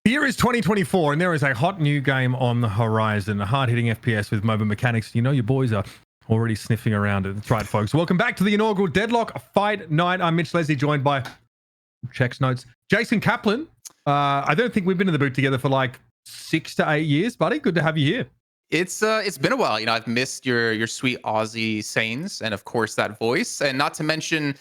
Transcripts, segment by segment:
Here is 2024, and there is a hot new game on the horizon. A hard-hitting FPS with mobile mechanics. You know your boys are already sniffing around it. That's right, folks. Welcome back to the inaugural Deadlock Fight Night. I'm Mitch Leslie, joined by checks notes Jason Kaplan. I don't think we've been in the booth together for like 6 to 8 years, buddy. Good to have you here. It's been a while. You know, I've missed your sweet Aussie sayings and of course that voice, and not to mention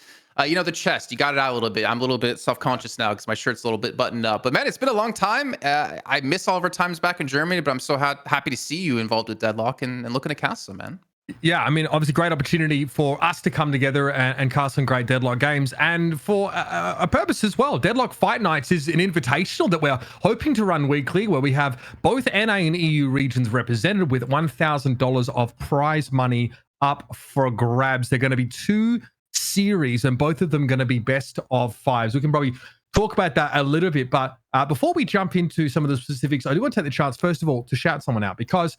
you know, the chest. You got it out a little bit. I'm a little bit self-conscious now because my shirt's a little bit buttoned up. But man, it's been a long time. I miss all of our times back in Germany, but I'm so happy to see you involved with Deadlock and looking to cast some, man. Yeah, I mean, obviously great opportunity for us to come together and cast some great Deadlock games, and for a purpose as well. Deadlock Fight Nights is an invitational that we're hoping to run weekly, where we have both NA and EU regions represented with $1,000 of prize money up for grabs. They're going to be 2 series, and both of them going to be best of 5s. We can probably talk about that a little bit, but before we jump into some of the specifics, I do want to take the chance, first of all, to shout someone out, because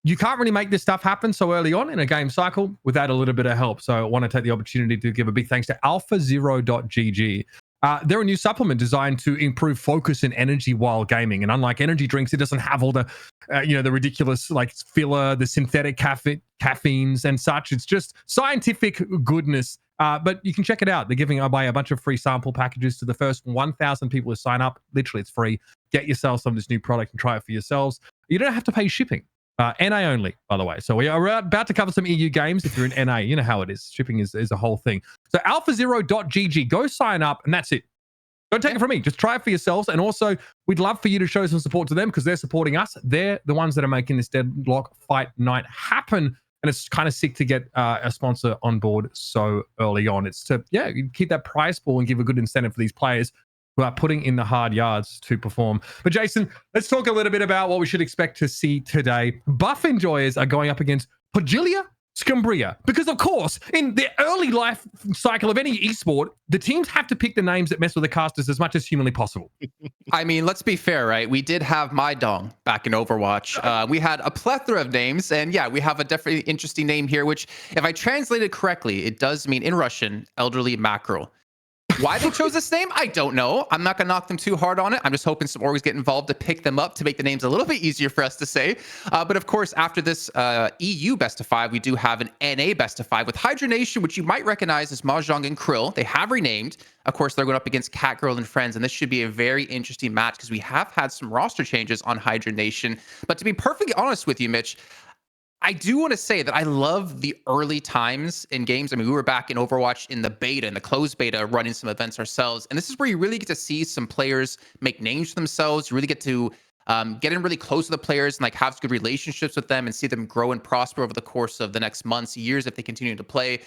you can't really make this stuff happen so early on in a game cycle without a little bit of help. So I want to take the opportunity to give a big thanks to alphazero.gg. They're a new supplement designed to improve focus and energy while gaming. And unlike energy drinks, it doesn't have all the, the ridiculous like filler, the synthetic caffeines and such. It's just scientific goodness. But you can check it out. They're giving away a bunch of free sample packages to the first 1,000 people who sign up. Literally, it's free. Get yourself some of this new product and try it for yourselves. You don't have to pay shipping. NA only, by the way. So we are about to cover some EU games. If you're in NA, you know how it is. Shipping is a whole thing. So alphazero.gg, go sign up, and that's it. Don't take it from me. Just try it for yourselves. And also, we'd love for you to show some support to them because they're supporting us. They're the ones that are making this Deadlock Fight Night happen. And it's kind of sick to get a sponsor on board so early on. It's to, keep that prize pool and give a good incentive for these players who are putting in the hard yards to perform. But Jason, let's talk a little bit about what we should expect to see today. Buff enjoyers are going up against POJILAYA SKUMBRIYA, because of course, in the early life cycle of any esport, the teams have to pick the names that mess with the casters as much as humanly possible. I mean, let's be fair, right? We did have my dong back in Overwatch. We had a plethora of names, and yeah, we have a definitely interesting name here, which if I translate it correctly, it does mean in Russian, elderly mackerel. Why they chose this name, I don't know. I'm not going to knock them too hard on it. I'm just hoping some orgs get involved to pick them up to make the names a little bit easier for us to say. But of course, after this EU best of 5, we do have an NA best of 5 with HYDRA Nation, which you might recognize as Mahjong and Krill. They have renamed. Of course, they're going up against CATGIRL and friends, and this should be a very interesting match because we have had some roster changes on HYDRA Nation. But to be perfectly honest with you, Mitch, I do want to say that I love the early times in games. I mean, we were back in Overwatch in the beta, in the closed beta, running some events ourselves. And this is where you really get to see some players make names for themselves. You really get to get in really close to the players and like have good relationships with them and see them grow and prosper over the course of the next months, years, if they continue to play.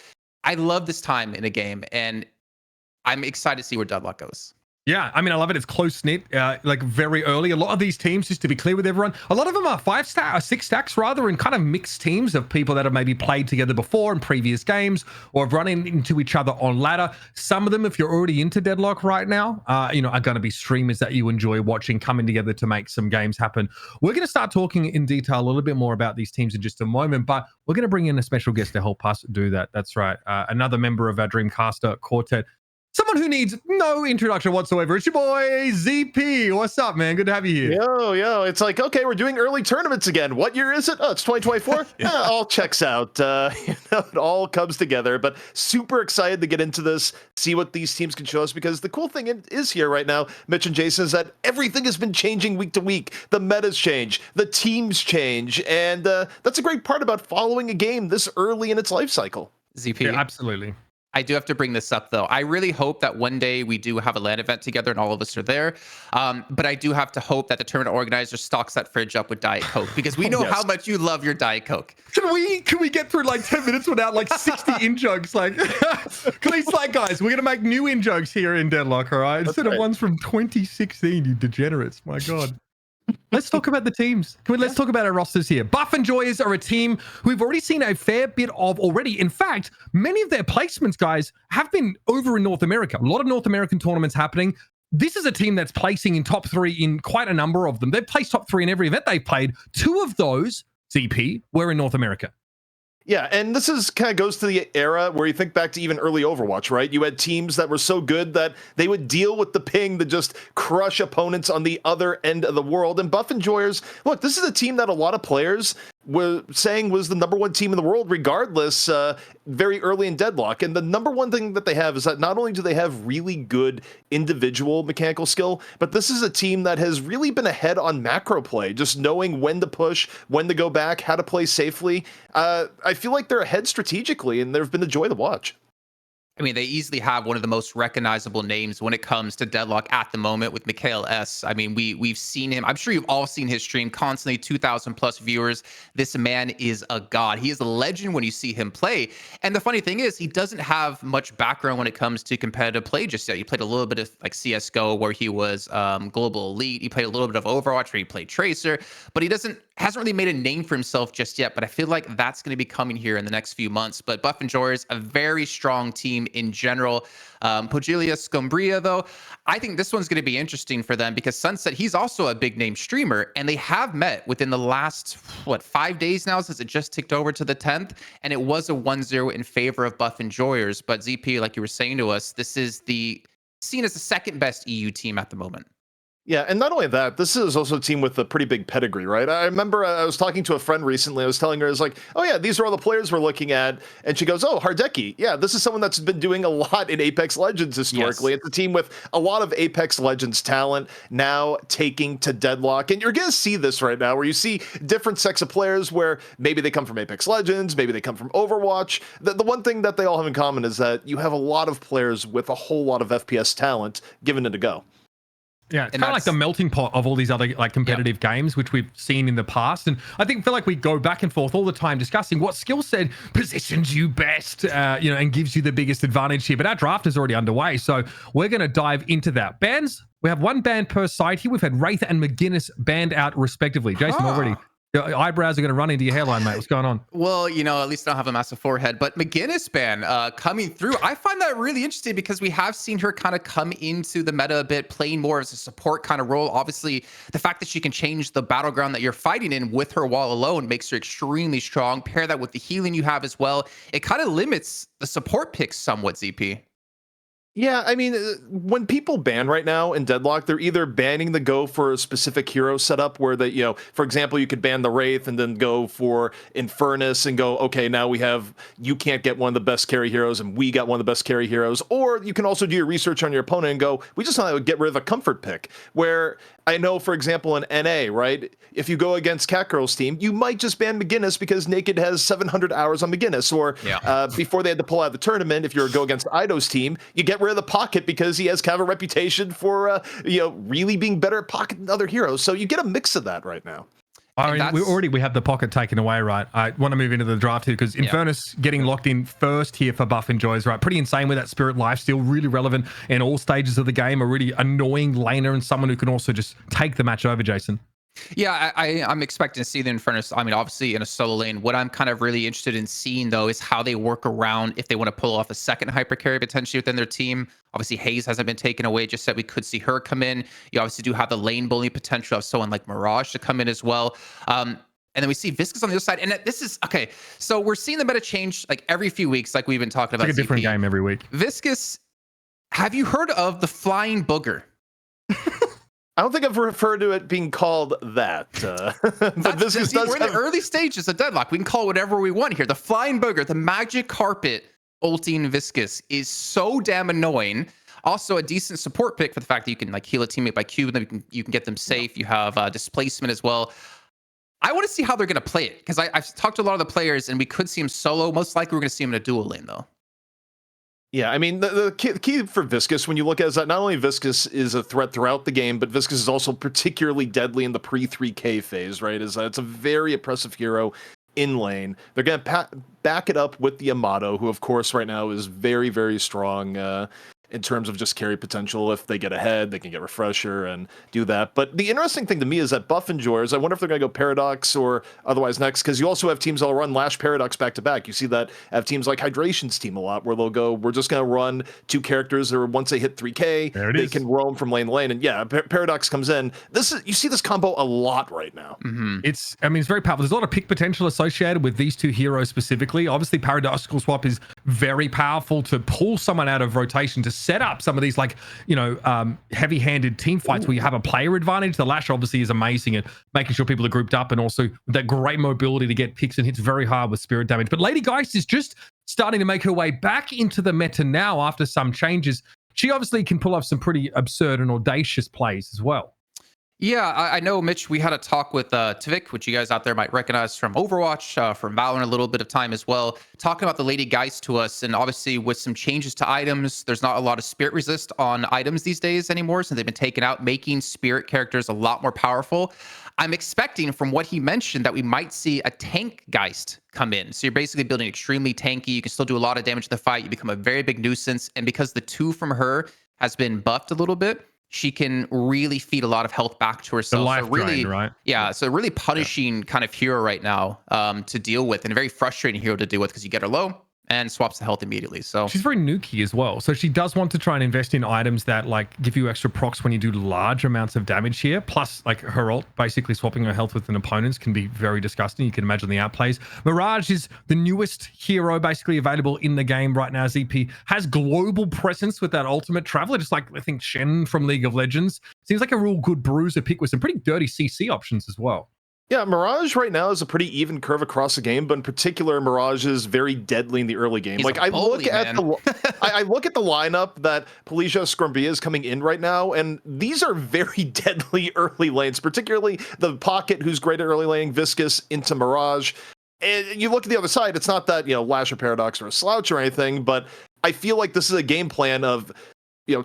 I love this time in a game, and I'm excited to see where Deadlock goes. Yeah, I mean, I love it. It's close-knit, like very early. A lot of these teams, just to be clear with everyone, a lot of them are 6 stacks rather, and kind of mixed teams of people that have maybe played together before in previous games or have run into each other on ladder. Some of them, if you're already into Deadlock right now, are going to be streamers that you enjoy watching, coming together to make some games happen. We're going to start talking in detail a little bit more about these teams in just a moment, but we're going to bring in a special guest to help us do that. That's right. Another member of our Dreamcaster quartet. Someone who needs no introduction whatsoever. It's your boy, ZP. What's up, man? Good to have you here. Yo. It's like, okay, we're doing early tournaments again. What year is it? Oh, it's 2024? All checks out. It all comes together. But super excited to get into this, see what these teams can show us, because the cool thing is here right now, Mitch and Jason, is that everything has been changing week to week. The metas change. The teams change. And that's a great part about following a game this early in its life cycle. ZP. Yeah, absolutely. I do have to bring this up, though. I really hope that one day we do have a LAN event together and all of us are there. But I do have to hope that the tournament organizer stocks that fridge up with Diet Coke, because we know how much you love your Diet Coke. Can we get through like 10 minutes without like 60 in-jokes? Like, please, like, guys, we're going to make new in-jokes here in Deadlock, all right? Instead of ones from 2016, you degenerates. My God. Let's talk about the teams. Let's talk about our rosters here. Buff Enjoyers are a team who we've already seen a fair bit of already. In fact, many of their placements, guys, have been over in North America. A lot of North American tournaments happening. This is a team that's placing in top 3 in quite a number of them. They've placed top 3 in every event they've played. 2 of those, CP, were in North America. Yeah, and this is kind of goes to the era where you think back to even early Overwatch, right? You had teams that were so good that they would deal with the ping to just crush opponents on the other end of the world. And Buff Enjoyers, look, this is a team that a lot of players were saying was the number one team in the world, regardless, very early in Deadlock. And the number one thing that they have is that not only do they have really good individual mechanical skill, but this is a team that has really been ahead on macro play, just knowing when to push, when to go back, how to play safely. I feel like they're ahead strategically, and they've been a joy to watch. I mean, they easily have one of the most recognizable names when it comes to Deadlock at the moment with Mikhail S. I mean, we've seen him. I'm sure you've all seen his stream constantly, 2,000 plus viewers. This man is a god. He is a legend when you see him play. And the funny thing is, he doesn't have much background when it comes to competitive play just yet. He played a little bit of like CSGO where he was global elite. He played a little bit of Overwatch where he played Tracer, but he hasn't really made a name for himself just yet. But I feel like that's going to be coming here in the next few months. But Buff Enjoyers, a very strong team in general. POJILAYA SKUMBRIYA, though, I think this one's going to be interesting for them because Sunset, he's also a big name streamer, and they have met within the last, 5 days now since it just ticked over to the 10th, and it was a 1-0 in favor of Buff Enjoyers. But ZP, like you were saying to us, this is seen as the second best EU team at the moment. Yeah, and not only that, this is also a team with a pretty big pedigree, right? I remember I was talking to a friend recently. I was telling her, I was like, oh yeah, these are all the players we're looking at. And she goes, oh, HYDRA. Yeah, this is someone that's been doing a lot in Apex Legends historically. Yes. It's a team with a lot of Apex Legends talent now taking to Deadlock. And you're going to see this right now where you see different sects of players where maybe they come from Apex Legends, maybe they come from Overwatch. The one thing that they all have in common is that you have a lot of players with a whole lot of FPS talent given it a go. Yeah, it's kind of like the melting pot of all these other like competitive games, which we've seen in the past. And I feel like we go back and forth all the time discussing what skill set positions you best, and gives you the biggest advantage here. But our draft is already underway, so we're going to dive into that. Bans, we have one ban per side here. We've had Wraith and McGinnis banned out respectively. Jason, already. Your eyebrows are going to run into your hairline, mate. What's going on? Well, at least I don't have a massive forehead. But McGinnis ban coming through, I find that really interesting because we have seen her kind of come into the meta a bit, playing more as a support kind of role. Obviously, the fact that she can change the battleground that you're fighting in with her wall alone makes her extremely strong. Pair that with the healing you have as well. It kind of limits the support picks somewhat, ZP. Yeah, I mean, when people ban right now in Deadlock, they're either banning the go for a specific hero setup where they, for example, you could ban the Wraith and then go for Infernus and go, okay, now you can't get one of the best carry heroes and we got one of the best carry heroes. Or you can also do your research on your opponent and go, we just want to get rid of a comfort pick. Where I know, for example, in NA, right, if you go against CATGIRL's team, you might just ban McGinnis because Naked has 700 hours on McGinnis. Or before they had to pull out of the tournament, if you were to go against Ido's team, you get rid of the Pocket because he has kind of a reputation for, really being better at Pocket than other heroes. So you get a mix of that right now. I mean, we have the Pocket taken away, right? I want to move into the draft here because Infernus getting locked in first here for Buff Enjoys, right? Pretty insane with that Spirit Life, still really relevant in all stages of the game, a really annoying laner and someone who can also just take the match over, Jason. Yeah, I'm expecting to see the Infernus. I mean, obviously in a solo lane. What I'm kind of really interested in seeing, though, is how they work around if they want to pull off a second hyper carry potentially within their team. Obviously, Hayes hasn't been taken away. Just said we could see her come in. You obviously do have the lane bully potential of someone like Mirage to come in as well. And then we see Viscous on the other side. And this is, okay, so we're seeing the meta change like every few weeks, like we've been talking about. It's like a different game every week. Viscous, have you heard of the flying booger? I don't think I've referred to it being called that. But Viscous does. We're in the early stages of Deadlock. We can call it whatever we want here. The flying booger, the magic carpet ulting Viscous is so damn annoying. Also, a decent support pick for the fact that you can like heal a teammate by Q, and then you can get them safe. You have displacement as well. I want to see how they're going to play it because I've talked to a lot of the players, and we could see him solo. Most likely, we're going to see him in a dual lane though. Yeah, I mean, the key for Viscous, when you look at it, is that not only Viscous is a threat throughout the game, but Viscous is also particularly deadly in the pre-3K phase, right? Is that it's a very oppressive hero in lane. They're going to back it up with the Amato, who, of course, right now is very, very strong. in terms of just carry potential. If they get ahead, they can get refresher and do that. But the interesting thing to me is that buff enjoyers, I wonder if they're going to go Paradox or otherwise next, because you also have teams that'll run Lash Paradox back to back. You see that have teams like Hydration's team a lot, where they'll go, we're just going to run 2 characters, or once they hit 3K, they can roam from lane to lane. And yeah, Paradox comes in. You see this combo a lot right now. It's very powerful. There's a lot of pick potential associated with these 2 heroes specifically. Obviously, Paradoxical Swap is very powerful to pull someone out of rotation, to set up some of these, like, heavy-handed team fights where you have a player advantage. The Lash obviously is amazing at making sure people are grouped up, and also that great mobility to get picks and hits very hard with spirit damage. But Lady Geist is just starting to make her way back into the meta now after some changes. She obviously can pull off some pretty absurd and audacious plays as well. Yeah, I know, Mitch, we had a talk with Tvik, which you guys out there might recognize from Overwatch, from Valorant a little bit of time as well, talking about the Lady Geist to us. And obviously with some changes to items, there's not a lot of spirit resist on items these days anymore, since they've been taken out, making spirit characters a lot more powerful. I'm expecting, from what he mentioned, that we might see a tank Geist come in. So you're basically building extremely tanky. You can still do a lot of damage in the fight. You become a very big nuisance. And because the 2 from her has been buffed a little bit, she can really feed a lot of health back to herself. The life drain, right? Yeah, so really punishing kind of hero right now to deal with, and a very frustrating hero to deal with, because you get her low and swaps the health immediately. So she's very nuky as well. So she does want to try and invest in items that like give you extra procs when you do large amounts of damage here. Plus, like, her ult, basically swapping her health with an opponent's, can be very disgusting. You can imagine the outplays. Mirage is the newest hero basically available in the game right now. ZP has global presence with that ultimate traveler, just like I think Shen from League of Legends. Seems like a real good bruiser pick with some pretty dirty CC options as well. Yeah, Mirage right now is a pretty even curve across the game, but in particular, Mirage is very deadly in the early game. He's I look at the lineup that POJILAYA SKUMBRIYA is coming in right now, and these are very deadly early lanes, particularly the Pocket, who's great at early laning, Viscous into Mirage. And you look at the other side, it's not that, Lash or Paradox or a slouch or anything, but I feel like this is a game plan of,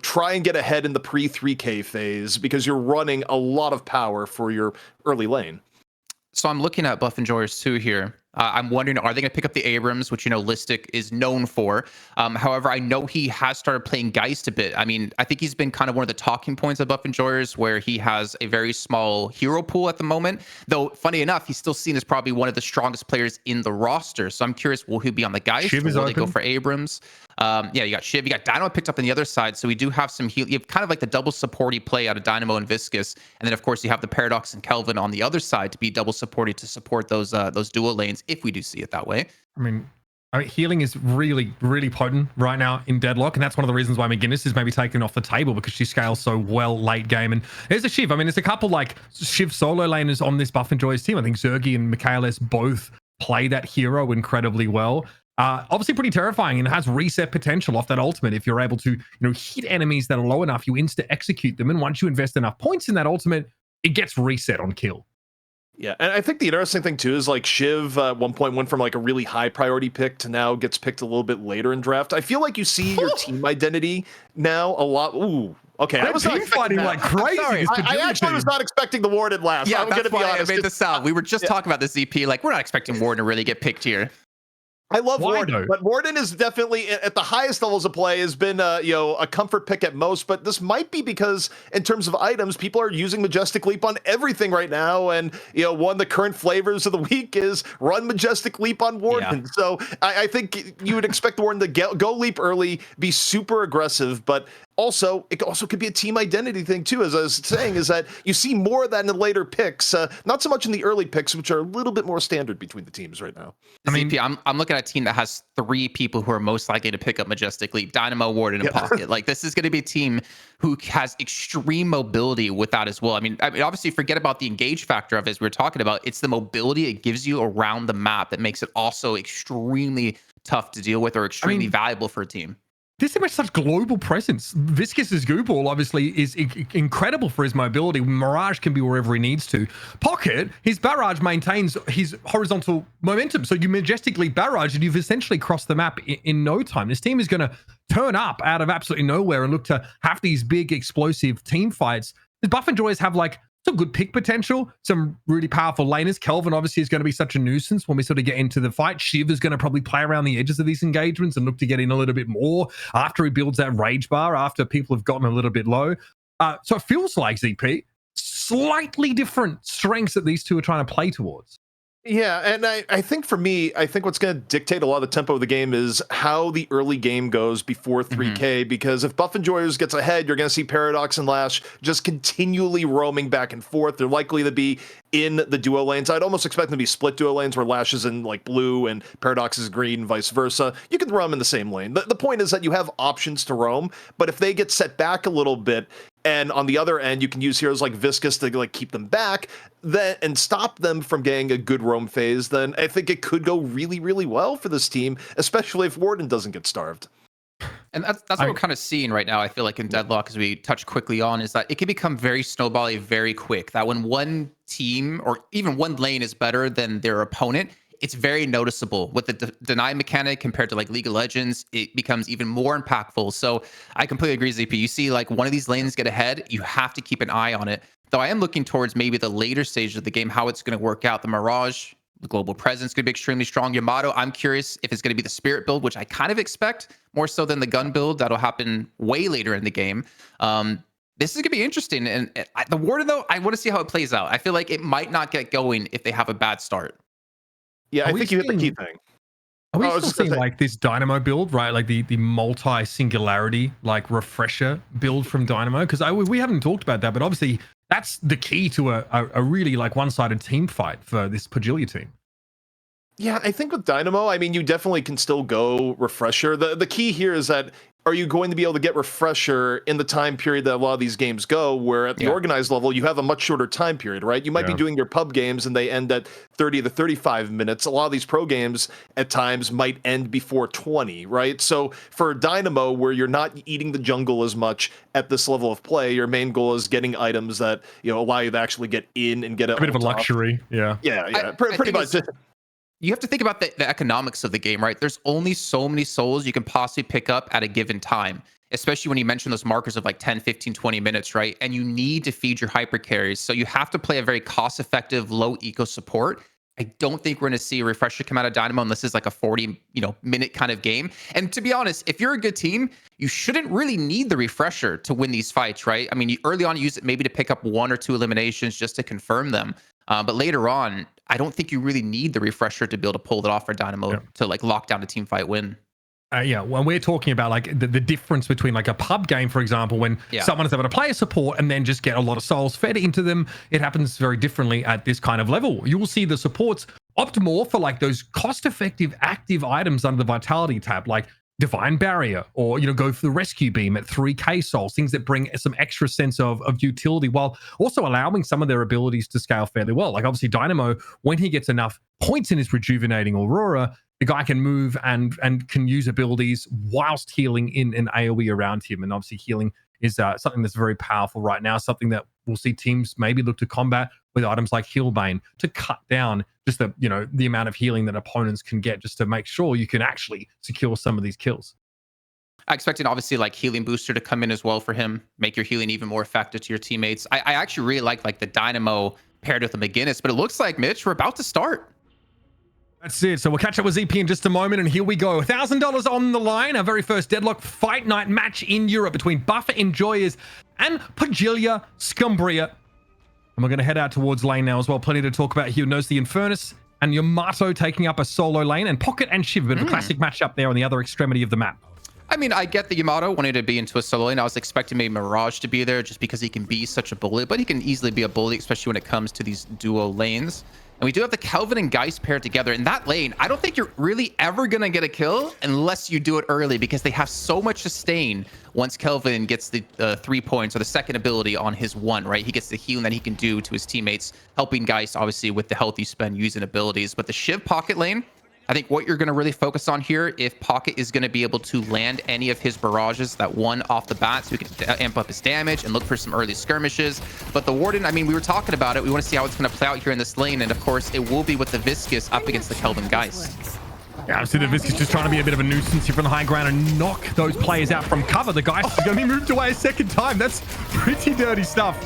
try and get ahead in the pre-3K phase, because you're running a lot of power for your early lane. So I'm looking at buff enjoyers too here. I'm wondering, are they going to pick up the Abrams, which, Listic is known for? However, I know he has started playing Geist a bit. I mean, I think he's been kind of one of the talking points of buff enjoyers, where he has a very small hero pool at the moment. Though, funny enough, he's still seen as probably one of the strongest players in the roster. So I'm curious, will he be on the Geist? Shiv is will open. They go for Abrams? Yeah, you got Shiv, you got Dynamo picked up on the other side. So we do have some heal. You have kind of like the double supporty play out of Dynamo and Viscous. And then, of course, you have the Paradox and Kelvin on the other side to be double supported to support those dual lanes, if we do see it that way. I mean, healing is really, really potent right now in Deadlock, and that's one of the reasons why McGinnis is maybe taken off the table, because she scales so well late game. And there's a Shiv. I mean, there's a couple like Shiv solo laners on this buff enjoyers team. I think Zergy and Michaelis both play that hero incredibly well. Obviously pretty terrifying, and has reset potential off that ultimate. If you're able to, hit enemies that are low enough, you insta-execute them, and once you invest enough points in that ultimate, it gets reset on kill. Yeah, and I think the interesting thing too is like Shiv at one point went from like a really high priority pick to now gets picked a little bit later in draft. I feel like you see your team identity now a lot. Ooh, okay. I was not fighting like crazy. I actually was not expecting the Warden last. Yeah, I'm going to be honest. I made this sound. We were just talking about the ZP. Like, we're not expecting Warden to really get picked here. I love Warden, but Warden is definitely at the highest levels of play has been a comfort pick at most. But this might be because in terms of items, people are using Majestic Leap on everything right now, and one of the current flavors of the week is run Majestic Leap on Warden. Yeah. So I think you would expect the Warden to go leap early, be super aggressive, but also, it also could be a team identity thing too, as I was saying, is that you see more of that in the later picks, not so much in the early picks, which are a little bit more standard between the teams right now. I mean, I'm looking at a team that has 3 people who are most likely to pick up Majestic Leap: Dynamo, Warden, and Pocket. Like, this is going to be a team who has extreme mobility with that as well. I mean, obviously, forget about the engage factor of it, as we were talking about. It's the mobility it gives you around the map that makes it also extremely tough to deal with, or extremely valuable for a team. This team has such global presence. Viscous' goo ball obviously is incredible for his mobility. Mirage can be wherever he needs to. Pocket, his barrage maintains his horizontal momentum. So you majestically barrage and you've essentially crossed the map in no time. This team is going to turn up out of absolutely nowhere and look to have these big explosive team fights. The buff enjoyers have like some good pick potential, some really powerful laners. Kelvin obviously is going to be such a nuisance when we sort of get into the fight. Shiv is going to probably play around the edges of these engagements and look to get in a little bit more after he builds that rage bar, after people have gotten a little bit low. So it feels like, ZP, slightly different strengths that these two are trying to play towards. Yeah, and I think for me, I think what's going to dictate a lot of the tempo of the game is how the early game goes before 3K, because if Buff Enjoyers gets ahead, you're going to see Paradox and Lash just continually roaming back and forth. They're likely to be in the duo lanes. I'd almost expect them to be split duo lanes where Lash is in like blue and Paradox is green and vice versa. You can throw them in the same lane. The point is that you have options to roam, but if they get set back a little bit, and on the other end, you can use heroes like Viscous to like keep them back and stop them from getting a good roam phase, then I think it could go really, really well for this team, especially if Warden doesn't get starved. And that's what we're kind of seeing right now, I feel like, in Deadlock, as we touch quickly on, is that it can become very snowbally very quick. That when one team or even one lane is better than their opponent, it's very noticeable. With the deny mechanic compared to like League of Legends, it becomes even more impactful. So I completely agree, ZP. You see like one of these lanes get ahead, you have to keep an eye on it. Though I am looking towards maybe the later stage of the game, how it's going to work out. The Mirage, the global presence could be extremely strong. Yamato, I'm curious if it's going to be the Spirit build, which I kind of expect more so than the gun build. That'll happen way later in the game. This is going to be interesting. And the Warden, though, I want to see how it plays out. I feel like it might not get going if they have a bad start. Yeah, I think you hit the key thing. Are we still seeing like this Dynamo build, right? Like the multi-singularity, like refresher build from Dynamo? Because we haven't talked about that, but obviously that's the key to a really like one-sided team fight for this POJILAYA team. Yeah, I think with Dynamo, I mean, you definitely can still go refresher. The key here is that, are you going to be able to get refresher in the time period that a lot of these games go, where at the organized level, you have a much shorter time period, right? You might be doing your pub games and they end at 30 to 35 minutes. A lot of these pro games at times might end before 20, right? So for Dynamo, where you're not eating the jungle as much at this level of play, your main goal is getting items that, you know, allow you to actually get in and get a bit of a luxury. Yeah. Pretty much. You have to think about the economics of the game, right? There's only so many souls you can possibly pick up at a given time, especially when you mention those markers of like 10, 15, 20 minutes, right? And you need to feed your hyper carries. So you have to play a very cost-effective, low eco support. I don't think we're going to see a refresher come out of Dynamo unless it's like a 40-minute kind of game. And to be honest, if you're a good team, you shouldn't really need the refresher to win these fights, right? I mean, early on, you use it maybe to pick up 1 or 2 eliminations just to confirm them. But later on, I don't think you really need the refresher to be able to pull it off for Dynamo to like lock down a team fight win. Yeah, when we're talking about like the difference between like a pub game, for example, when someone is able to play a support and then just get a lot of souls fed into them, it happens very differently at this kind of level. You will see the supports opt more for like those cost-effective active items under the Vitality tab, like Divine Barrier, or, you know, go for the Rescue Beam at 3k souls, things that bring some extra sense of utility, while also allowing some of their abilities to scale fairly well. Like obviously Dynamo, when he gets enough points in his Rejuvenating Aurora, the guy can move and can use abilities whilst healing in an AoE around him. And obviously healing is something that's very powerful right now, something that we'll see teams maybe look to combat with items like Healbane to cut down just the amount of healing that opponents can get, just to make sure you can actually secure some of these kills. I expected obviously like healing booster to come in as well for him, make your healing even more effective to your teammates. I actually really like the Dynamo paired with the McGinnis, but it looks like, Mitch, we're about to start. That's it. So we'll catch up with ZP in just a moment, and here we go. $1,000 on the line. Our very first Deadlock Fight Night match in Europe between Buffer Enjoyers and POJILAYA SKUMBRIYA. And we're going to head out towards lane now as well. Plenty to talk about here. Knows the Infernus and Yamato taking up a solo lane, and Pocket and Shiv, a bit of a classic matchup there on the other extremity of the map. I mean, I get the Yamato wanting to be into a solo lane. I was expecting maybe Mirage to be there just because he can be such a bully, but he can easily be a bully, especially when it comes to these duo lanes. And we do have the Kelvin and Geist paired together. In that lane, I don't think you're really ever going to get a kill unless you do it early, because they have so much sustain once Kelvin gets the 3 points or the second ability on his 1, right? He gets the healing that he can do to his teammates, helping Geist, obviously, with the healthy spend using abilities. But the Shiv Pocket lane, I think what you're going to really focus on here, if Pocket is going to be able to land any of his barrages, that 1 off the bat, so he can amp up his damage and look for some early skirmishes. But the Warden, I mean, we were talking about it. We want to see how it's going to play out here in this lane. And of course, it will be with the Viscous up against the Kelvin Geist. Yeah, I see the Viscous just trying to be a bit of a nuisance here from the high ground and knock those players out from cover. The Geist is going to be moved away a second time. That's pretty dirty stuff.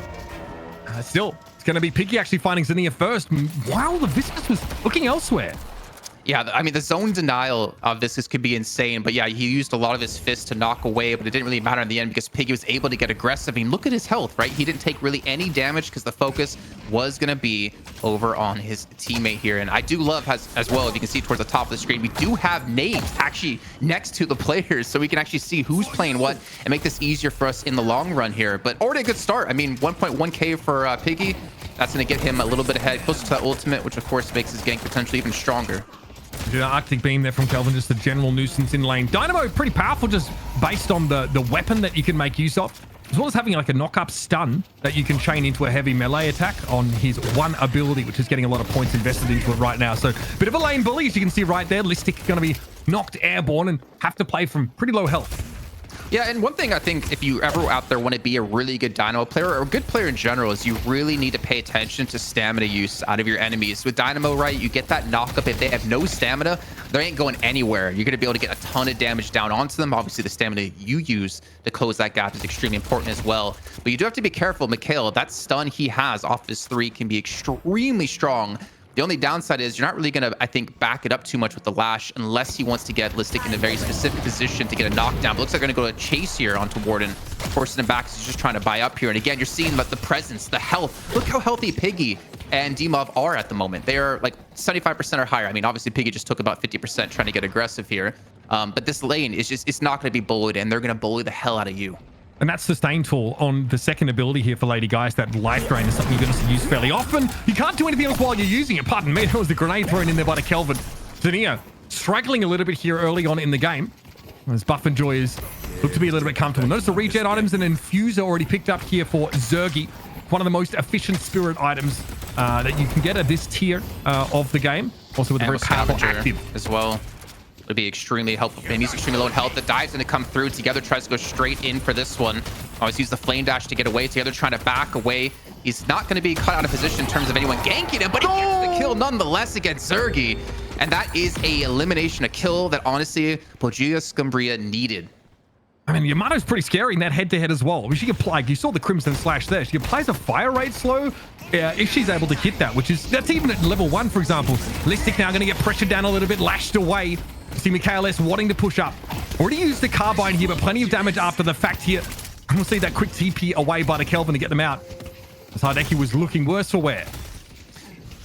Still, It's going to be Piggy actually finding Zinnia first. Wow, the Viscus was looking elsewhere. Yeah, I mean, the zone denial of this could be insane. But yeah, he used a lot of his fists to knock away, but it didn't really matter in the end because Piggy was able to get aggressive. I mean, look at his health, right? He didn't take really any damage because the focus was going to be over on his teammate here. And I do love, as well, if you can see towards the top of the screen, we do have names actually next to the players, so we can actually see who's playing what and make this easier for us in the long run here. But already a good start. I mean, 1.1K for Piggy. That's going to get him a little bit ahead, closer to that ultimate, which of course makes his gank potentially even stronger. The Arctic Beam there from Kelvin, just a general nuisance in lane. Dynamo, pretty powerful just based on the weapon that you can make use of, as well as having like a knock-up stun that you can chain into a heavy melee attack on his one ability, which is getting a lot of points invested into it right now. So bit of a lane bully, as you can see right there. Listic going to be knocked airborne and have to play from pretty low health. Yeah, and one thing I think if you ever out there want to be a really good Dynamo player or a good player in general is you really need to pay attention to stamina use out of your enemies. With Dynamo, right, you get that knock-up. If they have no stamina, they ain't going anywhere. You're going to be able to get a ton of damage down onto them. Obviously, the stamina you use to close that gap is extremely important as well. But you do have to be careful. Mikhail, that stun he has off his 3 can be extremely strong. The only downside is you're not really going to, I think, back it up too much with the Lash unless he wants to get Listic in a very specific position to get a knockdown. But looks like they're going to go to chase here onto Warden, forcing him back because he's just trying to buy up here. And again, you're seeing the presence, the health. Look how healthy Piggy and Dimov are at the moment. They are like 75% or higher. I mean, obviously, Piggy just took about 50% trying to get aggressive here. But this lane is just, it's not going to be bullied, and they're going to bully the hell out of you. And that's sustained tool on the second ability here for Lady Geist. That life drain is something you're going to use fairly often. You can't do anything else while you're using it. Pardon me, that was the grenade thrown in there by the Kelvin. Zinnia struggling a little bit here early on in the game, as Buff and Joy is look to be a little bit comfortable. Notice the regen items and Infuser already picked up here for Zergy. One of the most efficient spirit items that you can get at this tier of the game. Also with a very powerful active as well. Would be extremely helpful for him. He's extremely low in health. The dive's going to come through. Together tries to go straight in for this one. Always use the flame dash to get away. Together trying to back away. He's not going to be cut out of position in terms of anyone ganking him, but he gets the kill nonetheless against Zergy. And that is a elimination, a kill that honestly POJILAYA SKUMBRIYA needed. I mean, Yamato's pretty scary in that head-to-head as well. She apply, you saw the Crimson Slash there. She applies a fire rate slow if she's able to hit that, that's even at level 1, for example. Listic now going to get pressured down a little bit, lashed away. See Mikhail S wanting to push up. Already used the carbine here, but plenty of damage after the fact here. And we'll see that quick TP away by the Kelvin to get them out. As Hideki was looking worse for wear.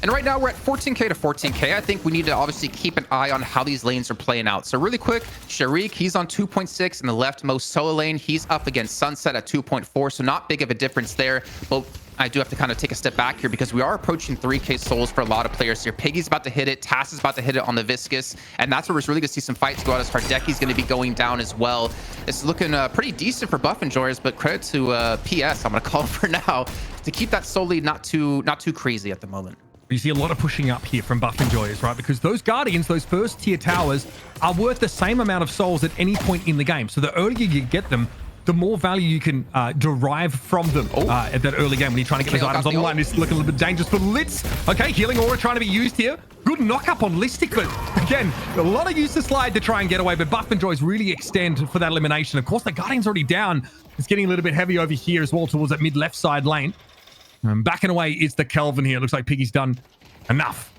And right now we're at 14K to 14K. I think we need to obviously keep an eye on how these lanes are playing out. So really quick, Sharik, he's on 2.6 in the leftmost solo lane. He's up against Sunset at 2.4, so not big of a difference there. But I do have to kind of take a step back here because we are approaching 3K souls for a lot of players here. Piggy's about to hit it. Tass is about to hit it on the Viscus. And that's where we're really going to see some fights go out as Hardeki's going to be going down as well. It's looking pretty decent for buff enjoyers, but credit to PS, I'm going to call it for now, to keep that soul lead not too crazy at the moment. You see a lot of pushing up here from buff enjoyers, right? Because those Guardians, those first tier towers, are worth the same amount of souls at any point in the game. So the earlier you get them, the more value you can derive from them at that early game when you're trying to get those items on the line. It's looking a little bit dangerous for Litz. Okay, healing aura trying to be used here. Good knock up on Listic, but again, a lot of use to slide to try and get away, but buff and joys really extend for that elimination. Of course, the Guardian's already down. It's getting a little bit heavy over here as well towards that mid left side lane. Backing away is the Kelvin here. Looks like Piggy's done enough.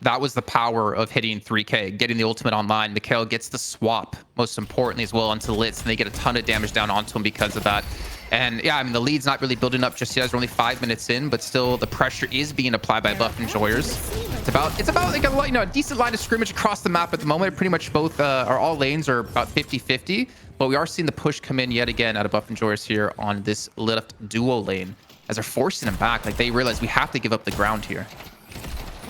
That was the power of hitting 3K, getting the ultimate online. Mikhail gets the swap, most importantly as well, onto Litz, and they get a ton of damage down onto him because of that. And yeah, I mean, the lead's not really building up just yet. We're only 5 minutes in, but still the pressure is being applied by buff enjoyers. It's about like a decent line of scrimmage across the map at the moment. Pretty much both all lanes are about 50-50, but we are seeing the push come in yet again out of buff enjoyers here on this left duo lane as they're forcing them back. Like they realize we have to give up the ground here.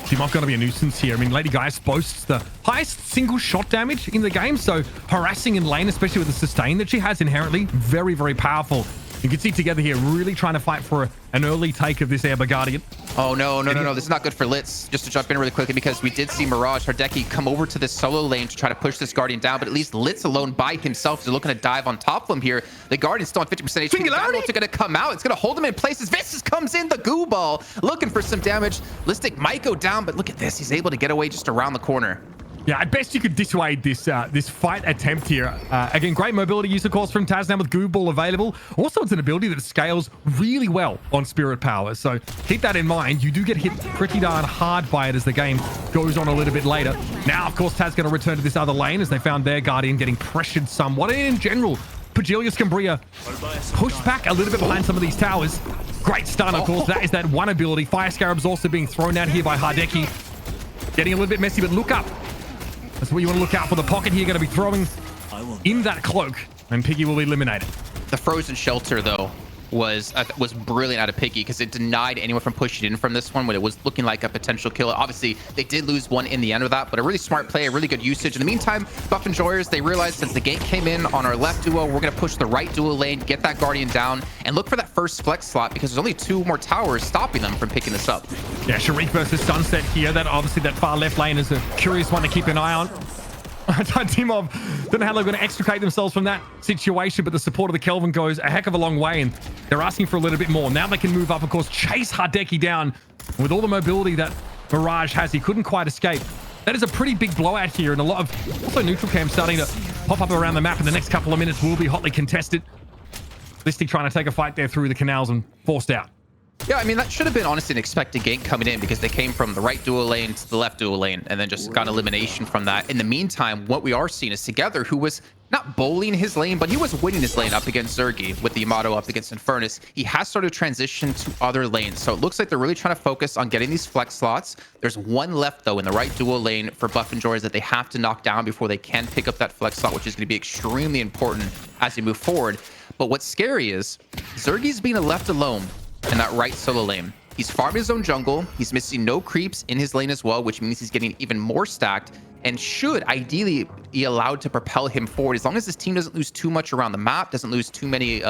Timok going to be a nuisance here. I mean, Lady Geist boasts the highest single shot damage in the game, so harassing in lane, especially with the sustain that she has inherently, very, very powerful. You can see together here really trying to fight for an early take of this Amber Guardian. Oh, no. This is not good for Litz. Just to jump in really quickly, because we did see Mirage Hardeki come over to this solo lane to try to push this Guardian down, but at least Litz alone by himself is looking to dive on top of him here. The Guardian's still on 50% HP. Singularity! It's going to come out. It's going to hold him in place. As Viscus comes in, the goo ball, looking for some damage. Listic might go down, but look at this. He's able to get away just around the corner. Yeah, at best you could dissuade this this fight attempt here. Again, great mobility use, of course, from Taz now with Goo Ball available. Also, it's an ability that scales really well on Spirit Power. So keep that in mind. You do get hit pretty darn hard by it as the game goes on a little bit later. Now, of course, Taz going to return to this other lane as they found their Guardian getting pressured somewhat. And in general, POJILAYA SKUMBRIYA pushed back a little bit behind some of these towers. Great stun, of course. That is that one ability. Fire Scarab's also being thrown out here by HYDRA. Getting a little bit messy, but look up. That's what you want to look out for. The pocket here going to be throwing in that cloak, and Piggy will be eliminated. The frozen shelter, though, was brilliant out of Piggy because it denied anyone from pushing in from this one when it was looking like a potential kill. Obviously, they did lose one in the end of that, but a really smart play, a really good usage. In the meantime, Buff Enjoyers, they realized since the gank came in on our left duo, we're going to push the right duo lane, get that Guardian down, and look for that first flex slot because there's only 2 more towers stopping them from picking this up. Yeah, Sharik versus Sunset here. That obviously that far left lane is a curious one to keep an eye on. Timov don't know how they're going to extricate themselves from that situation, but the support of the Kelvin goes a heck of a long way, and they're asking for a little bit more. Now they can move up, of course, chase HYDRA down. With all the mobility that Mirage has, he couldn't quite escape. That is a pretty big blowout here, and a lot of also neutral camps starting to pop up around the map in the next couple of minutes will be hotly contested. Listy trying to take a fight there through the canals and forced out. Yeah, I mean, that should have been honestly an expected gank coming in because they came from the right duo lane to the left duo lane and then just got elimination from that. In the meantime, what we are seeing is Together, who was not bullying his lane, but he was winning his lane up against Zergy with the Yamato up against Infernus. He has started to transition to other lanes. So it looks like they're really trying to focus on getting these flex slots. There's one left, though, in the right duo lane for Buff Enjoyers that they have to knock down before they can pick up that flex slot, which is going to be extremely important as they move forward. But what's scary is Zergy's being left alone in that right solo lane. He's farming his own jungle. He's missing no creeps in his lane as well, which means he's getting even more stacked and should ideally be allowed to propel him forward. As long as his team doesn't lose too much around the map, doesn't lose too many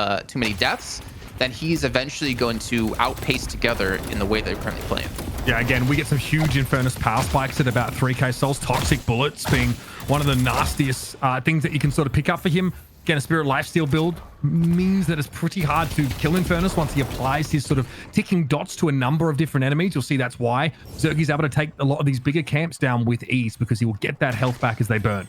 deaths, then he's eventually going to outpace Together in the way they're currently playing. Yeah, again, we get some huge Infernus power spikes at about 3k souls. Toxic bullets being one of the nastiest things that you can sort of pick up for him. Again, a Spirit Lifesteal build means that it's pretty hard to kill Infernus once he applies his sort of ticking dots to a number of different enemies. You'll see that's why Zergy's able to take a lot of these bigger camps down with ease because he will get that health back as they burn.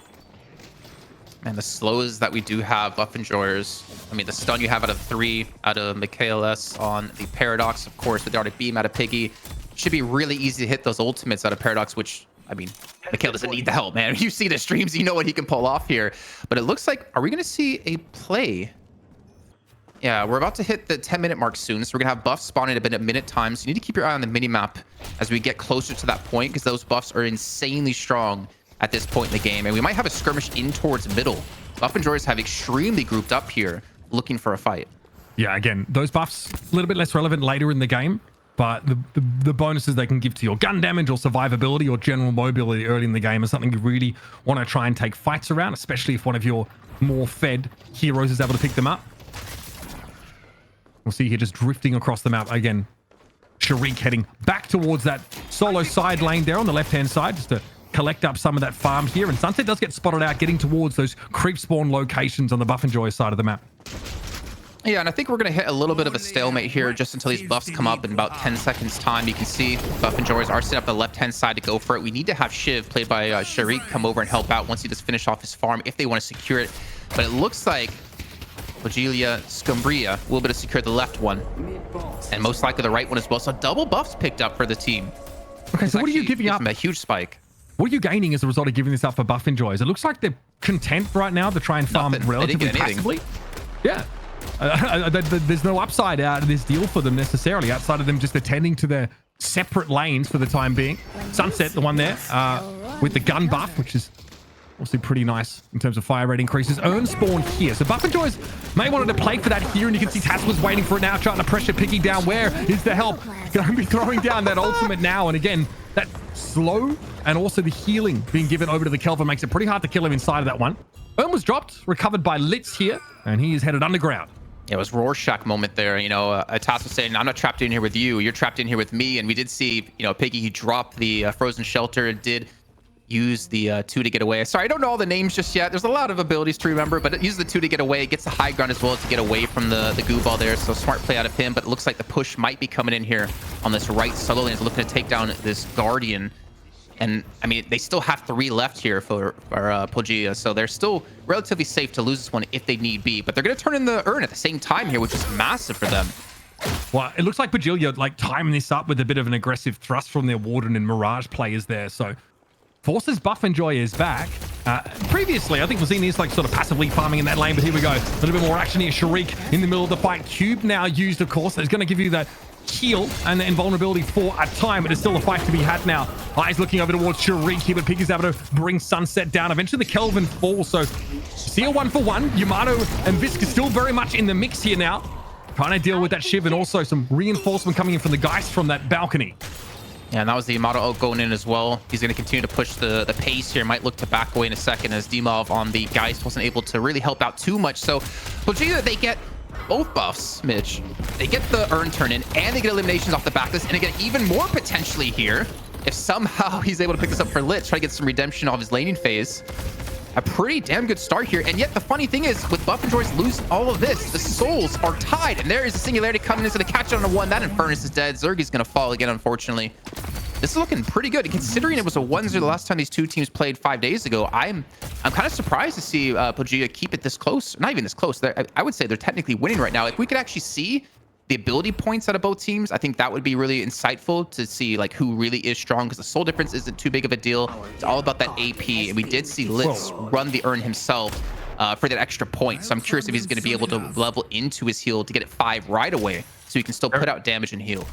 And the slows that we do have, Buff Enjoyers, I mean, the stun you have out of 3 out of Michaelis on the Paradox, of course, with the Arctic Beam out of Piggy, should be really easy to hit those ultimates out of Paradox, which, I mean, Mikhail doesn't need the help, man. You see the streams, you know what he can pull off here. But it looks like, are we going to see a play? Yeah, we're about to hit the 10-minute mark soon. So we're going to have buffs spawning a bit at minute time. So you need to keep your eye on the mini-map as we get closer to that point because those buffs are insanely strong at this point in the game. And we might have a skirmish in towards middle. Buff Enjoyers have extremely grouped up here looking for a fight. Yeah, again, those buffs a little bit less relevant later in the game. But the bonuses they can give to your gun damage or survivability or general mobility early in the game is something you really want to try and take fights around, especially if one of your more fed heroes is able to pick them up. We'll see here just drifting across the map. Again, Sharik heading back towards that solo side lane there on the left-hand side just to collect up some of that farm here. And Sunset does get spotted out getting towards those creep spawn locations on the Buff Enjoy side of the map. Yeah, and I think we're going to hit a little bit of a stalemate here just until these buffs come up in about 10 seconds time. You can see Buff Enjoyers are set up the left-hand side to go for it. We need to have Shiv, played by Sharik, come over and help out once he does finish off his farm if they want to secure it. But it looks like POJILAYA SKUMBRIYA will be able to secure the left one. And most likely the right one as well. So double buffs picked up for the team. Okay, so what are you giving up? A huge spike. What are you gaining as a result of giving this up for Buff Enjoyers? It looks like they're content right now to try and farm relatively passively. Yeah. There's no upside out of this deal for them necessarily, outside of them just attending to their separate lanes for the time being. Sunset, the one there, with the gun buff, which is obviously pretty nice in terms of fire rate increases. Earn spawn here. So Buff Enjoyers may wanted to play for that here, and you can see Tass was waiting for it now, trying to pressure Piggy down. Where is the help? Going to be throwing down that ultimate now, and again, that slow and also the healing being given over to the Kelvin makes it pretty hard to kill him inside of that one. Earn was dropped, recovered by Litz here, and he is headed underground. It was Rorschach moment there. You know, Tass was saying, I'm not trapped in here with you. You're trapped in here with me. And we did see, you know, Piggy, he dropped the frozen shelter and did use the 2 to get away. Sorry, I don't know all the names just yet. There's a lot of abilities to remember, but it uses the 2 to get away. It gets the high ground as well to get away from the goo ball there. So smart play out of him, but it looks like the push might be coming in here on this right solo lane. He's looking to take down this Guardian. And I mean, they still have 3 left here for POJILAYA, so they're still relatively safe to lose this one if they need be. But they're going to turn in the urn at the same time here, which is massive for them. Well, it looks like POJILAYA like timing this up with a bit of an aggressive thrust from their Warden and Mirage players there. So forces Buff and Joy is back. Previously, I think we've seen this like sort of passively farming in that lane, but here we go. A little bit more action here. Sharik in the middle of the fight. Cube now used, of course. It's going to give you that heal and invulnerability for a time, but it's still a fight to be had now. Eyes looking over towards Sharik here, but Pig is able to bring Sunset down. Eventually the Kelvin falls, so see a 1-for-1. Yamato and Visk is still very much in the mix here now, trying to deal with that Shiv and also some reinforcement coming in from the Geist from that balcony. Yeah, and that was the Yamato ult going in as well. He's going to continue to push the pace here. Might look to back away in a second as Dimov on the Geist wasn't able to really help out too much. So POJILAYA, they get both buffs, Mitch. They get the urn turn in and they get eliminations off the backlist, and they get even more potentially here if somehow he's able to pick this up for Lit, try to get some redemption off his laning phase. A pretty damn good start here. And yet the funny thing is, with Buff and Joyce losing all of this, the souls are tied, and there is a singularity coming into the catch on a 1. That Infernus is dead. Zergi's gonna fall again, unfortunately. This is looking pretty good, considering it was a 1-0 the last time these two teams played 5 days ago. I'm kind of surprised to see POJILAYA keep it this close. Not even this close. I would say they're technically winning right now. If we could actually see the ability points out of both teams, I think that would be really insightful to see like who really is strong, because the soul difference isn't too big of a deal. It's all about that AP, and we did see Litz run the urn himself for that extra point. So I'm curious if he's going to be able to level into his heal to get it 5 right away, so he can still put out damage and heal.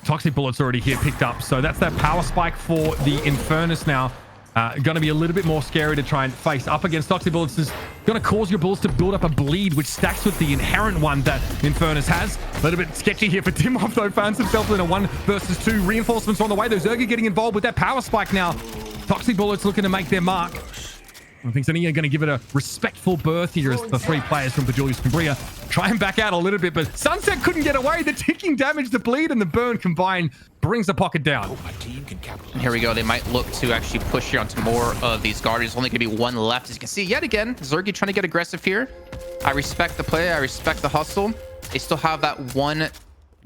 Toxic Bullet's already here picked up, so that's that power spike for the Infernus now. Going to be a little bit more scary to try and face up against. Toxic Bullets is going to cause your bulls to build up a bleed, which stacks with the inherent one that Infernus has. A little bit sketchy here for Dimov, though. Finds himself in a 1 versus 2. Reinforcements on the way. There's Zergi getting involved with that power spike now. Toxic Bullets looking to make their mark. I think Zania are going to give it a respectful berth here as the 3 players from POJILAYA SKUMBRIYA try and back out a little bit, but Sunset couldn't get away. The ticking damage, the bleed, and the burn combined brings the pocket down. And here we go. They might look to actually push here onto more of these Guardians. Only going to be 1 left. As you can see, yet again, Zergi trying to get aggressive here. I respect the play. I respect the hustle. They still have that 1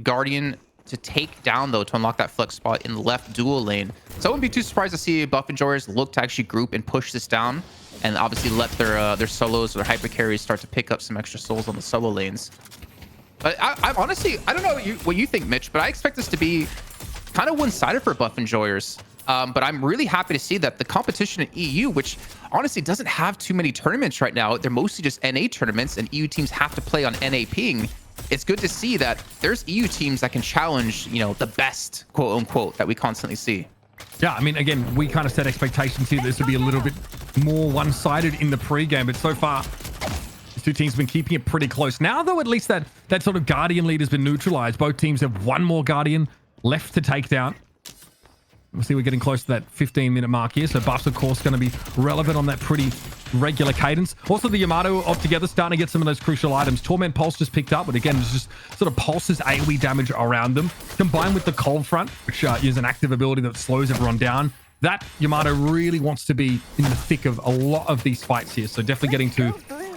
Guardian to take down, though, to unlock that flex spot in the left dual lane. So I wouldn't be too surprised to see Buff and Joyers look to actually group and push this down, and obviously let their solos or their hyper carries start to pick up some extra souls on the solo lanes. But I honestly, I don't know what you think, Mitch, but I expect this to be kind of one-sided for Buff and Joyers. But I'm really happy to see that the competition in EU, which honestly doesn't have too many tournaments right now, they're mostly just NA tournaments, and EU teams have to play on NA ping. It's good to see that there's EU teams that can challenge, you know, the best, quote unquote, that we constantly see. Yeah, I mean, again, we kind of set expectations here. This would be a little bit more one-sided in the pre-game, but so far, these 2 teams have been keeping it pretty close. Now, though, at least that sort of Guardian lead has been neutralized. Both teams have 1 more Guardian left to take down. We'll see we're getting close to that 15-minute mark here, so Buff's, of course, going to be relevant on that pretty regular cadence. Also, the Yamato up together starting to get some of those crucial items. Torment Pulse just picked up, but again, it's just sort of pulses AoE damage around them, combined with the Cold Front, which is an active ability that slows everyone down. That Yamato really wants to be in the thick of a lot of these fights here, so definitely getting to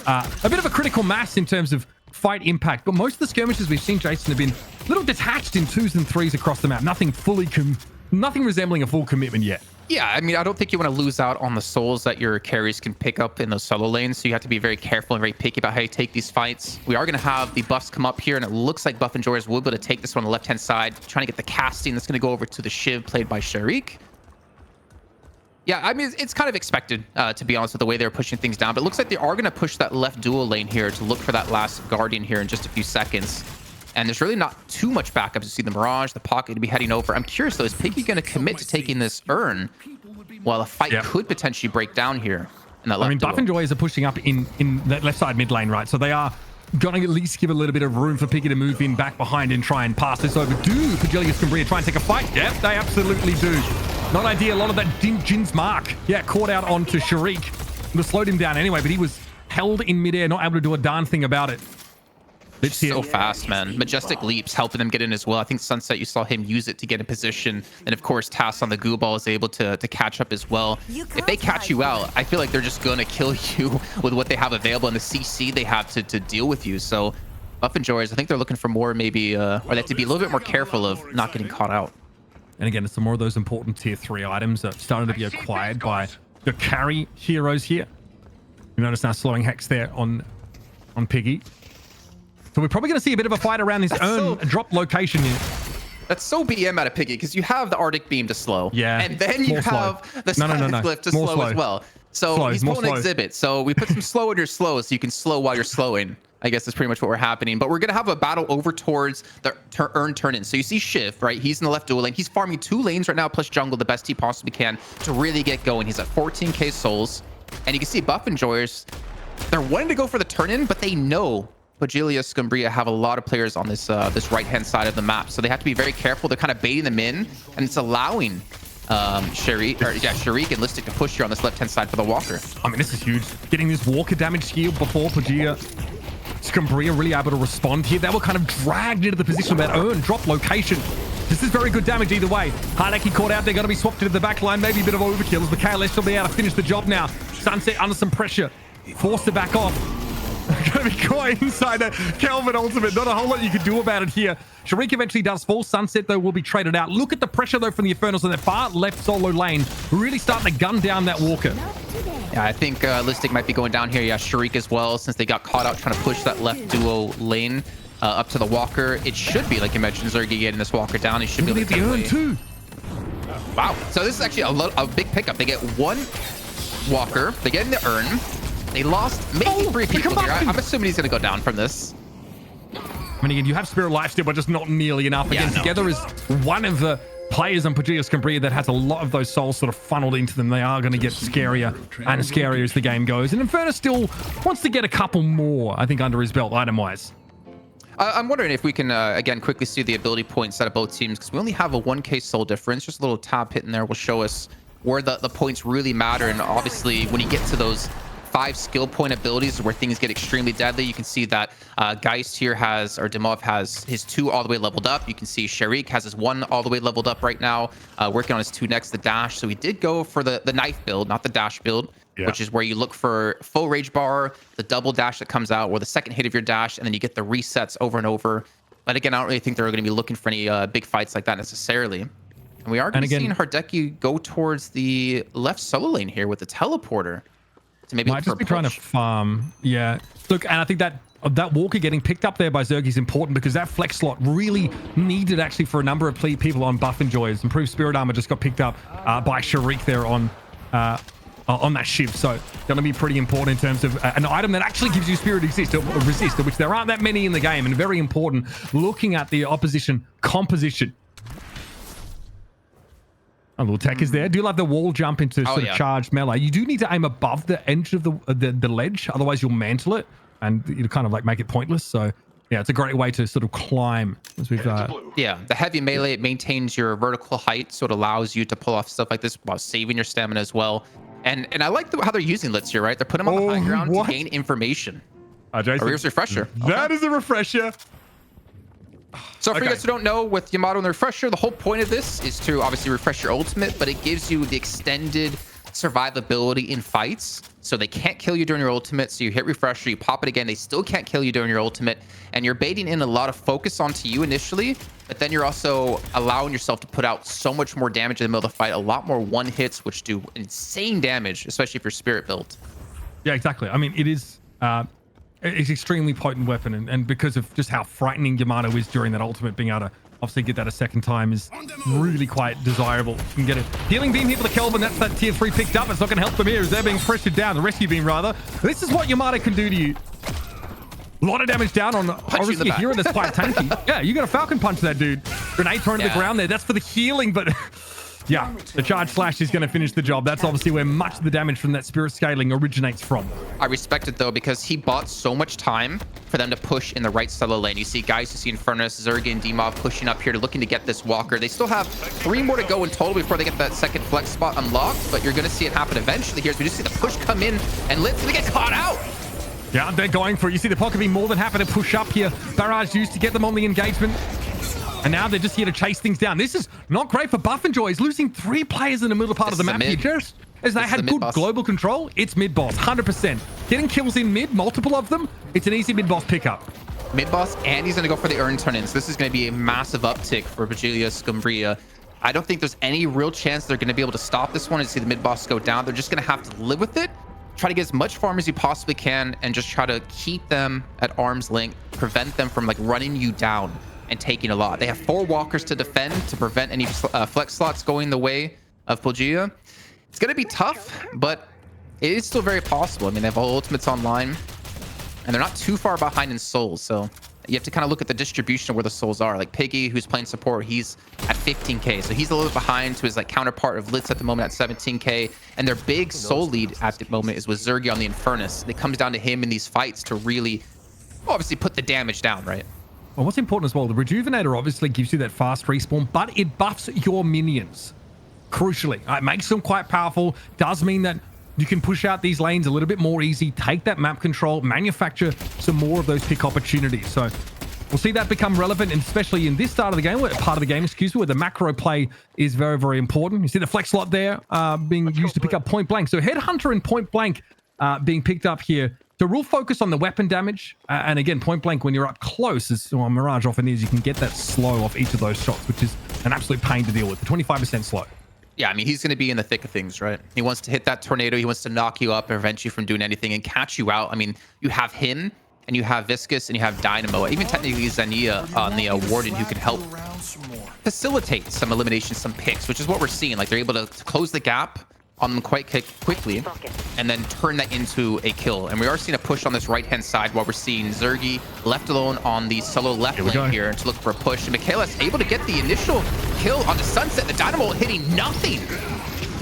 a bit of a critical mass in terms of fight impact. But most of the skirmishes we've seen, Jason, have been a little detached in 2s and 3s across the map. Nothing resembling a full commitment yet. Yeah, I mean, I don't think you want to lose out on the souls that your carries can pick up in those solo lanes, so you have to be very careful and very picky about how you take these fights. We are going to have the buffs come up here, and it looks like Buff and Joyers will be able to take this one on the left-hand side, trying to get the casting. That's going to go over to the Shiv, played by Sharik. Yeah, I mean, it's kind of expected, to be honest, with the way they're pushing things down, but it looks like they are going to push that left dual lane here to look for that last Guardian here in just a few seconds. And there's really not too much backup to see the Mirage, the Pocket to be heading over. I'm curious, though, is Piggy going to commit to taking this urn while a fight could potentially break down here in that left duel? Buff and Joyers are pushing up in that left side mid lane, right? So they are going to at least give a little bit of room for Piggy to move in back behind and try and pass this over. Do POJILAYA SKUMBRIYA try and take a fight? Yep, they absolutely do. Not ideal. A lot of that Jin's mark. Yeah, caught out onto Sharik. Would have slowed him down anyway, but he was held in midair, not able to do a darn thing about it. It's so fast, man. Majestic leaps helping them get in as well. I think Sunset, you saw him use it to get in position. And of course, Tass on the goo ball is able to catch up as well. If they catch you out, I feel like they're just going to kill you with what they have available and the CC they have to deal with you. So Buff and Joyers, I think they're looking for more maybe, or they have to be a little bit more careful of not getting caught out. And again, some more of those important tier 3 items are starting to be acquired by the carry heroes here. You notice now slowing Hex there on Piggy. So we're probably going to see a bit of a fight around this drop location here. That's so BM out of Piggy because you have the Arctic Beam to slow. Yeah. And then you have the Glyph to slow as well. So he's pulling an exhibit. So we put some slow in your slow so you can slow while you're slowing. I guess that's pretty much what we're happening. But we're going to have a battle over towards the turn in. So you see Shiv, right? He's in the left dual lane. He's farming 2 lanes right now plus jungle the best he possibly can to really get going. He's at 14k souls. And you can see Buff Enjoyers, they're wanting to go for the turn in, but they know POJILAYA SKUMBRIYA have a lot of players on this this right-hand side of the map. So they have to be very careful. They're kind of baiting them in, and it's allowing Sharik and Listic to push here on this left-hand side for the Walker. I mean, this is huge. Getting this Walker damage healed before POJILAYA SKUMBRIYA really able to respond here. They were kind of dragged into the position of that earn drop location. This is very good damage either way. HYDRA caught out. They're going to be swapped into the back line. Maybe a bit of overkill as the KLS will be able to finish the job now. Sunset under some pressure. Forced to back off. Going to be caught inside that Kelvin ultimate. Not a whole lot you can do about it here. Sharik eventually does fall. Sunset, though, will be traded out. Look at the pressure, though, from the Infernals in that far left solo lane. Really starting to gun down that Walker. Yeah, I think Listic might be going down here. Yeah, Sharik as well, since they got caught out trying to push that left duo lane up to the Walker. It should be, like you mentioned, Zergy getting this Walker down. He should be able to get the earn, too. Wow. So this is actually a big pickup. They get 1 Walker. They get in the earn. They lost maybe 3 people here. I'm assuming he's going to go down from this. I mean, again, you have Spirit Lifesteal, but just not nearly enough. Again, Together is one of the players on POJILAYA SKUMBRIYA that has a lot of those souls sort of funneled into them. They are going to get scarier and scarier as the game goes. And Inferno still wants to get a couple more, I think, under his belt item-wise. I'm wondering if we can, again, quickly see the ability points out of both teams, because we only have a 1k soul difference. Just a little tab hit in there will show us where the points really matter. And obviously, when you get to those 5 skill point abilities where things get extremely deadly, you can see that Geist here has, or Dimov has his 2 all the way leveled up. You can see Sharik has his 1 all the way leveled up right now, working on his 2 next, the dash. So he did go for the knife build, not the dash build, which is where you look for full rage bar, the double dash that comes out, or the second hit of your dash, and then you get the resets over and over. But again, I don't really think they're going to be looking for any big fights like that necessarily. And we are going to be seeing HYDRA go towards the left solo lane here with the teleporter. To maybe might just be trying to farm. Yeah. Look, and I think that Walker getting picked up there by Zergy is important because that flex slot really needed actually for a number of people on Buff Enjoyers. Improved Spirit Armor just got picked up by Sharik there on that Shiv. So going to be pretty important in terms of an item that actually gives you Spirit Resist, which there aren't that many in the game, and very important looking at the opposition composition. A little tech is there. Do love the wall jump into sort of charged melee. You do need to aim above the edge of the ledge, otherwise you'll mantle it and you kind of like make it pointless. So yeah, it's a great way to sort of climb. As we've yeah, the heavy melee, it maintains your vertical height, so it allows you to pull off stuff like this while saving your stamina as well. And I like how they're using Litz here, right? They're putting them on the high ground to gain information. Jason, here's refresher. That is a refresher. So for you guys who don't know, with Yamato and the refresher, the whole point of this is to obviously refresh your ultimate, but it gives you the extended survivability in fights. So they can't kill you during your ultimate. So you hit refresher, you pop it again, they still can't kill you during your ultimate. And you're baiting in a lot of focus onto you initially, but then you're also allowing yourself to put out so much more damage in the middle of the fight, a lot more one hits, which do insane damage, especially if you're spirit built. Yeah, exactly. I mean, it is... it's extremely potent weapon, and because of just how frightening Yamato is during that ultimate, being able to obviously get that a second time is really quite desirable. You can get a healing beam here for the Kelvin. That's that tier 3 picked up. It's not going to help them here as they're being pressured down. The rescue beam, rather. This is what Yamato can do to you. A lot of damage down on obviously a hero that's quite tanky. Yeah, you got a Falcon Punch that dude. Grenade thrown to the ground there. That's for the healing, but... yeah, the charge slash is going to finish the job. That's obviously where much of the damage from that spirit scaling originates from. I respect it, though, because he bought so much time for them to push in the right solo lane. You see guys, you see Infernus, Zergy, and Dimov pushing up here to looking to get this Walker. They still have 3 more to go in total before they get that second flex spot unlocked, but you're going to see it happen eventually here. So we just see the push come in, and Litz going to get caught out. Yeah, they're going for it. You see the Pocket being more than happy to push up here. Barrage used to get them on the engagement. And now they're just here to chase things down. This is not great for Buff Enjoyers. Losing 3 players in the middle part of the map here. Just as they had good global control, it's mid-boss, 100%. Getting kills in mid, multiple of them, it's an easy mid-boss pickup. Mid-boss, and he's going to go for the earn turn-in. So this is going to be a massive uptick for POJILAYA SKUMBRIYA. I don't think there's any real chance they're going to be able to stop this one and see the mid boss go down. They're just going to have to live with it, try to get as much farm as you possibly can, and just try to keep them at arm's length, prevent them from like running you down and taking a lot. They have 4 walkers to defend to prevent any flex slots going the way of POJILAYA. It's going to be tough, but it is still very possible. I mean, they have all ultimates online, and they're not too far behind in souls, so you have to kind of look at the distribution of where the souls are. Like Piggy, who's playing support, he's at 15k, so he's a little bit behind to his like counterpart of Litz at the moment at 17k, and their big soul lead at the moment is with Zergy on the Infernus. It comes down to him in these fights to really obviously put the damage down, right? Well, what's important as well, the Rejuvenator obviously gives you that fast respawn, but it buffs your minions. Crucially, it makes them quite powerful. Does mean that you can push out these lanes a little bit more easy, take that map control, manufacture some more of those pick opportunities. So we'll see that become relevant, and especially in this part of the game, where the macro play is very, very important. You see the flex slot there being used to pick up point blank. So Headhunter and point blank being picked up here. So real focus on the weapon damage. And again, point blank, when you're up close, as well, Mirage often is, you can get that slow off each of those shots, which is an absolute pain to deal with. The 25% slow. Yeah, I mean, he's going to be in the thick of things, right? He wants to hit that tornado. He wants to knock you up, prevent you from doing anything, and catch you out. I mean, you have him, and you have Viscous, and you have Dynamo. Even technically Xania on the Warden, who can help facilitate some eliminations, some picks, which is what we're seeing. Like, they're able to close the gap on them quite quickly and then turn that into a kill. And we are seeing a push on this right-hand side while we're seeing Zergy left alone on the solo left lane here to look for a push. And Michaela's able to get the initial kill on the Sunset. The Dynamo hitting nothing.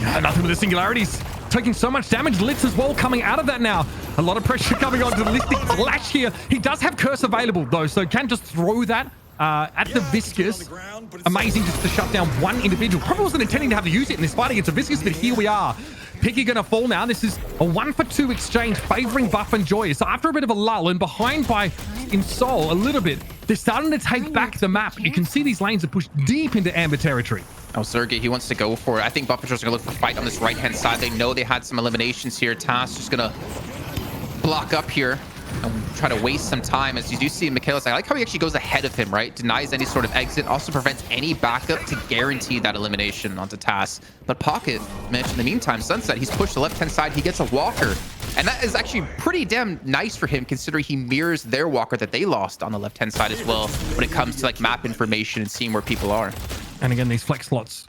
Yeah, nothing with the singularities. Taking so much damage. Litz as well coming out of that now. A lot of pressure coming onto the Listic Flash here. He does have Curse available though, so can just throw that at the Viscous. Amazing just to shut down one individual. Probably wasn't intending to have to use it in this fight against a Viscous, but here we are. Piggy gonna fall now. This is a 1-for-2 exchange favoring Buff and Joy. So after a bit of a lull and behind by Insol a little bit, they're starting to take back the map. You can see these lanes are pushed deep into Amber territory. Oh, Zergy, he wants to go for it. I think Buff and Joy's gonna look for a fight on this right-hand side. They know they had some eliminations here. Task just gonna block up here and try to waste some time. As you do see Michaela's, I like how he actually goes ahead of him, right? Denies any sort of exit, also prevents any backup to guarantee that elimination onto Task. But Pocket, Mitch, in the meantime, Sunset, he's pushed the left-hand side. He gets a walker. And that is actually pretty damn nice for him, considering he mirrors their walker that they lost on the left-hand side as well when it comes to like map information and seeing where people are. And again, these flex slots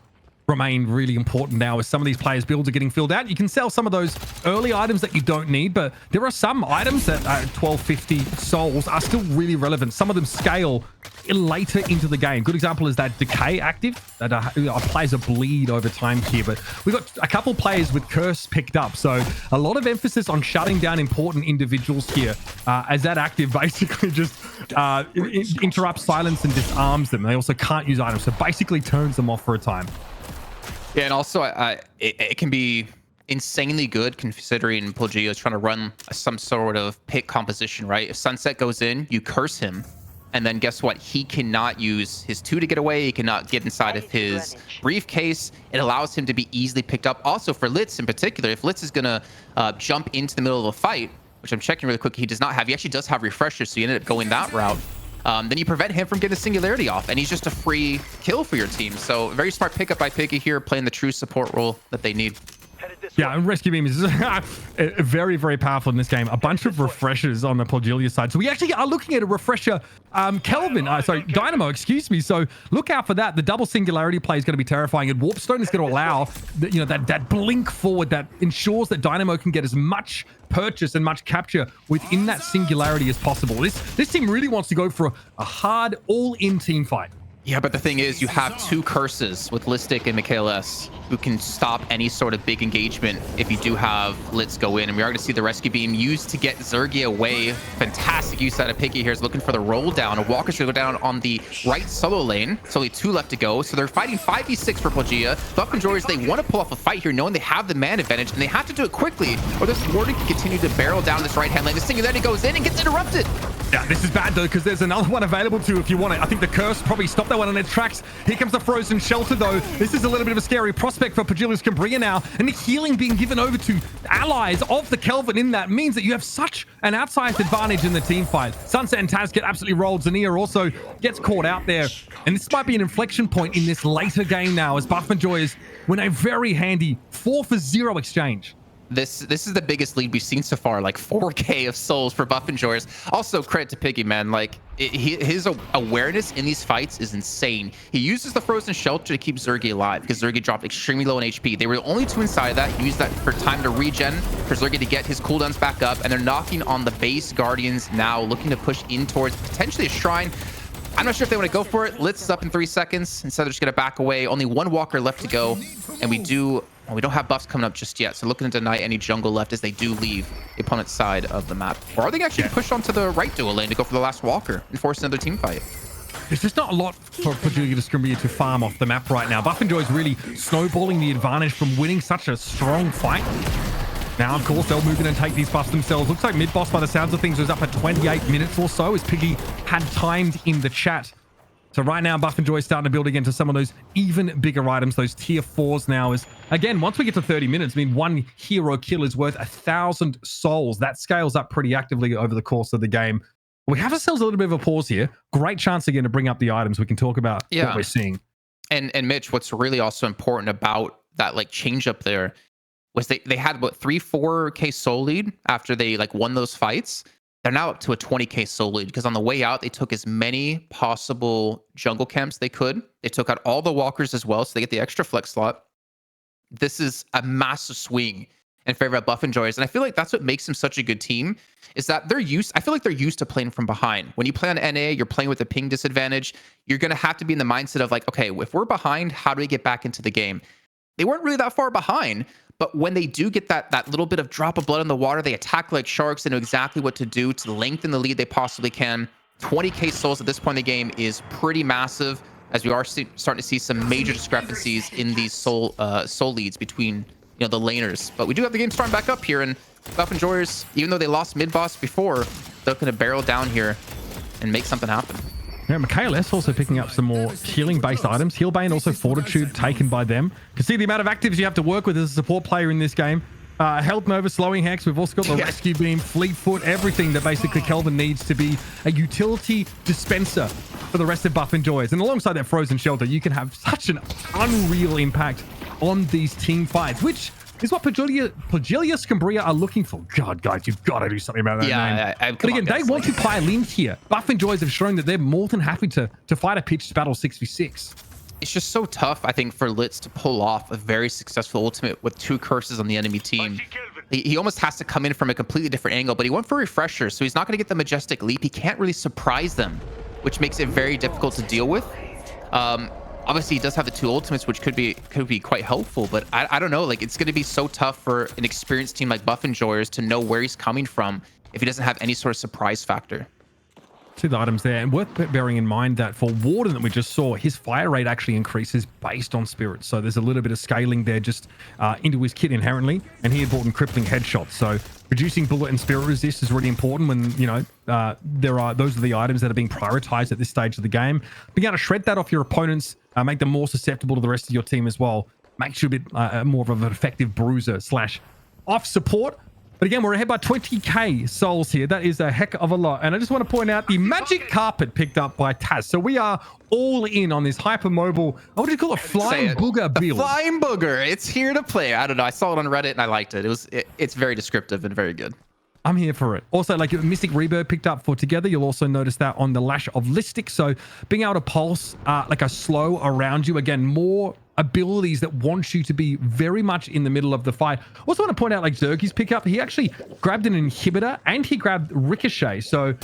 remain really important now as some of these players' builds are getting filled out. You can sell some of those early items that you don't need, but there are some items that are 1250 souls are still really relevant. Some of them scale later into the game. Good example is that Decay active that applies a bleed over time here, but we've got a couple players with Curse picked up, so a lot of emphasis on shutting down important individuals here as that active basically just interrupts silence and disarms them. They also can't use items, so basically turns them off for a time. Yeah, and also it can be insanely good considering POJILAYA is trying to run some sort of pick composition, right? If Sunset goes in, you curse him, and then guess what? He cannot use his 2 to get away. He cannot get inside of his briefcase. It allows him to be easily picked up. Also for Litz in particular, if Litz is going to jump into the middle of a fight, which I'm checking really quick, he does not have. He actually does have refreshers, so he ended up going that route. Then you prevent him from getting a singularity off, and he's just a free kill for your team. So very smart pickup by Piggy here, playing the true support role that they need. Yeah, and Rescue Beam is very, very powerful in this game. A bunch of refreshers on the POJILAYA side. So we actually are looking at a refresher, Dynamo, excuse me. So look out for that. The double singularity play is going to be terrifying, and Warpstone is going to allow that blink forward that ensures that Dynamo can get as much purchase and much capture within that singularity as possible. This team really wants to go for a hard all-in team fight. Yeah, but the thing is, you have 2 curses with Listic and Michaelis who can stop any sort of big engagement if you do have Litz go in. And we are going to see the rescue beam used to get Zergy away. Fantastic use out of Piggy here. Is looking for the roll down. A Walker's going to go down on the right solo lane. It's only 2 left to go. So they're fighting 5v6 for POJILAYA. Buff and Joyers, they want to pull off a fight here, knowing they have the man advantage, and they have to do it quickly, or this Warden can continue to barrel down this right-hand lane. The singularity goes in and gets interrupted. Yeah, this is bad though, because there's another one available too if you want it. I think the curse probably stopped that one on its tracks. Here comes the frozen shelter though. This is a little bit of a scary prospect for POJILAYA SKUMBRIYA now, and the healing being given over to allies of the Kelvin in that means that you have such an outsized advantage in the team fight. Sunset and Taz get absolutely rolled. Zania also gets caught out there, and this might be an inflection point in this later game now as BufFNJOYers win a very handy 4-for-0 exchange. This is the biggest lead we've seen so far, like 4K of souls for BufFNJOYers. Also, credit to Piggy, man. Like, his awareness in these fights is insane. He uses the frozen shelter to keep Zergy alive because Zergy dropped extremely low in HP. They were the only two inside of that. He used that for time to regen for Zergy to get his cooldowns back up, and they're knocking on the base Guardians now, looking to push in towards potentially a shrine. I'm not sure if they want to go for it. Litz is up in 3 seconds. Instead, they're just going to back away. Only one walker left to go, and we don't have buffs coming up just yet, so looking to deny any jungle left as they do leave the opponent's side of the map. Or are they actually push onto the right dual lane to go for the last walker and force another team fight? There's just not a lot for POJILAYA SKUMBRIYA to farm off the map right now. BufFNJOYers really snowballing the advantage from winning such a strong fight. Now, of course, they'll move in and take these buffs themselves. Looks like mid-boss, by the sounds of things, was up at 28 minutes or so, as Piggy had timed in the chat. So right now, BufFNJOYers starting to build again to some of those even bigger items, those tier 4s now. Is again, once we get to 30 minutes, I mean, one hero kill is worth 1,000 souls. That scales up pretty actively over the course of the game. We have ourselves a little bit of a pause here. Great chance again to bring up the items. We can talk about what we're seeing. And Mitch, what's really also important about that like change up there was they had about 3-4K soul lead after they like won those fights. They're now up to a 20K soul lead because on the way out, they took as many possible jungle camps they could. They took out all the walkers as well, so they get the extra flex slot. This is a massive swing in favor of BufFNJOYers, and I feel like that's what makes them such a good team, is that I feel like they're used to playing from behind. When you play on NA, you're playing with a ping disadvantage. You're going to have to be in the mindset of like, okay, if we're behind, how do we get back into the game? They weren't really that far behind, but when they do get that little bit of drop of blood in the water, they attack like sharks and know exactly what to do to lengthen the lead they possibly can. 20K souls at this point in the game is pretty massive, as we are starting to see some major discrepancies in these soul leads between the laners. But we do have the game starting back up here, and BufFNJOYers, even though they lost mid boss before, they're going to barrel down here and make something happen. Yeah, MKLS also picking up some more healing-based items. Healbane, also Fortitude, taken by them. You can see the amount of actives you have to work with as a support player in this game. Health Nova, Slowing Hex. We've also got the Rescue Beam, Fleet Foot, everything that basically Kelvin needs to be a utility dispenser for the rest of BufFNJOYers. And alongside that Frozen Shelter, you can have such an unreal impact on these team fights, which is what POJILAYA SKUMBRIYA are looking for. God, guys, you've got to do something about that name. But again, they want to pile in here. BufFNJOYers have shown that they're more than happy to fight a pitched battle 6v6. It's just so tough, I think, for Litz to pull off a very successful ultimate with 2 curses on the enemy team. He almost has to come in from a completely different angle, but he went for refresher, so he's not going to get the majestic leap. He can't really surprise them, which makes it very difficult to deal with. Obviously, he does have the 2 ultimates, which could be quite helpful, but I don't know. Like, it's going to be so tough for an experienced team like BufFNJOYers to know where he's coming from if he doesn't have any sort of surprise factor. See the items there, and worth bearing in mind that for Warden that we just saw, his fire rate actually increases based on spirits. So there's a little bit of scaling there just into his kit inherently, and he had brought in crippling headshots. So reducing bullet and spirit resist is really important when those are the items that are being prioritized at this stage of the game. Being able to shred that off your opponents, make them more susceptible to the rest of your team as well, makes you a bit more of an effective bruiser / off support. But again, we're ahead by 20K souls here. That is a heck of a lot. And I just want to point out the magic carpet picked up by Taz. So we are all in on this hypermobile, what do you call it? Flying booger build. Flying booger. It's here to play. I don't know. I saw it on Reddit and I liked it. It's very descriptive and very good. I'm here for it. Also, like Mystic Rebirth picked up for Together. You'll also notice that on the Lash of Listic. So being able to pulse like a slow around you. Again, more abilities that want you to be very much in the middle of the fight. Also want to point out like Zergy's pickup. He actually grabbed an inhibitor and he grabbed Ricochet. So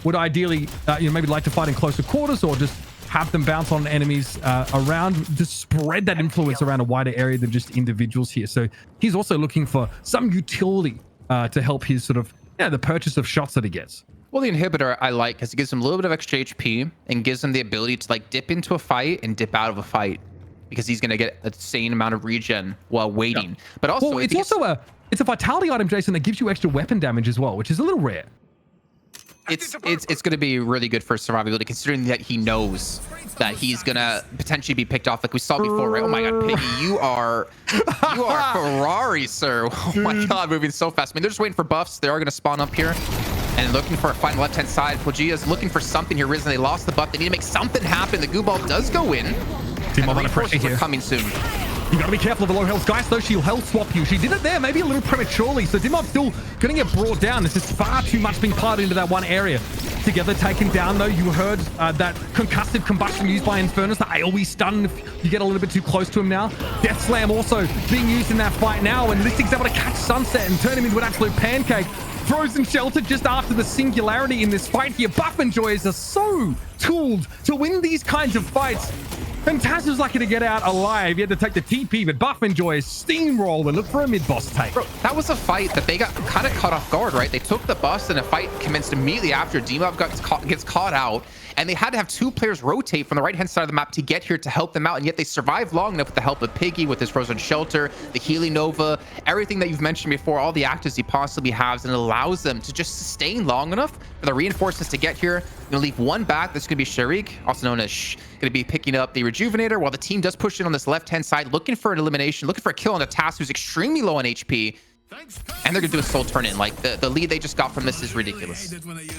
would ideally maybe like to fight in closer quarters or just have them bounce on enemies around, to spread that influence around a wider area than just individuals here. So he's also looking for some utility to help his sort of the purchase of shots that he gets. Well, the inhibitor I like because it gives him a little bit of extra HP and gives him the ability to like dip into a fight and dip out of a fight, because he's going to get an insane amount of regen while waiting. Yeah. But also, it's a vitality item, Jason, that gives you extra weapon damage as well, which is a little rare. it's going to be really good for survivability, considering that he knows that he's going to potentially be picked off like we saw before, right? Oh my god, Piggy, you are Ferrari, sir. Oh my god, moving so fast. I mean, they're just waiting for buffs. They are going to spawn up here and looking for a fight on the left-hand side. POJILAYA's looking for something here. Risen, they lost the buff. They need to make something happen. The goo ball does go in. Team under pressure here. Coming soon. You gotta be careful of the low health guys, though. She'll health swap you. She did it there, maybe a little prematurely. So Dimob's still gonna get brought down. This is far too much being parted into that one area. Together taken down, though. You heard that concussive combustion used by Infernus, the AoE stun if you get a little bit too close to him now. Death Slam also being used in that fight now, and Listing's able to catch Sunset and turn him into an absolute pancake. Frozen Shelter just after the singularity in this fight here. Buff Enjoyers are so tooled to win these kinds of fights. And Taz was lucky to get out alive. He had to take the TP, but Buff Enjoys steamroll and look for a mid-boss take. Bro, that was a fight that they got kind of caught off guard, right? They took the bus and a fight commenced immediately after. Demob gets caught out, and they had to have two players rotate from the right-hand side of the map to get here to help them out, and yet they survived long enough with the help of Piggy, with his Frozen Shelter, the Healing Nova, everything that you've mentioned before, all the actives he possibly has, and it allows them to just sustain long enough for the reinforcements to get here. Gonna leave one back. That's gonna be Sharik, also known as gonna be picking up the Rejuvenator, while the team does push in on this left-hand side, looking for an elimination, looking for a kill on the Task, who's extremely low on HP. And they're gonna do a soul turn in. Like the lead they just got from this is ridiculous.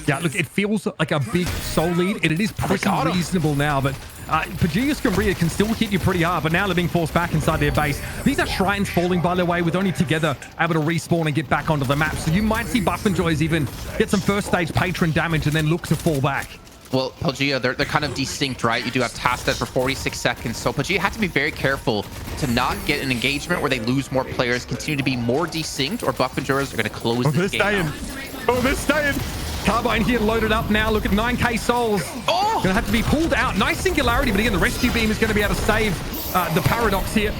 Yeah, look, it feels like a big soul lead, and it is pretty reasonable now, but POJILAYA SKUMBRIYA can still hit you pretty hard, but now they're being forced back inside their base. These are shrines falling, by the way, with only Together able to respawn and get back onto the map. So you might see Buff Enjoys even get some first stage patron damage and then look to fall back. Well, POJILAYA, they're kind of desync, right? You do have Task dead for 46 seconds. So POJILAYA had to be very careful to not get an engagement where they lose more players, continue to be more desynced, or Buff Enjoyers are going to close this game. Oh, they're staying. Carbine here loaded up now. Look at 9k souls. Oh! Gonna have to be pulled out. Nice singularity, but again, the rescue beam is going to be able to save the Paradox here.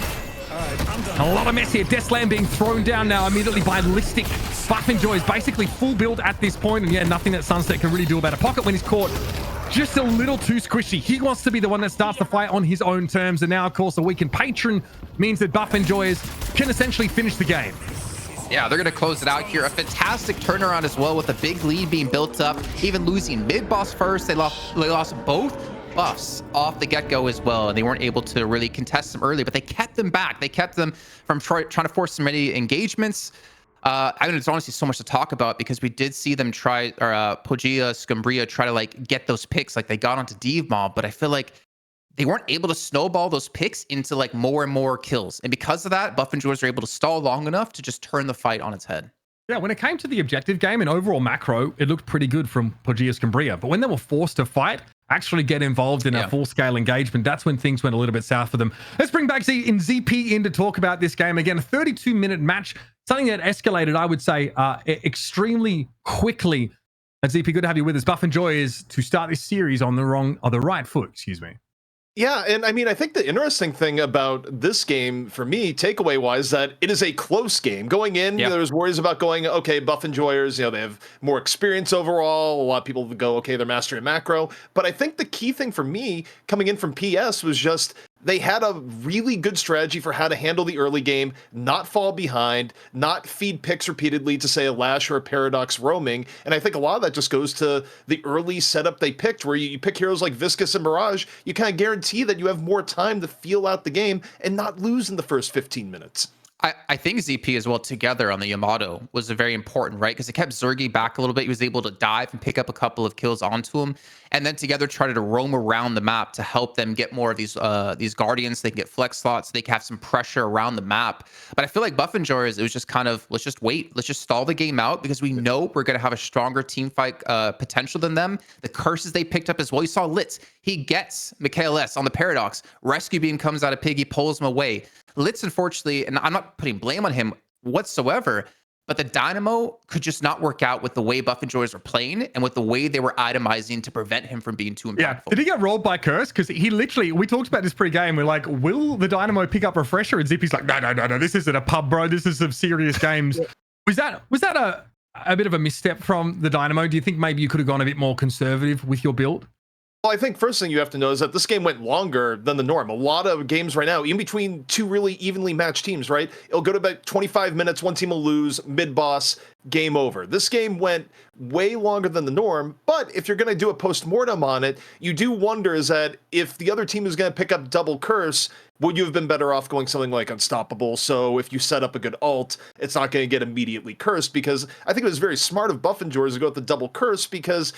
A lot of mess here. Death Slam being thrown down now immediately by Listic. Buff Enjoys basically full build at this point, and yeah, nothing that Sunset can really do about it. Pocket when he's caught just a little too squishy. He wants to be the one that starts the fight on his own terms, and now, of course, a weakened patron means that Buff Enjoys can essentially finish the game. Yeah, they're going to close it out here. A fantastic turnaround as well, with a big lead being built up, even losing mid-boss first. They lost both buffs off the get-go as well, and they weren't able to really contest them early, but they kept them back. They kept them from trying to force some many engagements. I mean, there's honestly so much to talk about, because we did see them try, or POJILAYA SKUMBRIYA try to like get those picks, like they got onto Demob, but I feel like they weren't able to snowball those picks into like more and more kills, and because of that, Buff Enjoyers were able to stall long enough to just turn the fight on its head. Yeah, when it came to the objective game and overall macro, it looked pretty good from POJILAYA SKUMBRIYA, but when they were forced to fight, actually get involved in a full-scale engagement, that's when things went a little bit south for them. Let's bring back ZP in to talk about this game. Again, a 32-minute match, something that escalated, I would say, extremely quickly. And ZP, good to have you with us. Buff Enjoyers to start this series on the right foot, excuse me. Yeah, and I mean, I think the interesting thing about this game, for me, takeaway-wise, that it is a close game. Going in, there was worries about going, okay, Buff Enjoyers, they have more experience overall. A lot of people would go, okay, they're mastering macro. But I think the key thing for me, coming in from PS, was just they had a really good strategy for how to handle the early game, not fall behind, not feed picks repeatedly to, say, a Lash or a Paradox roaming. And I think a lot of that just goes to the early setup they picked, where you pick heroes like Viscous and Mirage, you kind of guarantee that you have more time to feel out the game and not lose in the first 15 minutes. I think ZP as well together on the Yamato was very important, right? Because it kept Zergy back a little bit. He was able to dive and pick up a couple of kills onto him, and then together tried to roam around the map to help them get more of these guardians. They can get flex slots. They can have some pressure around the map. But I feel like Buff Enjoyers, it was just kind of, let's just wait. Let's just stall the game out, because we know we're going to have a stronger team fight potential than them. The curses they picked up as well. You saw Litz. He gets Mikhail S on the Paradox. Rescue Beam comes out of Piggy, pulls him away. Litz, unfortunately, and I'm not putting blame on him whatsoever, but the Dynamo could just not work out with the way Buff Enjoyers were playing and with the way they were itemizing to prevent him from being too impactful. Yeah. Did he get rolled by Curse? Because he literally, we talked about this pre-game. We're like, will the Dynamo pick up Refresher? And Zippy's like, no, this isn't a pub, bro. This is some serious games. Was that a bit of a misstep from the Dynamo? Do you think maybe you could have gone a bit more conservative with your build? Well, I think first thing you have to know is that this game went longer than the norm. A lot of games right now, in between two really evenly matched teams, right? It'll go to about 25 minutes, one team will lose, mid-boss, game over. This game went way longer than the norm, but if you're going to do a post-mortem on it, you do wonder is that if the other team is going to pick up double curse, would you have been better off going something like Unstoppable? So if you set up a good ult, it's not going to get immediately cursed, because I think it was very smart of Buff and Jors to go with the double curse, because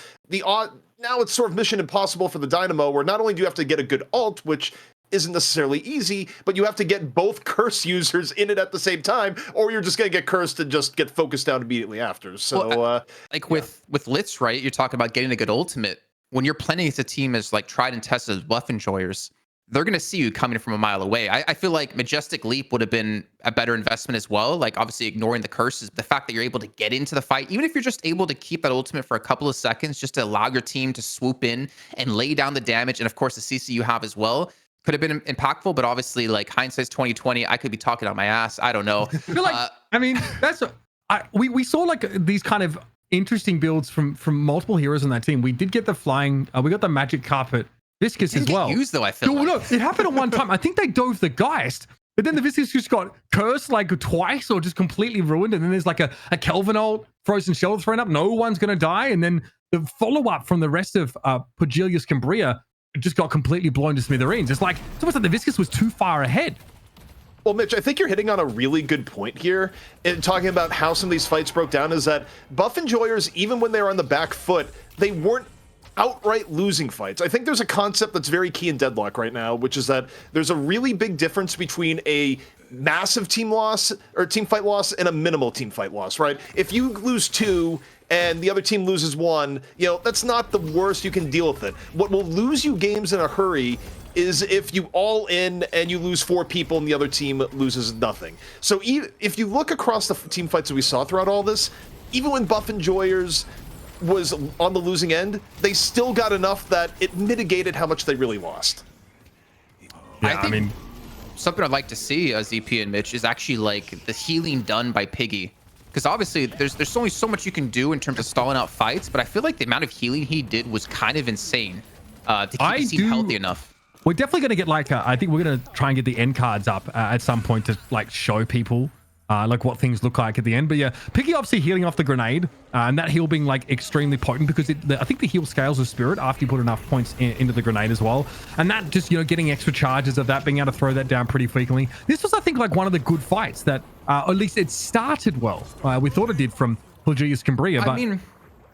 now it's sort of mission impossible for the Dynamo, where not only do you have to get a good ult, which isn't necessarily easy, but you have to get both curse users in it at the same time, or you're just going to get cursed and just get focused out immediately after. So, with Litz, right? You're talking about getting a good ultimate. When you're playing against a team as like tried and tested as Buff Enjoyers, they're going to see you coming from a mile away. I feel like Majestic Leap would have been a better investment as well. Like, obviously ignoring the curses, the fact that you're able to get into the fight, even if you're just able to keep that ultimate for a couple of seconds, just to allow your team to swoop in and lay down the damage. And of course, the CC you have as well could have been impactful, but obviously, like, hindsight's 2020. I could be talking out my ass. I don't know. I feel like, I mean, we saw like these kind of interesting builds from multiple heroes on that team. We did get the flying, we got the magic carpet Viscous as well. Used though, I feel like. No, it happened at one time. I think they dove the Geist, but then the Viscous just got cursed like twice or just completely ruined. And then there's like a Kelvin ult, Frozen Shell thrown up. No one's going to die. And then the follow-up from the rest of POJILAYA SKUMBRIYA just got completely blown to smithereens. It's almost like the Viscous was too far ahead. Well, Mitch, I think you're hitting on a really good point here in talking about how some of these fights broke down, is that Buff Enjoyers, even when they were on the back foot, they weren't outright losing fights. I think there's a concept that's very key in Deadlock right now, which is that there's a really big difference between a massive team loss or team fight loss and a minimal team fight loss, right? If you lose 2 and the other team loses 1, that's not the worst. You can deal with it. What will lose you games in a hurry is if you all in and you lose 4 people and the other team loses nothing. So if you look across the team fights that we saw throughout all this, even when Buff Enjoyers was on the losing end, they still got enough that it mitigated how much they really lost. Yeah, I mean, something I'd like to see, ZP and Mitch, is actually like the healing done by Piggy. Because obviously there's only so much you can do in terms of stalling out fights, but I feel like the amount of healing he did was kind of insane to keep the team healthy enough. We're definitely going to get like, I think we're going to try and get the end cards up at some point to like show people like what things look like at the end. But yeah, Piggy obviously healing off the grenade and that heal being like extremely potent because I think the heal scales with Spirit after you put enough points into the grenade as well. And that just, getting extra charges of that, being able to throw that down pretty frequently. This was, I think, like one of the good fights that, at least it started well. We thought it did from POJILAYA SKUMBRIYA, but I mean,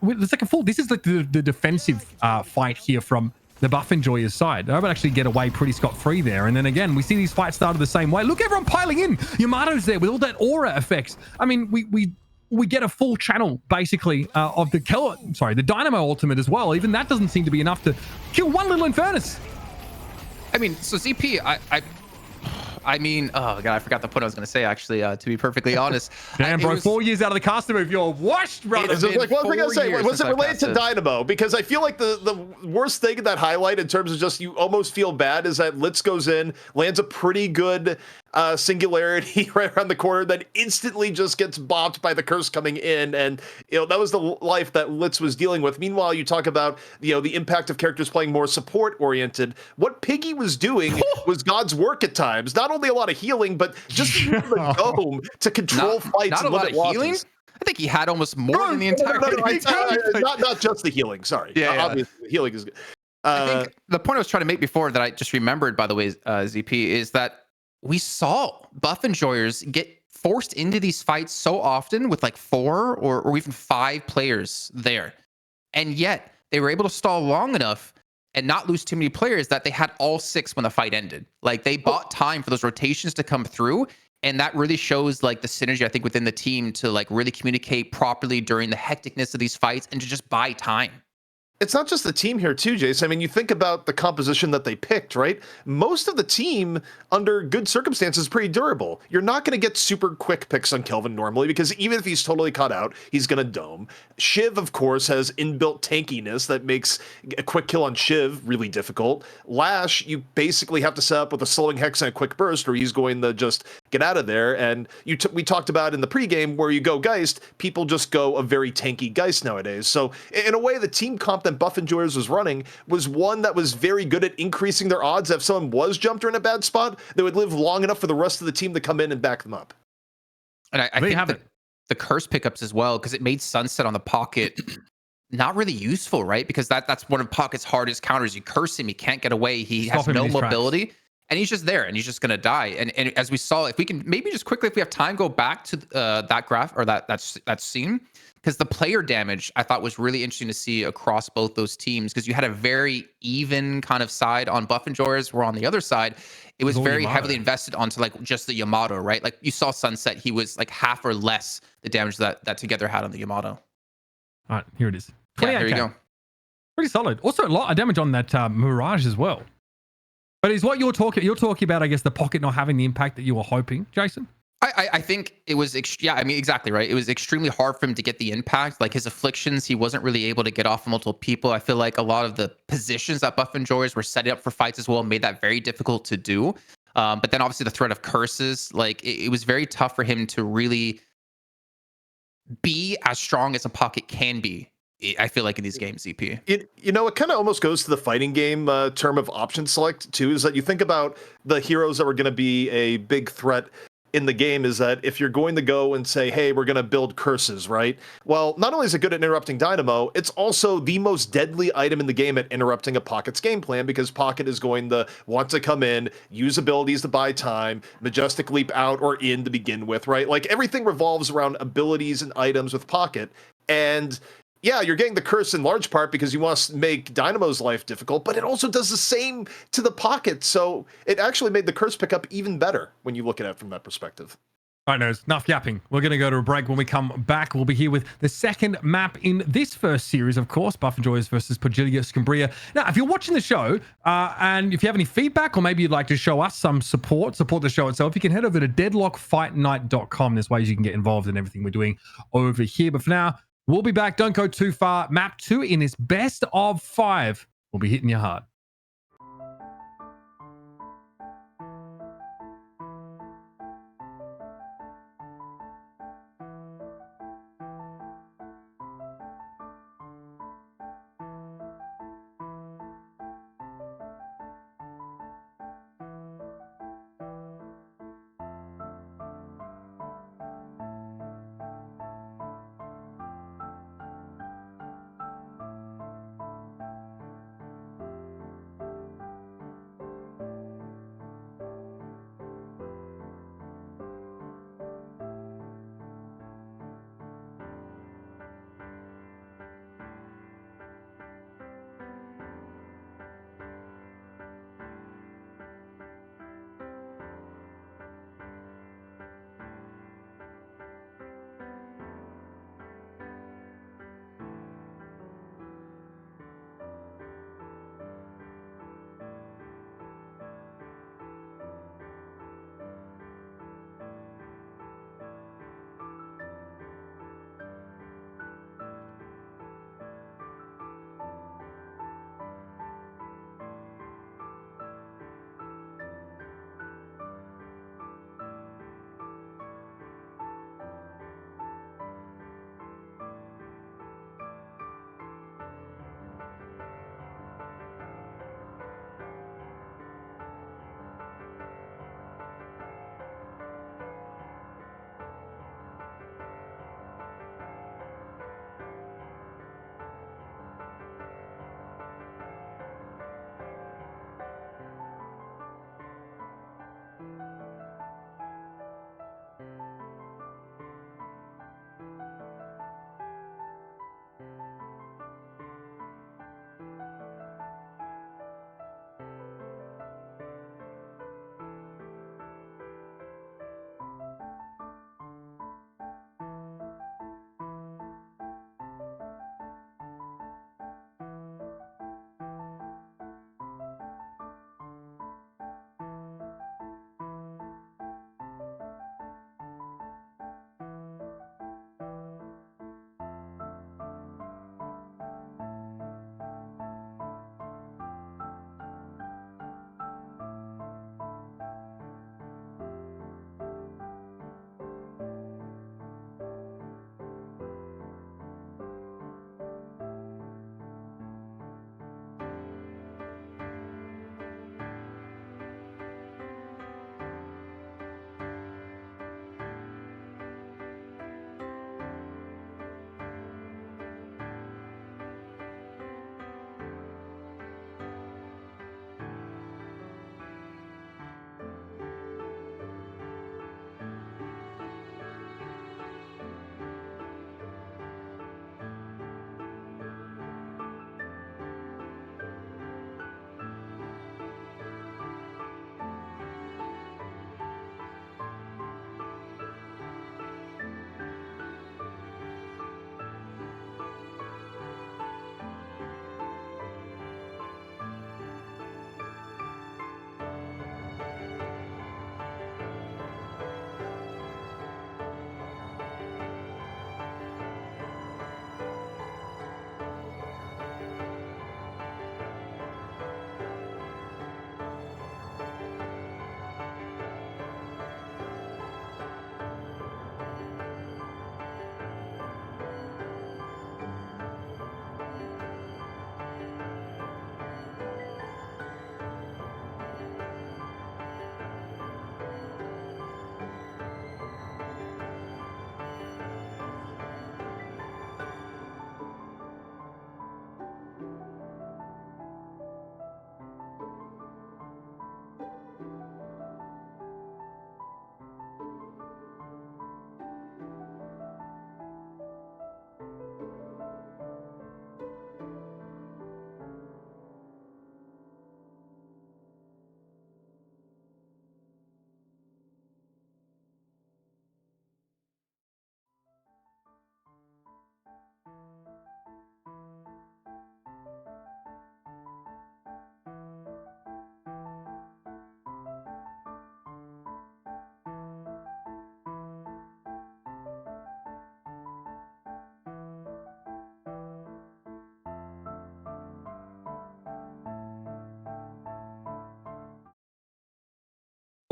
it's like this is like the defensive fight here from the Buff Enjoyers side. I would actually get away pretty scot-free there. And then again, we see these fights started the same way. Look, everyone piling in. Yamato's there with all that aura effects. I mean, we get a full channel basically of the Dynamo ultimate as well. Even that doesn't seem to be enough to kill one little Infernus. I mean, so ZP, I mean, oh god, I forgot the point I was going to say. Actually, to be perfectly honest, damn, bro, 4 years out of the caster move, you're washed, brother. Like, what was I gonna say? Was it related to Dynamo? Because I feel like the worst thing in that highlight, in terms of just you almost feel bad, is that Litz goes in, lands a pretty good singularity right around the corner, then instantly just gets bopped by the curse coming in, and that was the life that Litz was dealing with. Meanwhile, you talk about the impact of characters playing more support oriented. What Piggy was doing was God's work at times. Not only a lot of healing, but just the dome to control fights. Not a lot of healing. I think he had almost more than the entire. Not just the healing. Sorry. Yeah. Obviously, healing is good. I think the point I was trying to make before that I just remembered, by the way, ZP, is that we saw Buff Enjoyers get forced into these fights so often with like 4 or even 5 players there. And yet they were able to stall long enough and not lose too many players that they had all 6 when the fight ended. Like, they bought time for those rotations to come through. And that really shows like the synergy, I think, within the team to like really communicate properly during the hecticness of these fights and to just buy time. It's not just the team here too, Jace. I mean, you think about the composition that they picked, right? Most of the team, under good circumstances, is pretty durable. You're not going to get super quick picks on Kelvin normally, because even if he's totally caught out, he's going to dome. Shiv, of course, has inbuilt tankiness that makes a quick kill on Shiv really difficult. Lash, you basically have to set up with a slowing hex and a quick burst, or he's going to just get out of there. And we talked about in the pregame where you go Geist, people just go a very tanky Geist nowadays. So in a way, the team comp that Buff Enjoyers was running was one that was very good at increasing their odds. If someone was jumped or in a bad spot, they would live long enough for the rest of the team to come in and back them up. And I think the curse pickups as well, because it made Sunset on the Pocket not really useful, right? Because that's one of Pocket's hardest counters. You curse him, he can't get away. He has no mobility. And he's just there, and he's just going to die. And as we saw, if we can maybe just quickly, if we have time, go back to that graph or that scene, because the player damage I thought was really interesting to see across both those teams, because you had a very even kind of side on Buff Enjoyers, where on the other side, it was very heavily invested onto like just the Yamato, right? Like you saw Sunset, he was like half or less the damage that Together had on the Yamato. All right, here it is. Yeah, here you go. Pretty solid. Also a lot of damage on that Mirage as well. But is what you're talking about, I guess, the Pocket not having the impact that you were hoping, Jason? I think it was, I mean, exactly right. It was extremely hard for him to get the impact. Like his afflictions, he wasn't really able to get off multiple people. I feel like a lot of the positions that Buff Enjoyers were setting up for fights as well made that very difficult to do. But then obviously the threat of curses, like it was very tough for him to really be as strong as a Pocket can be. I feel like in these games, EP. It kind of almost goes to the fighting game term of option select too, is that you think about the heroes that were going to be a big threat in the game, is that if you're going to go and say, hey, we're going to build curses, right? Well, not only is it good at interrupting Dynamo, it's also the most deadly item in the game at interrupting a Pocket's game plan, because Pocket is going to want to come in, use abilities to buy time, Majestic Leap out or in to begin with, right? Like everything revolves around abilities and items with Pocket. And yeah, you're getting the curse in large part because you want to make Dynamo's life difficult, but it also does the same to the Pocket. So it actually made the curse pickup even better when you look at it from that perspective. All right, no, it's enough yapping. We're going to go to a break. When we come back, we'll be here with the second map in this first series, of course, Buff Enjoyers versus POJILAYA SKUMBRIYA. Now, if you're watching the show and if you have any feedback, or maybe you'd like to show us some support the show itself, you can head over to deadlockfightnight.com. There's ways you can get involved in everything we're doing over here. But for now, we'll be back. Don't go too far. Map 2 in its best of 5 will be hitting you hard.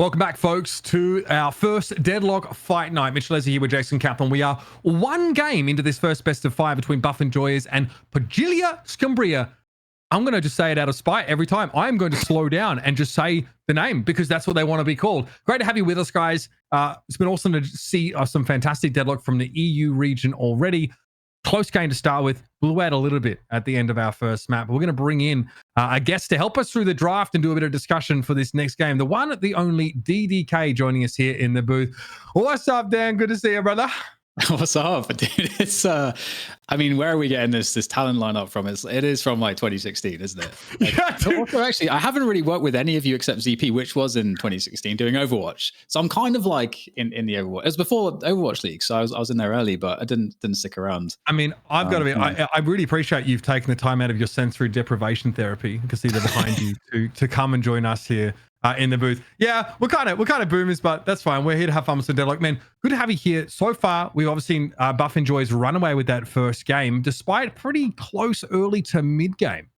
Welcome back, folks, to our first Deadlock Fight Night. Mitchell Leslie here with Jason Kaplan. We are one game into this first best of 5 between Buff Enjoyers and POJILAYA SKUMBRIYA. I'm going to just say it out of spite every time. I am going to slow down and just say the name because that's what they want to be called. Great to have you with us, guys. It's been awesome to see some fantastic Deadlock from the EU region already. Close game to start with. Blew out a little bit at the end of our first map. We're going to bring in a guest to help us through the draft and do a bit of discussion for this next game. The one, the only DDK joining us here in the booth. What's up, Dan? Good to see you, brother. What's up, dude? It's I mean, where are we getting this talent lineup from? It is from like 2016, isn't it? Like, Yeah, also, actually, I haven't really worked with any of you except ZP, which was in 2016 doing Overwatch. So I'm kind of like in the Overwatch. It was before Overwatch League, so I was in there early, but I didn't stick around. I mean, I've got to be. I really appreciate you've taken the time out of your sensory deprivation therapy. You can see that behind you to come and join us here. In the booth. Yeah, we're kind of boomers, but that's fine. We're here to have fun with some Deadlock. Man, good to have you here. So far, we've obviously seen Buff Enjoyers run away with that first game, despite pretty close early to mid game.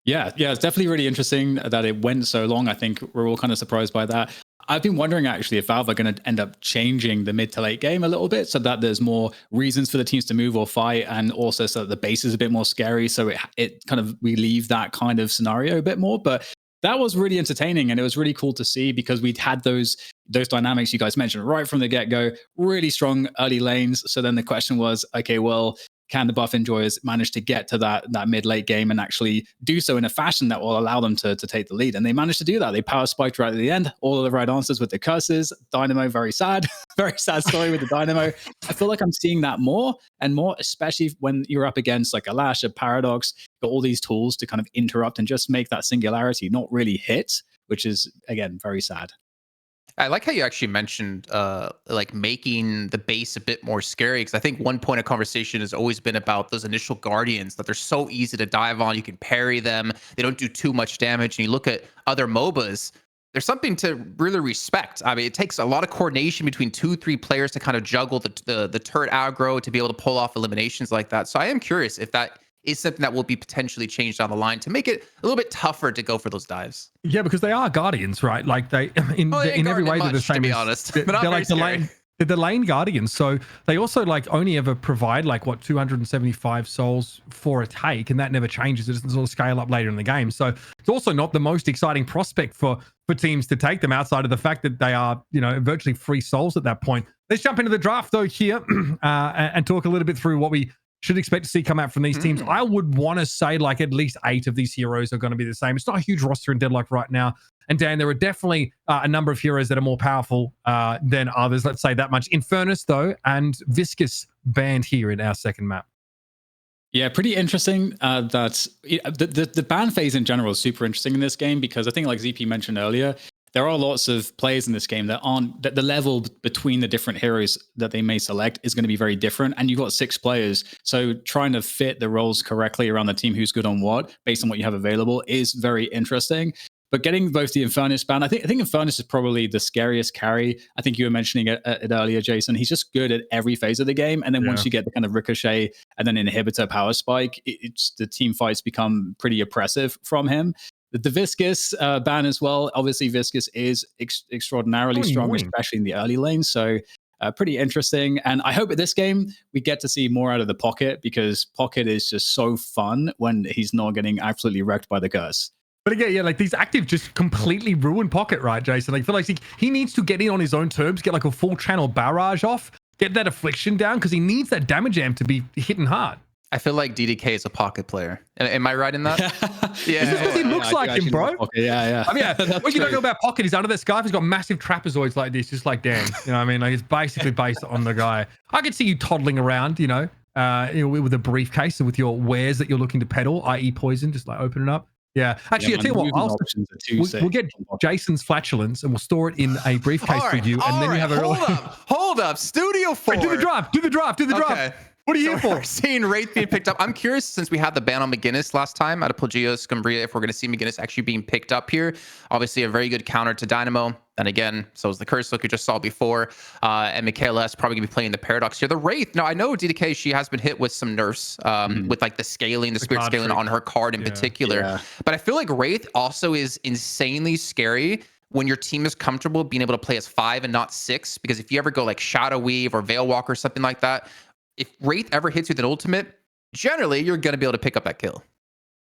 Yeah, it's definitely really interesting that it went so long. I think we're all kind of surprised by that. I've been wondering actually if Valve are going to end up changing the mid to late game a little bit so that there's more reasons for the teams to move or fight, and also so that the base is a bit more scary. So it kind of relieve that kind of scenario a bit more. But that was really entertaining, and it was really cool to see because we'd had those dynamics you guys mentioned right from the get-go, really strong early lanes. So then the question was, okay, well, can the Buff Enjoyers manage to get to that mid-late game and actually do so in a fashion that will allow them to take the lead? And they managed to do that. They power spiked right at the end, all of the right answers with the curses. Dynamo, very sad, very sad story with the Dynamo. I feel like I'm seeing that more and more, especially when you're up against like a Lash, a Paradox, got all these tools to kind of interrupt and just make that singularity not really hit, which is, again, very sad. I like how you actually mentioned like making the base a bit more scary, because I think one point of conversation has always been about those initial guardians, that they're so easy to dive on. You can parry them. They don't do too much damage. And you look at other MOBAs, there's something to really respect. I mean, it takes a lot of coordination between 2-3 players to kind of juggle the turret aggro to be able to pull off eliminations like that. So I am curious if that is something that will be potentially changed down the line to make it a little bit tougher to go for those dives. Yeah, because they are guardians, right? Like they in every way they're the same. To be honest, they're like the lane guardians. So they also like only ever provide like what 275 souls for a take, and that never changes. It doesn't sort of scale up later in the game. So it's also not the most exciting prospect for teams to take them, outside of the fact that they are, you know, virtually free souls at that point. Let's jump into the draft though here and talk a little bit through what we should expect to see come out from these teams. I would want to say like at least 8 of these heroes are going to be the same. It's not a huge roster in Deadlock right now. And Dan, there are definitely a number of heroes that are more powerful than others. Let's say that much. Infernus, though, and Viscous banned here in our second map. Yeah, pretty interesting that the ban phase in general is super interesting in this game, because I think like ZP mentioned earlier, there are lots of players in this game that aren't, that the level between the different heroes that they may select is going to be very different. And you've got 6 players. So trying to fit the roles correctly around the team who's good on what, based on what you have available, is very interesting. But getting both the Infernus ban, I think Infernus is probably the scariest carry. I think you were mentioning it earlier, Jason. He's just good at every phase of the game. And then once you get the kind of Ricochet and then Inhibitor power spike, the team fights become pretty oppressive from him. The Viscous ban as well. Obviously, Viscous is extraordinarily strong, especially in the early lane. So pretty interesting. And I hope at this game we get to see more out of the Pocket, because Pocket is just so fun when he's not getting absolutely wrecked by the curse. But again, yeah, like these active just completely ruin Pocket, right, Jason? Like, I feel like he needs to get in on his own terms, get like a full channel barrage off, get that affliction down, because he needs that damage amp to be hitting hard. I feel like DDK is a Pocket player. Am I right in that? Yeah. Is this because he looks like him, bro? Yeah. I mean, what you don't know about Pocket is under that scarf, he's got massive trapezoids like this, just like Dan. You know what I mean? Like, it's basically based on the guy. I could see you toddling around, you know, with a briefcase and with your wares that you're looking to peddle, i.e. poison, just like open it up. Yeah, actually, I tell you what, we'll get Jason's flatulence and we'll store it in a briefcase for you, and then you have a hold up, Studio 4. Wait, do the draft. Okay. What are you here for? We're seeing Wraith being picked up. I'm curious, since we had the ban on McGinnis last time out of POJILAYA SKUMBRIYA, if we're going to see McGinnis actually being picked up here. Obviously, a very good counter to Dynamo. Then again, so is the Curse look we just saw before. And Michaela is probably going to be playing the Paradox here. The Wraith, now I know DDK, she has been hit with some nerfs with like the scaling, the spirit scaling on her card in particular. Yeah. But I feel like Wraith also is insanely scary when your team is comfortable being able to play as 5 and not 6. Because if you ever go like Shadow Weave or Veil Walk or something like that, if Wraith ever hits you with an ultimate, generally you're going to be able to pick up that kill.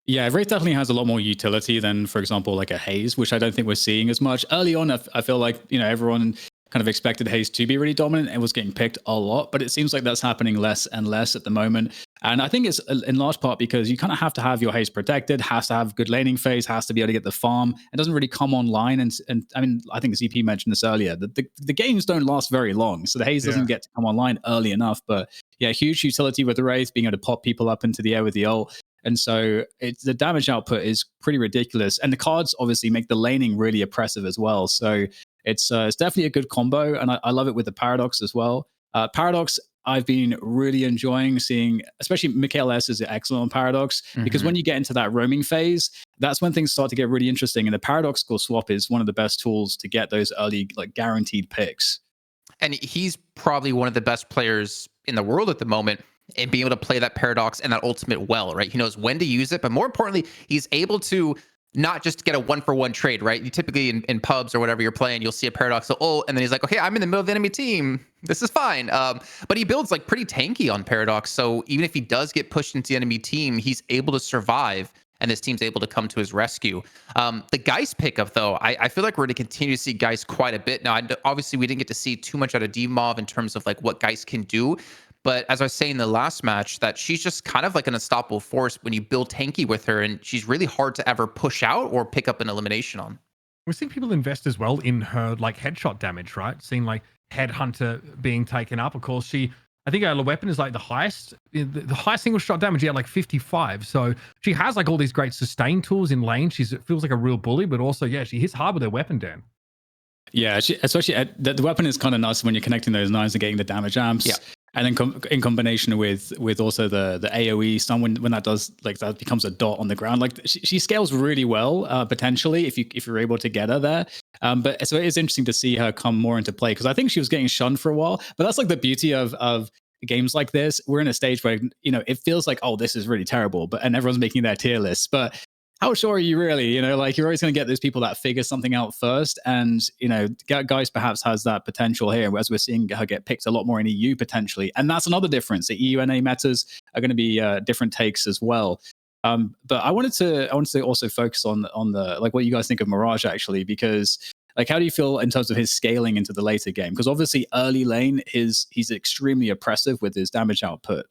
Yeah, Wraith definitely has a lot more utility than, for example, like a Haze, which I don't think we're seeing as much. Early on, I feel like, everyone kind of expected Haze to be really dominant and was getting picked a lot, but it seems like that's happening less and less at the moment. And I think it's in large part because you kind of have to have your Haze protected, has to have good laning phase, has to be able to get the farm. It doesn't really come online. And I mean, I think ZP mentioned this earlier, that the games don't last very long. So the Haze doesn't get to come online early enough. But yeah, huge utility with the Wraith, being able to pop people up into the air with the ult. And so the damage output is pretty ridiculous. And the cards obviously make the laning really oppressive as well. So it's definitely a good combo. And I love it with the Paradox as well. Paradox, I've been really enjoying seeing, especially Mikhail S is excellent on Paradox, because when you get into that roaming phase, that's when things start to get really interesting. And the Paradoxical swap is one of the best tools to get those early, like, guaranteed picks. And he's probably one of the best players in the world at the moment, and being able to play that Paradox and that ultimate well, right? He knows when to use it, but more importantly, he's able to not just get a 1-for-1 trade, right? You typically in pubs or whatever you're playing, you'll see a Paradox ult, and then he's like, okay, I'm in the middle of the enemy team. This is fine. But he builds like pretty tanky on Paradox. So even if he does get pushed into the enemy team, he's able to survive, and this team's able to come to his rescue. The Geist pickup, though, I feel like we're going to continue to see Geist quite a bit. Now, obviously, we didn't get to see too much out of DMOV in terms of like what Geist can do. But as I was saying in the last match, that she's just kind of like an unstoppable force when you build tanky with her, and she's really hard to ever push out or pick up an elimination on. We're seeing people invest as well in her like headshot damage, right? Seeing like Headhunter being taken up. Of course, I think her weapon is like the highest single shot damage. She had like 55. So she has like all these great sustain tools in lane. It feels like a real bully, but also, yeah, she hits hard with her weapon, Dan. Yeah, especially the weapon is kind of nice when you're connecting those nines and getting the damage amps. Yeah. And then in combination with also the AoE stun, when that does, like, that becomes a dot on the ground. Like, she scales really well, potentially, if you're able to get her there. But so it is interesting to see her come more into play, because I think she was getting shunned for a while. But that's like the beauty of games like this. We're in a stage where, it feels like, oh, this is really terrible, and everyone's making their tier lists. But how sure are you really? Like, you're always going to get those people that figure something out first. And, Guys perhaps has that potential here, as we're seeing her get picked a lot more in EU potentially. And that's another difference. The EU NA metas are going to be different takes as well. But I wanted to also focus on the, like, what you guys think of Mirage, actually, because, like, how do you feel in terms of his scaling into the later game? Because obviously early lane, he's extremely oppressive with his damage output.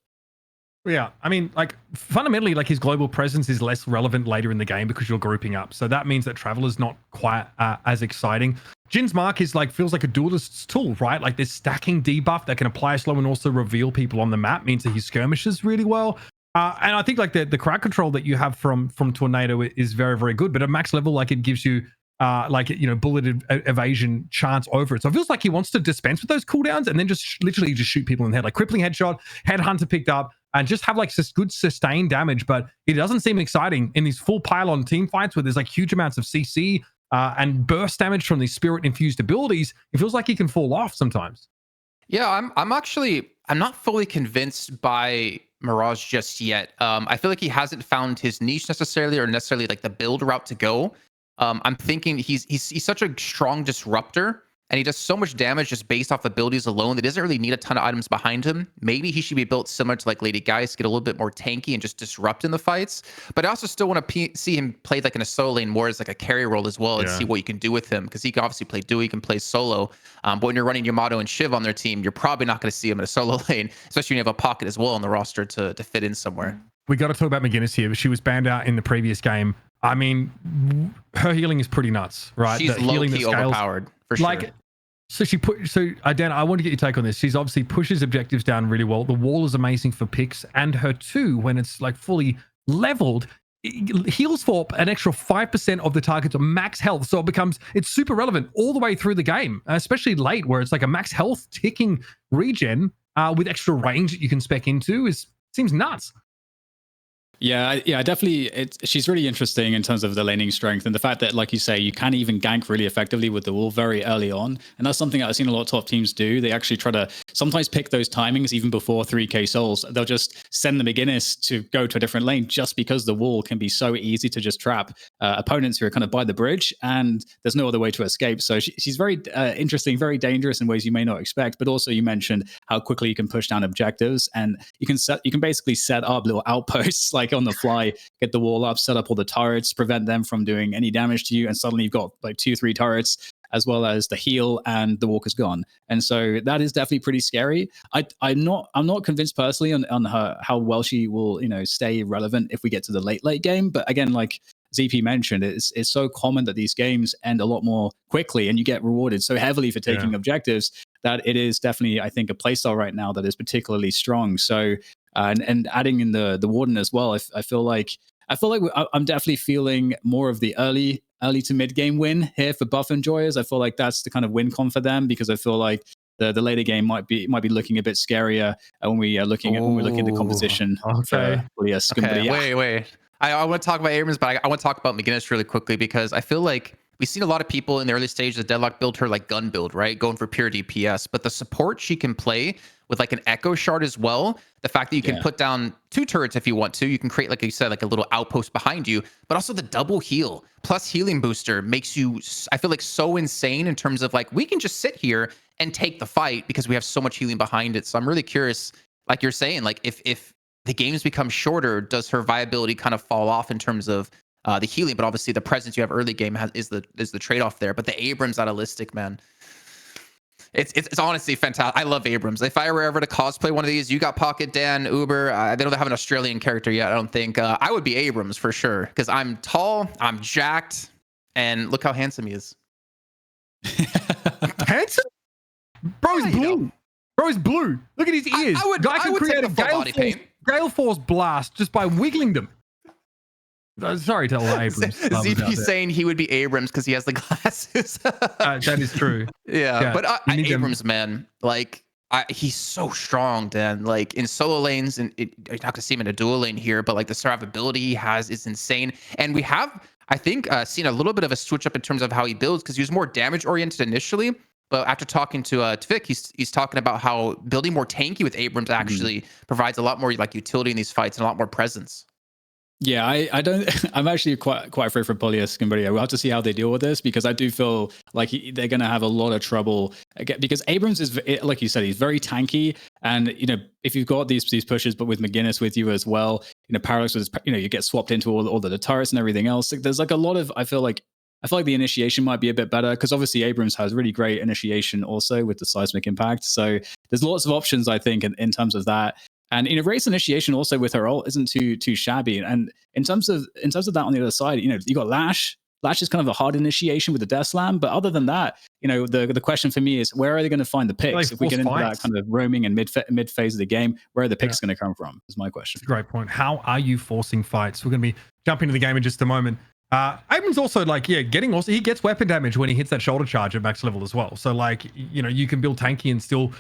Yeah, I mean, like, fundamentally, like, his global presence is less relevant later in the game because you're grouping up. So that means that Traveler's not quite as exciting. Jin's Mark is like, feels like a duelist's tool, right? Like, this stacking debuff that can apply slow and also reveal people on the map means that he skirmishes really well. And I think like the crowd control that you have from Tornado is very, very good. But at max level, like, it gives you bullet evasion chance over it. So it feels like he wants to dispense with those cooldowns and then just literally just shoot people in the head. Like, crippling headshot, Headhunter picked up, and just have like good sustained damage. But it doesn't seem exciting in these full pylon team fights where there's like huge amounts of CC and burst damage from these spirit infused abilities. It feels like he can fall off sometimes. Yeah, I'm not fully convinced by Mirage just yet. I feel like he hasn't found his niche necessarily, or necessarily like the build route to go. I'm thinking he's such a strong disruptor, and he does so much damage just based off abilities alone that doesn't really need a ton of items behind him. Maybe he should be built similar to like Lady Geist, get a little bit more tanky and just disrupt in the fights. But I also still want to see him played like in a solo lane more as like a carry role as well, and see what you can do with him, because he can obviously play duo, he can play solo. But when you're running Yamato and Shiv on their team, you're probably not going to see him in a solo lane, especially when you have a pocket as well on the roster to fit in somewhere. We got to talk about McGinnis here. She was banned out in the previous game. I mean, her healing is pretty nuts, right? She's low-key overpowered, for sure. Like, Dan, I want to get your take on this. She's obviously pushes objectives down really well. The wall is amazing for picks, and her 2, when it's like fully leveled, heals for an extra 5% of the target's max health. So it's super relevant all the way through the game, especially late, where it's like a max health ticking regen with extra range that you can spec into seems nuts. Yeah, definitely. She's really interesting in terms of the laning strength, and the fact that, like you say, you can even gank really effectively with the wall very early on. And that's something that I've seen a lot of top teams do. They actually try to sometimes pick those timings even before 3k souls. They'll just send the McGinnis to go to a different lane just because the wall can be so easy to just trap opponents who are kind of by the bridge, and there's no other way to escape. So she's very interesting, very dangerous in ways you may not expect. But also, you mentioned how quickly you can push down objectives, and you can basically set up little outposts like on the fly, get the wall up, set up all the turrets, prevent them from doing any damage to you, and suddenly you've got like 2-3 turrets, as well as the heal, and the walker's gone. And so that is definitely pretty scary. I'm not convinced personally on her how well she will, stay relevant if we get to the late game. But again, like ZP mentioned, it's so common that these games end a lot more quickly, and you get rewarded so heavily for taking objectives that it is definitely, I think, a playstyle right now that is particularly strong. So and adding in the warden as well, I feel like I'm definitely feeling more of the early to mid game win here for buff enjoyers. I feel like that's the kind of win con for them, because I feel like the later game might be looking a bit scarier when we're looking at the composition. Okay. POJILAYA SKUMBRIYA. Okay, wait. I want to talk about Abrams, but I want to talk about McGinnis really quickly, because I feel like we've seen a lot of people in the early stages of Deadlock build her like gun build, right? Going for pure DPS. But the support she can play with like an echo shard as well. The fact that you can put down 2 turrets if you want to. You can create, like you said, like a little outpost behind you, but also the double heal plus healing booster makes you, I feel like, so insane in terms of like, we can just sit here and take the fight because we have so much healing behind it. So I'm really curious, like you're saying, like if the games become shorter, does her viability kind of fall off in terms of the healing? But obviously the presence you have early game is the trade-off there. But the Abrams stylistic, man, it's honestly fantastic. I love Abrams. If I were ever to cosplay one of these, you got Pocket, Dan, Uber. They don't have an Australian character yet, I don't think. I would be Abrams for sure, because I'm tall, I'm jacked, and look how handsome he is. Handsome? Bro's blue. Bro's blue. Look at his ears. Guy can create a Gale Force blast just by wiggling them. Sorry to all Abrams. ZP saying he would be Abrams because he has the glasses. That is true. Yeah, but Abrams, man, like he's so strong, Dan. Like in solo lanes, and you're not gonna see him in a dual lane here, but like the survivability he has is insane. And we have, I think, seen a little bit of a switch up in terms of how he builds, because he was more damage oriented initially. But after talking to Vic, he's talking about how building more tanky with Abrams actually provides a lot more like utility in these fights and a lot more presence. Yeah, I'm actually quite afraid for POJILAYA SKUMBRIYA. We'll have to see how they deal with this, because I do feel like they're going to have a lot of trouble again, because Abrams is, like you said, he's very tanky. And, if you've got these pushes, but with McGinnis with you as well, Parallax was, you get swapped into all the turrets and everything else. Like, there's like a lot of, I feel like the initiation might be a bit better, because obviously Abrams has really great initiation also with the seismic impact. So there's lots of options, I think, in terms of that. And race initiation also with her ult isn't too shabby. And in terms of that on the other side, you got Lash. Lash is kind of a hard initiation with the Death Slam. But other than that, the question for me is, where are they going to find the picks? Like, if we get into that kind of roaming and mid phase of the game, where are the picks going to come from? Is my question. That's a great point. How are you forcing fights? We're going to be jumping into the game in just a moment. Abrams also, like, he gets weapon damage when he hits that shoulder charge at max level as well. So, like, you can build tanky and still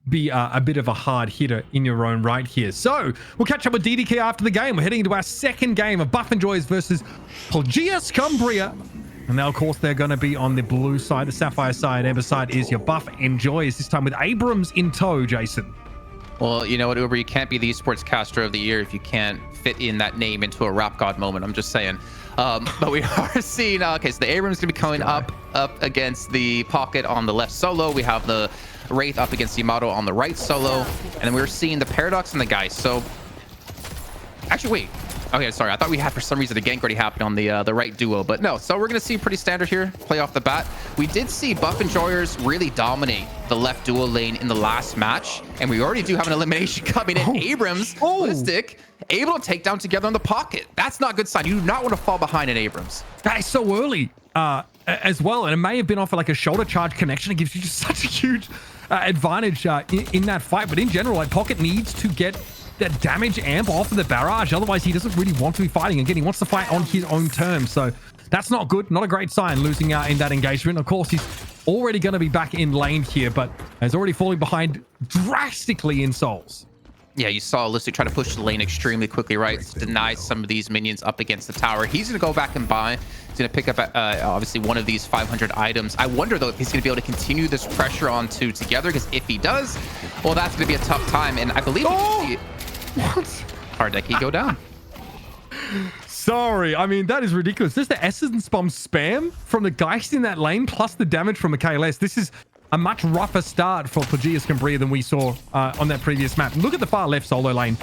be a bit of a hard hitter in your own right here. So we'll catch up with DDK after the game. We're heading into our second game of Buff Enjoyers versus POJILAYA SKUMBRIYA. And now, of course, they're going to be on the blue side. The Sapphire side, Ember side is your Buff Enjoyers, this time with Abrams in tow, Jason. Well, you know what, Uber, you can't be the esports caster of the year if you can't fit in that name into a rap god moment. I'm just saying. But we are seeing, okay, so the Abrams going to be coming up against the Pocket on the left solo. We have the Wraith up against Yamato on the right solo. And then we're seeing the Paradox and the Geist. So, actually, wait. Okay, sorry. I thought we had, for some reason, a gank already happened on the right duo. But no, so we're going to see pretty standard here, play off the bat. We did see Buff Enjoyers really dominate the left dual lane in the last match. And we already do have an elimination coming in. Abrams, Ballistic, able to take down together on the Pocket. That's not a good sign. You do not want to fall behind in Abrams. That is so early as well. And it may have been off like a shoulder charge connection. It gives you just such a huge advantage in that fight. But in general, like, Pocket needs to get that damage amp off of the barrage. Otherwise, he doesn't really want to be fighting. Again, he wants to fight on his own terms. So that's not good. Not a great sign, losing out in that engagement. Of course, he's already going to be back in lane here, but is already falling behind drastically in souls. Yeah, you saw Listic try to push the lane extremely quickly, right? Deny some of these minions up against the tower. He's going to go back and buy. He's going to pick up, obviously, one of these 500 items. I wonder, though, if he's going to be able to continue this pressure onto Together, because if he does, well, that's going to be a tough time. And I believe we can see HYDRA go down. Sorry, I mean, that is ridiculous. Just the Essence Bomb spam from the Geist in that lane, plus the damage from KLS. This is a much rougher start for POJILAYA SKUMBRIYA than we saw on that previous map. Look at the far left solo lane.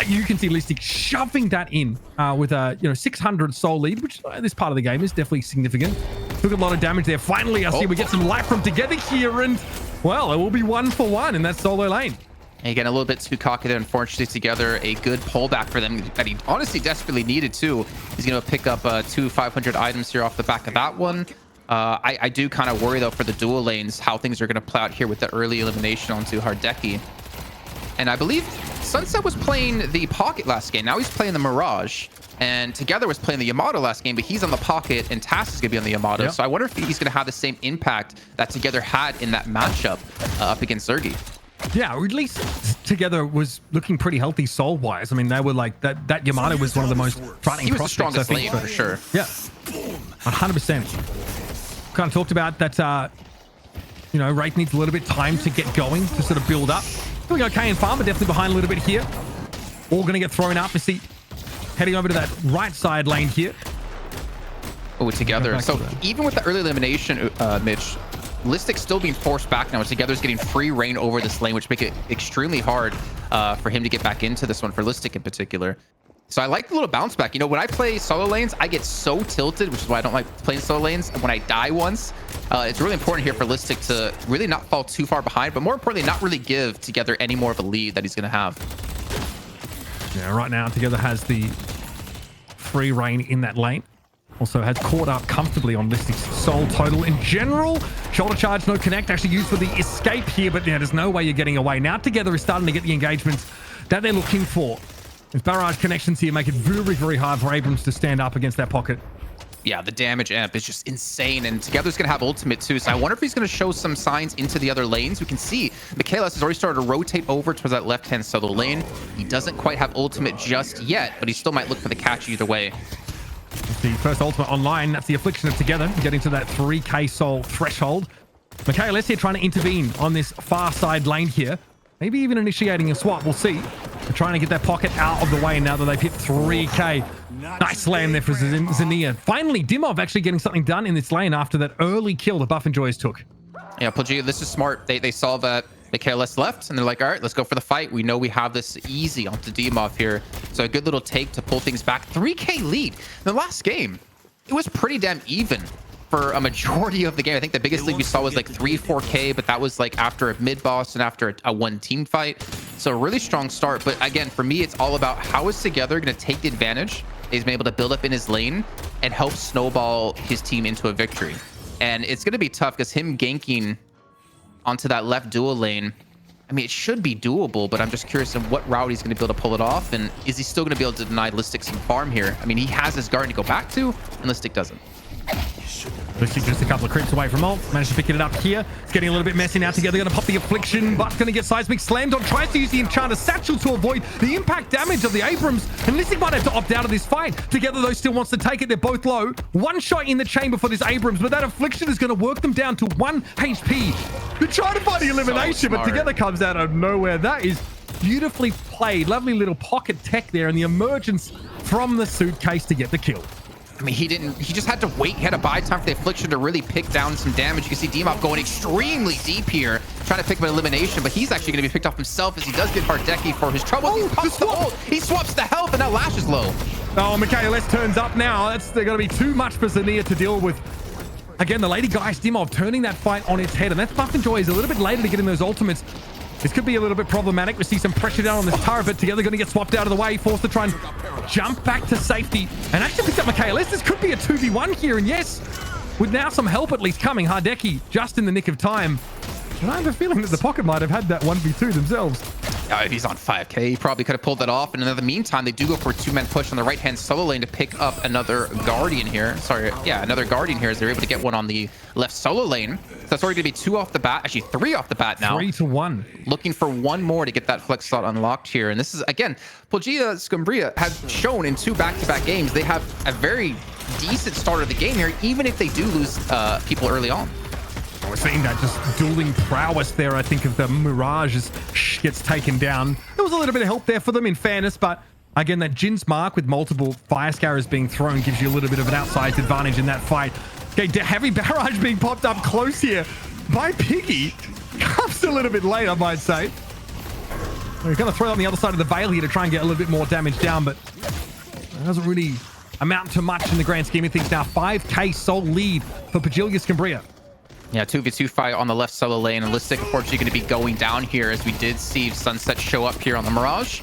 You can see Listic shoving that in with a 600 soul lead, which this part of the game is definitely significant. Took a lot of damage there. Finally, I see we get some life from Together here, and well, it will be 1-for-1 in that solo lane. And again, a little bit too cocky there. Unfortunately, Together, a good pullback for them that he honestly desperately needed too. He's going to pick up 2 500 items here off the back of that one. I do kind of worry, though, for the dual lanes, how things are going to play out here with the early elimination onto HYDRA. And I believe Sunset was playing the Pocket last game. Now he's playing the Mirage. And Together was playing the Yamato last game, but he's on the Pocket, and Tass is going to be on the Yamato. Yep. So I wonder if he's going to have the same impact that Together had in that matchup up against Zergy. Yeah, or at least Together was looking pretty healthy soul-wise. I mean, they were like, that Yamato was one of the most frightening prospects. He was the strongest lane, for sure. Yeah, 100%. Kind of talked about that, Wraith needs a little bit of time to get going, to sort of build up. Doing okay in farm, but definitely behind a little bit here. All going to get thrown up. You see, heading over to that right side lane here. Oh, Together. So even with the early elimination, Mitch, Listic's still being forced back now. Together's getting free reign over this lane, which make it extremely hard for him to get back into this one, for Listic in particular. So I like the little bounce back. When I play solo lanes, I get so tilted, which is why I don't like playing solo lanes. And when I die once, it's really important here for Listic to really not fall too far behind, but more importantly, not really give Together any more of a lead that he's going to have. Yeah, right now, Together has the free reign in that lane. Also has caught up comfortably on Listic's soul total in general. Shoulder charge, no connect, actually used for the escape here, but there's no way you're getting away. Now Together is starting to get the engagements that they're looking for. His barrage connections here make it very, very hard for Abrams to stand up against that Pocket. Yeah, the damage amp is just insane, and Together's going to have ultimate too, so I wonder if he's going to show some signs into the other lanes. We can see KLS has already started to rotate over towards that left-hand solo lane. He doesn't quite have ultimate just yet, but he still might look for the catch either way. The first ultimate online, that's the Affliction of Together, getting to that 3k soul threshold. KLS here trying to intervene on this far side lane here. Maybe even initiating a swap, we'll see. They're trying to get that Pocket out of the way now that they've hit 3k. Nice slam there for Xenia. Finally, Dimov actually getting something done in this lane after that early kill that Buff and Joyous took. Yeah, POJILAYA, this is smart. They saw that KLS left, and they're like, all right, let's go for the fight. We know we have this easy onto Dimov here. So a good little take to pull things back. 3k lead. In the last game, it was pretty damn even for a majority of the game. I think the biggest lead we saw was like 3-4k, but that was like after a mid boss and after a one team fight. So a really strong start. But again, for me, it's all about how is Together going to take the advantage he's been able to build up in his lane and help snowball his team into a victory. And it's going to be tough because him ganking onto that left dual lane, I mean, it should be doable, but I'm just curious in what route he's going to be able to pull it off. And is he still going to be able to deny Listic some farm here? I mean, he has his guard to go back to, and Listic doesn't. Listic just a couple of creeps away from ult. Managed to pick it up here. It's getting a little bit messy now. Together going to pop the Affliction, but going to get Seismic slammed on. Tries to use the Enchanter Satchel to avoid the impact damage of the Abrams. And Listic might have to opt out of this fight. Together, though, still wants to take it. They're both low. One shot in the chamber for this Abrams, but that Affliction is going to work them down to 1 HP. They're trying to find the elimination, but Together comes out of nowhere. That is beautifully played. Lovely little pocket tech there, and the emergence from the suitcase to get the kill. I mean, he just had to wait. He had to buy time for the Affliction to really pick down some damage. You can see Dimov going extremely deep here, trying to pick up an elimination, but he's actually going to be picked off himself as he does get HYDRA for his trouble. He pops the ult. He swaps the health, and now Lash is low. Oh, KLS turns up now. They're going to be too much for Xenia to deal with. Again, the Lady Geist Dimov turning that fight on its head, and that's Buff and Joy is a little bit later to get in those ultimates. This could be a little bit problematic. We see some pressure down on this turret, but Together going to get swapped out of the way, forced to try and jump back to safety, and actually picked up KLS. This could be a 2v1 here, and yes, with now some help at least coming, HYDRA just in the nick of time. And I have a feeling that the Pocket might have had that 1v2 themselves. He's on 5k. He probably could have pulled that off. And in the meantime, they do go for a two-man push on the right-hand solo lane to pick up another Guardian here. Sorry, yeah, another Guardian here as they're able to get one on the left solo lane. So that's already going to be 2 off the bat. Actually, 3 off the bat now. 3 to 1. Looking for one more to get that flex slot unlocked here. And this is, again, POJILAYA SKUMBRIYA have shown in 2 back-to-back games they have a very decent start of the game here, even if they do lose people early on. We're seeing that just dueling prowess there. I think of the Mirage as gets taken down. There was a little bit of help there for them in fairness, but again, that Jin's mark with multiple fire scarers being thrown gives you a little bit of an outsized advantage in that fight. Okay, heavy barrage being popped up close here by Piggy. Comes a little bit late, I might say. We're going to throw it on the other side of the Veil here to try and get a little bit more damage down, but it doesn't really amount to much in the grand scheme of things. Now, 5k sole lead for POJILAYA SKUMBRIYA. Yeah, 2v2 fight on the left solo lane. And Listic, unfortunately, going to be going down here as we did see Sunset show up here on the Mirage.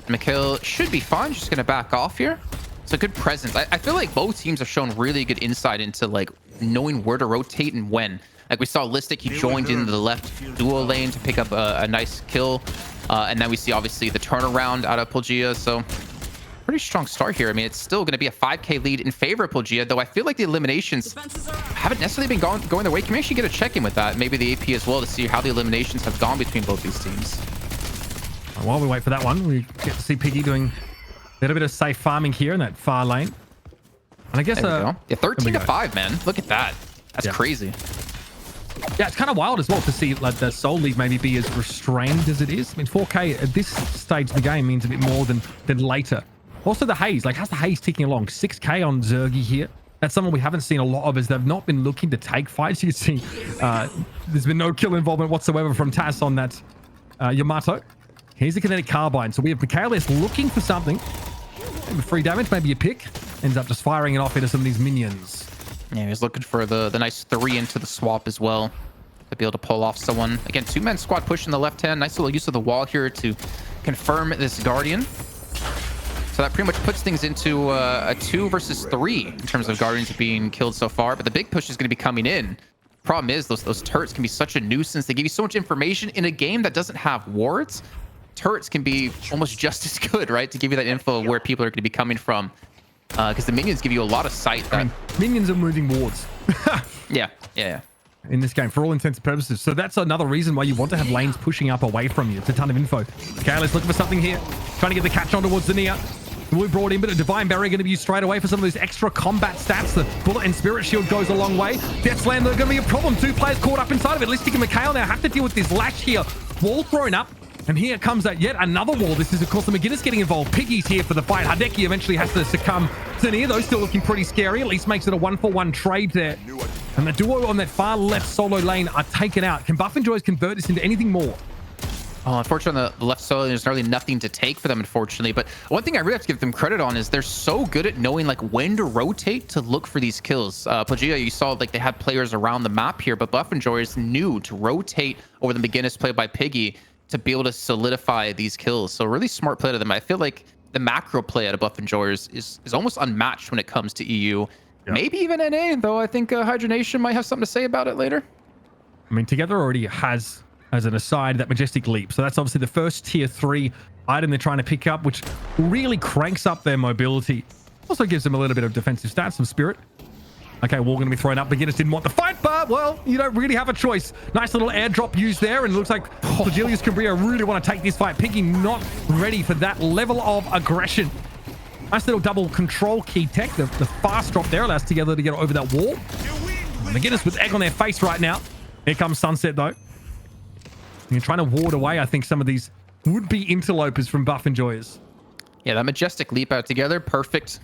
Mikhail should be fine. Just going to back off here. It's a good presence. I feel like both teams have shown really good insight into like knowing where to rotate and when. Like we saw Listic, he joined in the left duo lane to pick up a nice kill. And then we see obviously the turnaround out of POJILAYA. So pretty strong start here. I mean, it's still going to be a 5k lead in favor of POJILAYA, though I feel like the eliminations haven't necessarily been going their way. Can we actually get a check-in with that? Maybe the AP as well to see how the eliminations have gone between both these teams. While we wait for that one, we get to see Piggy doing a little bit of safe farming here in that far lane. And I guess... There we go. Yeah, 13 to 5, man. Look at that. That's crazy. Yeah, it's kind of wild as well to see like the soul lead maybe be as restrained as it is. I mean, 4k at this stage of the game means a bit more than later. Also, the haze. Like, how's the haze ticking along? 6k on Zergy here. That's someone we haven't seen a lot of as they've not been looking to take fights. You can see there's been no kill involvement whatsoever from Tass on that Yamato. Here's the kinetic carbine. So we have Michaelis looking for something. Maybe free damage, maybe a pick. Ends up just firing it off into some of these minions. Yeah, he's looking for the nice 3 into the swap as well to be able to pull off someone. Again, 2-man squad push in the left hand. Nice little use of the wall here to confirm this Guardian. So that pretty much puts things into a 2 versus 3 in terms of Guardians being killed so far. But the big push is going to be coming in. Problem is, those turrets can be such a nuisance. They give you so much information in a game that doesn't have wards. Turrets can be almost just as good, right? To give you that info of where people are going to be coming from. Because the minions give you a lot of sight. That... I mean, minions are moving wards. Yeah. In this game, for all intents and purposes. So that's another reason why you want to have lanes pushing up away from you. It's a ton of info. Okay, let's look for something here. Trying to get the catch on towards Zania. We brought in, but a Divine Barrier going to be used straight away for some of those extra combat stats. The Bullet and Spirit Shield goes a long way. Death Slam, they're going to be a problem. 2 players caught up inside of it. Listic and Mikhail now have to deal with this lash here. Wall thrown up. And here comes that yet another wall. This is, of course, the McGinnis getting involved. Piggy's here for the fight. Hideki eventually has to succumb. Zania, though, still looking pretty scary. At least makes it a 1-for-1 trade there. And the duo on that far left solo lane are taken out. Can Buff and Joys convert this into anything more? Oh, unfortunately, on the left solo, there's really nothing to take for them, unfortunately. But one thing I really have to give them credit on is they're so good at knowing like when to rotate to look for these kills. POJILAYA, you saw like they had players around the map here, but Buff and Joys knew to rotate over the McGinnis play by Piggy to be able to solidify these kills. So really smart play to them. I feel like the macro play out of Buff and Joys is almost unmatched when it comes to EU. Yep. Maybe even NA, though I think HYDRA Nation might have something to say about it later. I mean, Together already has, as an aside, that Majestic Leap. So that's obviously the first tier 3 item they're trying to pick up, which really cranks up their mobility. Also gives them a little bit of defensive stats, some spirit. Okay, wall going to be thrown up. McGinnis didn't want the fight, but, well, you don't really have a choice. Nice little airdrop used there, and it looks like POJILAYA SKUMBRIYA really want to take this fight. Piggy not ready for that level of aggression. Nice little double control key tech. The fast drop there allows Together to get over that wall. McGinnis with egg on their face right now. Here comes Sunset, though. You're trying to ward away, I think, some of these would-be interlopers from Buff and Joyers. Yeah, that Majestic Leap out Together, perfect.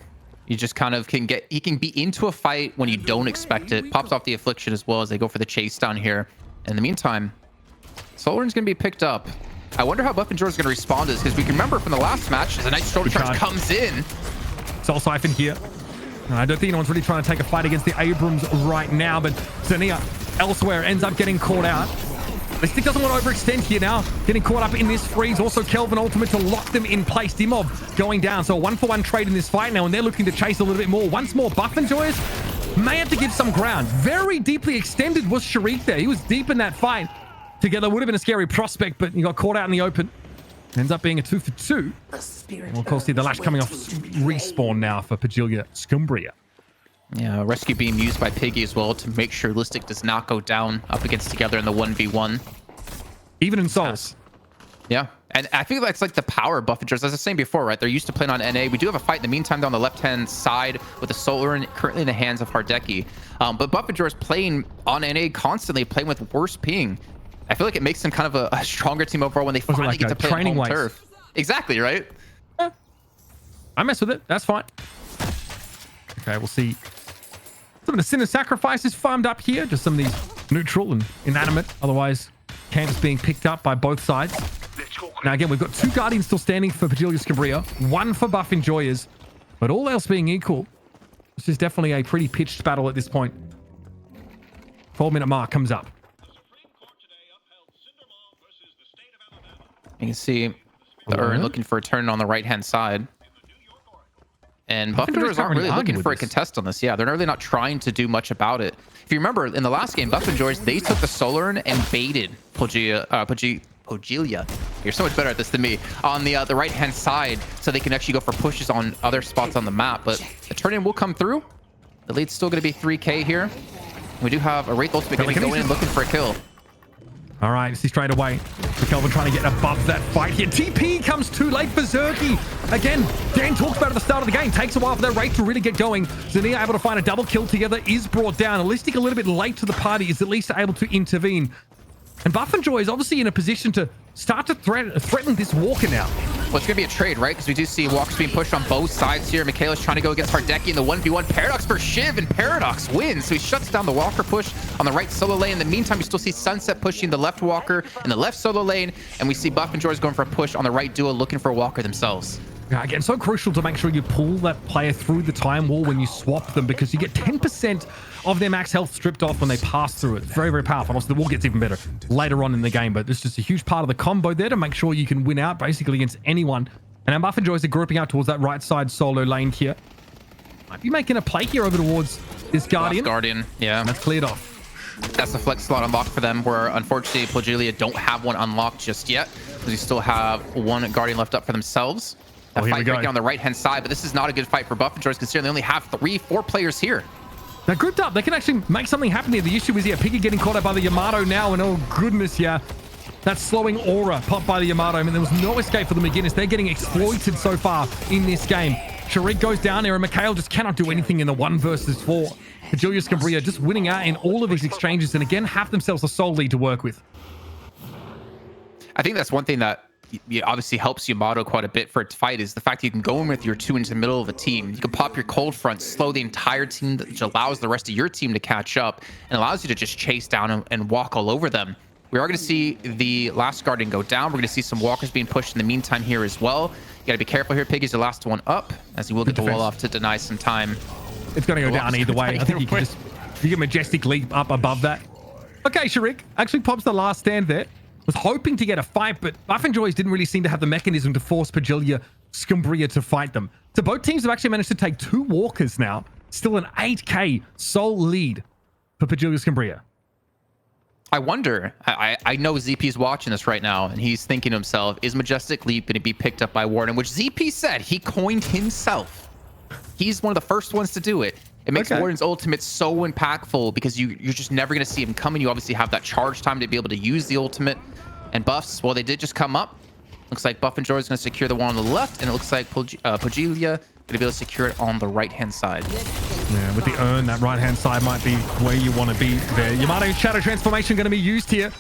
You just kind of can get, he can be into a fight when you don't expect it. Pops off the Affliction as well as they go for the chase down here. In the meantime, Solar's going to be picked up. I wonder how Buff and Joyers is going to respond to this, because we can remember from the last match, as a nice shoulder charge comes in. Soul Siphon here. I don't think anyone's really trying to take a fight against the Abrams right now, but Zania elsewhere ends up getting caught out. Listic doesn't want to overextend here now. Getting caught up in this freeze. Also, Kelvin ultimate to lock them in place. Dimov going down. So a 1-for-1 trade in this fight now, and they're looking to chase a little bit more. Once more, Buff and Joyers may have to give some ground. Very deeply extended was Sharik there. He was deep in that fight. Together would have been a scary prospect, but he got caught out in the open. Ends up being a 2 for 2. And we'll of course see the lash coming off respawn now for POJILAYA SKUMBRIYA. Yeah, rescue beam used by Piggy as well to make sure Listic does not go down up against together in the 1v1. Even in Souls. Yeah, and I think that's like the power of Buffingers. As I was saying before, right? They're used to playing on NA. We do have a fight in the meantime down the left-hand side with the Solar currently in the hands of HYDRA. But Buffingers playing on NA constantly, playing with worse ping. I feel like it makes them kind of a stronger team overall when they finally like get to play on home turf. Exactly, right? Yeah. I mess with it. That's fine. Okay, we'll see. Some of the Sinner sacrifices farmed up here. Just some of these neutral and inanimate. Otherwise, camps being picked up by both sides. Now, again, we've got 2 Guardians still standing for POJILAYA SKUMBRIYA. 1 for Buff Enjoyers. But all else being equal, this is definitely a pretty pitched battle at this point. 12-minute mark comes up. You can see the Urn looking for a turn on the right-hand side. And Buffingers aren't really looking for a contest on this. Yeah, they're really not trying to do much about it. If you remember, in the last game, Buffingers, they took the Solar Urn and baited POJILAYA. You're so much better at this than me. On the right-hand side, so they can actually go for pushes on other spots on the map. But the turn-in will come through. The lead's still going to be 3K here. We do have a Wraith ultimate going to go in looking for a kill. All right, see straight away. Kelvin trying to get above that fight here. TP comes too late for Zerky. Again, Dan talks about it at the start of the game. Takes a while for that Wraith to really get going. Zania able to find a double kill together, is brought down. Alistic a little bit late to the party, is at least able to intervene. And Buffingers is obviously in a position to start to threaten this Walker now. Well, it's going to be a trade, right? Because we do see Walkers being pushed on both sides here. Michaela's trying to go against HYDRA in the 1v1. Paradox for Shiv, and Paradox wins. So he shuts down the Walker push on the right solo lane. In the meantime, you still see Sunset pushing the left Walker in the left solo lane. And we see Buff and George going for a push on the right duo, looking for a Walker themselves. Yeah, again, so crucial to make sure you pull that player through the time wall when you swap them, because you get 10% of their max health stripped off when they pass through it. Very, very powerful. Also, the wall gets even better later on in the game, but it's just a huge part of the combo there to make sure you can win out basically against anyone. And our Buff and Joys are grouping out towards that right side solo lane here. Might be making a play here over towards this Guardian. Last Guardian, yeah. And that's cleared off. That's the flex slot unlocked for them, where unfortunately POJILAYA don't have one unlocked just yet, because we still have one Guardian left up for themselves. A fight right on the right-hand side, but this is not a good fight for Buff and Joys, considering they only have 3-4 players here. They're grouped up. They can actually make something happen here. The issue is, yeah, Piggy getting caught up by the Yamato now, and oh goodness, yeah. That slowing aura popped by the Yamato. I mean, there was no escape for the McGinnis. They're getting exploited so far in this game. Sharik goes down there, and Mikhail just cannot do anything in the 1 versus 4. POJILAYA SKUMBRIYA just winning out in all of these exchanges, and again, have themselves a sole lead to work with. I think that's one thing that obviously helps Yamato quite a bit for a fight, is the fact that you can go in with your 2 into the middle of a team. You can pop your cold front, slow the entire team, which allows the rest of your team to catch up and allows you to just chase down and walk all over them. We are going to see the last Guardian go down. We're going to see some Walkers being pushed in the meantime here as well. You got to be careful here. Piggy's the last one up, as he will get the wall off to deny some time. It's going to go down either way. I think you get Majestic leap up above that. Okay, Sharik actually pops the last stand there. Was hoping to get a fight, but Buff and Joys didn't really seem to have the mechanism to force POJILAYA SKUMBRIYA to fight them. So both teams have actually managed to take 2 Walkers now. Still an 8K sole lead for POJILAYA SKUMBRIYA. I wonder, I know ZP's watching this right now, and he's thinking to himself, is Majestic Leap going to be picked up by Warden? Which ZP said he coined himself. He's one of the first ones to do it. It makes Warden's ultimate so impactful, because you're just never going to see him coming. You obviously have that charge time to be able to use the ultimate. And buffs, well, they did just come up. Looks like Buff and Joy is going to secure the one on the left, and it looks like POJILAYA going to be able to secure it on the right-hand side. Yeah, with the Urn, that right-hand side might be where you want to be there. Yamato Shadow Transformation going to be used here.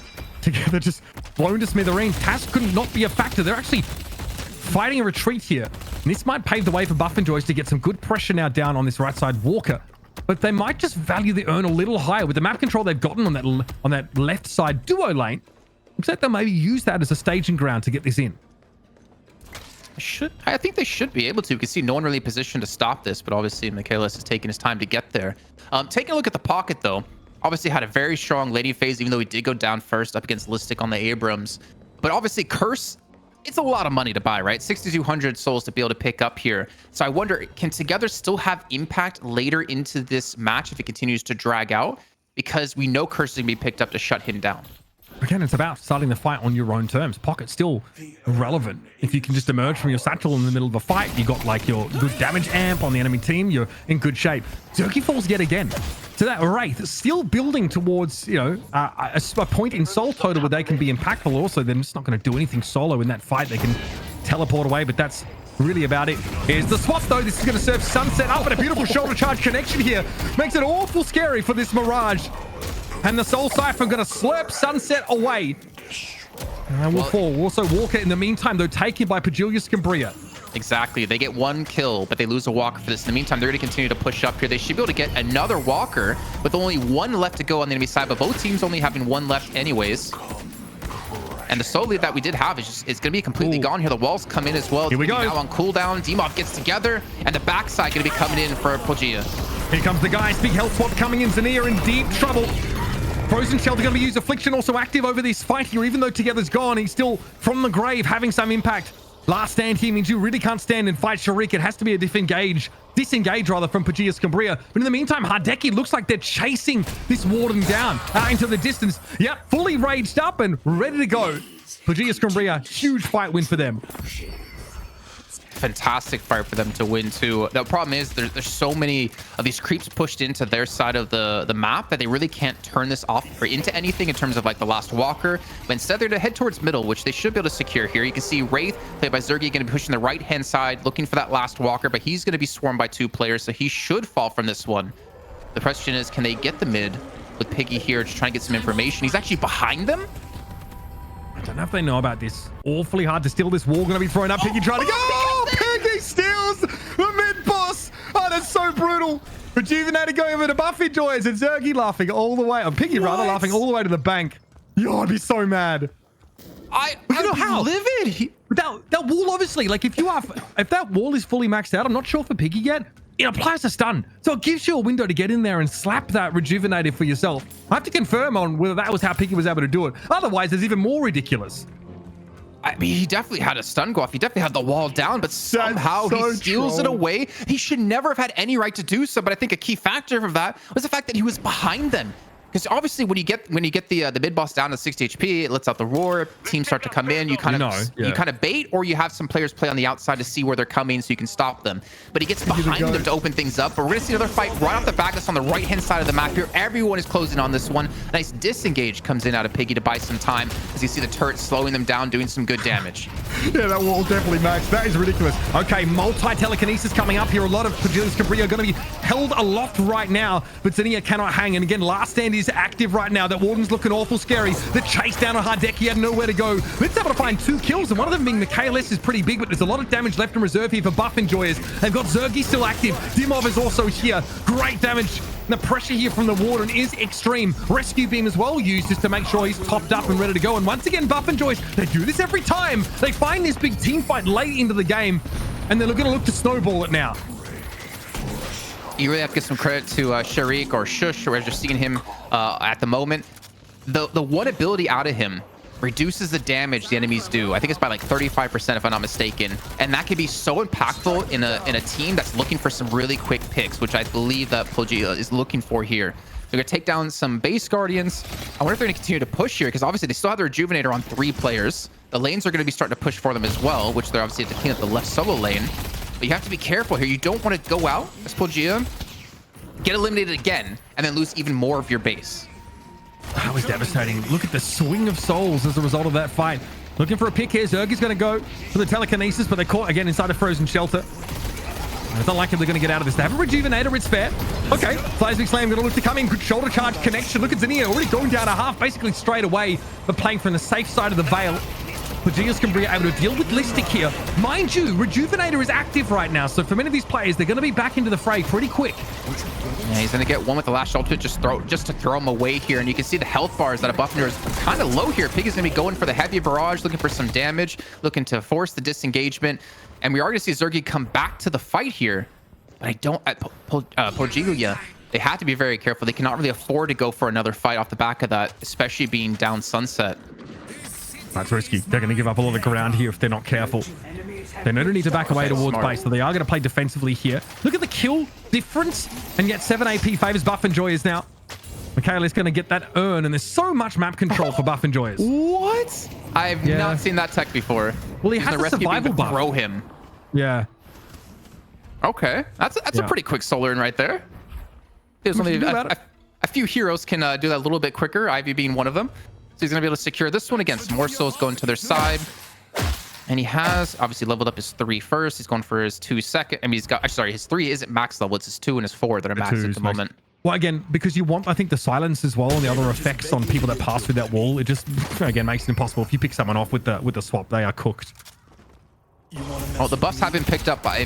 Together, just blown to smithereens. Task could not be a factor. They're actually fighting a retreat here. And this might pave the way for Buff and Joyce to get some good pressure now down on this right side Walker. But they might just value the Urn a little higher. With the map control they've gotten on that left side duo lane, looks like they'll maybe use that as a staging ground to get this in. I think they should be able to. You can see no one really positioned to stop this, but obviously Michaelis is taking his time to get there. Taking a look at the pocket, though, obviously had a very strong laning phase, even though he did go down first up against Listic on the Abrams. But obviously Curse, it's a lot of money to buy, right? 6,200 souls to be able to pick up here. So I wonder, can Together still have impact later into this match if it continues to drag out? Because we know Curse is going to be picked up to shut him down. Again, it's about starting the fight on your own terms. Pocket's still relevant. If you can just emerge from your satchel in the middle of a fight, you got like your good damage amp on the enemy team, you're in good shape. Zergy falls yet again. So that Wraith still building towards, you know, a point in soul total where they can be impactful. Also, they're just not going to do anything solo in that fight. They can teleport away, but that's really about it. Here's the swap though. This is going to serve Sunset up, and a beautiful shoulder charge connection here makes it awful scary for this Mirage. And the Soul Siphon going to slurp Sunset away. And will fall. Also, Walker in the meantime, though, taken by POJILAYA SKUMBRIYA. Exactly. They get one kill, but they lose a Walker for this. In the meantime, they're going to continue to push up here. They should be able to get another Walker with only one left to go on the enemy side, but both teams only having one left anyways. And the soul lead that we did have is just, it's going to be completely gone here. The walls come in as well. Here we go. Now on cooldown, Demov gets together, and the backside going to be coming in for POJILAYA. Here comes the guys. Big health swap coming in. Zania in deep trouble. Frozen Shelter going to use Affliction, also active over this fight here. Even though Together's gone, he's still from the grave having some impact. Last stand here means you really can't stand and fight Sharik. It has to be a disengage rather from POJILAYA SKUMBRIYA. But in the meantime, HYDRA looks like they're chasing this Warden down into the distance. Yep, fully raged up and ready to go. POJILAYA SKUMBRIYA, huge fight win for them. Fantastic fight for them to win too. The problem is there's so many of these creeps pushed into their side of the map that they really can't turn this off or into anything in terms of like the last Walker. But instead they're to head towards middle, which they should be able to secure here. You can see Wraith, played by Zergy, going to be pushing the right hand side, looking for that last Walker, but he's going to be swarmed by two players, so he should fall from this one. The question is, can they get the mid with Piggy here, just trying to get some information? He's actually behind them. I don't know if they know about this. Awfully hard to steal this wall. Going to be thrown up. Piggy trying to go. Oh, Piggy steals the mid boss. Oh, that's so brutal. Rejuvenated going over to Buffy Joys and Zergy laughing all the way. Piggy rather laughing all the way to the bank. Yo, I'd be so mad. I don't know how. Livid. That wall, obviously, like if that wall is fully maxed out, I'm not sure for Piggy yet. It applies a stun, so it gives you a window to get in there and slap that Rejuvenated for yourself. I have to confirm on whether that was how Piggy was able to do it. Otherwise, it's even more ridiculous. I mean, he definitely had a stun go off. He definitely had the wall down, but somehow he steals it away. He should never have had any right to do so. But I think a key factor of that was the fact that he was behind them. Because obviously, when you get the mid boss down to 60 HP, it lets out the roar. Teams start to come in. You kind of bait, or you have some players play on the outside to see where they're coming, so you can stop them. But he gets behind them to open things up. But we're gonna see another fight right off the back. That's on the right hand side of the map here. Everyone is closing on this one. Nice disengage comes in out of Piggy to buy some time, as you see the turret slowing them down, doing some good damage. Yeah, that wall definitely maxed. That is ridiculous. Okay, multi-telekinesis coming up here. A lot of POJILAYA SKUMBRIYA are going to be held aloft right now, but Zania cannot hang. And again, last stand is active right now. That Warden's looking awful scary. The chase down on HYDRA, he had nowhere to go. Let's able to find two kills, and one of them being the KLS is pretty big, but there's a lot of damage left in reserve here for Buff Enjoyers. They've got Zergy still active. Dimov is also here. Great damage. The pressure here from the Warden is extreme. Rescue Beam as well used just to make sure he's topped up and ready to go. And once again, Buff Enjoys, they do this every time. They find this big team fight late into the game, and they're going to look to snowball it now. You really have to give some credit to Sharik or Shush, or as you're seeing him at the moment. The one ability out of him reduces the damage the enemies do. I think it's by like 35% if I'm not mistaken. And that can be so impactful in a team that's looking for some really quick picks, which I believe that POJILAYA is looking for here. They're going to take down some base guardians. I wonder if they're going to continue to push here, because obviously they still have the Rejuvenator on 3 players. The lanes are going to be starting to push for them as well, which they're obviously at the clean up the left solo lane. But you have to be careful here. You don't want to go out as POJILAYA, get eliminated again, and then lose even more of your base. That was devastating. Look at the swing of souls as a result of that fight. Looking for a pick here. Zergy's going to go for the telekinesis, but they're caught again inside a frozen shelter. It's not like they're going to get out of this. They have a Rejuvenator. It's fair. Okay. Seismic Slam going to look to come in. Good shoulder charge connection. Look at Zania already going down a half, basically straight away, but playing from the safe side of the Veil. POJILAYA SKUMBRIYA able to deal with Listic here. Mind you, Rejuvenator is active right now, so for many of these players, they're going to be back into the fray pretty quick. Yeah, he's going to get one with the last ultimate just to throw him away here. And you can see the health bars that a Buffner is kind of low here. Piggy's going to be going for the heavy barrage, looking for some damage, looking to force the disengagement. And we are going to see Zergy come back to the fight here. But I don't... At POJILAYA, they have to be very careful. They cannot really afford to go for another fight off the back of that, especially being down Sunset. That's risky. They're going to give up a lot of ground here if they're not careful. They don't need to back away towards base, so they are going to play defensively here. Look at the kill difference, and yet 7 AP favors Buff Enjoyers now. Michaela's going to get that urn, and there's so much map control for buff enjoyers. What? I've not seen that tech before. Well, he has a survival buff. Throw him. Yeah. Okay, that's a pretty quick solar in right there. There's only a few heroes can do that a little bit quicker, Ivy being one of them. So he's going to be able to secure this one. Again, some more souls going to their side. And he has obviously leveled up his 3 first. He's going for his 2 second. I mean, he's got, sorry, his 3 isn't max level. It's his 2 and his 4 that are max at the moment. Well, again, because you want, I think, the silence as well and the other effects on people that pass through that wall. It just, again, makes it impossible. If you pick someone off with the swap, they are cooked. Well, the buffs have been picked up by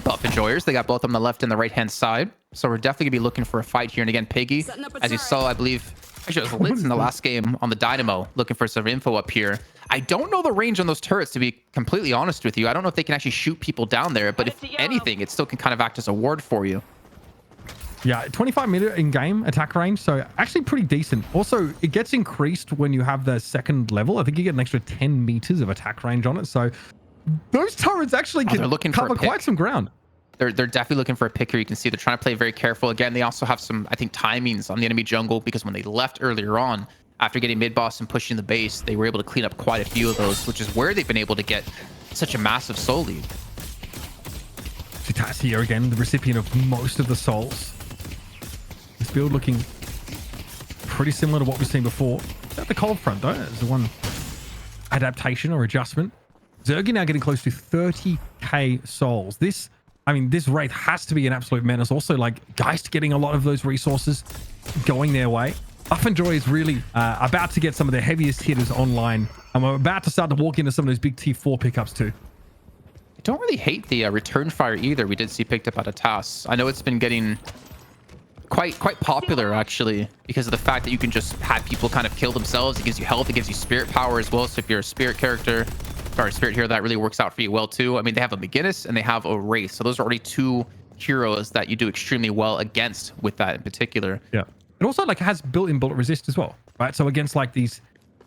buff enjoyers. They got both on the left and the right-hand side. So we're definitely going to be looking for a fight here. And again, Piggy, as you saw, I believe, actually, it was Liz in the last game on the Dynamo, looking for some info up here. I don't know the range on those turrets, to be completely honest with you. I don't know if they can actually shoot people down there, but if anything, it still can kind of act as a ward for you. Yeah, 25-meter in-game attack range, so actually pretty decent. Also, it gets increased when you have the second level. I think you get an extra 10 meters of attack range on it, so those turrets actually can cover quite some ground. They're definitely looking for a pick here. You can see they're trying to play very careful. Again, they also have some, I think, timings on the enemy jungle, because when they left earlier on, after getting mid-boss and pushing the base, they were able to clean up quite a few of those, which is where they've been able to get such a massive soul lead. Taz here again, the recipient of most of the souls. This build looking pretty similar to what we've seen before. Is that the cold front, though? There's the one adaptation or adjustment. Zergy now getting close to 30k souls. This Wraith has to be an absolute menace. Also, like, Geist getting a lot of those resources going their way. Buff and Joy is really about to get some of their heaviest hitters online. I'm about to start to walk into some of those big T4 pickups too. I don't really hate the return fire either. We did see picked up at a TAS. I know it's been getting quite popular, actually, because of the fact that you can just have people kind of kill themselves. It gives you health. It gives you spirit power as well. So if you're a spirit character, sorry, spirit hero, that really works out for you well too. I mean, they have a McGinnis and they have a Wraith. So those are already 2 heroes that you do extremely well against with that in particular. Yeah. It also like has built-in bullet resist as well, right? So against like these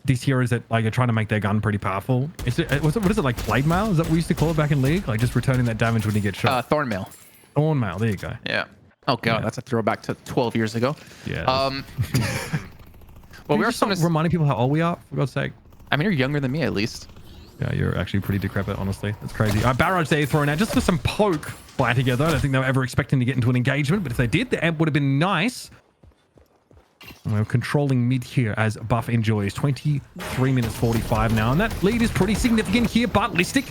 heroes that like are trying to make their gun pretty powerful. What is it, like blade mail? Is that what we used to call it back in League? Like just returning that damage when you get shot. Thorn mail. Thorn mail. There you go. Yeah. Oh god, that's a throwback to 12 years ago. Yeah. Well, we are reminding people how old we are, for God's sake. I mean, you're younger than me at least. Yeah, you're actually pretty decrepit, honestly. That's crazy. Barrage there thrown out just for some poke fly together. I don't think they were ever expecting to get into an engagement, but if they did, the amp would have been nice. And we're controlling mid here as Buff enjoys. 23 minutes 45 now, and that lead is pretty significant here, but Listic,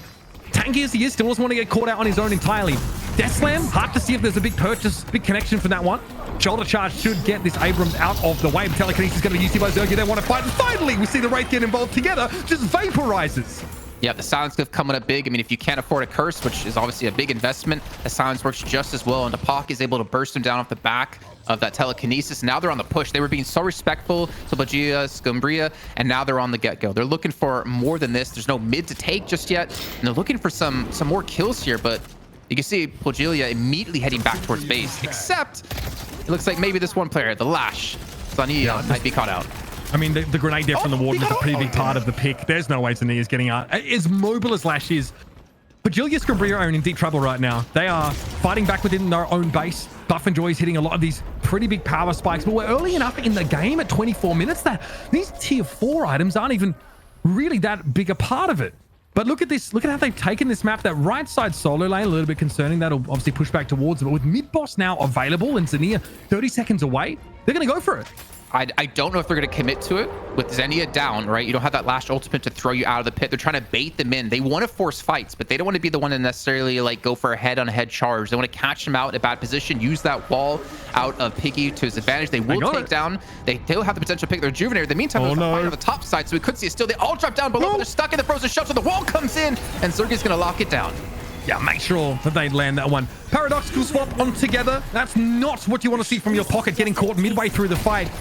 tanky as he is, still doesn't want to get caught out on his own entirely. Death Slam, hard to see if there's a big purchase, big connection from that one. Shoulder charge should get this Abrams out of the way. But telekinesis is going to be used here by Zergy. They want to fight, and finally we see the Wraith get involved together, just vaporizes. Yeah, the silence cliff coming up big. I mean, if you can't afford a curse, which is obviously a big investment, the silence works just as well. And Apak is able to burst him down off the back of that telekinesis. Now they're on the push. They were being so respectful to POJILAYA SKUMBRIYA, and now they're on the get-go. They're looking for more than this. There's no mid to take just yet, and they're looking for some more kills here. But you can see POJILAYA immediately heading back towards base, except it looks like maybe this one player, the Lash, Zania, might be caught out. I mean, the grenade there from the Warden was a pretty big part of the pick. There's no way Zania is getting out. As mobile as Lash is, POJILAYA SKUMBRIYA are in deep trouble right now. They are fighting back within their own base. Buff and Joy is hitting a lot of these pretty big power spikes, but we're early enough in the game at 24 minutes that these tier 4 items aren't even really that big a part of it. But look at this. Look at how they've taken this map. That right side solo lane, a little bit concerning. That'll obviously push back towards it. But with mid-boss now available and Zania 30 seconds away, they're going to go for it. I don't know if they're going to commit to it. With Zenia down, right? You don't have that Lash ultimate to throw you out of the pit. They're trying to bait them in. They want to force fights, but they don't want to be the one to necessarily like go for a head-on-head charge. They want to catch them out in a bad position, use that wall out of Piggy to his advantage. They will take down. They'll have the potential to pick their Rejuvenator. In the meantime, there's a fight on the top side, so we could see it still. They all drop down below, but they're stuck in the frozen shelter. The wall comes in, and Zergy's going to lock it down. Yeah, make sure that they land that one. Paradoxical swap on together. That's not what you want to see from your pocket, getting caught midway through the fight.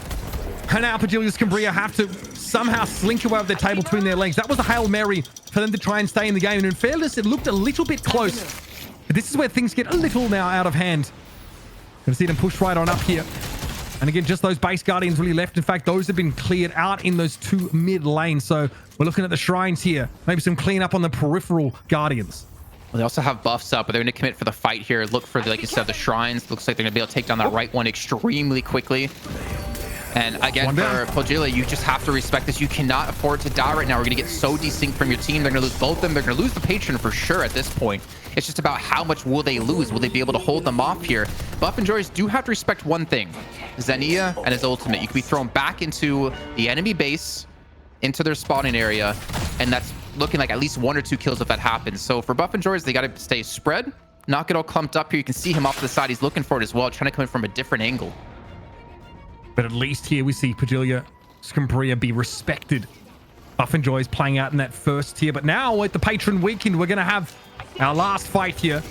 And now POJILAYA SKUMBRIYA have to somehow slink away with their table between their legs. That was a Hail Mary for them to try and stay in the game. And in fairness, it looked a little bit close. But this is where things get a little now out of hand. Gonna see them push right on up here. And again, just those base guardians really left. In fact, those have been cleared out in those 2 mid lanes. So we're looking at the shrines here. Maybe some cleanup on the peripheral guardians. Well, they also have buffs up, but they're going to commit for the fight here. Look for, like you said, the shrines. Looks like they're going to be able to take down that right one extremely quickly. And again, for POJILAYA, you just have to respect this. You cannot afford to die right now. We're going to get so desynced from your team. They're going to lose both of them. They're going to lose the patron for sure at this point. It's just about how much will they lose? Will they be able to hold them off here? Buff and Joyous do have to respect one thing. Xenia and his ultimate. You can be thrown back into the enemy base, into their spawning area, and that's looking like at least 1 or 2 kills if that happens. So for Buff and Joyous, they got to stay spread, not get all clumped up here. You can see him off to the side. He's looking for it as well, trying to come in from a different angle. But at least here we see POJILAYA SKUMBRIYA be respected. Buff and Joyous playing out in that first tier. But now at the Patron Weekend, we're going to have our last fight here.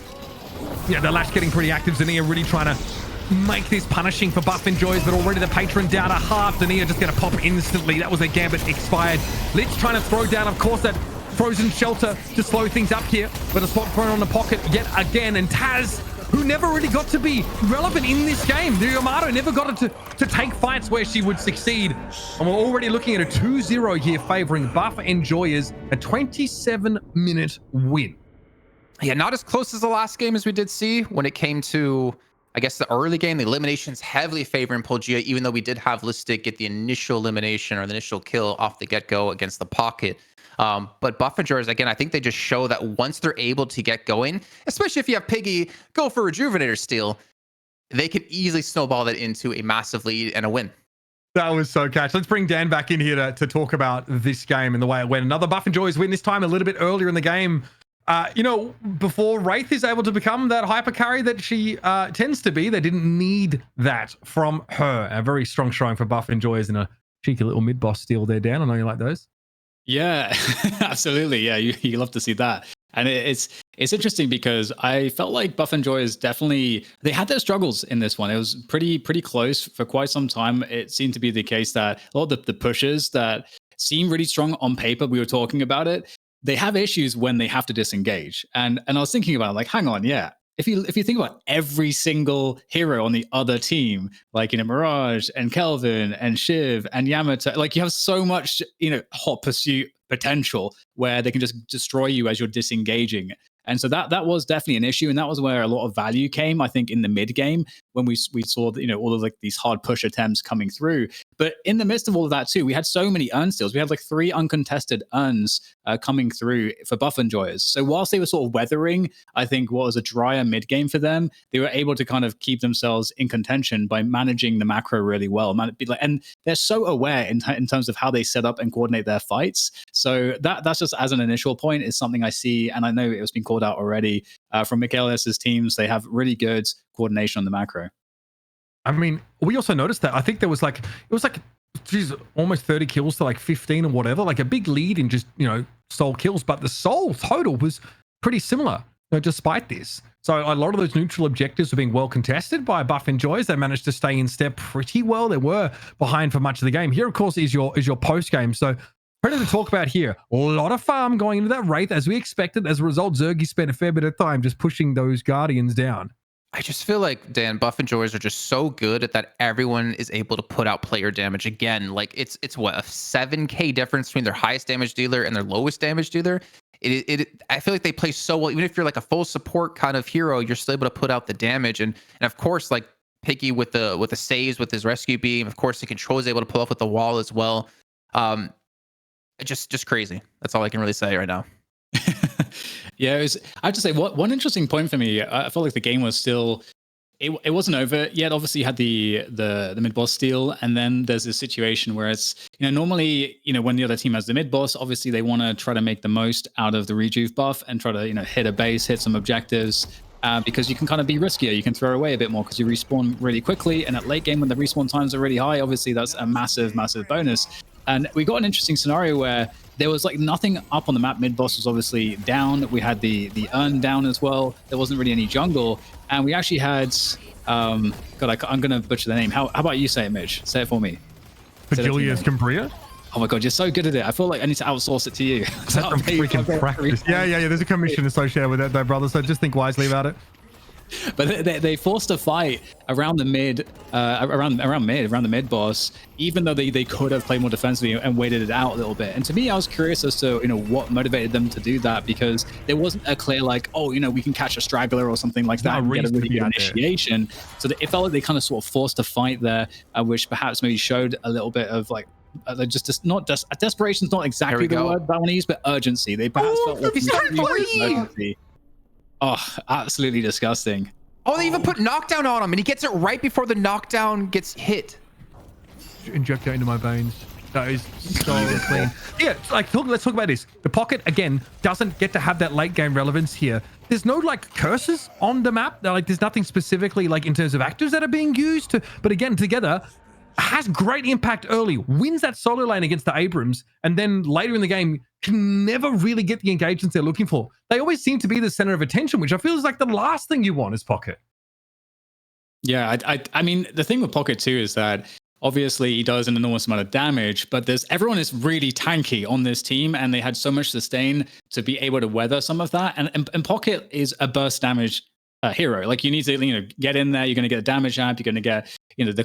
Yeah, the Lash getting pretty active. Xenia really trying to make this punishing for Buff and Joyous, but already the Patron down to half. Xenia just going to pop instantly. That was their gambit expired. Lich trying to throw down, of course, that frozen shelter to slow things up here. But a spot thrown on the pocket yet again. And Taz, who never really got to be relevant in this game. The Yamato never got it to take fights where she would succeed. And we're already looking at a 2-0 here favoring Buff and Joyous, a 27-minute win. Yeah, not as close as the last game as we did see when it came to, I guess, the early game. The eliminations heavily favoring POJILAYA, even though we did have Listic get the initial elimination or the initial kill off the get-go against the pocket. But Buff and Joyous, again, I think they just show that once they're able to get going, especially if you have Piggy go for Rejuvenator steal, they can easily snowball that into a massive lead and a win. That was so catch. Let's bring Dan back in here to talk about this game and the way it went. Another Buff and Joyous win, this time a little bit earlier in the game. You know, before Wraith is able to become that hyper carry that she tends to be, they didn't need that from her. A very strong showing for Buff and Joyous and a cheeky little mid-boss steal there, Dan. I know you like those. Yeah, absolutely. Yeah, you love to see that. And it's interesting because I felt like Buff and Joyous definitely, they had their struggles in this one. It was pretty close for quite some time. It seemed to be the case that a lot of the pushes that seem really strong on paper, we were talking about it, they have issues when they have to disengage. And I was thinking about it, like, hang on, yeah. If you think about every single hero on the other team, like, you know, Mirage and Kelvin and Shiv and Yamato, like, you have so much, you know, hot pursuit potential where they can just destroy you as you're disengaging. And so that was definitely an issue, and that was where a lot of value came, I think, in the mid game when we saw, you know, all of like these hard push attempts coming through. But in the midst of all of that too, we had so many urn steals. We had like 3 uncontested urns coming through for Buff and Joyous. So whilst they were sort of weathering, I think, what was a drier mid game for them, they were able to kind of keep themselves in contention by managing the macro really well. And they're so aware in terms of how they set up and coordinate their fights. So that's just as an initial point is something I see, and I know it was being called out already from Michaelis's teams. They have really good coordination on the macro. I mean, we also noticed that. I think there was like, it was like, geez, almost 30 kills to like 15 or whatever, like a big lead in just, you know, soul kills, but the soul total was pretty similar, you know, despite this. So a lot of those neutral objectives were being well contested by Buff and Joyous. They managed to stay in step pretty well. They were behind for much of the game. Here, of course, is your post game. So plenty to talk about here. A lot of farm going into that Wraith as we expected. As a result, Zergy spent a fair bit of time just pushing those Guardians down. I just feel like, Dan, Buff and Joyous are just so good at that everyone is able to put out player damage. Again, like it's what, a 7K difference between their highest damage dealer and their lowest damage dealer. I feel like they play so well. Even if you're like a full support kind of hero, you're still able to put out the damage. And of course, like Piggy with the saves, with his rescue beam. Of course, the control is able to pull off with the wall as well. Just crazy. That's all I can really say right now. Yeah, I have to say, one interesting point for me, I felt like the game was still, it wasn't over yet. Obviously, you had the mid boss steal, and then there's this situation where it's, you know, normally, you know, when the other team has the mid boss, obviously they want to try to make the most out of the rejuve buff and try to, you know, hit a base, hit some objectives, because you can kind of be riskier. You can throw away a bit more because you respawn really quickly, and at late game when the respawn times are really high, obviously that's a massive bonus. And we got an interesting scenario where there was like nothing up on the map. Mid boss was obviously down. We had the urn down as well. There wasn't really any jungle, and we actually had God, I'm gonna butcher the name. How about you say it, Mitch? Say it for me. POJILAYA SKUMBRIYA. Oh my God, you're so good at it. I feel like I need to outsource it to you. Freaking practice. Yeah. There's a commission associated with that, though, brother. So just think wisely about it. But they forced a fight around the mid, around the mid boss, even though they could have played more defensively and waited it out a little bit. And to me, I was curious as to what motivated them to do that, because there wasn't a clear like, oh, we can catch a straggler or something like that and get a really good initiation. So it felt like they kind of sort of forced a fight there, which perhaps maybe showed a little bit of like not just desperation's not exactly the word that I want to use, but urgency. They perhaps felt like urgency. Oh, absolutely disgusting. Oh, they even put knockdown on him, and he gets it right before the knockdown gets hit. Inject that into my veins. That is so clean. Yeah, like let's talk about this. The pocket again doesn't get to have that late game relevance here. There's no like curses on the map. Like there's nothing specifically like in terms of actors that are being used. But again, together has great impact early. Wins that solo lane against the Abrams, and then later in the game can never really get the engagements they're looking for. They always seem to be the center of attention, which I feel is like the last thing you want is Pocket. Yeah, I mean, the thing with Pocket too is that obviously he does an enormous amount of damage, but everyone is really tanky on this team, and they had so much sustain to be able to weather some of that. And Pocket is a burst damage hero. Like you need to get in there. You're going to get a damage amp. You're going to get the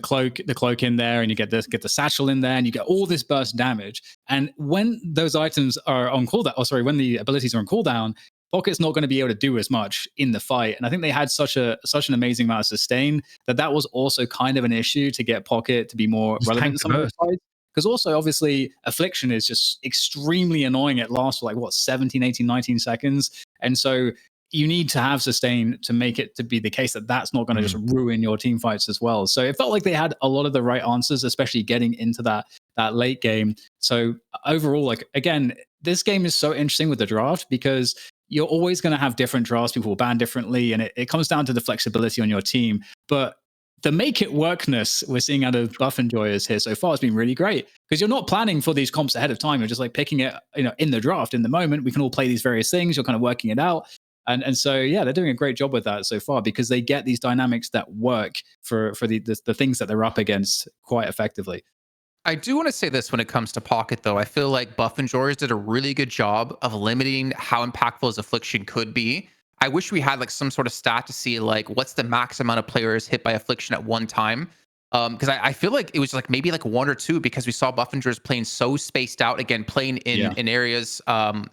cloak in there, and you get the satchel in there, and you get all this burst damage. And when those items are on cooldown, when the abilities are on cooldown, Pocket's not going to be able to do as much in the fight. And I think they had such an amazing amount of sustain that was also kind of an issue to get Pocket to be more relevant in some of those fights. Because also, obviously, Affliction is just extremely annoying. It lasts for like, 17, 18, 19 seconds. And so you need to have sustain to make it to be the case that that's not going to just ruin your team fights as well. So it felt like they had a lot of the right answers, especially getting into that late game. So overall, like, again, this game is so interesting with the draft because you're always going to have different drafts. People will ban differently, and it comes down to the flexibility on your team. But the make it workness we're seeing out of Buff Enjoyers here so far has been really great, because you're not planning for these comps ahead of time. You're just like picking it, in the draft, in the moment. We can all play these various things. You're kind of working it out. And so, yeah, they're doing a great job with that so far, because they get these dynamics that work for the things that they're up against quite effectively. I do want to say this when it comes to Pocket, though. I feel like Buff Enjoyers did a really good job of limiting how impactful his Affliction could be. I wish we had like some sort of stat to see like what's the max amount of players hit by Affliction at one time. Because I feel like it was like maybe like one or two, because we saw Buff Enjoyers playing so spaced out, again, playing in areas. I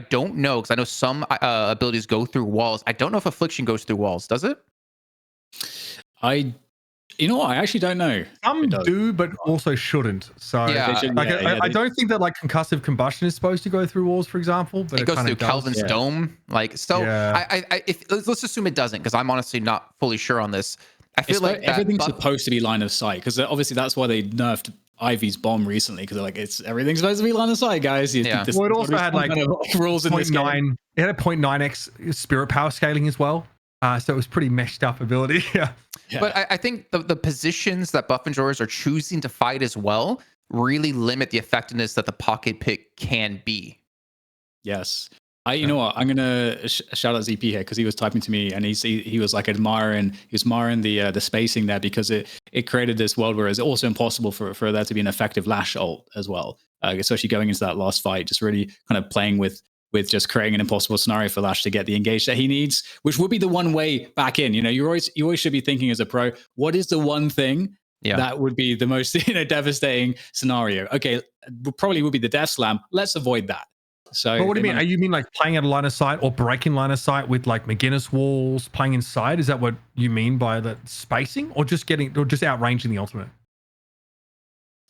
don't know, because I know some abilities go through walls. I don't know if Affliction goes through walls. Does it? You know what? I actually don't know. Some do, but also shouldn't. So yeah, I don't think that like concussive combustion is supposed to go through walls, for example. But it goes through Calvin's dome. Like, so let's assume it doesn't, because I'm honestly not fully sure on this. I feel like everything's supposed to be line of sight, because obviously that's why they nerfed Ivy's bomb recently, because they're like, everything's supposed to be line of sight, guys. Well, it also had like rules in this game. It had a 0.9x spirit power scaling as well. So it was pretty meshed up ability. Yeah. But I think the positions that Buff Enjoyers are choosing to fight as well really limit the effectiveness that the Pocket pick can be. Yes. You know what? I'm gonna shout out ZP here, because he was typing to me, and he was like admiring the spacing there, because it created this world where it's also impossible for there to be an effective Lash ult as well, especially going into that last fight, just really kind of playing with just creating an impossible scenario for Lash to get the engage that he needs, which would be the one way back in. You always should be thinking as a pro, what is the one thing that would be the most devastating scenario? Okay, probably would be the Death Slam. Let's avoid that. So, but what do you mean? Are you mean like playing out of line of sight or breaking line of sight with like McGinnis walls, playing inside? Is that what you mean by that spacing, or just outranging the ultimate?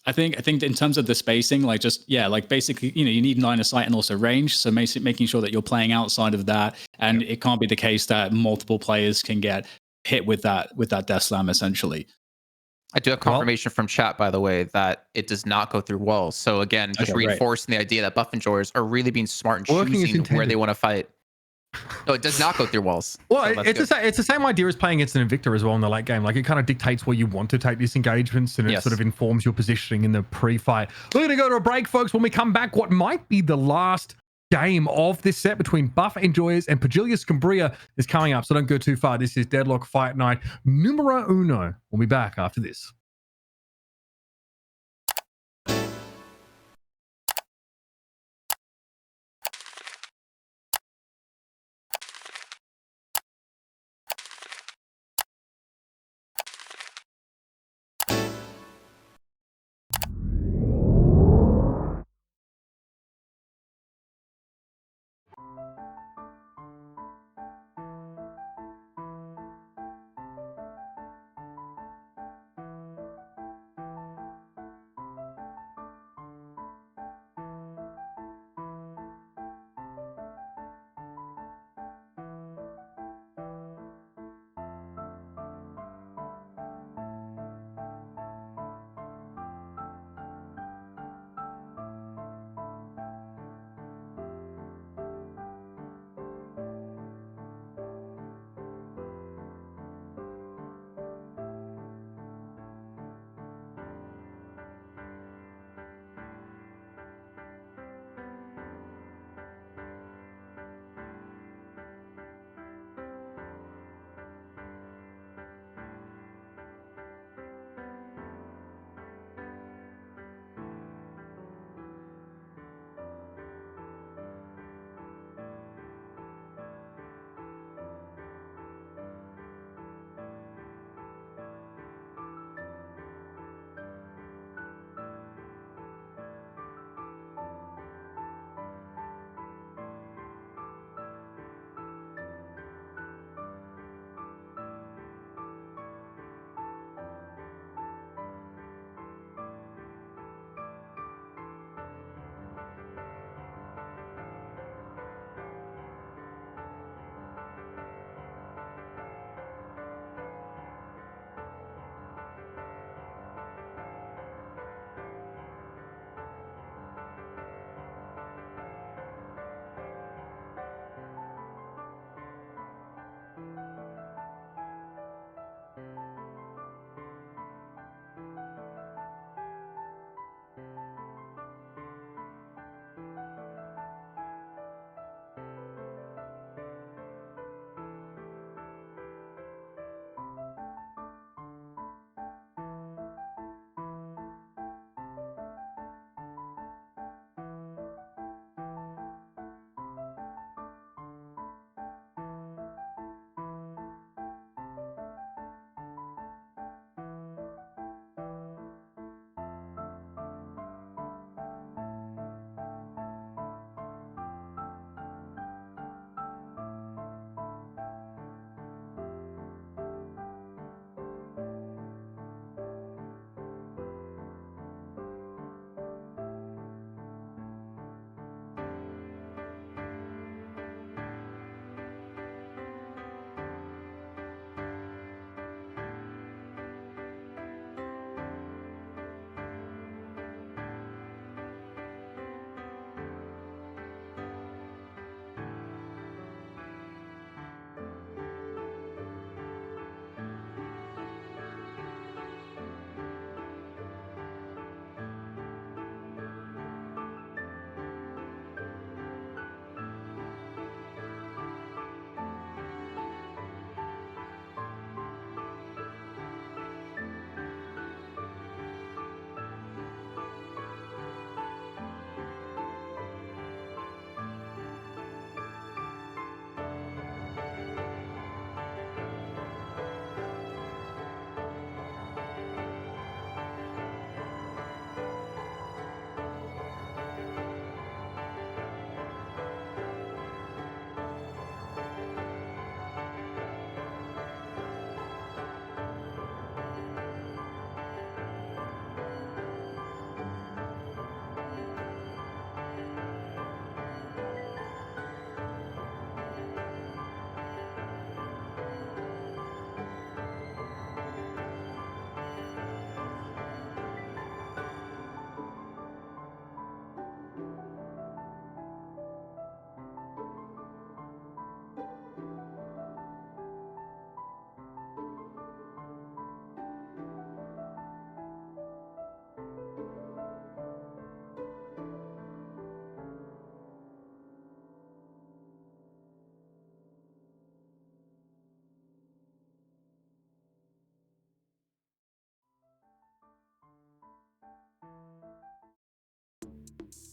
I think in terms of the spacing, like basically, you need line of sight and also range. So making sure that you're playing outside of that, and it can't be the case that multiple players can get hit with that Death Slam essentially. I do have confirmation from chat, by the way, that it does not go through walls. So again, just reinforcing the idea that Buff Enjoyers are really being smart and choosing where they want to fight. No, it does not go through walls. Well, so it's the same idea as playing against an Invictor as well in the late game. Like, it kind of dictates where you want to take these engagements, and it sort of informs your positioning in the pre-fight. We're going to go to a break, folks. When we come back, what might be the last game of this set between Buff Enjoyers and POJILAYA SKUMBRIYA is coming up. So don't go too far. This is Deadlock Fight Night numero uno. We'll be back after this.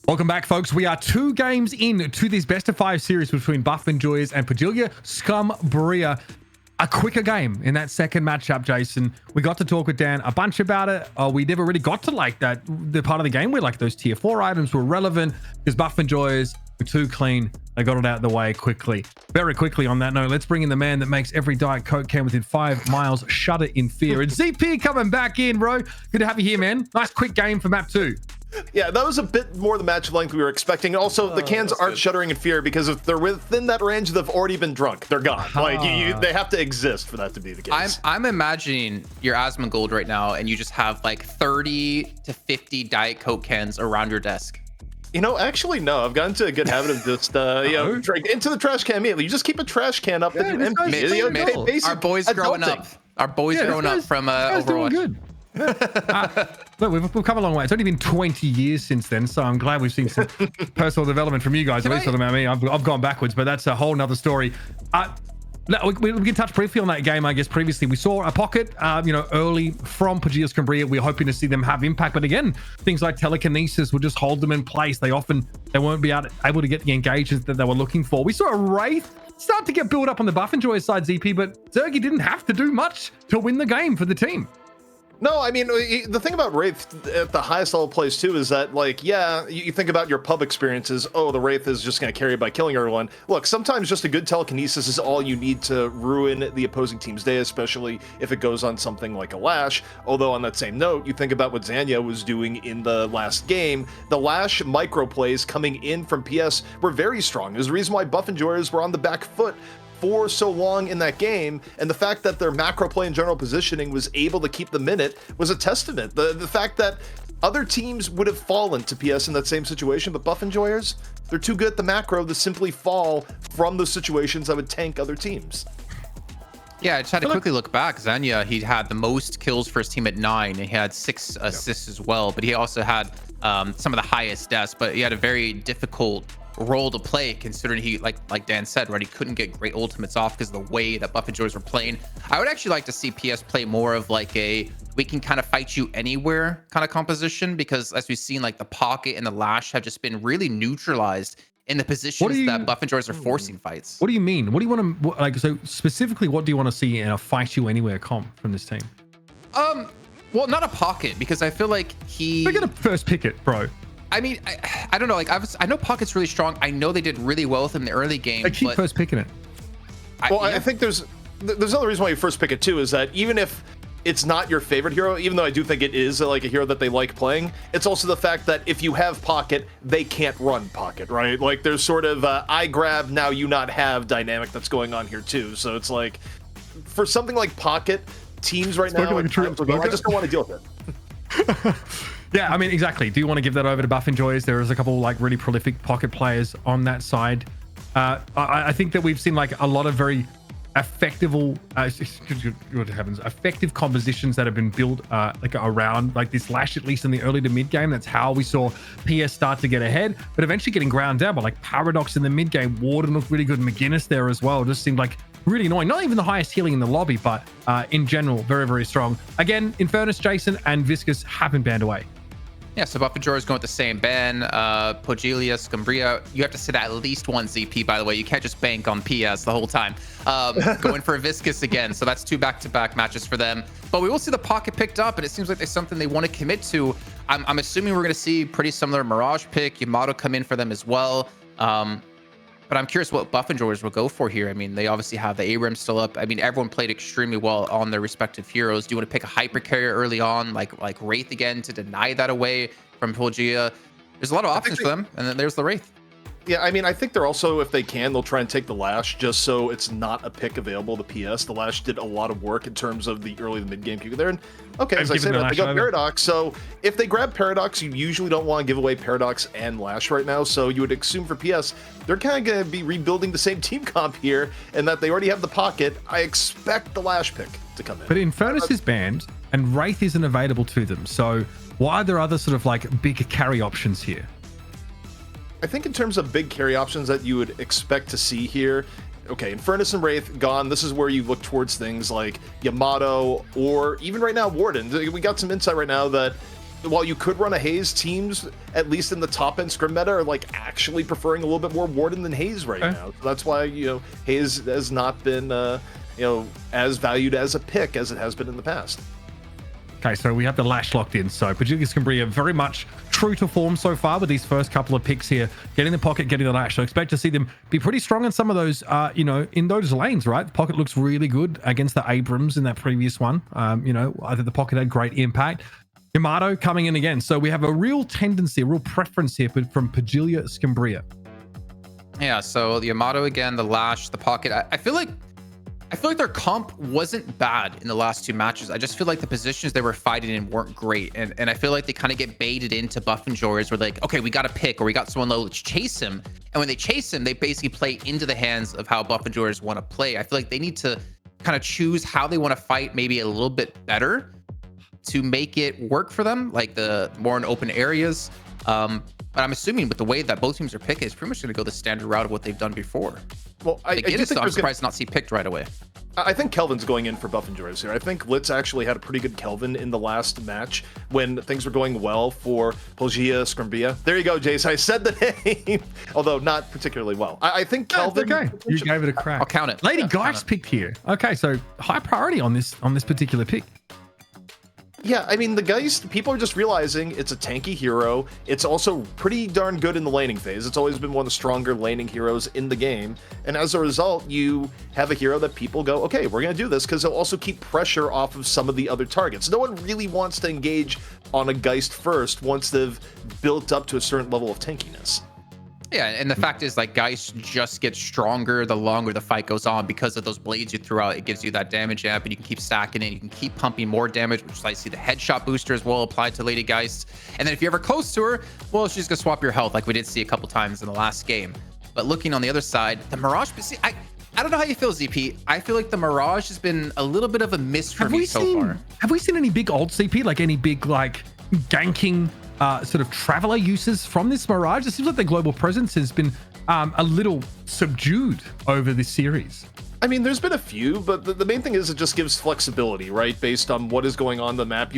Welcome back, folks. We are 2 games in to this best of 5 series between Buff and Joyers and POJILAYA SKUMBRIYA. A quicker game in that second matchup, Jason. We got to talk with Dan a bunch about it. We never really got to like that, the part of the game where like those tier 4 items were relevant because Buff and Joyers were too clean. They got it out of the way quickly. Very quickly on that note, let's bring in the man that makes every Diet Coke can within 5 miles shudder in fear. And ZP coming back in, bro. Good to have you here, man. Nice quick game for map 2. Yeah, that was a bit more the match length we were expecting. Also, the cans aren't shuddering in fear because if they're within that range, they've already been drunk. They're gone. Like they have to exist for that to be the case. I'm imagining your Asmongold right now, and you just have like 30 to 50 Diet Coke cans around your desk. You know, actually, no. I've gotten into a good habit of just, drink into the trash can immediately. You just keep a trash can up and empty. Our boys growing up. Our boys growing up from Overwatch. Good. Look, we've come a long way. It's only been 20 years since then, so I'm glad we've seen some personal development from you guys. At least not about me. I've gone backwards, but that's a whole nother story. We can touch briefly on that game. I guess previously we saw a pocket, early from POJILAYA SKUMBRIYA. We're hoping to see them have impact, but again, things like telekinesis will just hold them in place. They won't be able to get the engagements that they were looking for. We saw a Wraith start to get built up on the Buff and Joy side, ZP, but Zergy didn't have to do much to win the game for the team. No, I mean, the thing about Wraith at the highest level plays too is that, like, yeah, you think about your pub experiences. Oh, the Wraith is just going to carry by killing everyone. Look, sometimes just a good telekinesis is all you need to ruin the opposing team's day, especially if it goes on something like a Lash. Although on that same note, you think about what Zanya was doing in the last game. The Lash micro plays coming in from PS were very strong. There's a reason why Buff and Joyers were on the back foot for so long in that game, and the fact that their macro play and general positioning was able to keep them in it was a testament. The fact that other teams would have fallen to PS in that same situation, but Buff and Joyers, they're too good at the macro to simply fall from those situations that would tank other teams. Yeah, I just had to quickly look back. Zanya, he had the most kills for his team at 9, and he had 6 assists as well, but he also had some of the highest deaths, but he had a very difficult role to play considering he, like Dan said, right, he couldn't get great ultimates off because of the way that Buff and Joyers were playing. I would actually like to see PS play more of like a we can kind of fight you anywhere kind of composition, because as we've seen, like the pocket and the Lash have just been really neutralized in the positions that Buff and Joyers are forcing fights. What do you mean? What do you want to like? So specifically, what do you want to see in a fight you anywhere comp from this team? Well, not a pocket, because I feel like We're gonna first pick it, bro. I mean, I don't know. Like I know Pocket's really strong. I know they did really well with him in the early game. I keep first picking it. I think there's another reason why you first pick it too, is that even if it's not your favorite hero, even though I do think it is like a hero that they like playing, it's also the fact that if you have Pocket, they can't run Pocket, right? Like there's sort of I grab, now you not have dynamic that's going on here too. So it's like for something like Pocket, teams right now, I just don't want to deal with it. Yeah, I mean, exactly. Do you want to give that over to Buff and Joyers? There is a couple like really prolific pocket players on that side. I think that we've seen like a lot of very effective compositions that have been built like around like this Lash, at least in the early to mid game. That's how we saw PS start to get ahead, but eventually getting ground down by like Paradox in the mid game. Warden looked really good. McGinnis there as well. Just seemed like really annoying. Not even the highest healing in the lobby, but in general, very, very strong. Again, Infernus, Jason, and Viscous have been banned away. Yeah, so Buff and Joyers going with the same ban. POJILAYA SKUMBRIYA, you have to sit at least 1 ZP, by the way. You can't just bank on PS the whole time. Going for Viscous again, so that's 2 back-to-back matches for them. But we will see the pocket picked up, and it seems like there's something they want to commit to. I'm assuming we're going to see pretty similar Mirage pick, Yamato come in for them as well. But I'm curious what Buff and Joyers will go for here. I mean, they obviously have the Abrams still up. I mean, everyone played extremely well on their respective heroes. Do you want to pick a hyper carrier early on, like Wraith again, to deny that away from POJILAYA? There's a lot of options for them, and then there's the Wraith. Yeah, I mean, I think they're also, if they can, they'll try and take the Lash just so it's not a pick available to PS. The Lash did a lot of work in terms of the early to mid-game queue there. And okay, as I say that, they got Paradox. So if they grab Paradox, you usually don't want to give away Paradox and Lash right now. So you would assume for PS, they're kind of going to be rebuilding the same team comp here, and that they already have the pocket. I expect the Lash pick to come in. But Infernus is banned, and Wraith isn't available to them. So why are there other sort of like big carry options here? I think in terms of big carry options that you would expect to see here, okay, Infernus and Wraith gone. This is where you look towards things like Yamato, or even right now Warden. We got some insight right now that while you could run a Hayes, teams, at least in the top end scrim meta, are like actually preferring a little bit more Warden than Hayes right now. So that's why, you know, Hayes has not been, you know, as valued as a pick as it has been in the past. Okay, so we have the Lash locked in. So POJILAYA SKUMBRIYA very much true to form so far with these first couple of picks here. Getting the pocket, getting the Lash. So expect to see them be pretty strong in some of those, you know, in those lanes, right? The pocket looks really good against the Abrams in that previous one. You know, I think the pocket had great impact. Yamato coming in again. So we have a real tendency, a real preference here from POJILAYA SKUMBRIYA. Yeah, so the Yamato again, the Lash, the pocket. I feel like their comp wasn't bad in the last 2 matches. I just feel like the positions they were fighting in weren't great. And I feel like they kind of get baited into buff and Joyers where like, okay, we got a pick or we got someone low, let's chase him. And when they chase him, they basically play into the hands of how buff and Joyers want to play. I feel like they need to kind of choose how they want to fight maybe a little bit better to make it work for them, like the more in open areas. But I'm assuming with the way that both teams are picking, it's pretty much going to go the standard route of what they've done before. Well, I do think I'm surprised to not see picked right away. I think Kelvin's going in for buff and Joyers here. I think Litz actually had a pretty good Kelvin in the last match when things were going well for POJILAYA SKUMBRIYA. There you go, Jace. I said the name, although not particularly well. I think Kelvin. Okay, you gave it a crack. I'll count it. Lady Geist picked here. Okay, so high priority on this particular pick. Yeah, I mean, the Geist, people are just realizing it's a tanky hero. It's also pretty darn good in the laning phase. It's always been one of the stronger laning heroes in the game. And as a result, you have a hero that people go, okay, we're going to do this because it'll also keep pressure off of some of the other targets. No one really wants to engage on a Geist first once they've built up to a certain level of tankiness. Yeah, and the fact is, like, Geist just gets stronger the longer the fight goes on because of those blades you threw out. It gives you that damage amp, and you can keep stacking it. You can keep pumping more damage, which is I see the headshot booster as well applied to Lady Geist. And then if you're ever close to her, well, she's gonna swap your health, like we did see a couple times in the last game. But looking on the other side, the Mirage. See, I don't know how you feel, ZP. I feel like the Mirage has been a little bit of a miss for me so far. Have we seen any big ult CP, like any big like ganking? Sort of traveler uses from this Mirage? It seems like the global presence has been a little subdued over this series. I mean, there's been a few, but the main thing is it just gives flexibility, right? Based on what is going on the map.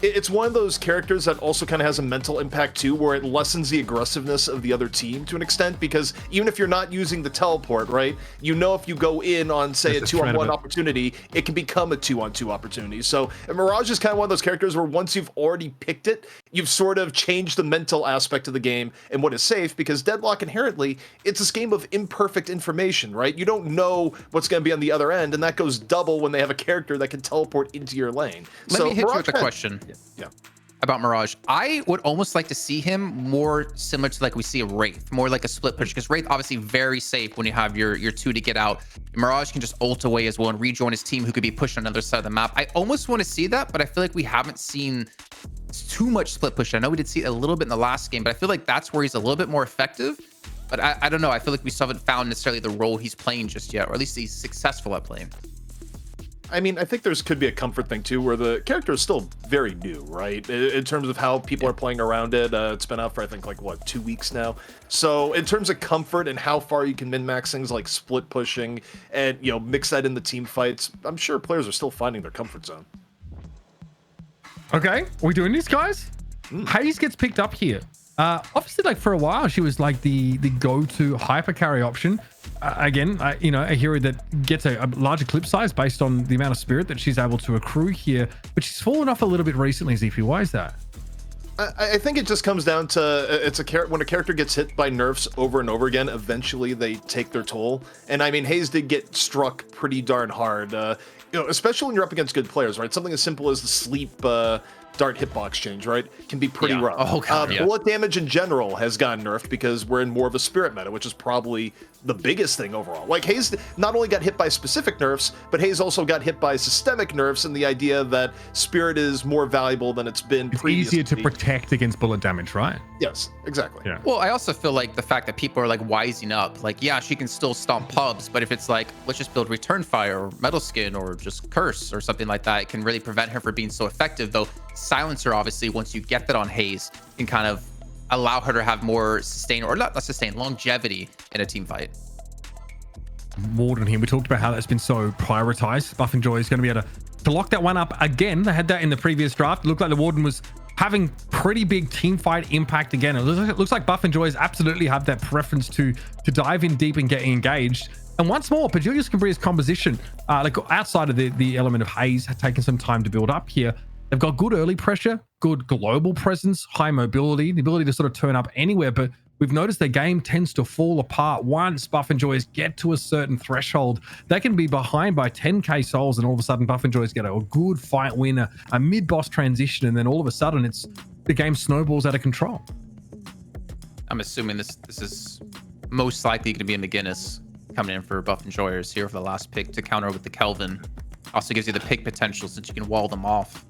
It's one of those characters that also kind of has a mental impact too, where it lessens the aggressiveness of the other team to an extent, because even if you're not using the teleport, right, you know if you go in on, say, a 2-on-1 opportunity, it can become a 2-on-2 opportunity. So Mirage is kind of one of those characters where once you've already picked it, you've sort of changed the mental aspect of the game and what is safe, because Deadlock inherently, it's this game of imperfect information, right? You don't know what's going to be on the other end, and that goes double when they have a character that can teleport into your lane. Let me hit you with a question. Yeah. About Mirage. I would almost like to see him more similar to like we see a Wraith, more like a split push, because Wraith obviously very safe when you have your 2 to get out. Mirage can just ult away as well and rejoin his team who could be pushed on the other side of the map. I almost want to see that, but I feel like we haven't seen too much split push. I know we did see it a little bit in the last game, but I feel like that's where he's a little bit more effective. But I don't know. I feel like we still haven't found necessarily the role he's playing just yet, or at least he's successful at playing. I mean, I think could be a comfort thing too, where the character is still very new, right? In terms of how people are playing around it. It's been out for, I think, like, what, 2 weeks now? So in terms of comfort and how far you can min-max things like split pushing and, you know, mix that in the team fights, I'm sure players are still finding their comfort zone. Okay, are we doing this, guys? Hayes gets picked up here. Obviously, like, for a while, she was like the go-to hyper carry option. Again, you know, a hero that gets a larger clip size based on the amount of spirit that she's able to accrue here, but she's fallen off a little bit recently, ZP. Why is that? I think it just comes down to when a character gets hit by nerfs over and over again, eventually they take their toll. And I mean, Hayes did get struck pretty darn hard, you know, especially when you're up against good players, right? Something as simple as the sleep dart hitbox change, right, can be pretty rough. Oh, God, bullet damage in general has gotten nerfed because we're in more of a spirit meta, which is probably the biggest thing overall. Like, Hayes not only got hit by specific nerfs, but Hayes also got hit by systemic nerfs, and the idea that spirit is more valuable than it's been previously. Easier to protect against bullet damage, right? Yes, exactly. Yeah. Well, I also feel like the fact that people are like wising up, like, yeah, she can still stomp pubs, but if it's like, let's just build return fire or metal skin or just curse or something like that, it can really prevent her from being so effective. Though silencer, obviously, once you get that on Hayes, can kind of allow her to have more sustain, or not sustain, longevity in a team fight. More than him. We talked about how that's been so prioritized. Buff and Joy is going to be able to to lock that one up again. They had that in the previous draft. It looked like the Warden was having pretty big team fight impact again. It looks like Buff and Joyous absolutely have that preference to dive in deep and get engaged. And once more, POJILAYA SKUMBRIYA's composition, like outside of the element of haze, had taken some time to build up here. They've got good early pressure, good global presence, high mobility, the ability to sort of turn up anywhere. But we've noticed their game tends to fall apart once Buff and Joyous get to a certain threshold. They can be behind by 10k souls, and all of a sudden Buff and Joyous get a good fight win, a mid-boss transition, and then all of a sudden the game snowballs out of control. I'm assuming this is most likely going to be a McGinnis coming in for Buff and Joyous here for the last pick to counter with the Kelvin. Also gives you the pick potential since you can wall them off.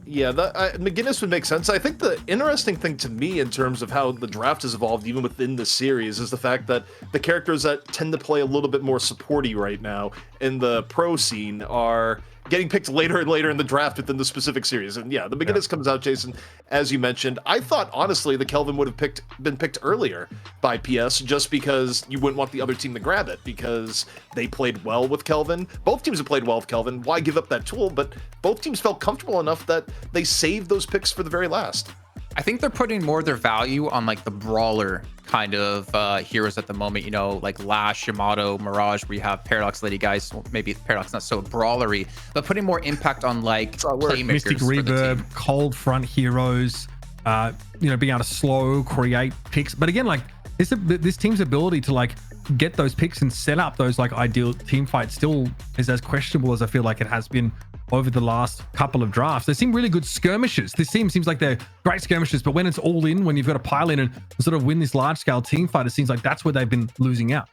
Yeah, McGinnis would make sense. I think the interesting thing to me in terms of how the draft has evolved even within the series is the fact that the characters that tend to play a little bit more supporty right now in the pro scene are getting picked later and later in the draft within the specific series. And yeah, the McGinnis comes out, Jason, as you mentioned. I thought, honestly, the Kelvin would have been picked earlier by PS just because you wouldn't want the other team to grab it because they played well with Kelvin. Both teams have played well with Kelvin. Why give up that tool? But both teams felt comfortable enough that they saved those picks for the very last. I think they're putting more of their value on like the brawler kind of heroes at the moment, you know, like Lash, Yamato, Mirage, where you have Paradox Lady guys. Well, maybe Paradox not so brawlery, but putting more impact on like playmakers. Mystic Reverb, cold front heroes, you know, being able to slow, create picks. But again, like this team's ability to like get those picks and set up those like ideal team fights still is as questionable as I feel like it has been over the last couple of drafts. They seem really good skirmishers. This team seems like they're great skirmishers, but when it's all in, when you've got to pile in and sort of win this large scale team fight, it seems like that's where they've been losing out.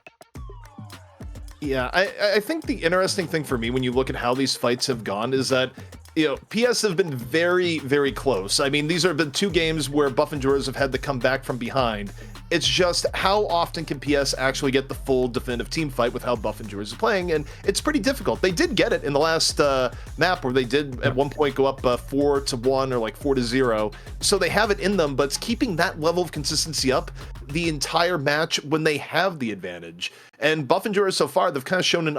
Yeah, I think the interesting thing for me when you look at how these fights have gone is that, you know, PS have been very, very close. I mean, these have been two games where Buff and Joyous have had to come back from behind. It's just how often can PS actually get the full definitive team fight with how Buff and Joyous are playing, and it's pretty difficult. They did get it in the last map where they did at one point go up 4-1 or like 4-0. So they have it in them, but it's keeping that level of consistency up the entire match when they have the advantage. And Buff and Joyous so far, they've kind of shown an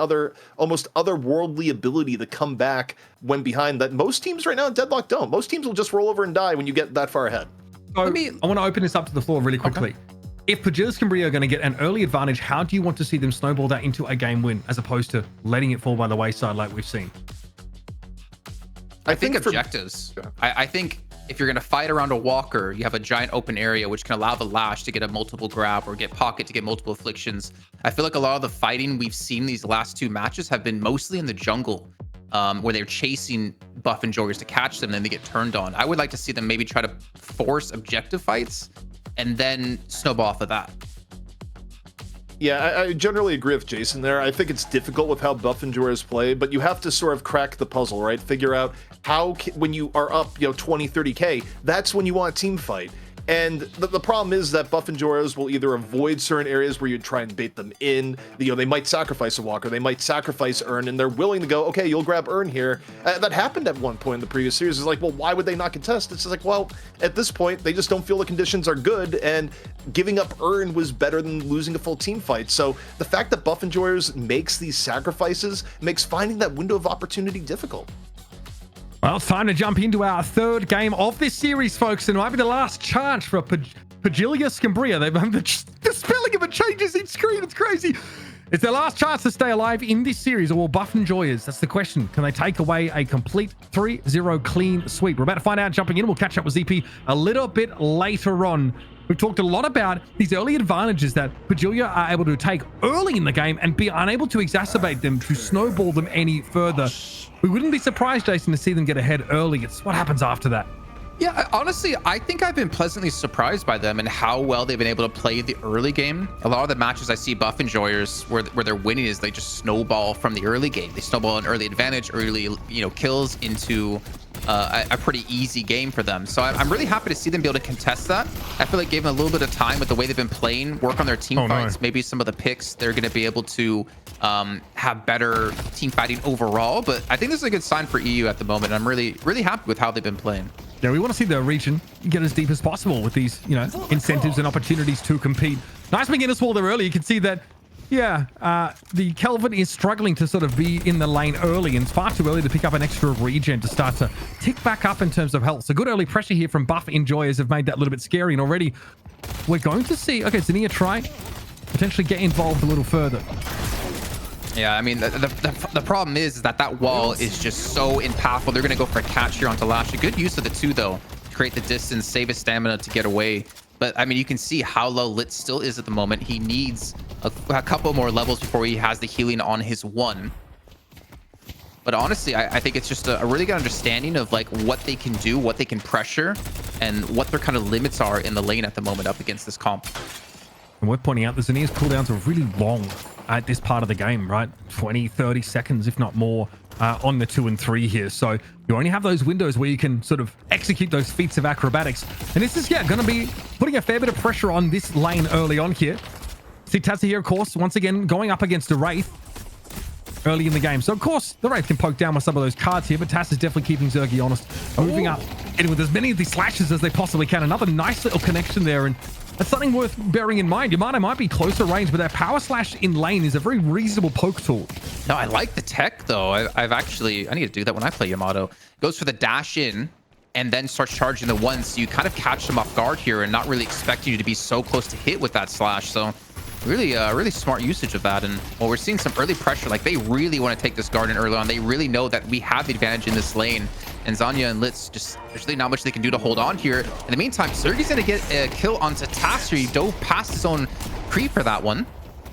almost otherworldly ability to come back when behind that most teams right now in Deadlock don't. Most teams will just roll over and die when you get that far ahead. So I want to open this up to the floor really quickly. Okay. If POJILAYA SKUMBRIYA are going to get an early advantage, how do you want to see them snowball that into a game win as opposed to letting it fall by the wayside like we've seen? I think objectives. I think if you're going to fight around a walker, you have a giant open area which can allow the Lash to get a multiple grab or get Pocket to get multiple afflictions. I feel like a lot of the fighting we've seen these last two matches have been mostly in the jungle, where they're chasing Buff and Joyous to catch them, and then they get turned on. I would like to see them maybe try to force objective fights and then snowball off of that. Yeah, I generally agree with Jason there. I think it's difficult with how Buff and Joyous play, but you have to sort of crack the puzzle, right? Figure out how, when you are up, 20, 30K, that's when you want a team fight. And the problem is that Buff and Joyous will either avoid certain areas where you try and bait them in. They might sacrifice a walker, they might sacrifice Urn, and they're willing to go, okay, you'll grab Urn here. That happened at one point in the previous series. It's like, well, why would they not contest? It's just like, well, at this point, they just don't feel the conditions are good, and giving up Urn was better than losing a full team fight. So the fact that Buff and Joyous makes these sacrifices makes finding that window of opportunity difficult. Well, it's time to jump into our third game of this series, folks, and it might be the last chance for POJILAYA SKUMBRIYA. The spelling of it changes each screen. It's crazy. It's their last chance to stay alive in this series, or will Buff and Joyous? That's the question. Can they take away a complete 3-0 clean sweep? We're about to find out. Jumping in, we'll catch up with ZP a little bit later on. We've talked a lot about these early advantages that POJILAYA are able to take early in the game and be unable to exacerbate them to snowball them any further. We wouldn't be surprised, Jason, to see them get ahead early. It's what happens after that. Yeah, honestly, I think I've been pleasantly surprised by them and how well they've been able to play the early game. A lot of the matches I see Buff and Joyous where they're winning is they just snowball from the early game. They snowball an early advantage, early kills into a pretty easy game for them. So I'm really happy to see them be able to contest that. I feel like gave them a little bit of time with the way they've been playing, work on their team fights. No. Maybe some of the picks they're going to be able to have better team fighting overall. But I think this is a good sign for EU at the moment. I'm really, really happy with how they've been playing. Yeah, we want to see the region get as deep as possible with these, incentives and opportunities to compete. Nice McGinnis wall there early. You can see that Yeah, the Kelvin is struggling to sort of be in the lane early, and it's far too early to pick up an extra regen to start to tick back up in terms of health. So good early pressure here from Buff Enjoyers have made that a little bit scary, and already we're going to see, okay, Zinnia try potentially get involved a little further. Yeah, I mean, the problem is that that wall is just so impactful. They're going to go for a catch here onto Lash. A good use of the 2, though, to create the distance, save his stamina to get away. But, I mean, you can see how low Lit still is at the moment. He needs a couple more levels before he has the healing on his 1. But honestly, I think it's just a really good understanding of, like, what they can do, what they can pressure, and what their kind of limits are in the lane at the moment up against this comp. And we're pointing out the Zinnia's cooldowns are really long at this part of the game, right? 20, 30 seconds, if not more, on the 2 and 3 here. So you only have those windows where you can sort of execute those feats of acrobatics. And this is, yeah, going to be putting a fair bit of pressure on this lane early on here. See Tazza here, of course, once again, going up against a Wraith early in the game. So, of course, the Wraith can poke down with some of those cards here, but Taz is definitely keeping Zergy honest. Moving up, hitting with as many of these slashes as they possibly can. Another nice little connection there, and that's something worth bearing in mind. Yamato might be closer range, but that power slash in lane is a very reasonable poke tool. No, I like the tech, though. I need to do that when I play Yamato. Goes for the dash in and then starts charging the 1, so you kind of catch them off guard here and not really expecting you to be so close to hit with that slash. So really smart usage of that. And well, we're seeing some early pressure. Like, they really want to take this garden early on. They really know that we have the advantage in this lane. And Zanya and Litz, just there's really not much they can do to hold on here. In the meantime, Sergey's going to get a kill onto Tasser. He dove past his own creep for that one.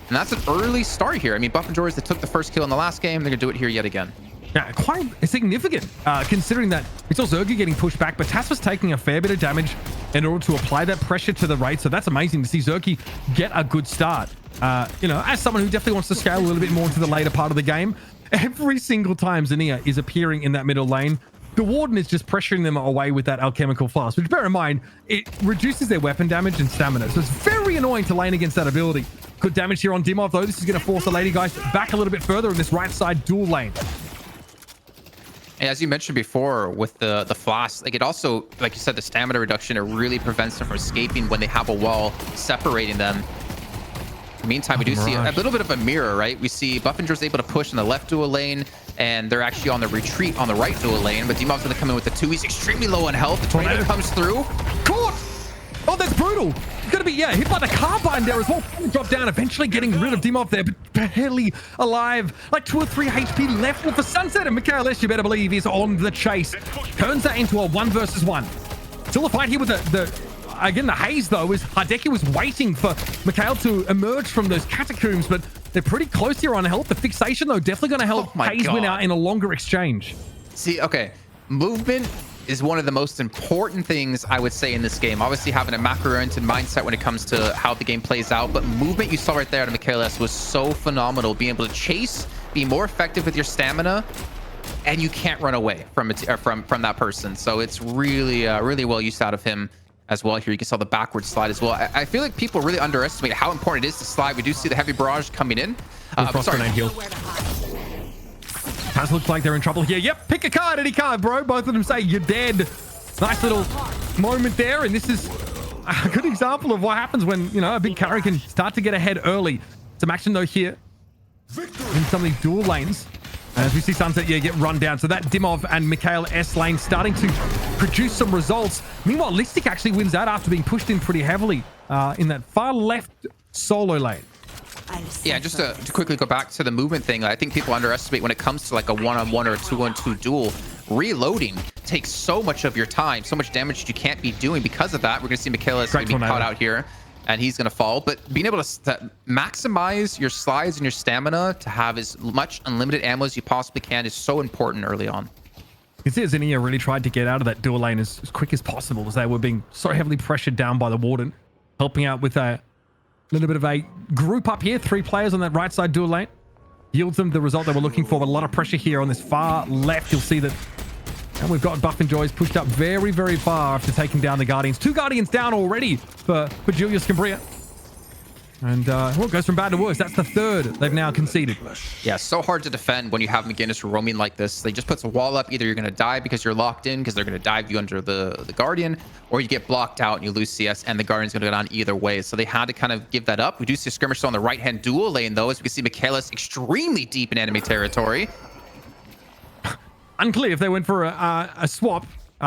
And that's an early start here. I mean, Buff and Joris, they took the first kill in the last game. They're going to do it here yet again. Yeah, quite significant, considering that it's also Zergy getting pushed back, but Tas was taking a fair bit of damage in order to apply that pressure to the right. So that's amazing to see Zergy get a good start. You know, as someone who definitely wants to scale a little bit more into the later part of the game, every single time Zinnia is appearing in that middle lane, the Warden is just pressuring them away with that alchemical flask, which, bear in mind, it reduces their weapon damage and stamina. So it's very annoying to lane against that ability. Good damage here on Dimov, though. This is going to force the Lady Guys back a little bit further in this right side dual lane. As you mentioned before with the flask, like, it also, like you said, the stamina reduction, it really prevents them from escaping when they have a wall separating them. In the meantime, we do see a little bit of a mirror, right? We see Buffinger's able to push in the left dual lane, and they're actually on the retreat on the right dual lane, but Demov's going to come in with the 2. He's extremely low on health. The tornado comes through. Caught! Oh, that's brutal. He's going to be, yeah, hit by the carbine there as well. Drop down, eventually getting rid of Dimov there, but barely alive. Like 2 or 3 HP left. Well, for Sunset, and Mikhail S, you better believe, is on the chase. Turns that into a 1 versus 1. Still a fight here with again, the haze, though, is Hideki was waiting for Mikhail to emerge from those catacombs, but they're pretty close here on health. The fixation, though, definitely going to help Haze win out in a longer exchange. See, okay, movement is one of the most important things, I would say, in this game. Obviously, having a macro-oriented mindset when it comes to how the game plays out, but movement you saw right there out of Mikhail S was so phenomenal. Being able to chase, be more effective with your stamina, and you can't run away from that person. So it's really well used out of him as well. Here you can saw the backward slide as well. I feel like people really underestimate how important it is to slide. We do see the heavy barrage coming in. Does look like they're in trouble here. Yep, pick a card, any card, bro. Both of them say you're dead. Nice little moment there, and this is a good example of what happens when, you know, a big carry can start to get ahead early. Some action, though, here in some of these dual lanes. As we see Sunset, yeah, get run down. So that Dimov and Mikhail S lane starting to produce some results. Meanwhile, Listic actually wins that after being pushed in pretty heavily in that far left solo lane. Yeah, just to quickly go back to the movement thing, I think people underestimate when it comes to like a 1-on-1 or a 2-on-2 duel. Reloading takes so much of your time, so much damage that you can't be doing. Because of that, we're going to see Mikhail S be caught out here, and he's going to fall. But being able to maximize your slides and your stamina to have as much unlimited ammo as you possibly can is so important early on. You see, Zinnia really tried to get out of that dual lane as quick as possible, as they were being so heavily pressured down by the Warden, helping out with a little bit of a group up here. 3 players on that right side dual lane yields them the result they were looking for, but a lot of pressure here on this far left. You'll see that, and we've got Buff and Joy's pushed up very, very far after taking down the Guardians. 2 Guardians down already for POJILAYA SKUMBRIYA. And well, it goes from bad to worse. That's the third they've now conceded. Yeah, so hard to defend when you have McGinnis roaming like this. They just puts a wall up. Either you're going to die because you're locked in, because they're going to dive you under the Guardian, or you get blocked out and you lose CS, and the Guardian's going to go down either way. So they had to kind of give that up. We do see a skirmish still on the right-hand dual lane, though, as we can see Michaelis extremely deep in enemy territory. Unclear if they went for a swap.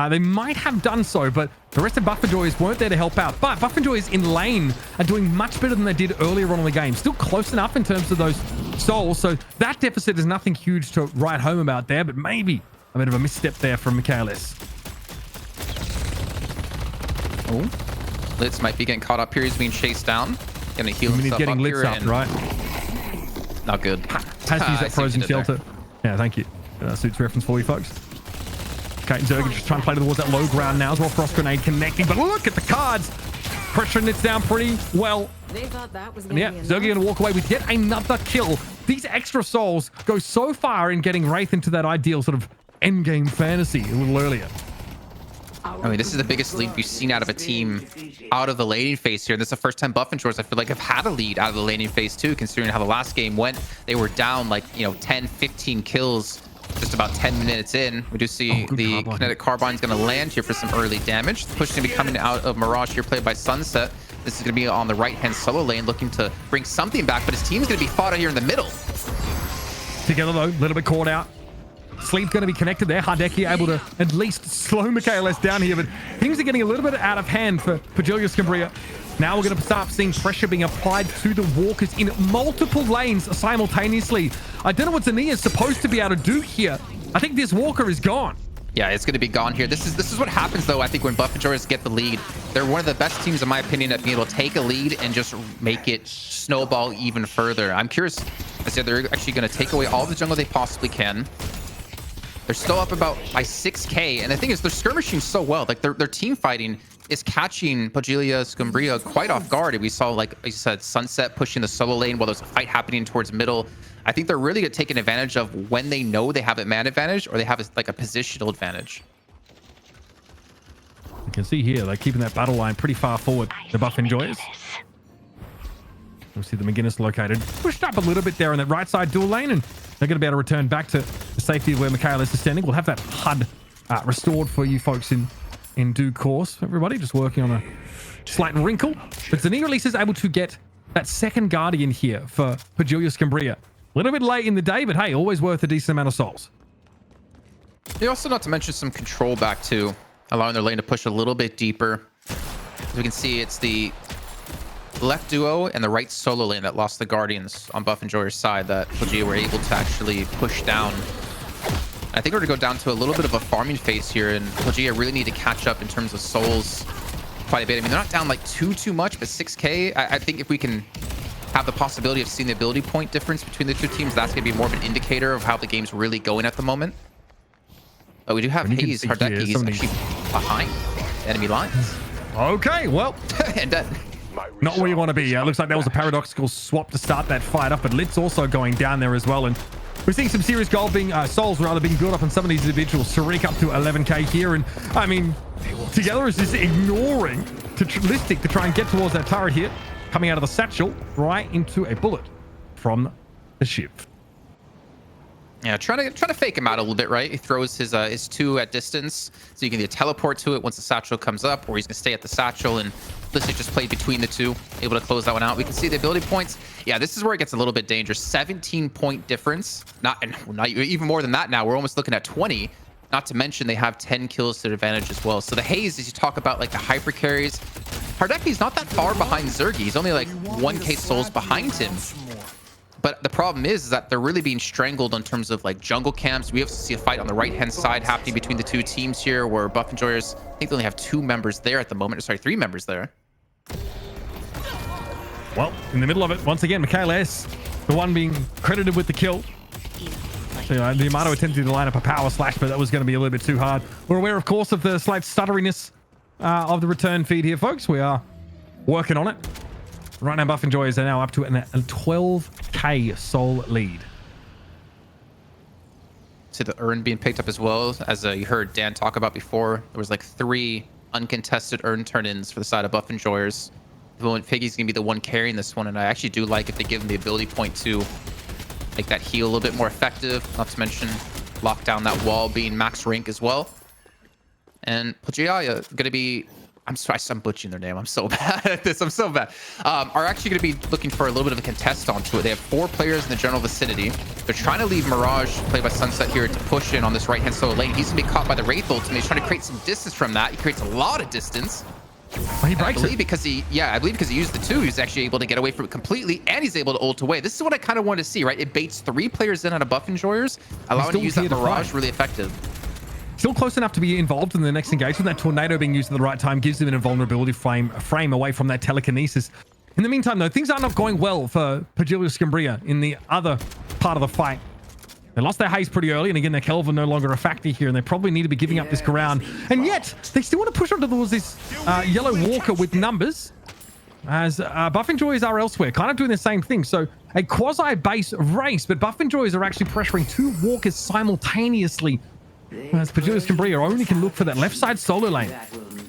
They might have done so, but the rest of Bufferjoys weren't there to help out. But Bufferjoys in lane are doing much better than they did earlier on in the game. Still close enough in terms of those souls, so that deficit is nothing huge to write home about there, but maybe a bit of a misstep there from Michaelis. Oh, Litz might be getting caught up here. He's being chased down. Gonna heal himself getting up Litz here. up, right? Not good. Has to use that frozen shelter. Yeah, thank you. Suits reference for you folks. Okay, Zerg just trying to play towards that low ground now as well. Frost grenade connecting, but look at the cards. Pressuring it down pretty well. They thought that was And yeah, Zerg going to walk away with yet another kill. These extra souls go so far in getting Wraith into that ideal sort of endgame fantasy a little earlier. I mean, this is the biggest lead we've seen out of a team out of the laning phase here. This is the first time Bufferjoys, I feel like, have had a lead out of the laning phase too, considering how the last game went. They were down like, 10, 15 kills just about 10 minutes in. We do see the kinetic carbine's going to land here for some early damage. The push is going to be coming out of Mirage here, played by Sunset. This is going to be on the right-hand solo lane, looking to bring something back, but his team is going to be fought out here in the middle. Together though, a little bit caught out. Sleep's going to be connected there. HYDRA able to at least slow Michaelis down here, but things are getting a little bit out of hand for POJILAYA SKUMBRIYA. Now we're going to start seeing pressure being applied to the walkers in multiple lanes simultaneously. I don't know what Zania is supposed to be able to do here. I think this walker is gone. Yeah, it's going to be gone here. This is what happens, though, I think, when Bufferjoys get the lead. They're one of the best teams, in my opinion, at being able to take a lead and just make it snowball even further. I'm curious. I said they're actually going to take away all the jungle they possibly can. They're still up about by 6K. And the thing is, they're skirmishing so well. Like, their team fighting is catching POJILAYA SKUMBRIYA quite off guard. We saw, like I said, Sunset pushing the solo lane while there's a fight happening towards middle. I think they're really taking advantage of when they know they have a man advantage or they have like a positional advantage. You can see here, they're keeping that battle line pretty far forward. The Bufferjoys. We'll see the McGinnis located. Pushed up a little bit there on that right side dual lane, and they're going to be able to return back to the safety of where Michaelis is standing. We'll have that HUD restored for you folks in due course. Everybody just working on a slight wrinkle. But Zania at least is able to get that second Guardian here for POJILAYA SKUMBRIYA. A little bit late in the day, but hey, always worth a decent amount of souls. They also, not to mention, some control back too, allowing their lane to push a little bit deeper. As we can see, it's the left duo and the right solo lane that lost the Guardians on Bufferjoy's side that POJILAYA were able to actually push down. I think we're going to go down to a little bit of a farming phase here, and POJILAYA really need to catch up in terms of souls quite a bit. I mean, they're not down like too much, but 6K, I think if we can have the possibility of seeing the ability point difference between the two teams, that's going to be more of an indicator of how the game's really going at the moment. But we do have Hayes, HYDRA, he's actually behind enemy lines. Okay, well. And dead. Not where you want to be. Looks like that was a paradoxical swap to start that fight up, but Litz also going down there as well. And we're seeing some serious gold being, souls rather, being built up on some of these individuals. Tariq up to 11K here. And I mean, Together is just ignoring Listic to try and get towards that turret here. Coming out of the satchel right into a bullet from the ship. Yeah, trying to fake him out a little bit, right? He throws his two at distance, so you can either teleport to it once the satchel comes up, or he's gonna stay at the satchel, and Listic just played between the two, able to close that one out. We can see the ability points. Yeah, this is where it gets a little bit dangerous. 17-point difference, not even more than that now. We're almost looking at 20. Not to mention they have 10 kills to their advantage as well. So the Haze, as you talk about like the hyper carries, HYDRA's not that far behind Zergy. He's only like 1k souls behind him. But the problem is that they're really being strangled in terms of like jungle camps. We have to see a fight on the right-hand side happening between the two teams here, where Bufferjoys, I think they only have 2 members there at the moment. Sorry, 3 members there. Well, in the middle of it, once again, Michaelis, the one being credited with the kill. So, the Amato attempted to line up a power slash, but that was going to be a little bit too hard. We're aware, of course, of the slight stutteriness of the return feed here, folks. We are working on it. Right now, Bufferjoys are now up to a 12k soul lead. See the urn being picked up as well. As you heard Dan talk about before, there was like 3 uncontested urn turn-ins for the side of Bufferjoys. Piggy's gonna be the one carrying this one, and I actually do like if they give him the ability point to make that heal a little bit more effective. Not to mention lock down that wall, being max rank as well. And POJILAYA gonna be, I'm sorry, I'm butchering their name. I'm so bad at this. I'm so bad. Are actually going to be looking for a little bit of a contest onto it. They have 4 players in the general vicinity. They're trying to leave Mirage, played by Sunset here, to push in on this right-hand solo lane. He's going to be caught by the Wraith ultimate. He's trying to create some distance from that. He creates a lot of distance. He breaks it. Because he used the 2, he's actually able to get away from it completely, and he's able to ult away. This is what I kind of want to see, right? It baits 3 players in on a buff enjoyers, allowing to use that Mirage really effective. Still close enough to be involved in the next engagement. That tornado being used at the right time gives them an invulnerability frame away from that telekinesis. In the meantime, though, things are not going well for POJILAYA SKUMBRIYA in the other part of the fight. They lost their haze pretty early, and again, their Kelvin no longer a factor here, and they probably need to be giving up this ground. And yet, they still want to push on towards this yellow walker with numbers, as Buff Enjoyers are elsewhere, kind of doing the same thing. So a quasi-base race, but Buff Enjoyers are actually pressuring 2 walkers simultaneously, as POJILAYA SKUMBRIYA only can look for that left side solo lane.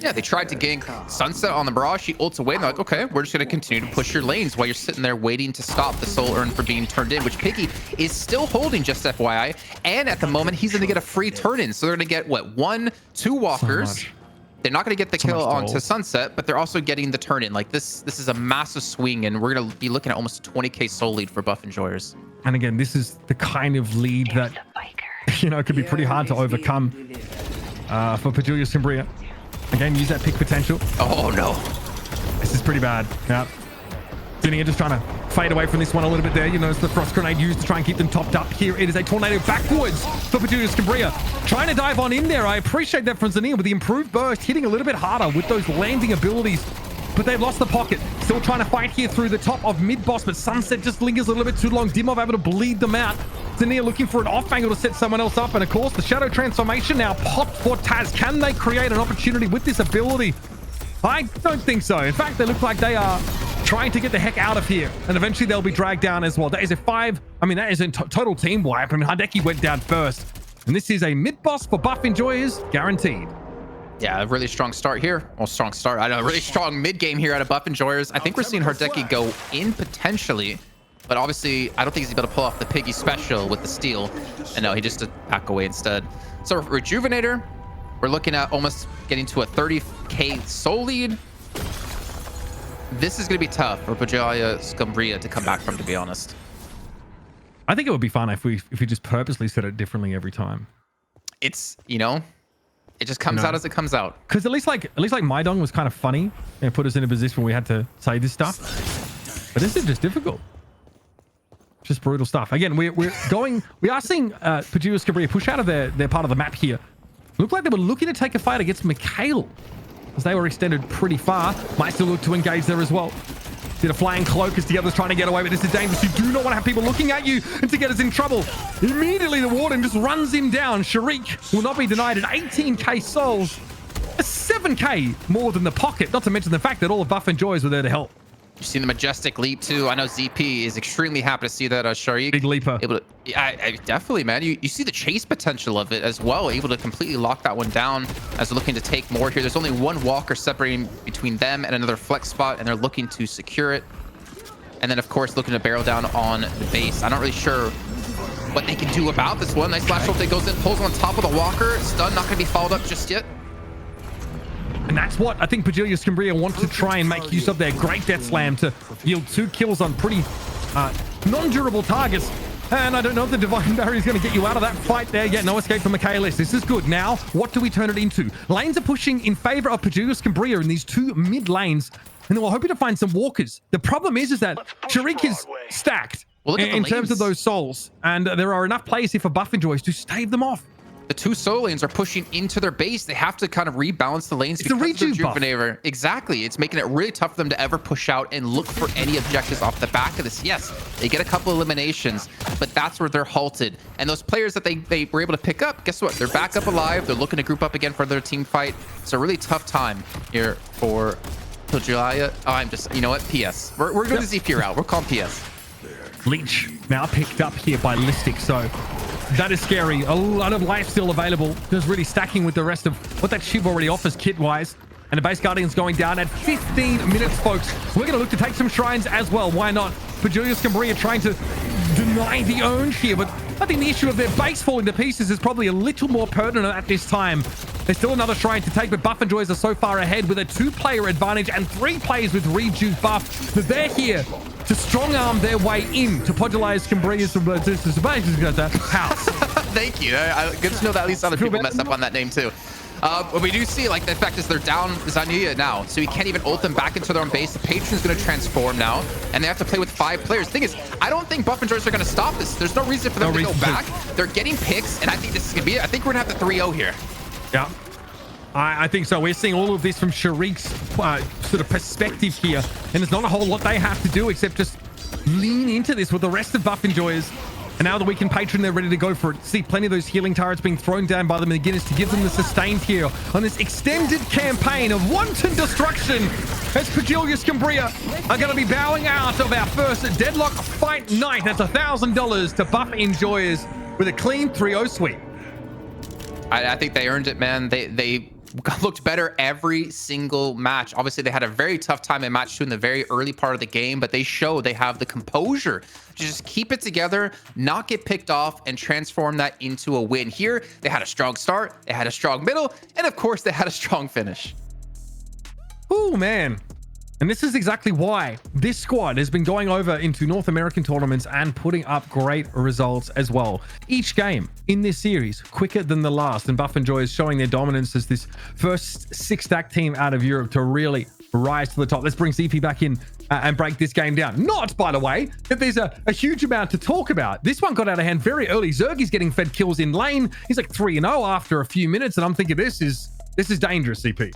Yeah, they tried to gank Sunset on the Mirage. She ults away, and they're like, okay, we're just going to continue to push your lanes while you're sitting there waiting to stop the soul urn from being turned in, which Piggy is still holding, just FYI. And at the moment, he's going to get a free turn in. So they're going to get, what, 1, 2 walkers. They're not going to get the kill onto Sunset, but they're also getting the turn in. Like, this is a massive swing, and we're going to be looking at almost a 20k soul lead for Buff Enjoyers. And again, this is the kind of lead that, you know, could be pretty hard to overcome for POJILAYA SKUMBRIYA. Again, use that pick potential. Oh, no. This is pretty bad. Yeah. Zinnia just trying to fade away from this one a little bit there. You notice the frost grenade used to try and keep them topped up. Here it is a tornado backwards for POJILAYA SKUMBRIYA. Trying to dive on in there. I appreciate that from Zinnia with the improved burst, hitting a little bit harder with those landing abilities. But they've lost the pocket. Still trying to fight here through the top of mid-boss, but Sunset just lingers a little bit too long. Dimov able to bleed them out. Zinnia looking for an off angle to set someone else up. And of course, the shadow transformation now popped for Taz. Can they create an opportunity with this ability? I don't think so. In fact, they look like they are trying to get the heck out of here. And eventually they'll be dragged down as well. That is a 5. I mean, that is a total team wipe. I mean, HYDRA went down first. And this is a mid-boss for Buff Enjoyers, guaranteed. Yeah, a really strong start here. Well, strong start. I know, a really strong mid-game here out of Buff Enjoyers. I think we're seeing HYDRA go in potentially, but obviously, I don't think he's able to pull off the Piggy special with the steal. And no, he just did back away instead. So Rejuvenator, we're looking at almost getting to a 30k soul lead. This is going to be tough for POJILAYA SKUMBRIYA to come back from, to be honest. I think it would be fun if we just purposely said it differently every time. It's, you know, it just comes out as it comes out. Because at least like My Dong was kind of funny and put us in a position where we had to say this stuff. But this is just difficult. Just brutal stuff. Again, we are seeing POJILAYA SKUMBRIYA push out of their part of the map here. Looked like they were looking to take a fight against Mikhail, as they were extended pretty far. Might still look to engage there as well. Did a flying cloak as the others trying to get away, but this is dangerous. You do not want to have people looking at you and to get us in trouble. Immediately, the warden just runs him down. Sharik will not be denied at 18k souls. A 7k more than the pocket, not to mention the fact that all of Buff Enjoyers were there to help. You've seen the majestic leap too. I know ZP is extremely happy to see that Sharik. Big leaper. Able to, I definitely, man. You see the chase potential of it as well. Able to completely lock that one down as they're looking to take more here. There's only one walker separating between them and another flex spot, and they're looking to secure it. And then, of course, looking to barrel down on the base. I'm not really sure what they can do about this one. Nice flash ult that goes in, pulls on top of the walker. Stun not going to be followed up just yet. And that's what I think POJILAYA SKUMBRIYA want to try and make use of their great death slam to yield 2 kills on pretty non-durable targets. And I don't know if the Divine Barrier is going to get you out of that fight there. Yet no escape from Michaelis. This is good. Now, what do we turn it into? Lanes are pushing in favor of POJILAYA SKUMBRIYA in these 2 mid lanes. And then we're hoping to find some walkers. The problem is that Sharik is stacked in terms of those souls. And there are enough players here for Buff Enjoyers to stave them off. The 2 soul lanes are pushing into their base. They have to kind of rebalance the lanes. It's a rejuvenator. Exactly. It's making it really tough for them to ever push out and look for any objectives off the back of this. Yes, they get a couple eliminations, but that's where they're halted. And those players that they were able to pick up, guess what? They're back up alive. They're looking to group up again for their team fight. It's a really tough time here for POJILAYA. Oh, I'm just, you know what? PS. We're going to ZP route. We're calling PS. Leech now picked up here by Listic, so that is scary. A lot of life still available. Just really stacking with the rest of what that Shiv already offers kit-wise. And the base Guardian's going down at 15 minutes, folks. We're going to look to take some shrines as well. Why not? POJILAYA SKUMBRIYA trying to deny the own here, but I think the issue of their base falling to pieces is probably a little more pertinent at this time. There's still another shrine to take, but Buff and Joyers are so far ahead with a 2-player advantage and 3 players with rejuice buff that they're here to strong arm their way in to POJILAYA SKUMBRIYA's house. Thank you. Good to know that at least other people messed up on that name too. But we do see, like, the fact is they're down Zanya now, so he can't even ult them back into their own base. The Patron's going to transform now, and they have to play with 5 players. The thing is, I don't think Buff and Joyers are going to stop this. There's no reason for them to go back. They're getting picks, and I think this is going to be it. I think we're going to have the 3-0 here. Yeah, I think so. We're seeing all of this from Sharik's sort of perspective here, and there's not a whole lot they have to do except just lean into this with the rest of Buff and Joyers. And now the weakened Patron, they're ready to go for it. See plenty of those healing turrets being thrown down by the McGinnis to give them the sustained here on this extended campaign of wanton destruction. As POJILAYA SKUMBRIYA are going to be bowing out of our first Deadlock Fight Night. That's $1,000 to Buff and Joyers with a clean 3-0 sweep. I think they earned it, man. They looked better every single match. Obviously, they had a very tough time in match 2 in the very early part of the game, but they showed they have the composure to just keep it together, not get picked off, and transform that into a win. Here, they had a strong start, they had a strong middle, and of course, they had a strong finish. Oh, man. And this is exactly why this squad has been going over into North American tournaments and putting up great results as well. Each game in this series quicker than the last, and Buff and Joy is showing their dominance as this first 6-stack team out of Europe to really rise to the top. Let's bring ZP back in and break this game down. Not, by the way, that there's a huge amount to talk about. This one got out of hand very early. Zergy's getting fed kills in lane. He's like 3-0 after a few minutes, and I'm thinking this is dangerous, ZP.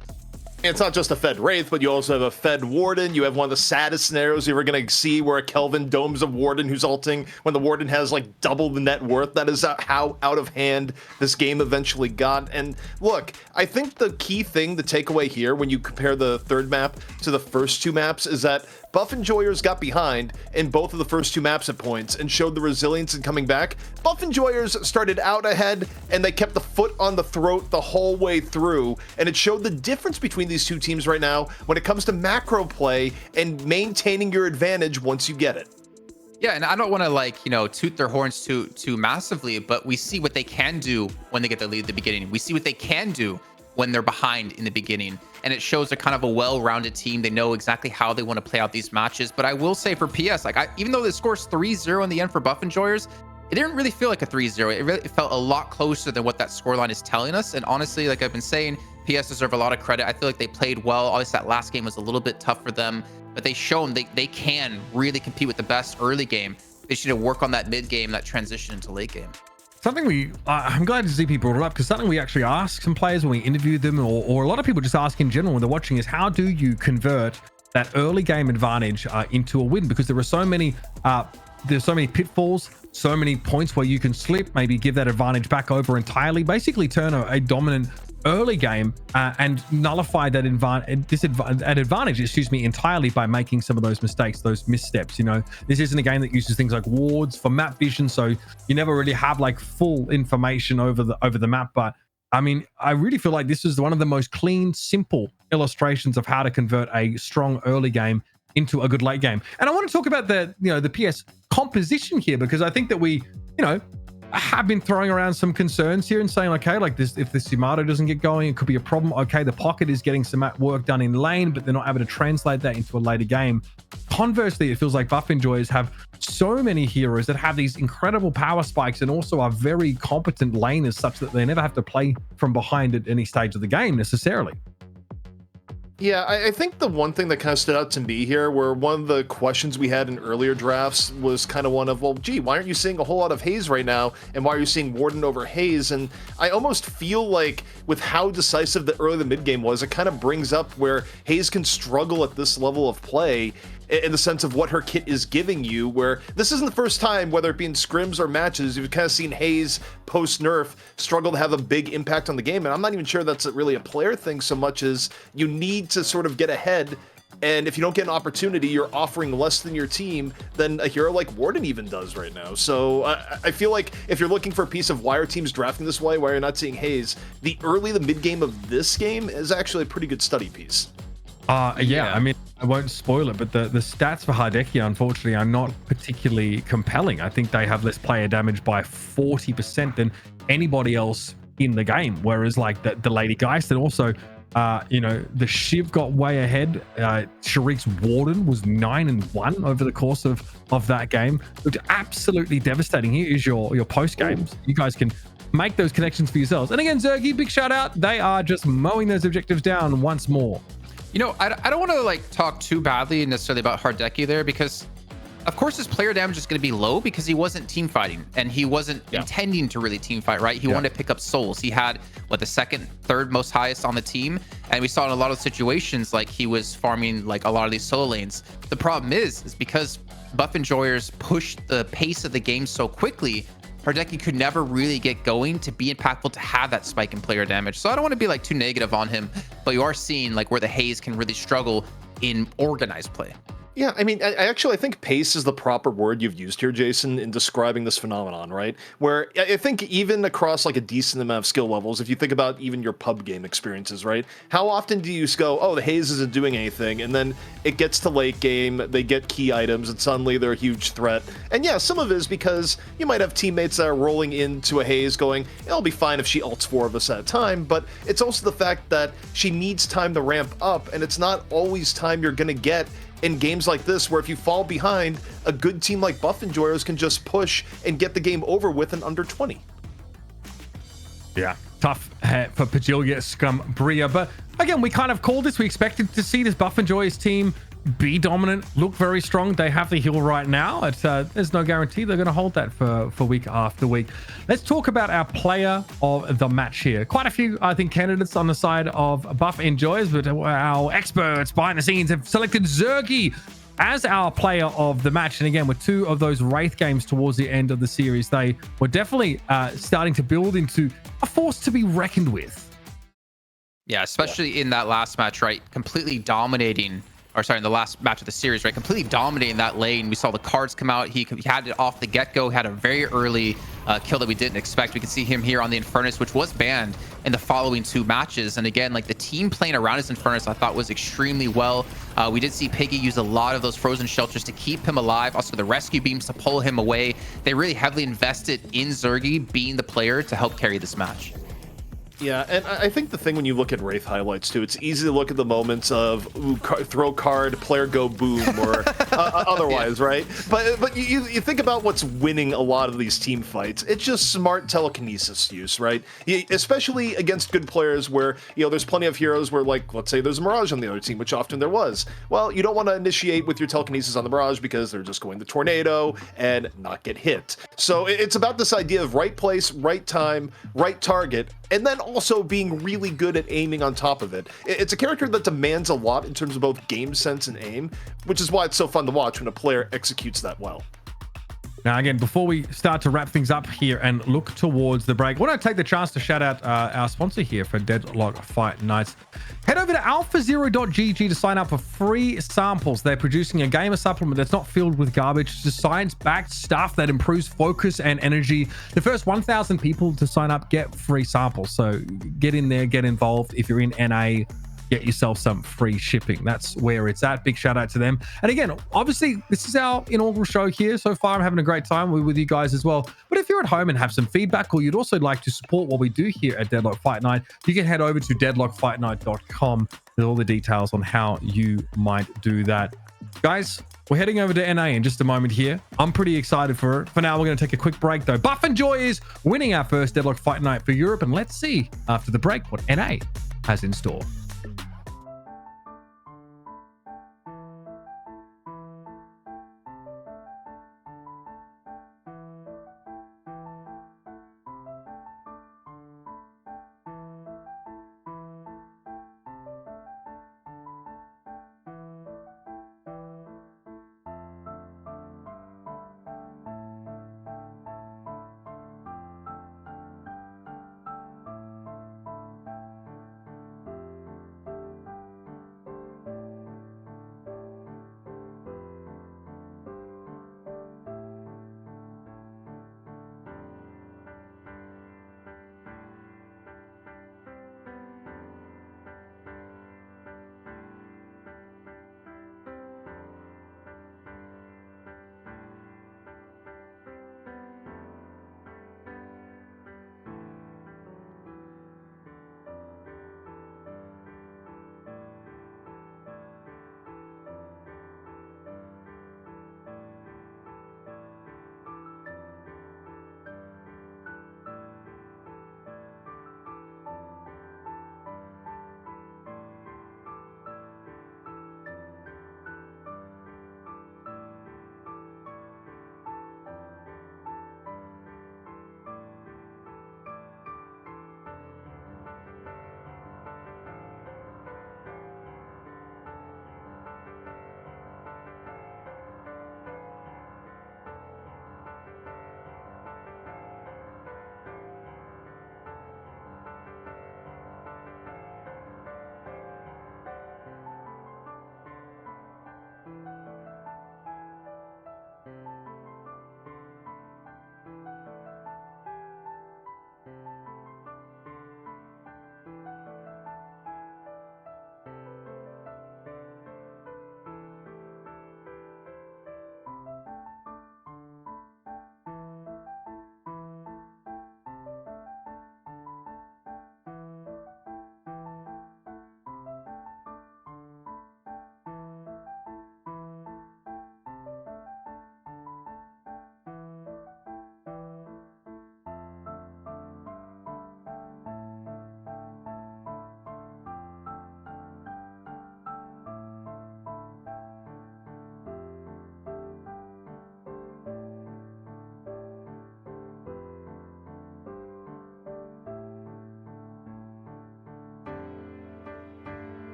It's not just a fed Wraith, but you also have a fed Warden. You have one of the saddest scenarios you're ever going to see where a Kelvin domes a Warden who's ulting when the Warden has like double the net worth. That is how out of hand this game eventually got. And look, I think the key thing to take away here when you compare the third map to the first 2 maps is that Buff and Joyers got behind in both of the first 2 maps at points and showed the resilience in coming back. Buff and Joyers started out ahead and they kept the foot on the throat the whole way through, and it showed the difference between these 2 teams right now when it comes to macro play and maintaining your advantage once you get it. Yeah, and I don't want to, like, you know, toot their horns too massively, but we see what they can do when they get the lead at the beginning. We see what they can do when they're behind in the beginning, and it shows they're kind of a well-rounded team. They know exactly how they want to play out these matches. But I will say for PS, like, even though the score's 3-0 in the end for Buff and Joyers, it didn't really feel like a 3-0. It felt a lot closer than what that scoreline is telling us. And honestly, like I've been saying, PS deserve a lot of credit. I feel like they played well. Obviously, that last game was a little bit tough for them, but they've shown they can really compete with the best early game. They should work on that mid game, that transition into late game. Something I'm glad ZP brought it up, because something we actually ask some players when we interview them, or a lot of people just ask in general when they're watching, is how do you convert that early game advantage into a win? Because there are so many there's so many pitfalls, so many points where you can slip, maybe give that advantage back over entirely, basically turn a dominant early game and nullify that advantage, excuse me, entirely by making some of those mistakes, those missteps. You know, this isn't a game that uses things like wards for map vision, so you never really have like full information over the map. But I mean, I really feel like this is one of the most clean, simple illustrations of how to convert a strong early game into a good late game. And I want to talk about the PS composition here, because I think that we, have been throwing around some concerns here and saying, okay, like this, if the Yamato doesn't get going, it could be a problem. Okay, the pocket is getting some work done in lane, but they're not able to translate that into a later game. Conversely, it feels like Buff and Joyers have so many heroes that have these incredible power spikes and also are very competent laners, such that they never have to play from behind at any stage of the game necessarily. Yeah, I think the one thing that kind of stood out to me here, where one of the questions we had in earlier drafts was kind of one of, well, gee, why aren't you seeing a whole lot of Haze right now? And why are you seeing Warden over Haze? And I almost feel like with how decisive the early to mid game was, it kind of brings up where Haze can struggle at this level of play, in the sense of what her kit is giving you, where this isn't the first time, whether it be in scrims or matches, you've kind of seen Haze post-nerf struggle to have a big impact on the game. And I'm not even sure that's really a player thing so much as you need to sort of get ahead And if you don't get an opportunity, you're offering less than your team than a hero like Warden even does right now. So I feel like if you're looking for a piece of why are teams drafting this way, why you're not seeing Hayes, the mid game of this game is actually a pretty good study piece. Yeah, I mean, I won't spoil it, but the stats for HYDRA, unfortunately, are not particularly compelling. I think they have less player damage by 40% than anybody else in the game. Whereas, like, the Lady Geist and also, you know, the Shiv got way ahead. Sharik's Warden was 9-1 over the course of that game. Looked absolutely devastating. Here is your post games. You guys can make those connections for yourselves. And again, Zergy, big shout out. They are just mowing those objectives down once more. You know, I don't want to like talk too badly necessarily about HYDRA there, because of course his player damage is going to be low because he wasn't team fighting and he wasn't intending to really team fight, right? He wanted to pick up souls. He had what, the second, third most highest on the team, and we saw in a lot of situations like he was farming like a lot of these solo lanes. The problem is because buff enjoyers pushed the pace of the game so quickly, HYDRA could never really get going to be impactful, to have that spike in player damage. So I don't want to be like too negative on him, but you are seeing like where the Hayes can really struggle in organized play. Yeah, I mean, I think pace is the proper word you've used here, Jason, in describing this phenomenon, right? Where I think even across like a decent amount of skill levels, if you think about even your pub game experiences, right? How often do you go, oh, the Haze isn't doing anything, and then it gets to late game, they get key items, and suddenly they're a huge threat. And yeah, some of it is because you might have teammates that are rolling into a Haze going, it'll be fine if she ults 4 of us at a time, but it's also the fact that she needs time to ramp up, and it's not always time you're gonna get in games like this, where if you fall behind, a good team like Buff Enjoyers can just push and get the game over with in under 20. Yeah, tough for POJILAYA SKUMBRIYA. But again, we kind of called this. We expected to see this Buff Enjoyers team be dominant, look very strong. They have the heal right now. There's no guarantee they're going to hold that for week after week. Let's talk about our player of the match here. Quite a few, I think, candidates on the side of Buff Enjoyers, but our experts behind the scenes have selected Zergy as our player of the match. And again, with 2 of those Wraith games towards the end of the series, they were definitely starting to build into a force to be reckoned with. Yeah, especially in that last match, right? Completely dominating, or sorry, in the last match of the series, right? Completely dominating that lane. We saw the cards come out. He had it off the get-go, had a very early kill that we didn't expect. We could see him here on the Infernus, which was banned in the following 2 matches. And again, like the team playing around his Infernus, I thought was extremely well. We did see Piggy use a lot of those frozen shelters to keep him alive. Also the rescue beams to pull him away. They really heavily invested in Zergy being the player to help carry this match. Yeah, and I think the thing when you look at Wraith highlights too, it's easy to look at the moments of throw card, player go boom, or otherwise, right? But you think about what's winning a lot of these team fights. It's just smart telekinesis use, right? Especially against good players where, you know, there's plenty of heroes where, like, let's say there's a Mirage on the other team, which often there was. Well, you don't want to initiate with your telekinesis on the Mirage because they're just going to Tornado and not get hit. So it's about this idea of right place, right time, right target, and then also being really good at aiming on top of it. It's a character that demands a lot in terms of both game sense and aim, which is why it's so fun to watch when a player executes that well. Now, again, before we start to wrap things up here and look towards the break, I want to take the chance to shout out our sponsor here for Deadlock Fight Nights. Head over to alphazero.gg to sign up for free samples. They're producing a gamer supplement that's not filled with garbage. It's just science-backed stuff that improves focus and energy. The first 1,000 people to sign up get free samples. So get in there, get involved. If you're in NA, get yourself some free shipping. That's where it's at. Big shout out to them. And again, obviously, this is our inaugural show here. So far, I'm having a great time with you guys as well. But if you're at home and have some feedback, or you'd also like to support what we do here at Deadlock Fight Night, you can head over to deadlockfightnight.com with all the details on how you might do that. Guys, we're heading over to NA in just a moment here. I'm pretty excited for it. For now, we're going to take a quick break, though. Buff and Joy is winning our first Deadlock Fight Night for Europe. And let's see, after the break, what NA has in store.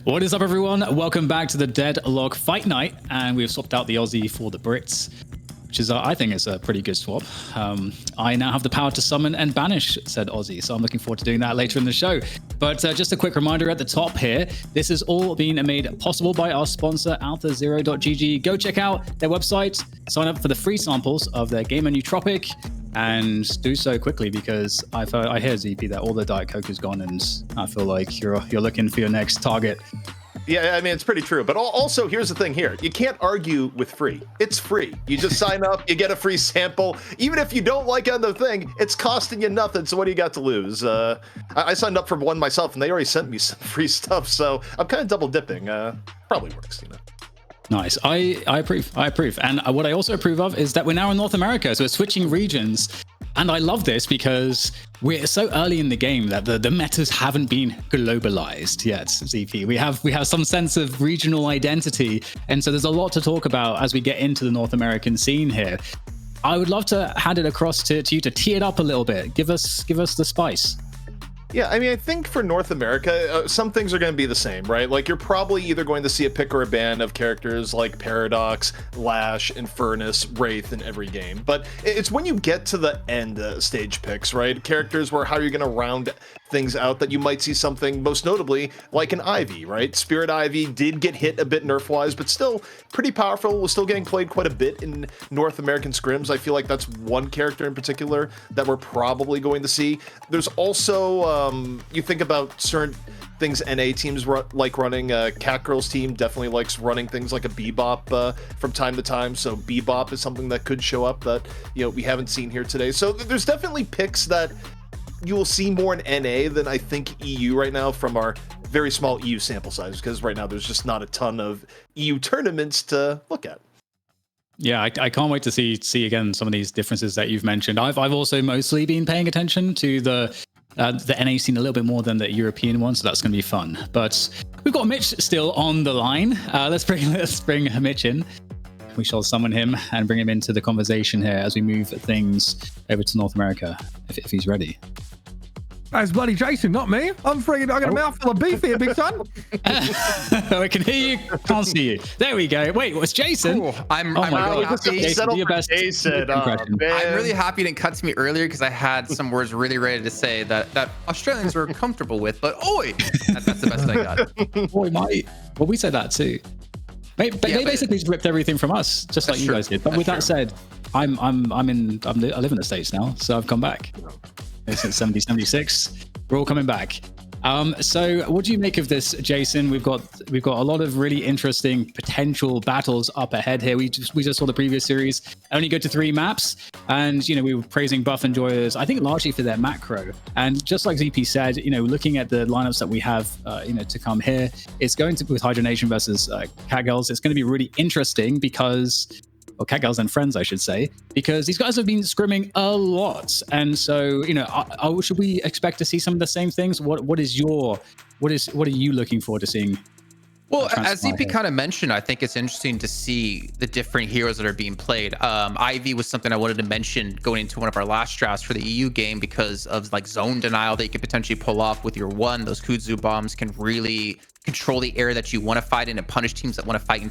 What is up, everyone? Welcome back to the Deadlock Fight Night, and we've swapped out the Aussie for the Brits, which is, I think, is a pretty good swap. I now have the power to summon and banish said Aussie, so I'm looking forward to doing that later in the show. But just a quick reminder at the top here, this has all been made possible by our sponsor, alpha0.gg. Go check out their website, sign up for the free samples of their game menu Tropic, and do so quickly because I hear, ZP, that all the Diet Coke is gone, and I feel like you're looking for your next target. Yeah, I mean, it's pretty true. But also, here's the thing here. You can't argue with free. It's free. You just sign up, you get a free sample. Even if you don't like the thing, it's costing you nothing. So what do you got to lose? I signed up for one myself, and they already sent me some free stuff. So I'm kind of double dipping. Probably works, you know. Nice. I approve. I approve. And what I also approve of is that we're now in North America. So we're switching regions. And I love this because we're so early in the game that the metas haven't been globalized yet, ZP. We have some sense of regional identity. And so there's a lot to talk about as we get into the North American scene here. I would love to hand it across to you to tee it up a little bit. Give us the spice. Yeah, I mean, I think for North America, some things are going to be the same, right? Like, you're probably either going to see a pick or a ban of characters like Paradox, Lash, Infernus, Wraith in every game. But it's when you get to the end stage picks, right? Characters where how you're going to round things out that you might see something, most notably, like an Ivy, right? Spirit Ivy did get hit a bit nerf-wise, but still pretty powerful, was still getting played quite a bit in North American scrims. I feel like that's one character in particular that we're probably going to see. There's also, you think about certain things NA teams like running. CATGIRL's team definitely likes running things like a Bebop from time to time, so Bebop is something that could show up that, you know, we haven't seen here today. So there's definitely picks that you will see more in NA than I think EU right now from our very small EU sample size, because right now there's just not a ton of EU tournaments to look at. Yeah, I can't wait to see again some of these differences that you've mentioned. I've also mostly been paying attention to the NA scene a little bit more than the European one, so that's going to be fun. But we've got Mitch still on the line. Let's bring Mitch in. We shall summon him and bring him into the conversation here as we move things over to North America, if he's ready. That's bloody Jason, not me. I got a mouthful of beef here, big son. I can hear you, can't see you. There we go. Wait, what's Jason? Ooh, I'm really happy. Jason, do your best Jason, I'm really happy it didn't cut to me earlier because I had some words really ready to say that Australians were comfortable with, but oi, that's the best I got. Boy, mate. Well, we said that too. They basically just ripped everything from us, just like you guys did. But with that said, I live in the States now, so I've come back. Since 76, we're all coming back. So what do you make of this, Jason? We've got a lot of really interesting potential battles up ahead here. We just saw the previous series only go to 3 maps, and we were praising Buff Enjoyers, I think largely for their macro. And just like ZP said, looking at the lineups that we have, to come here, it's going to with Hydra Nation versus CATGIRLs. It's going to be really interesting because. Or CATGIRLs and friends, I should say, because these guys have been scrimming a lot, and so should we expect to see some of the same things? What are you looking forward to seeing? Well, as ZP kind of mentioned, I think it's interesting to see the different heroes that are being played. Ivy was something I wanted to mention going into one of our last drafts for the EU game because of like zone denial that you could potentially pull off with your one. Those Kudzu bombs can really control the area that you want to fight in and punish teams that want to fight in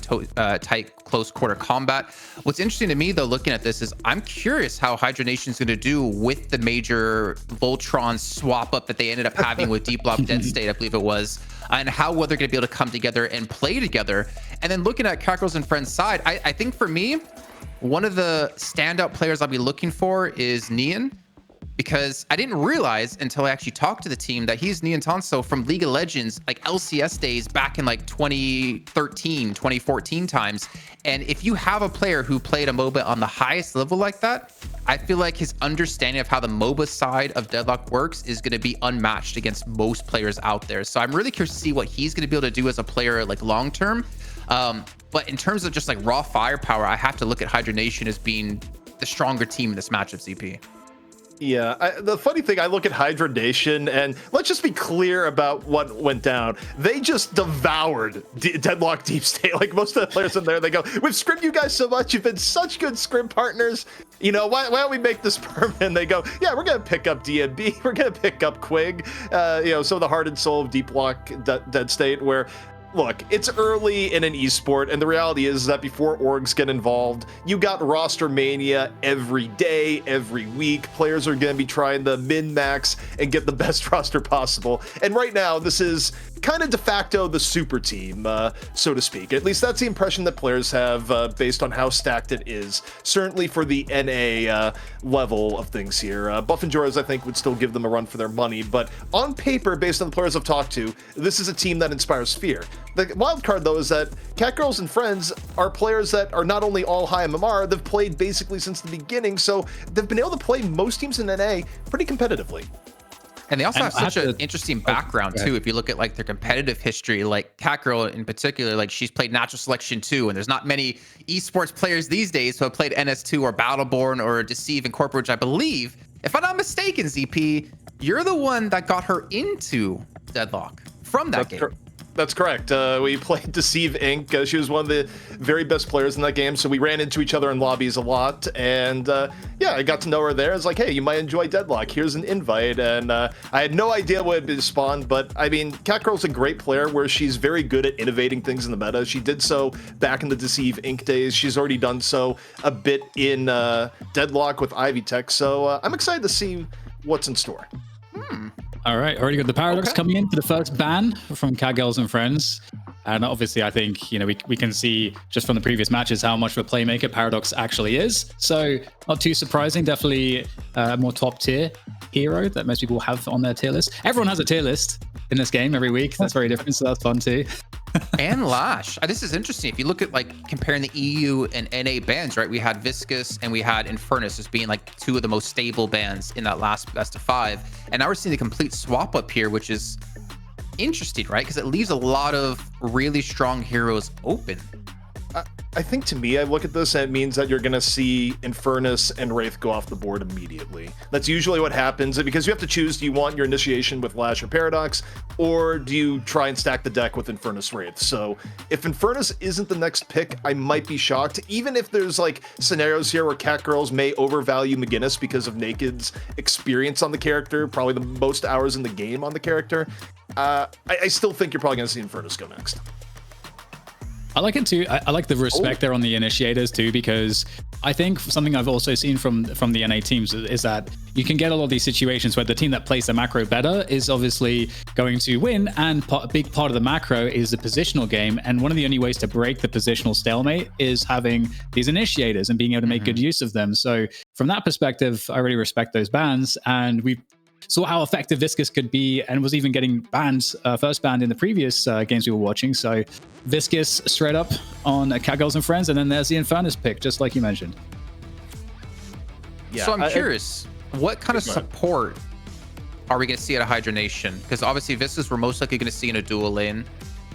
tight, close quarter combat. What's interesting to me, though, looking at this is I'm curious how Hydra Nation's going to do with the major Voltron swap up that they ended up having with Deep Block Dead State, I believe it was, and how well they're going to be able to come together and play together. And then looking at CATGIRLs and Friends side, I think for me, one of the standout players I'll be looking for is Neon, because I didn't realize until I actually talked to the team that he's Neon Tanso from League of Legends, like LCS days back in like 2013, 2014 times. And if you have a player who played a MOBA on the highest level like that, I feel like his understanding of how the MOBA side of Deadlock works is going to be unmatched against most players out there. So I'm really curious to see what he's going to be able to do as a player, like long term. But in terms of just like raw firepower, I have to look at Hydra Nation as being the stronger team in this matchup, ZP. Yeah, the funny thing, I look at HYDRA Nation, and let's just be clear about what went down. They just devoured Deadlock Deep State. Like most of the players in there, they go, "We've scrimped you guys so much. You've been such good scrim partners. You know, why don't we make this permanent?" They go, "Yeah, we're gonna pick up DMB. We're gonna pick up Quig. You know, some of the heart and soul of Deep Block Dead State, where." Look, it's early in an esport, and the reality is that before orgs get involved, you got roster mania every day, every week. Players are going to be trying to min-max and get the best roster possible. And right now, this is kind of de facto the super team, so to speak. At least that's the impression that players have based on how stacked it is. Certainly for the NA level of things here. Buff and Joras, I think, would still give them a run for their money, but on paper, based on the players I've talked to, this is a team that inspires fear. The wild card, though, is that CatGirls and Friends are players that are not only all high MMR, they've played basically since the beginning, so they've been able to play most teams in NA pretty competitively. And they also have such an interesting background too. If you look at like their competitive history, like CatGirl in particular, like she's played Natural Selection 2, and there's not many esports players these days who have played NS2 or Battleborn or Deceive Incorporated, which I believe, if I'm not mistaken, ZP, you're the one that got her into Deadlock from that game. That's correct. We played Deceive Inc. She was one of the very best players in that game, so we ran into each other in lobbies a lot. And yeah, I got to know her there. It's like, hey, you might enjoy Deadlock. Here's an invite. And I had no idea what had been spawned, but I mean, CatGirl's a great player where she's very good at innovating things in the meta. She did so back in the Deceive Inc. days. She's already done so a bit in Deadlock with Ivy Tech. So I'm excited to see what's in store. All right, already got the Paradox coming in for the first ban from CatGirls and Friends. And obviously, I think, you know, we can see just from the previous matches how much of a playmaker Paradox actually is. So not too surprising, definitely a more top tier hero that most people have on their tier list. Everyone has a tier list in this game every week. That's very different, so that's fun too. And Lash. This is interesting. If you look at like comparing the EU and NA bans, right? We had Viscous and we had Infernus as being like two of the most stable bans in that last best of 5. And now we're seeing the complete swap up here, which is interesting, right? Because it leaves a lot of really strong heroes open. I think to me, I look at this and it means that you're going to see Infernus and Wraith go off the board immediately. That's usually what happens, because you have to choose, do you want your initiation with Lash or Paradox, or do you try and stack the deck with Infernus Wraith? So if Infernus isn't the next pick, I might be shocked, even if there's like scenarios here where CatGirls may overvalue McGinnis because of Naked's experience on the character, probably the most hours in the game on the character. I still think you're probably going to see Infernus go next. I like it too. I like the respect there on the initiators too, because I think something I've also seen from the NA teams is that you can get a lot of these situations where the team that plays the macro better is obviously going to win, and a big part of the macro is the positional game. And one of the only ways to break the positional stalemate is having these initiators and being able to make good use of them. So from that perspective, I really respect those bans, and we saw how effective Viscous could be, and was even getting banned, first banned in the previous games we were watching. So Viscous straight up on CatGirls and Friends, and then there's the Infernus pick, just like you mentioned. Yeah, so I'm curious, what kind of support are we going to see at a HYDRA Nation? Because obviously Viscous we're most likely going to see in a dual lane.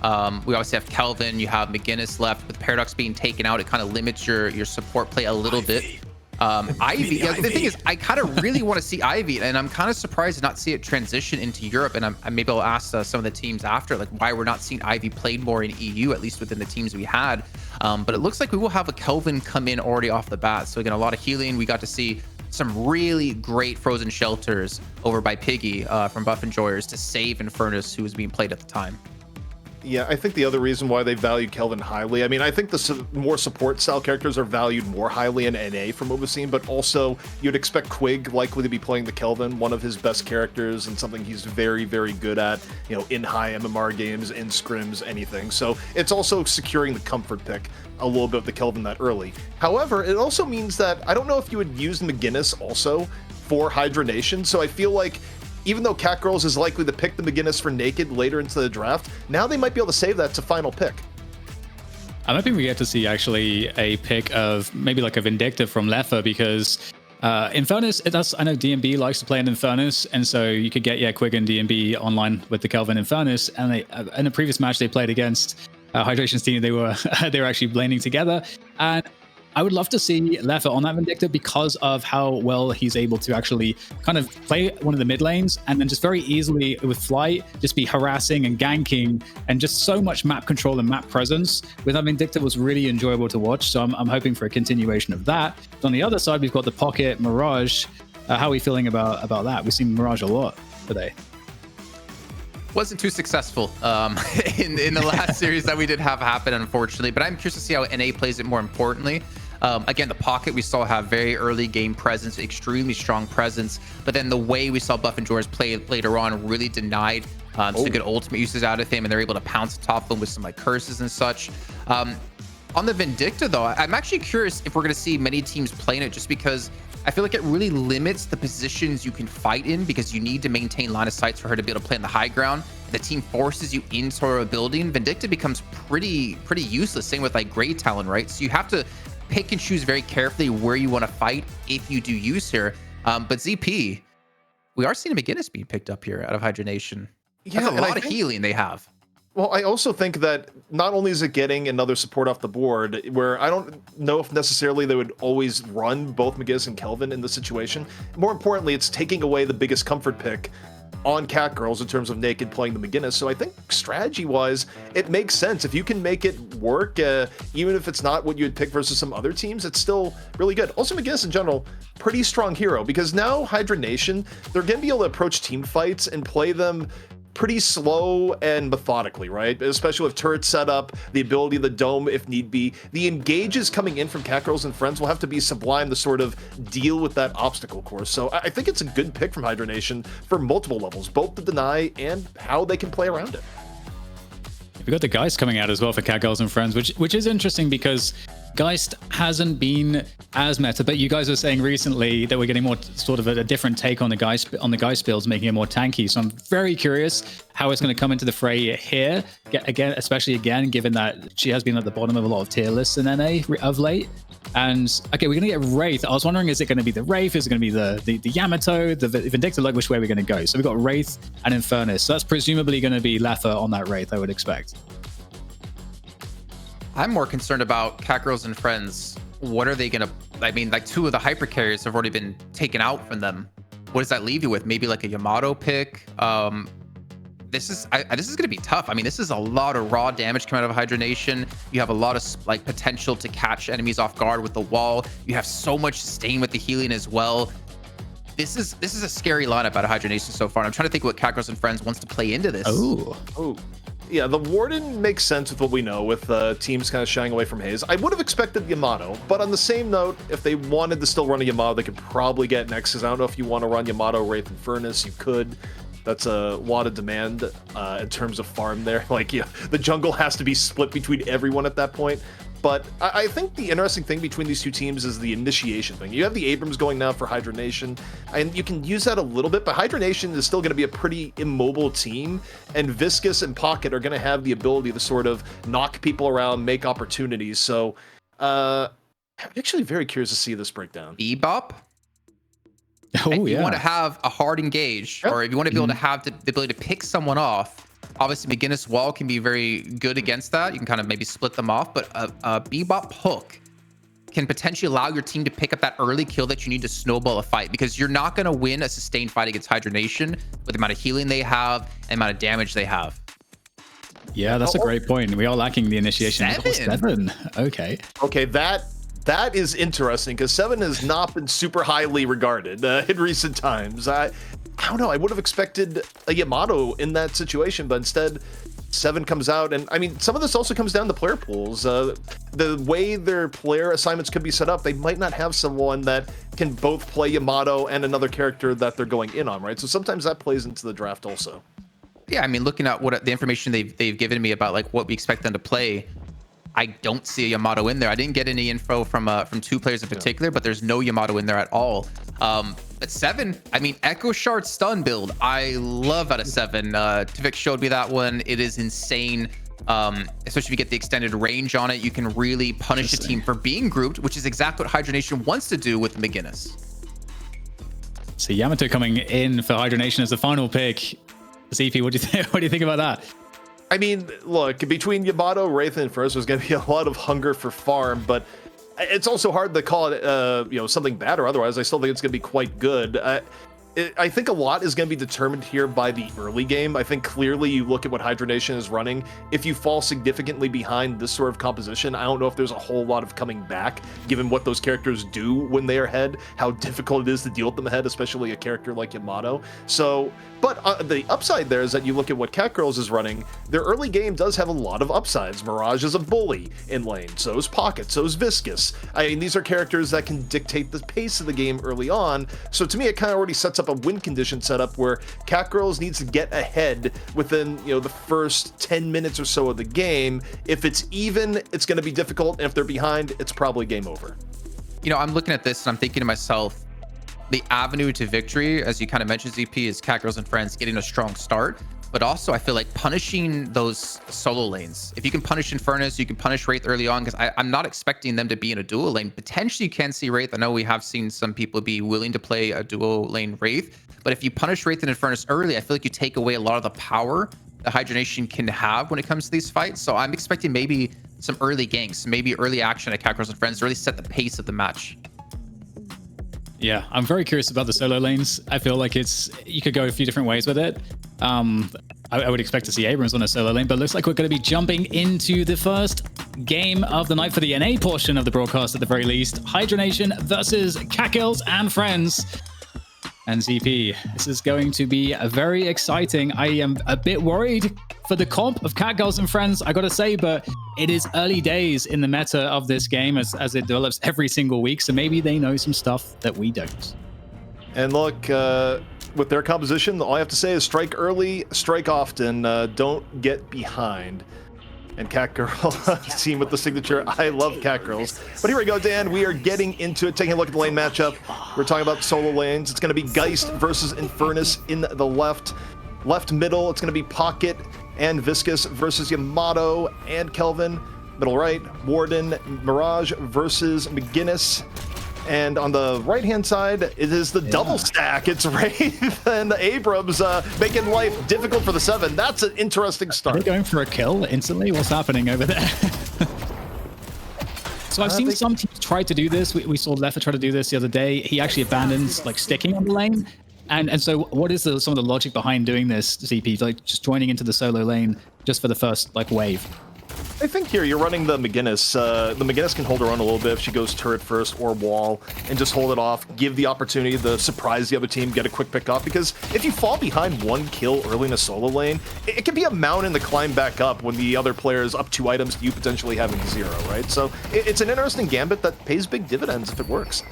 We obviously have Kelvin, you have McGinnis left. With Paradox being taken out, it kind of limits your support play a little bit. Ivy, yeah, the thing is, I kind of really want to see Ivy, and I'm kind of surprised to not see it transition into Europe. And maybe I'll ask some of the teams after, like, why we're not seeing Ivy played more in EU, at least within the teams we had. But it looks like we will have a Kelvin come in already off the bat. So again, a lot of healing. We got to see some really great frozen shelters over by Piggy from Buff Enjoyers to save Infernus, who was being played at the time. Yeah, I think the other reason why they value Kelvin highly, I mean, I think the more support style characters are valued more highly in NA from what we've seen, but also you'd expect Quig likely to be playing the Kelvin, one of his best characters and something he's very, very good at, you know, in high MMR games, in scrims, anything. So it's also securing the comfort pick a little bit of the Kelvin that early. However, it also means that I don't know if you would use McGinnis also for HYDRA Nation, so I feel like even though CatGirls is likely to pick the McGinnis for Naked later into the draft, now they might be able to save that to final pick. I'm hoping we get to see actually a pick of maybe like a Vindictive from Leffa, because Infernus, I know DMB likes to play in Infernus, and so you could get Quig and DMB online with the Kelvin Infernus, and they, in a previous match they played against Hydration's team, they were actually laning together, and I would love to see Leffa on that Vindicta because of how well he's able to actually kind of play one of the mid lanes and then just very easily with flight just be harassing and ganking and just so much map control and map presence with that Vindicta was really enjoyable to watch. So I'm hoping for a continuation of that. But on the other side, we've got the Pocket Mirage. How are we feeling about that? We've seen Mirage a lot today. Wasn't too successful in the last series that we did have happen, unfortunately. But I'm curious to see how NA plays it more importantly. Again, the Pocket we saw have very early game presence, extremely strong presence. But then the way we saw Buff and George play later on really denied some good ultimate uses out of him, and they're able to pounce atop them with some like curses and such. On the Vindicta, though, I'm actually curious if we're going to see many teams playing it, just because I feel like it really limits the positions you can fight in, because you need to maintain line of sights for her to be able to play on the high ground. The team forces you into a building. Vindicta becomes pretty useless. Same with like Great Talon, right? So you have to pick and choose very carefully where you want to fight if you do use her. But ZP, we are seeing a McGinnis being picked up here out of Hydra Nation. Yeah, that's a lot of healing they have. Well, I also think that not only is it getting another support off the board, where I don't know if necessarily they would always run both McGinnis and Kelvin in this situation. More importantly, it's taking away the biggest comfort pick on CATGIRLs in terms of Naked playing the McGinnis. So I think strategy-wise, it makes sense. If you can make it work, even if it's not what you would pick versus some other teams, it's still really good. Also, McGinnis in general, pretty strong hero, because now Hydra Nation, they're going to be able to approach team fights and play them pretty slow and methodically, right? Especially with turret setup, the ability of the dome if need be. The engages coming in from CATGIRLs and friends will have to be sublime to sort of deal with that obstacle course. So I think it's a good pick from Hydra Nation for multiple levels, both the deny and how they can play around it. We've got the Geist coming out as well for CATGIRLs and friends, which is interesting because Geist hasn't been as meta, but you guys were saying recently that we're getting more sort of a different take on the Geist builds, making it more tanky. So I'm very curious how it's going to come into the fray here, again, especially given that she has been at the bottom of a lot of tier lists in NA of late. And okay, we're going to get Wraith. I was wondering, is it going to be the Wraith? Is it going to be the Yamato, the Vindicta? Like, which way we're going to go? So we've got Wraith and Infernus. So that's presumably going to be Leffa on that Wraith, I would expect. I'm more concerned about CATGIRLs and friends. What are they going to... I mean, like, 2 of the hyper carriers have already been taken out from them. What does that leave you with? Maybe like a Yamato pick? This is going to be tough. I mean, this is a lot of raw damage coming out of Hydra Nation. You have a lot of like potential to catch enemies off guard with the wall. You have so much sustain with the healing as well. This is a scary lineup out of Hydra Nation so far. And I'm trying to think what CATGIRLs and friends wants to play into this. Oh. Yeah, the Warden makes sense with what we know, with teams kind of shying away from Haze. I would have expected Yamato, but on the same note, if they wanted to still run a Yamato, they could probably get Nexus. I don't know if you want to run Yamato, Wraith, and Furnace. You could. That's a lot of demand in terms of farm there. Like, yeah, the jungle has to be split between everyone at that point. But I think the interesting thing between these two teams is the initiation thing. You have the Abrams going now for Hydra Nation, and you can use that a little bit, but Hydra Nation is still going to be a pretty immobile team, and Viscous and Pocket are going to have the ability to sort of knock people around, make opportunities. So I'm actually very curious to see this breakdown. Bebop? Oh, if you want to have a hard engage, or if you want to be able to have the ability to pick someone off, obviously McGinnis Wall can be very good against that. You can kind of maybe split them off, but a Bebop hook can potentially allow your team to pick up that early kill that you need to snowball a fight, because you're not going to win a sustained fight against Hydra Nation with the amount of healing they have and the amount of damage they have. Yeah, that's a great point. We are lacking the initiation. 7. Okay. Okay, that is interesting, because 7 has not been super highly regarded in recent times. I don't know. I would have expected a Yamato in that situation, but instead 7 comes out. And I mean, some of this also comes down to player pools. The way their player assignments could be set up, they might not have someone that can both play Yamato and another character that they're going in on, right? So sometimes that plays into the draft also. Yeah, I mean, looking at what the information they've given me about like what we expect them to play, I don't see a Yamato in there. I didn't get any info from 2 players in particular, but there's no Yamato in there at all. But 7, I mean, Echo Shard stun build, I love out of 7. Tivik showed me that one. It is insane. Especially if you get the extended range on it, you can really punish a team for being grouped, which is exactly what Hydra Nation wants to do with McGinnis. So Yamato coming in for Hydra Nation as the final pick. ZP, what do you think? What do you think about that? I mean, look, between Yamato, Wraith, and First, there's going to be a lot of hunger for farm, but It's also hard to call it, something bad or otherwise. I still think it's going to be quite good. I think a lot is going to be determined here by the early game. I think clearly you look at what HYDRA Nation is running. If you fall significantly behind this sort of composition, I don't know if there's a whole lot of coming back, given what those characters do when they are ahead, how difficult it is to deal with them ahead, especially a character like Yamato. So, but the upside there is that you look at what CATGIRL is running, their early game does have a lot of upsides. Mirage is a bully in lane, so is Pocket, so is Viscous. I mean, these are characters that can dictate the pace of the game early on, so to me it kind of already sets up a win condition setup where CATGIRL needs to get ahead within the first 10 minutes or so of the game. If it's even, it's going to be difficult, and if they're behind, it's probably game over. I'm looking at this and I'm thinking to myself, the avenue to victory, as you kind of mentioned, ZP, is CATGIRL and friends getting a strong start. But also, I feel like punishing those solo lanes. If you can punish Infernus, you can punish Wraith early on, because I'm not expecting them to be in a dual lane. Potentially, you can see Wraith. I know we have seen some people be willing to play a dual lane Wraith. But if you punish Wraith and Infernus early, I feel like you take away a lot of the power the HYDRA Nation can have when it comes to these fights. So I'm expecting maybe some early ganks, maybe early action at CATGIRL and friends to really set the pace of the match. Yeah, I'm very curious about the solo lanes. I feel like you could go a few different ways with it. I would expect to see Abrams on a solo lane, but looks like we're going to be jumping into the first game of the night for the NA portion of the broadcast at the very least. HYDRA Nation versus CATGIRL and friends. And ZP, this is going to be very exciting. I am a bit worried for the comp of CATGIRL and friends, I gotta say, but it is early days in the meta of this game as it develops every single week, so maybe they know some stuff that we don't. And look, with their composition, all I have to say is strike early, strike often, don't get behind. And CATGIRL, team with the signature, I love CATGIRLs. But here we go, Dan. We are getting into it, taking a look at the lane matchup. We're talking about solo lanes. It's going to be Geist versus Infernus in the left. Left middle, it's going to be Pocket and Viscous versus Yamato and Kelvin. Middle right, Warden, Mirage versus McGinnis. And on the right-hand side, it is the double stack. It's Wraith and Abrams making life difficult for the 7. That's an interesting start. Are they going for a kill instantly? What's happening over there? So I've seen some teams try to do this. We saw Leffa try to do this the other day. He actually abandons sticking on the lane. And so what is some of the logic behind doing this, ZP? Like just joining into the solo lane just for the first wave? I think here you're running the McGinnis. The McGinnis can hold her own a little bit if she goes turret first or wall and just hold it off, give the opportunity to surprise the other team, get a quick pick off, because if you fall behind 1 kill early in a solo lane, it can be a mountain to climb back up when the other player is up 2 items to you potentially having 0, right? So it's an interesting gambit that pays big dividends if it works.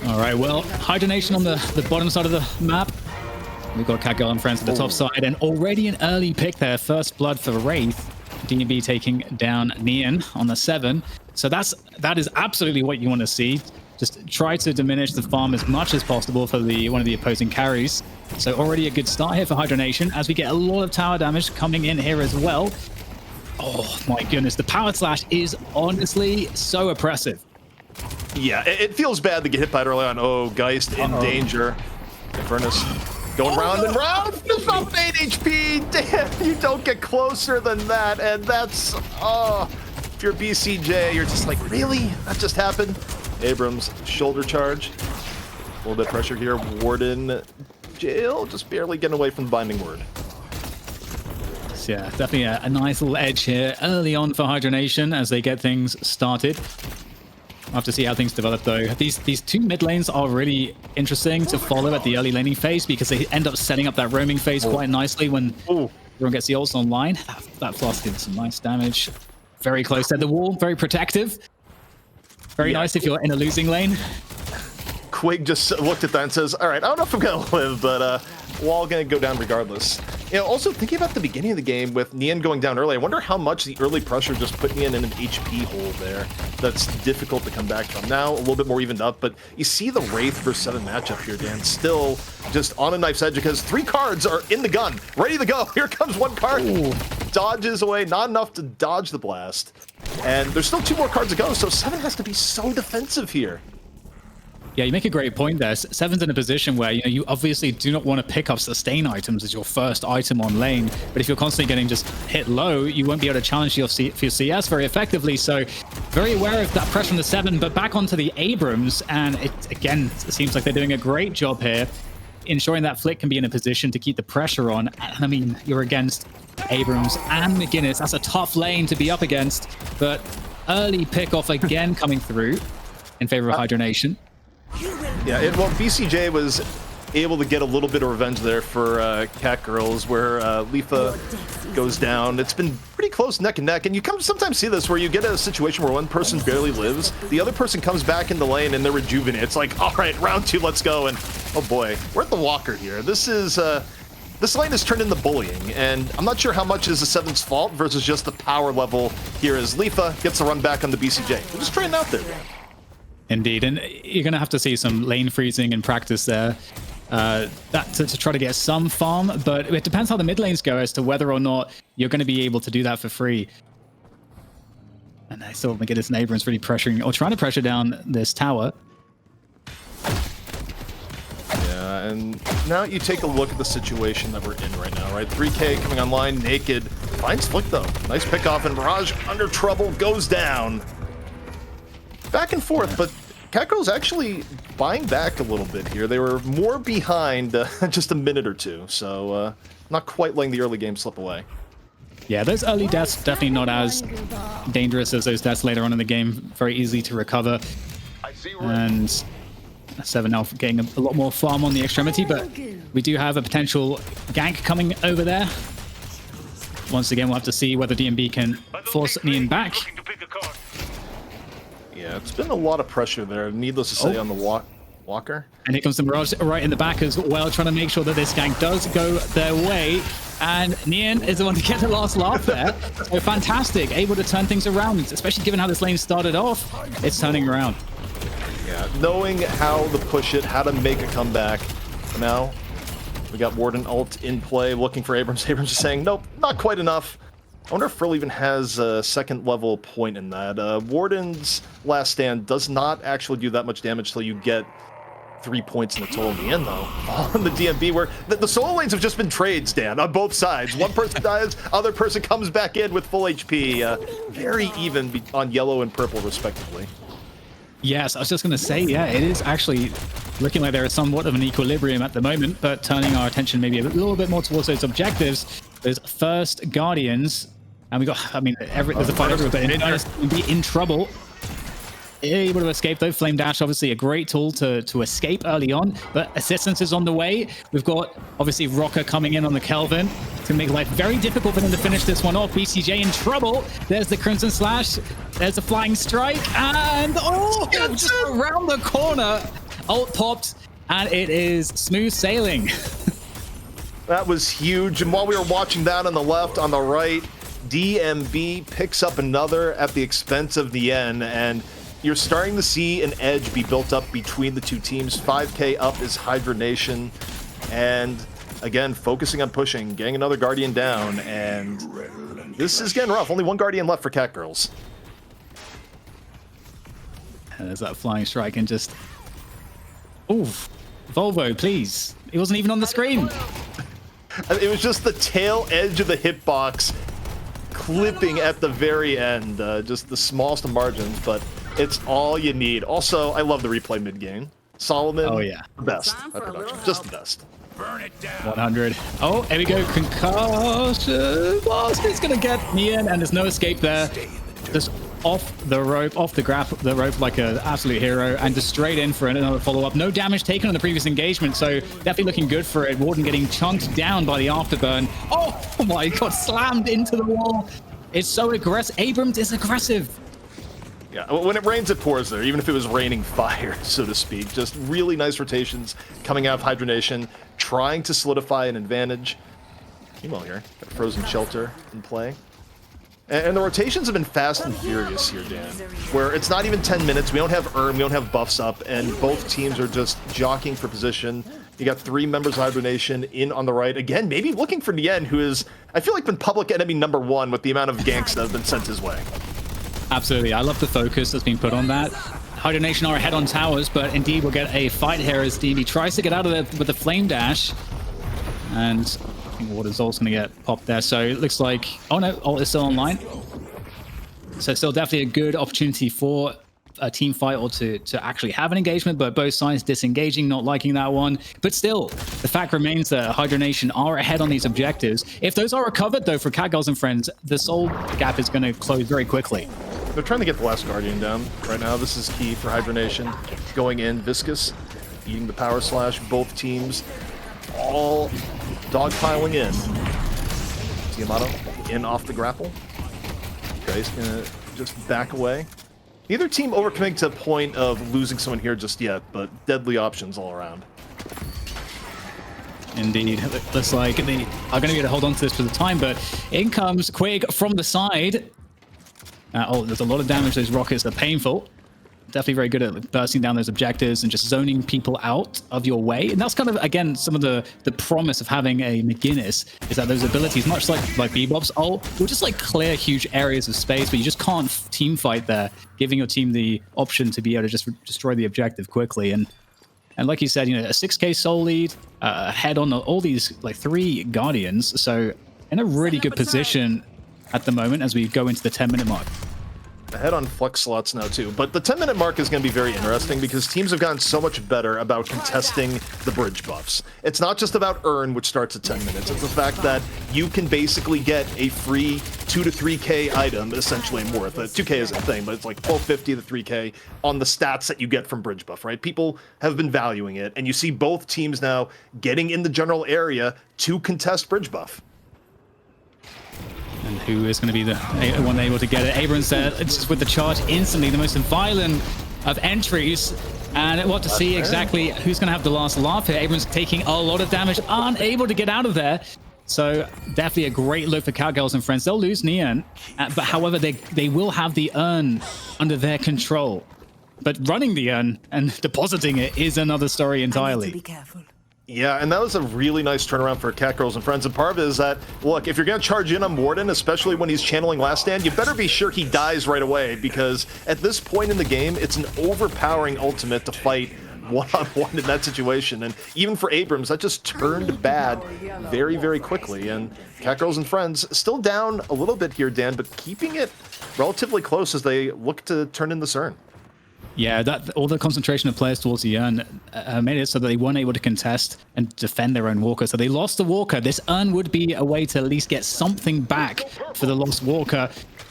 All right, well, HYDRA Nation on the bottom side of the map. We've got CATGIRL and friends at the top side, and already an early pick there. First blood for Wraith. DNB taking down Neon on the 7. So that is absolutely what you want to see. Just try to diminish the farm as much as possible for one of the opposing carries. So already a good start here for HYDRA Nation as we get a lot of tower damage coming in here as well. Oh my goodness, the power slash is honestly so oppressive. Yeah, it feels bad to get hit by it early on. Oh, Geist in danger. Infernus. Going round and round, just off 8 HP. Damn, you don't get closer than that. And that's, if you're BCJ, you're just like, really? That just happened? Abrams, shoulder charge. A little bit of pressure here. Warden, jail, just barely getting away from the binding word. Yeah, definitely a nice little edge here early on for HYDRA Nation as they get things started. We'll have to see how things develop, though. These 2 mid lanes are really interesting to follow at the early laning phase because they end up setting up that roaming phase quite nicely when everyone gets the ults online. That flask did some nice damage. Very close to the wall, very protective. Very nice if you're in a losing lane. Quig just looked at that and says, all right, I don't know if I'm going to live, but wall going to go down regardless. Also thinking about the beginning of the game with Neon going down early, I wonder how much the early pressure just put Neon in an HP hole there that's difficult to come back from. Now, a little bit more evened up, but you see the Wraith versus 7 matchup here, Dan, still just on a knife's edge because 3 cards are in the gun, ready to go. Here comes 1 card. Dodges away, not enough to dodge the blast. And there's still 2 more cards to go, so 7 has to be so defensive here. Yeah, you make a great point there. Seven's in a position where you obviously do not want to pick up sustain items as your first item on lane, but if you're constantly getting just hit low, you won't be able to challenge your CS very effectively. So very aware of that pressure from the Seven, but back onto the Abrams, and it seems like they're doing a great job here, ensuring that Flick can be in a position to keep the pressure on. And I mean, you're against Abrams and McGinnis. That's a tough lane to be up against, but early pick-off again coming through in favor of HYDRA Nation. Yeah, well, BCJ was able to get a little bit of revenge there for CATGIRLs, where Lifa goes down. It's been pretty close neck and neck, and you sometimes see this where you get a situation where one person barely lives, the other person comes back in the lane and they're rejuvenated. It's like, all right, round 2, let's go. And oh boy, we're at the Walker here. This lane has turned into bullying, and I'm not sure how much is the Seven's fault versus just the power level here as Lifa gets the run back on the BCJ. We're just trying out there, man. Indeed, and you're going to have to see some lane freezing in practice there to try to get some farm, but it depends how the mid lanes go as to whether or not you're going to be able to do that for free. And I still McGinnis and Abrams really pressuring, or trying to pressure down this tower. Yeah, and now you take a look at the situation that we're in right now, right? 3K coming online, naked, finds Flick though. Nice pick off, and Mirage under trouble, goes down. Back and forth, but CATGIRL's actually buying back a little bit here. They were more behind just a minute or two, so not quite letting the early game slip away. Yeah, those early deaths definitely not as dangerous as those deaths later on in the game. Very easy to recover. And Seven now getting a lot more farm on the extremity, but we do have a potential gank coming over there. Once again, we'll have to see whether DMB can force Nian back. Yeah, it's been a lot of pressure there, needless to say, on the Walker. And here comes the Mirage right in the back as well, trying to make sure that this gank does go their way. And Nian is the one to get the last laugh there. So fantastic, able to turn things around, especially given how this lane started off. It's turning around. Yeah, knowing how to push it, how to make a comeback. Now, we got Warden ult in play, looking for Abrams. Abrams is saying, nope, not quite enough. I wonder if Frill even has a second level point in that. Warden's last stand does not actually do that much damage till you get 3 points in the total in the end, though. All in the DMB, where the solo lanes have just been trades, Dan, on both sides. One person dies, other person comes back in with full HP. Very even on yellow and purple, respectively. Yes, I was just going to say, yeah, it is actually looking like there is somewhat of an equilibrium at the moment, but turning our attention maybe a little bit more towards those objectives, those first Guardians. And we got, I mean, there's a fight everywhere, but be in trouble. Able to escape though. Flame Dash, obviously a great tool to escape early on, but assistance is on the way. We've got obviously Rocker coming in on the Kelvin. It's gonna make life very difficult for them to finish this one off. BCJ in trouble. There's the Crimson Slash. There's the Flying Strike, and oh, just around the corner. Ult popped, and it is smooth sailing. That was huge. And while we were watching that on the left, on the right, DMB picks up another at the expense of the N, and you're starting to see an edge be built up between the two teams. 5K up is HYDRA Nation, and again, focusing on pushing, getting another Guardian down, and this is getting rough. Only one Guardian left for CATGIRLs. And there's that Flying Strike, and just... Oof. Volvo, please. He wasn't even on the screen. It was just the tail edge of the hitbox clipping at the very end. Just the smallest of margins, but it's all you need. Also, I love the replay mid-game. Solomon, oh yeah, the best at production. Just the best. Burn it down. 100. Oh, here we go. Concussion. Blast is going to get Nian, and there's no escape there. Just off the rope, off the rope like an absolute hero, and just straight in for another follow-up. No damage taken on the previous engagement, so definitely looking good for it. Warden getting chunked down by the afterburn. Oh my god, slammed into the wall. It's so aggressive. Abrams is aggressive. Yeah, when it rains, it pours there, even if it was raining fire, so to speak. Just really nice rotations coming out of HYDRA Nation, trying to solidify an advantage. Emo here, got Frozen Shelter in play. And the rotations have been fast and furious here, Dan, where it's not even 10 minutes, we don't have we don't have buffs up, and both teams are just jockeying for position. You got 3 members of HYDRA Nation in on the right. Again, maybe looking for Nian, who is, I feel like, been public enemy #1 with the amount of ganks that have been sent his way. Absolutely. I love the focus that's been put on that. Hydra Nation are ahead on towers, but indeed we'll get a fight here as DB tries to get out of there with the flame dash. And I think Water's ult's going to get popped there. So it looks like, oh no, ult is still online. So still definitely a good opportunity for a team fight or to actually have an engagement, but both sides disengaging, not liking that one. But still, the fact remains that HYDRA Nation are ahead on these objectives. If those are recovered, though, for CATGIRLs and friends, the soul gap is going to close very quickly. They're trying to get the last Guardian down right now. This is key for HYDRA Nation. Going in, Viscous eating the power slash. Both teams all dogpiling in. Tiamato in off the grapple. Okay, he's going to just back away. Neither team overcoming to the point of losing someone here just yet, but deadly options all around. Indeed. Looks like they are going to be able to hold on to this for the time, but in comes Quig from the side. Oh, there's a lot of damage. Those rockets are painful. Definitely very good at bursting down those objectives and just zoning people out of your way. And that's kind of, again, some of the promise of having a McGinnis is that those abilities, much like Bebop's ult, will just like clear huge areas of space, but you just can't team fight there, giving your team the option to be able to just destroy the objective quickly. And like you said, you know, a 6k soul lead, head on all these like 3 Guardians. So in a really good position at the moment as we go into the 10-minute mark. Ahead on flex slots now too, but the 10-minute mark is going to be very interesting because teams have gotten so much better about contesting the bridge buffs. It's not just about earn, which starts at 10 minutes. It's the fact that you can basically get a free 2 to 3k item, essentially more. The 2k isn't a thing, but it's like 1250 to 3k on the stats that you get from bridge buff, right? People have been valuing it, and you see both teams now getting in the general area to contest bridge buff. And who is going to be the one able to get it? Abrams there, just with the charge instantly, the most violent of entries. And what to see exactly who's going to have the last laugh here. Abrams taking a lot of damage, unable to get out of there. So definitely a great look for CATGIRLs and friends. They'll lose Neon, but however, they will have the urn under their control. But running the urn and depositing it is another story entirely. Be careful. Yeah, and that was a really nice turnaround for CATGIRLs and friends. And part of it is that, look, if you're going to charge in on Warden, especially when he's channeling Last Stand, you better be sure he dies right away, because at this point in the game, it's an overpowering ultimate to fight one-on-one in that situation. And even for Abrams, that just turned bad very, very quickly. And CATGIRLs and friends still down a little bit here, Dan, but keeping it relatively close as they look to turn in the CERN. Yeah, that all the concentration of players towards the urn made it so that they weren't able to contest and defend their own walker. So they lost the walker. This urn would be a way to at least get something back for the lost walker.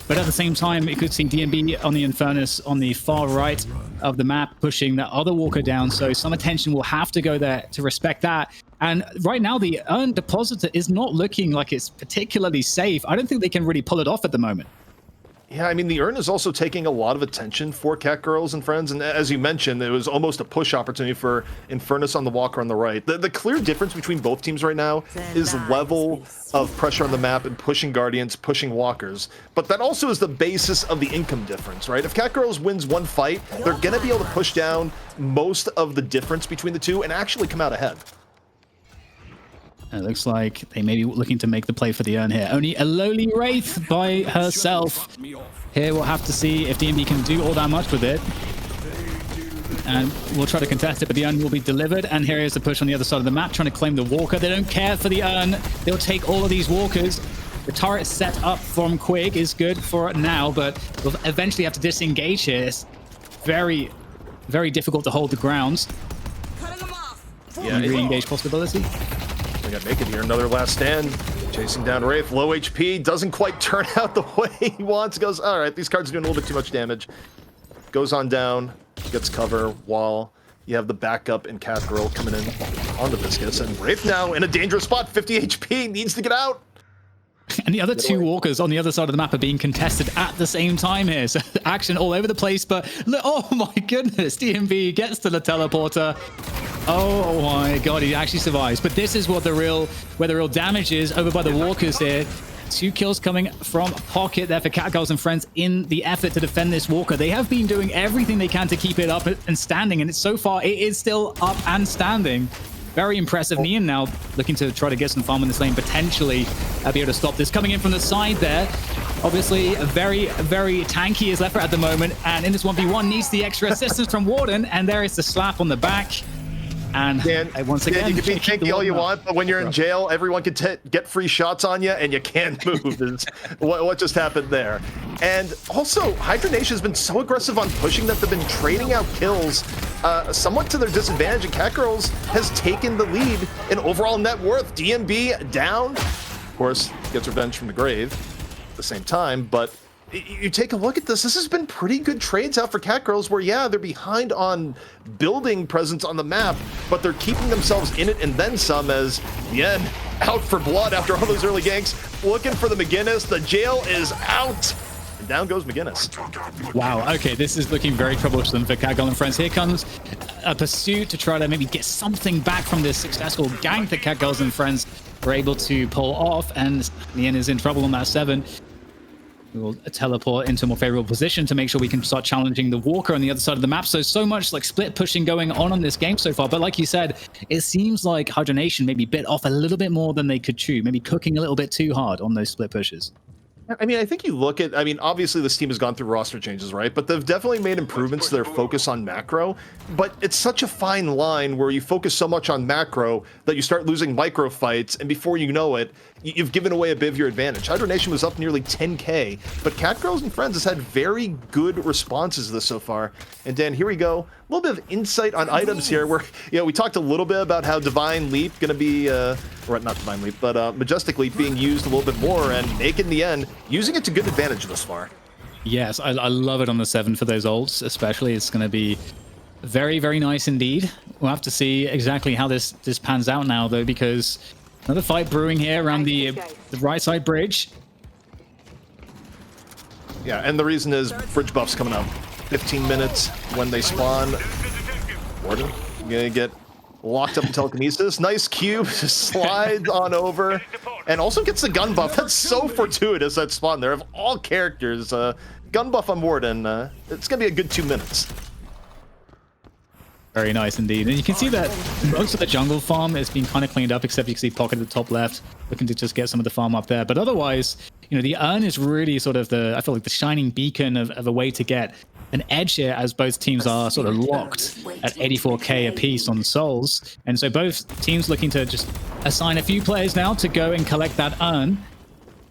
But at the same time, you could see DMB on the Infernus on the far right of the map pushing that other walker down. So some attention will have to go there to respect that. And right now, the urn depositor is not looking like it's particularly safe. I don't think they can really pull it off at the moment. Yeah, I mean, the urn is also taking a lot of attention for CATGIRLs and friends, and as you mentioned, it was almost a push opportunity for Infernus on the walker on the right. The clear difference between both teams right now is level of pressure on the map and pushing Guardians, pushing walkers, but that also is the basis of the income difference, right? If CATGIRLs wins one fight, they're going to be able to push down most of the difference between the two and actually come out ahead. It looks like they may be looking to make the play for the urn here. Only a lowly Wraith by herself. Here we'll have to see if DMB can do all that much with it. And we'll try to contest it, but the urn will be delivered. And here is the push on the other side of the map, trying to claim the walker. They don't care for the urn. They'll take all of these walkers. The turret set up from Quig is good for it now, but we'll eventually have to disengage here. It's very, very difficult to hold the grounds. Yeah, Re-engage possibility. We got Naked here, another Last Stand, chasing down Wraith, low HP, doesn't quite turn out the way he wants, goes, all right, these cards are doing a little bit too much damage. Goes on down, gets cover, while you have the backup and CATGIRL coming in on the Viscous, and Wraith now in a dangerous spot, 50 HP, needs to get out. And the other two walkers on the other side of the map are being contested at the same time here. So action all over the place, but look, oh my goodness, DMB gets to the teleporter. Oh my god, he actually survives. But this is what where the real damage is over by the walkers here. 2 kills coming from Pocket there for CATGIRLs and friends in the effort to defend this walker. They have been doing everything they can to keep it up and standing, and so far it is still up and standing. Very impressive. Neon now looking to try to get some farm in this lane, potentially be able to stop this. Coming in from the side there. Obviously, very, very tanky is Leffert at the moment, and in this 1v1 needs the extra assistance from Warden, and there is the slap on the back. And once again, you can be tanky all you want, but when you're in jail, everyone can get free shots on you, and you can't move. Is what just happened there. And also, HYDRA Nation has been so aggressive on pushing that they've been trading out kills somewhat to their disadvantage, and CATGIRL has taken the lead in overall net worth. DMB down, of course, gets revenge from the grave at the same time, but you take a look at this. This has been pretty good trades out for CATGIRL, where, yeah, they're behind on building presence on the map, but they're keeping themselves in it and then some, as Yen out for blood after all those early ganks, looking for the McGinnis. The jail is out, and down goes McGinnis. Wow, okay, this is looking very troublesome for CATGIRL and friends. Here comes a pursuit to try to maybe get something back from this successful gank that CATGIRL and friends were able to pull off, and Yen is in trouble on that 7. We will teleport into a more favorable position to make sure we can start challenging the Walker on the other side of the map. So much like split pushing going on this game so far. But like you said, it seems like HYDRA Nation maybe bit off a little bit more than they could chew, maybe cooking a little bit too hard on those split pushes. I mean, I think you look at, I mean, obviously this team has gone through roster changes, right? But they've definitely made improvements to their focus on macro. But it's such a fine line where you focus so much on macro that you start losing micro fights, and before you know it, you've given away a bit of your advantage. HYDRA Nation was up nearly 10K, but CATGIRL and friends has had very good responses to this so far. And Dan, here we go. A little bit of insight on items here where, you know, we talked a little bit about how Divine Leap going to be, or not Divine Leap, but Majestic Leap being used a little bit more, and Naked in the end, using it to good advantage thus far. Yes, I love it on the 7 for those ults, especially. It's going to be very, very nice indeed. We'll have to see exactly how this pans out now, though, because another fight brewing here around the right side bridge. Yeah, and the reason is bridge buff's coming up. 15 minutes when they spawn. Warden gonna get locked up in telekinesis. Nice cube, slides on over, and also gets the gun buff. That's so fortuitous, that spawn there. Of all characters, gun buff on Warden. It's gonna be a good 2 minutes. Very nice indeed. And you can see that most of the jungle farm is being kind of cleaned up, except you can see Pocket at the top left, looking to just get some of the farm up there. But otherwise, you know, the urn is really sort of I feel like the shining beacon of a way to get an edge here, as both teams are sort of locked at 84k apiece on souls. And so both teams looking to just assign a few players now to go and collect that urn.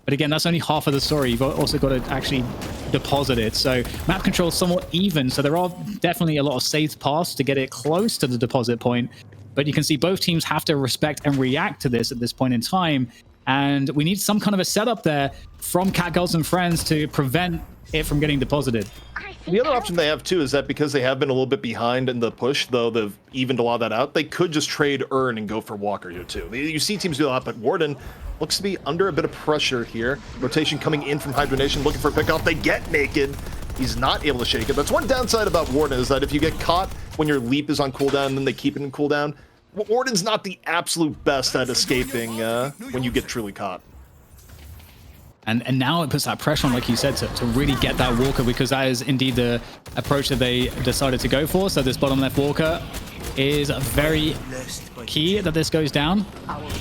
But again, that's only half of the story. You've also got to actually deposit it. So map control is somewhat even. So there are definitely a lot of saves paths to get it close to the deposit point. But you can see both teams have to respect and react to this at this point in time. And we need some kind of a setup there from CATGIRL and friends to prevent it from getting deposited. The other option they have too is that because they have been a little bit behind in the push, though they've evened a lot of that out, they could just trade Urn and go for Walker here too. You see teams do a lot, but Warden looks to be under a bit of pressure here. Rotation coming in from HYDRA Nation, looking for a pickoff. They get Naked. He's not able to shake it. That's one downside about Warden, is that if you get caught when your leap is on cooldown and then they keep it in cooldown, Warden's not the absolute best at escaping when you get truly caught. And now it puts that pressure on, like you said, to really get that Walker, because that is indeed the approach that they decided to go for. So this bottom left Walker is very key that this goes down,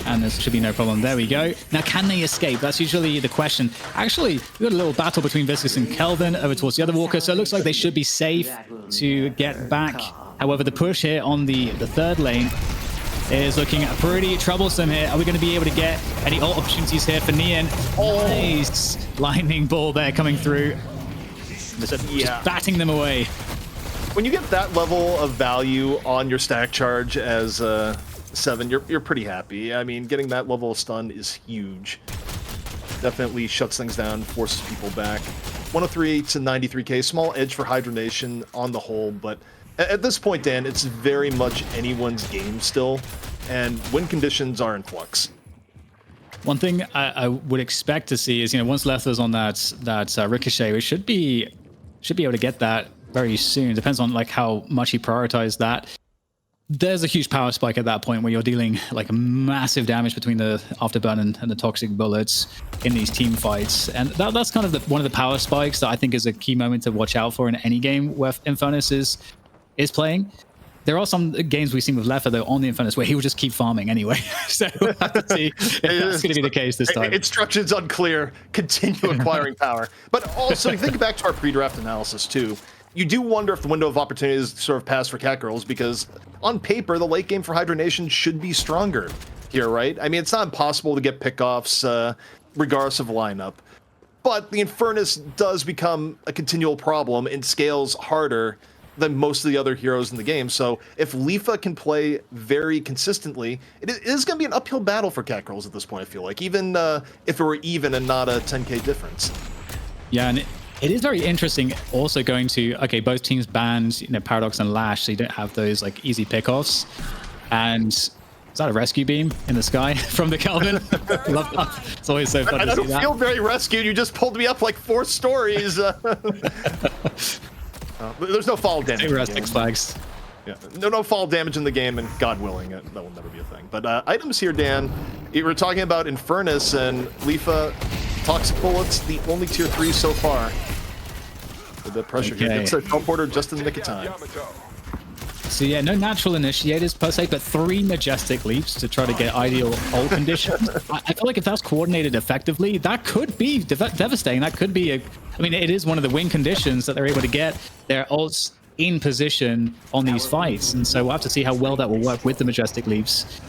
and there should be no problem. There we go. Now, can they escape? That's usually the question. Actually, we got a little battle between Viscus and Kelvin over towards the other Walker, so it looks like they should be safe to get back. However, the push here on the third lane is looking pretty troublesome here. Are we going to be able to get any ult opportunities here for Neon? Oh. Nice lightning ball there coming through. Just batting them away. When you get that level of value on your stack charge as 7, you're pretty happy. I mean, getting that level of stun is huge. Definitely shuts things down, forces people back. 103 to 93k, small edge for HYDRA Nation on the whole, but at this point, Dan, it's very much anyone's game still, and win conditions are in flux. One thing I would expect to see is, you know, once Leth's on that ricochet, we should be able to get that very soon. Depends on like how much he prioritized that. There's a huge power spike at that point where you're dealing like massive damage between the afterburn and the toxic bullets in these team fights, and that's kind of one of the power spikes that I think is a key moment to watch out for in any game where Infernus is playing. there are some games we've seen with Leffa though on the Infernus where he will just keep farming anyway. So we'll have to see if that's going to be the case this time. Instructions unclear. Continue acquiring power. But also, think back to our pre-draft analysis too. You do wonder if the window of opportunities sort of passed for CATGIRLs, because on paper, the late game for HYDRA Nation should be stronger here, right? I mean, it's not impossible to get pickoffs regardless of lineup. But the Infernus does become a continual problem and scales harder than most of the other heroes in the game. So if Leafa can play very consistently, it is going to be an uphill battle for CATGIRLs at this point, I feel like, even if it were even and not a 10k difference. Yeah, and it is very interesting also going to, okay, both teams banned, Paradox and Lash, so you don't have those like easy pickoffs. And is that a rescue beam in the sky from the Kelvin? Love that. It's always so fun to see that. I don't feel very rescued. You just pulled me up like 4 stories. There's no fall damage. Six flags. Yeah, no fall damage in the game, and God willing, that will never be a thing. But items here, Dan. You were talking about Infernus and Leafa. Toxic Bullets, the only tier 3 so far. With the pressure here, gets a teleporter just in the nick of time. So yeah, no natural initiators per se, but 3 majestic leaps to try to get ideal ult conditions. I feel like if that's coordinated effectively, that could be devastating. That could be I mean, it is one of the win conditions that they're able to get their ults in position on these fights, and so we'll have to see how well that will work with the majestic leaps.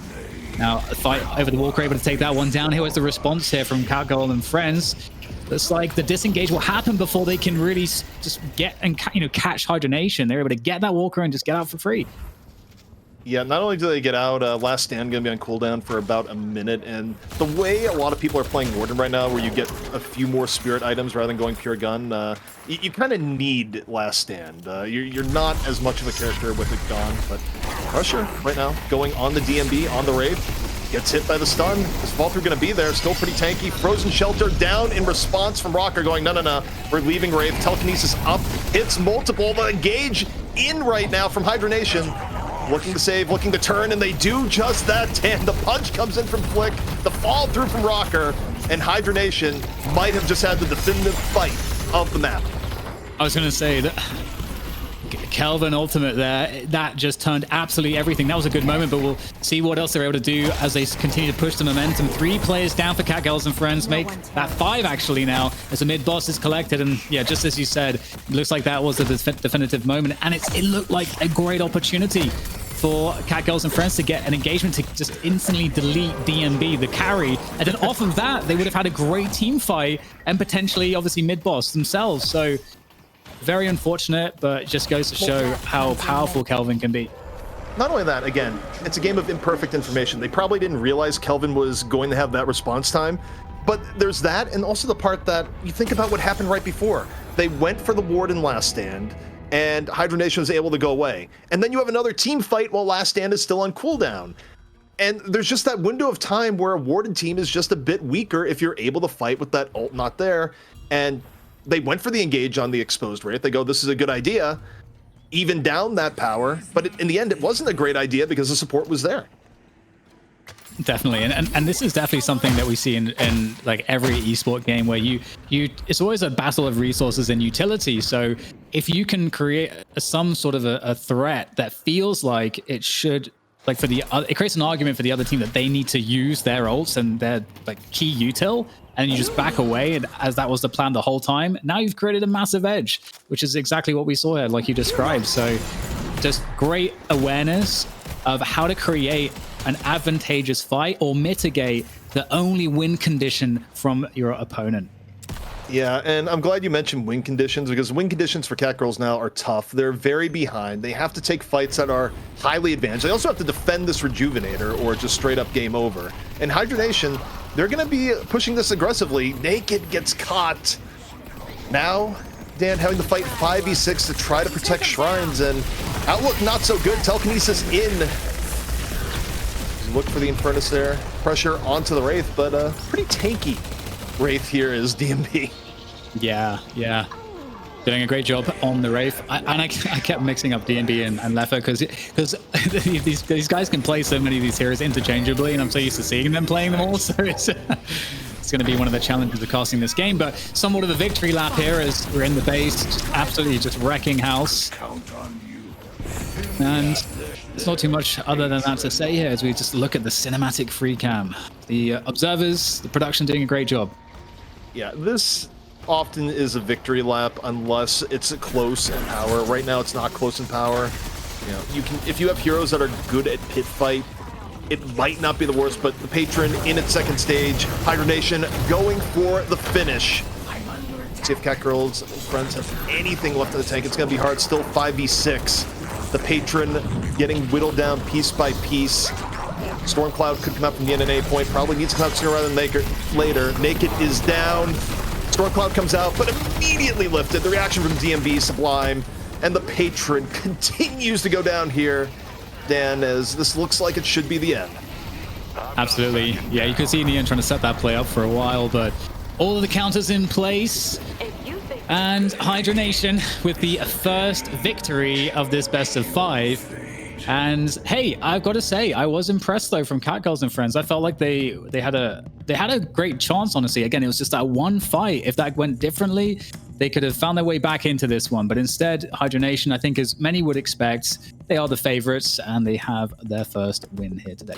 Now, a fight over the Walker, able to take that one down. Here was the response here from CATGIRL and friends. Looks like the disengage will happen before they can really just get and catch HYDRA Nation. They're able to get that Walker and just get out for free. Yeah, not only do they get out, Last Stand going to be on cooldown for about a minute, and the way a lot of people are playing Warden right now, where you get a few more spirit items rather than going pure gun, you kind of need Last Stand. You're not as much of a character with it gone, but pressure right now going on the DMB, on the Raid. Gets hit by the stun. Is fall through going to be there? Still pretty tanky. Frozen Shelter down in response from Rocker, going, no. We're leaving Wraith. Telekinesis up. Hits multiple. The engage in right now from HYDRA Nation. Looking to save, looking to turn, and they do just that. And the punch comes in from Flick. The fall through from Rocker. And HYDRA Nation might have just had the definitive fight of the map. I was going to say that Kelvin ultimate there, that just turned absolutely everything. That was a good moment, but we'll see what else they're able to do as they continue to push the momentum. 3 players down for CATGIRLs and friends, make that 5 actually now as the mid boss is collected. And yeah, just as you said, it looks like that was the definitive moment, and it looked like a great opportunity for CATGIRLs and friends to get an engagement to just instantly delete DMB, the carry, and then off of that they would have had a great team fight and potentially obviously mid boss themselves. So very unfortunate, but it just goes to show how powerful Kelvin can be. Not only that, again, it's a game of imperfect information. They probably didn't realize Kelvin was going to have that response time, but there's that, and also the part that you think about what happened right before. They went for the Warden Last Stand, and HYDRA Nation was able to go away. And then you have another team fight while Last Stand is still on cooldown. And there's just that window of time where a Warden team is just a bit weaker if you're able to fight with that ult not there. And they went for the engage on the exposed Wraith. They go, this is a good idea. Even down that power. But in the end, it wasn't a great idea because the support was there. Definitely. And this is definitely something that we see in like every esport game where it's always a battle of resources and utility. So if you can create some sort of a threat that feels like it should, like it creates an argument for the other team that they need to use their ults and their like key util, and you just back away, and as that was the plan the whole time, now you've created a massive edge, which is exactly what we saw here, like you described. So just great awareness of how to create an advantageous fight or mitigate the only win condition from your opponent. Yeah, and I'm glad you mentioned win conditions, because win conditions for CATGIRLs now are tough. They're very behind. They have to take fights that are highly advantaged. They also have to defend this Rejuvenator or just straight up game over. And HYDRA Nation, they're going to be pushing this aggressively. Naked gets caught. Now, Dan having to fight 5v6 to try to protect shrines, and outlook not so good. Telekinesis in. Look for the Infernus there. Pressure onto the Wraith, but pretty tanky Wraith here is DMB. Yeah. Doing a great job on the Wraith. I kept mixing up DMB and Leffa because these guys can play so many of these heroes interchangeably, and I'm so used to seeing them playing them all. So it's going to be one of the challenges of casting this game. But somewhat of a victory lap here as we're in the base, absolutely just wrecking house. Count on you. And there's not too much other than that to say here as we just look at the cinematic free cam. The observers, the production doing a great job. Yeah, this often is a victory lap unless it's close in power. Right now, it's not close in power. You know, you can, if you have heroes that are good at pit fight, it might not be the worst, but the Patron in its second stage, Hydra Nation going for the finish. See if CATGIRL's friends have anything left in the tank. It's going to be hard. Still 5v6. The Patron getting whittled down piece by piece. Stormcloud could come out from the NNA point. Probably needs to come out sooner rather than later. Naked is down. Stormcloud comes out, but immediately lifted. The reaction from DMB, Sublime, and the Patron continues to go down here, Dan, as this looks like it should be the end. Absolutely. Yeah, you could see Neon trying to set that play up for a while, but all of the counters in place. And Hydra Nation with the first victory of this best of 5. And hey, I've got to say, I was impressed though from CATGIRLs and friends. I felt like they had a great chance, honestly. Again, it was just that one fight. If that went differently, they could have found their way back into this one. But instead, Hydra Nation, I think as many would expect, they are the favorites and they have their first win here today.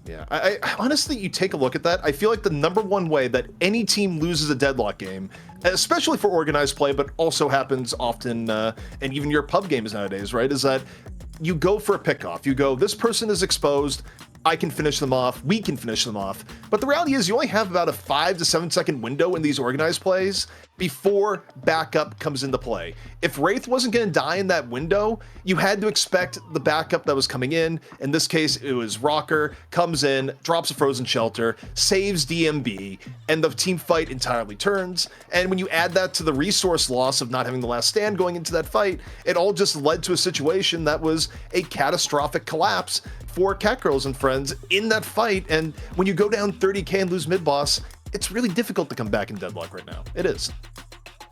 Yeah, I honestly, you take a look at that, I feel like the #1 way that any team loses a Deadlock game, especially for organized play, but also happens often, and even your pub games nowadays, right, is that you go for a pickoff. You go, this person is exposed, I can finish them off, we can finish them off. But the reality is you only have about a 5 to 7 second window in these organized plays before backup comes into play. If Wraith wasn't going to die in that window, you had to expect the backup that was coming in. In this case, it was Rocker, comes in, drops a frozen shelter, saves DMB, and the team fight entirely turns. And when you add that to the resource loss of not having the last stand going into that fight, it all just led to a situation that was a catastrophic collapse for CATGIRLs and friends in that fight. And when you go down 30k and lose mid-boss, it's really difficult to come back in Deadlock right now. It is.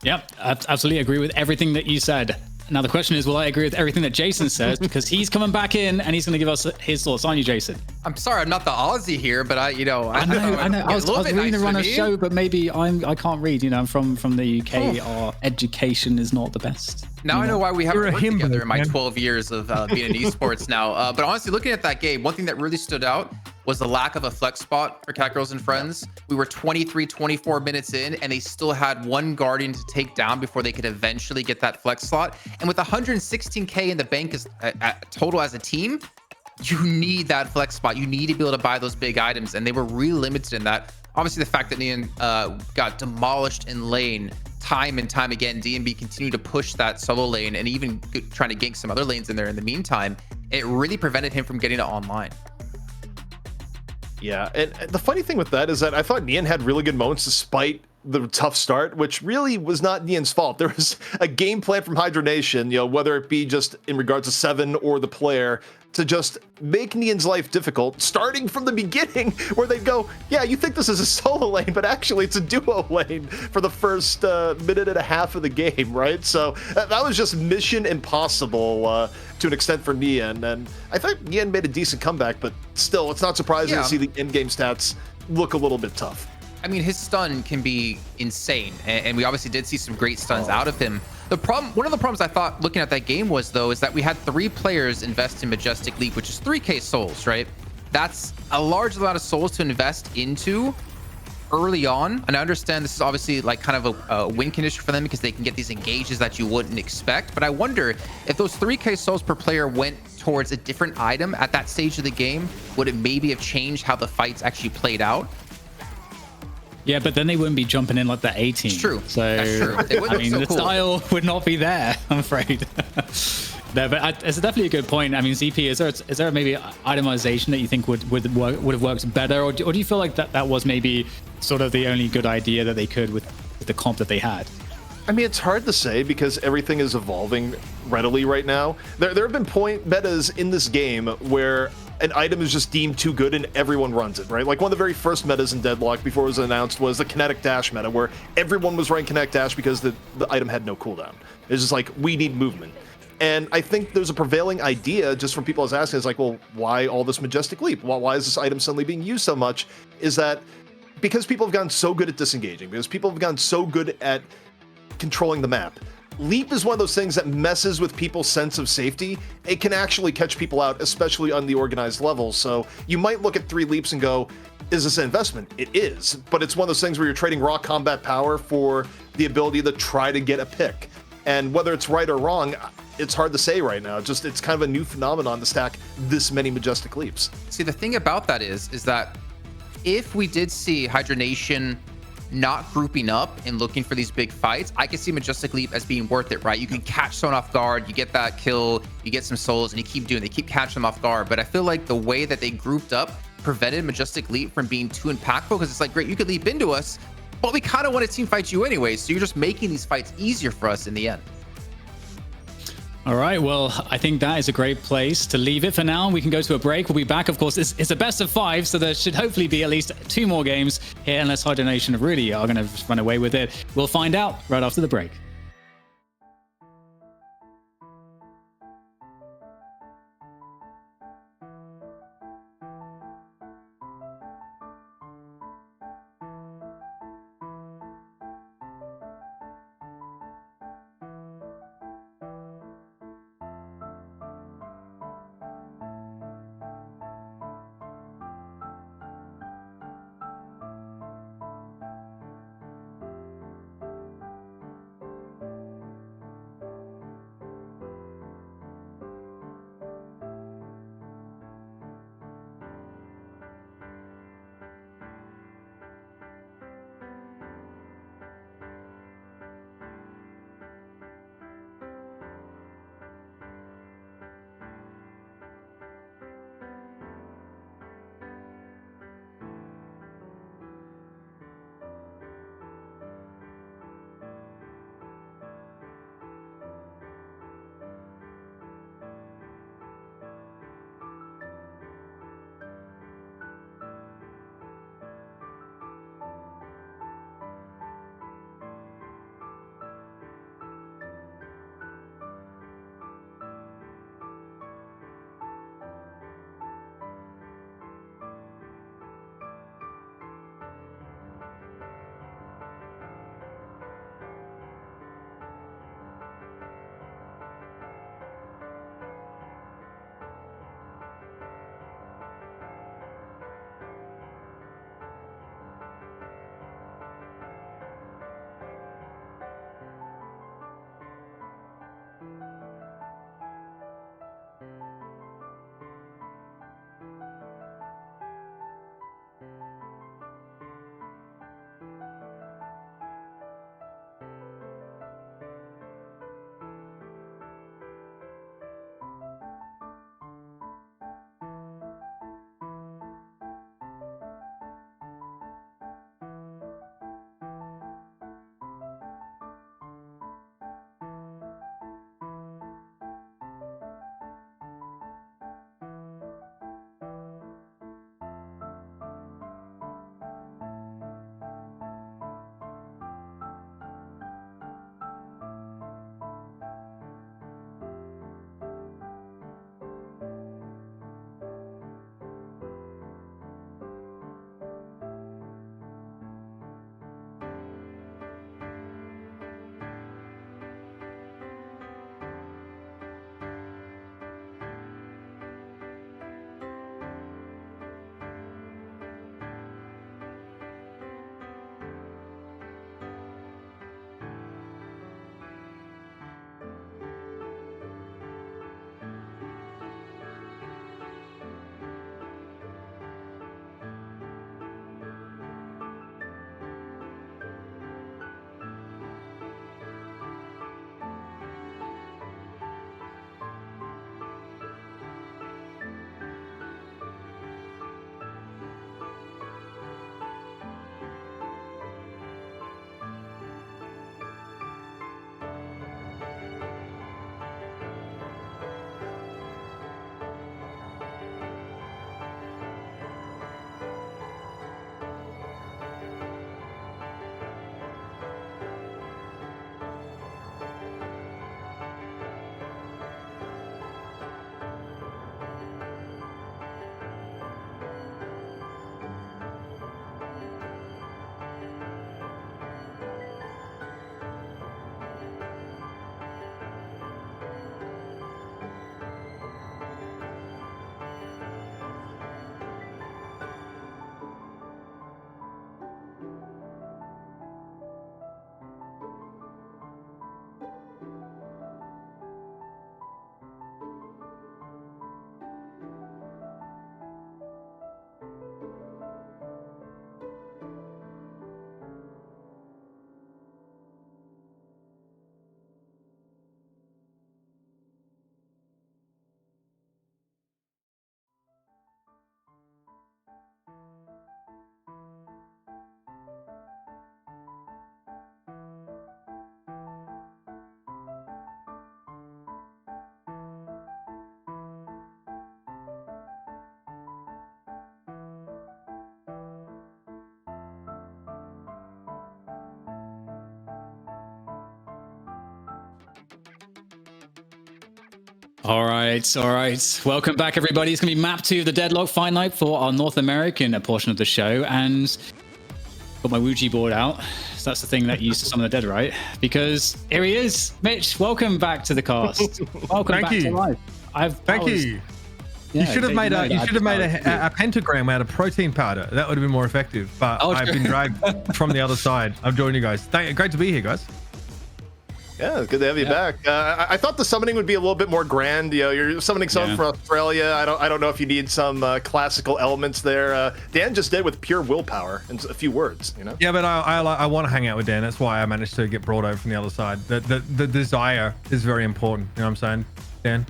Yep, I absolutely agree with everything that you said. Now the question is, will I agree with everything that Jason says? Because he's coming back in and he's going to give us his thoughts on you, Jason. I'm sorry, I'm not the Aussie here, but I know. I was reading to run a show, but maybe I can't read. You know, I'm from the UK. Our education is not the best. Now I know why we haven't worked himbo, together in my man. 12 years of being in esports now. But honestly, looking at that game, one thing that really stood out was the lack of a flex spot for CATGIRLs and friends. We were 23, 24 minutes in, and they still had one Guardian to take down before they could eventually get that flex slot. And with 116k in the bank as total as a team, you need that flex spot. You need to be able to buy those big items, and they were really limited in that. Obviously, the fact that Neon got demolished in lane time and time again, DMB continued to push that solo lane and even trying to gank some other lanes in there in the meantime, it really prevented him from getting it online. Yeah, and the funny thing with that is that I thought Neon had really good moments despite the tough start, which really was not Neon's fault. There was a game plan from Hydra Nation, you know, whether it be just in regards to Seven or the player, to just make Neon's life difficult, starting from the beginning, where they'd go, yeah, you think this is a solo lane, but actually it's a duo lane for the first minute and a half of the game, right? So that was just mission impossible to an extent for Neon, and I thought Neon made a decent comeback, but still, it's not surprising to see the in-game stats look a little bit tough. I mean, his stun can be insane, and we obviously did see some great stuns out of him. The problem, one of the problems I thought looking at that game was, though, is that we had 3 players invest in Majestic Leap, which is 3k souls, right? That's a large amount of souls to invest into early on. And I understand this is obviously like kind of a win condition for them because they can get these engages that you wouldn't expect. But I wonder if those 3k souls per player went towards a different item at that stage of the game, would it maybe have changed how the fights actually played out? Yeah, but then they wouldn't be jumping in like the 18. It's true. So, that's true. It would I look mean, so the cool. style would not be there, I'm afraid. No, but it's definitely a good point. I mean, ZP, is there maybe itemization that you think would have worked better, or do you feel like that was maybe sort of the only good idea that they could with the comp that they had? I mean, it's hard to say because everything is evolving readily right now. There have been point metas in this game where an item is just deemed too good and everyone runs it, right? Like one of the very first metas in Deadlock before it was announced was the kinetic dash meta, where everyone was running kinetic dash because the item had no cooldown. It's just like, we need movement. And I think there's a prevailing idea just from people I was asking, is like, well, why all this Majestic Leap? Why is this item suddenly being used so much? Is that because people have gotten so good at disengaging, because people have gotten so good at controlling the map, Leap is one of those things that messes with people's sense of safety. It can actually catch people out, especially on the organized level. So you might look at 3 leaps and go, is this an investment? It is, but it's one of those things where you're trading raw combat power for the ability to try to get a pick. And whether it's right or wrong, it's hard to say right now. It's kind of a new phenomenon to stack this many Majestic Leaps. See, the thing about that is that if we did see Hydra Nation not grouping up and looking for these big fights, I can see Majestic Leap as being worth it, right? You can catch someone off guard, you get that kill, you get some souls, and you keep doing it. They keep catching them off guard. But I feel like the way that they grouped up prevented Majestic Leap from being too impactful, because it's like, great, you could leap into us, but we kind of want to team fight you anyway. So you're just making these fights easier for us in the end. All right, well, I think that is a great place to leave it for now. We can go to a break. We'll be back. Of course, it's a best of 5, so there should hopefully be at least 2 more games here, unless Hydra Nation really are going to run away with it. We'll find out right after the break. All right, all right. Welcome back, everybody. It's going to be map 2 of the Deadlock Fight Night for our North American portion of the show. And got my Ouija board out. So that's the thing that you used to summon the dead, right? Because here he is. Mitch, welcome back to the cast. Welcome Thank back you. to life. Thank you. Yeah, You should have made a a pentagram out of protein powder. That would have been more effective. But Oh, I've true. been dragged from the other side. I've joined you guys. Great to be here, guys. Yeah, it's good to have you back. I thought the summoning would be a little bit more grand. You know, you're summoning someone from Australia. I don't know if you need some classical elements there. Dan just did with pure willpower and a few words. You know. Yeah, but I want to hang out with Dan. That's why I managed to get brought over from the other side. The desire is very important. You know what I'm saying, Dan?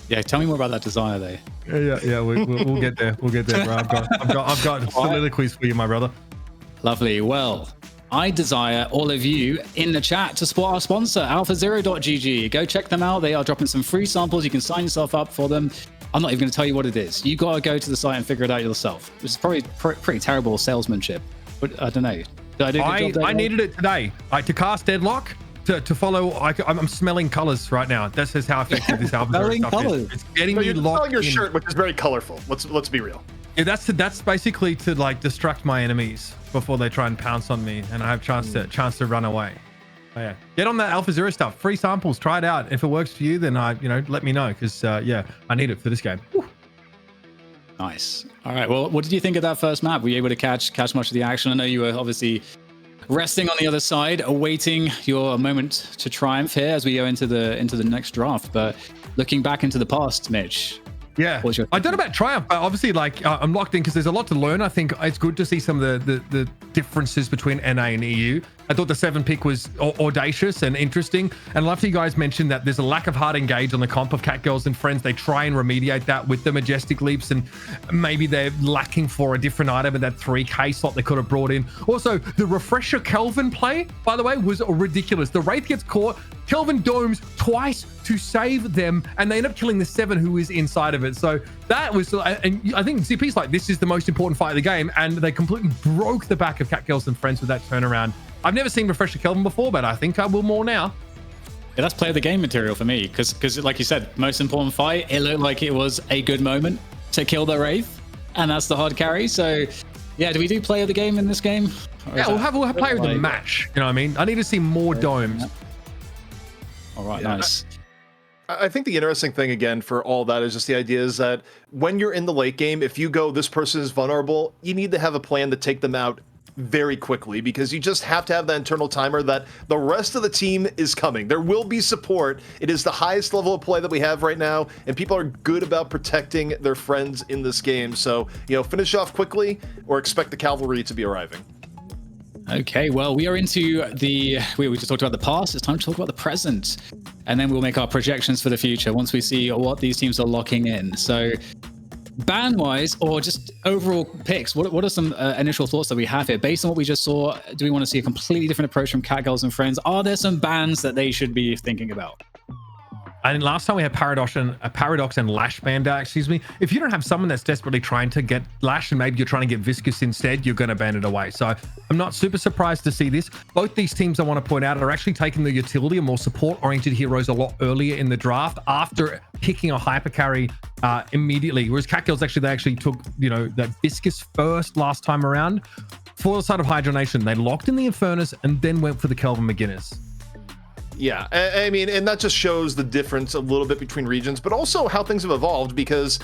Yeah, tell me more about that desire, though. Yeah. We'll get there. We'll get there, bro. I've got soliloquies for you, my brother. Lovely. Well, I desire all of you in the chat to support our sponsor, alphazero.gg. Go check them out. They are dropping some free samples. You can sign yourself up for them. I'm not even going to tell you what it is. You got to go to the site and figure it out yourself. Which is probably pretty terrible salesmanship. But I don't know. Did I do a good job there? I needed it today. To cast Deadlock, to follow. I'm smelling colors right now. That's just how effective this album Smelling stuff colours. is. It's getting So me you're locked selling your in. shirt, which is very colorful. Let's be real. Yeah, that's basically to like distract my enemies before they try and pounce on me, and I have chance to run away. Oh, yeah, get on that Alpha Zero stuff. Free samples. Try it out. If it works for you, then let me know, because yeah, I need it for this game. Woo. Nice. All right. Well, what did you think of that first map? Were you able to catch much of the action? I know you were obviously resting on the other side, awaiting your moment to triumph here as we go into the next draft. But looking back into the past, Mitch. Yeah, I don't know about Triumph, but obviously, like, I'm locked in because there's a lot to learn. I think it's good to see some of the differences between NA and EU. I thought the 7 pick was audacious and interesting. And I love that you guys mentioned that there's a lack of hard engage on the comp of CATGIRLs and Friends. They try and remediate that with the Majestic Leaps, and maybe they're lacking for a different item in that 3K slot they could have brought in. Also, the Refresher Kelvin play, by the way, was ridiculous. The Wraith gets caught, Kelvin domes twice to save them, and they end up killing the 7 who is inside of it. So that was, and I think CP's like, this is the most important fight of the game, and they completely broke the back of CATGIRLs and Friends with that turnaround. I've never seen Refresher Kelvin before, but I think I will more now. Yeah, that's play of the game material for me, because like you said, most important fight, it looked like it was a good moment to kill the Wraith, and that's the hard carry. So yeah, do we do play of the game in this game? Yeah, we'll have play of the match. You know what I mean? I need to see more domes. All right, nice. I think the interesting thing, again, for all that is just the idea is that when you're in the late game, if you go, this person is vulnerable, you need to have a plan to take them out very quickly, because you just have to have that internal timer that the rest of the team is coming. There will be support. It is the highest level of play that we have right now, and people are good about protecting their friends in this game. So, finish off quickly or expect the cavalry to be arriving. Okay, well, we are into we just talked about the past. It's time to talk about the present. And then we'll make our projections for the future once we see what these teams are locking in. So ban-wise, or just overall picks, what are some initial thoughts that we have here? Based on what we just saw, do we want to see a completely different approach from CATGIRLs and Friends? Are there some bans that they should be thinking about? I think last time we had Paradox and Lash banned out, excuse me. If you don't have someone that's desperately trying to get Lash and maybe you're trying to get Viscous instead, you're going to ban it away. So I'm not super surprised to see this. Both these teams, I want to point out, are actually taking the utility and more support-oriented heroes a lot earlier in the draft after picking a hyper carry immediately. Whereas CATGIRLs, they actually took, that Viscous first last time around. For the side of Hydra Nation, they locked in the Infernus and then went for the Kelvin McGinnis. Yeah, I mean, and that just shows the difference a little bit between regions, but also how things have evolved, because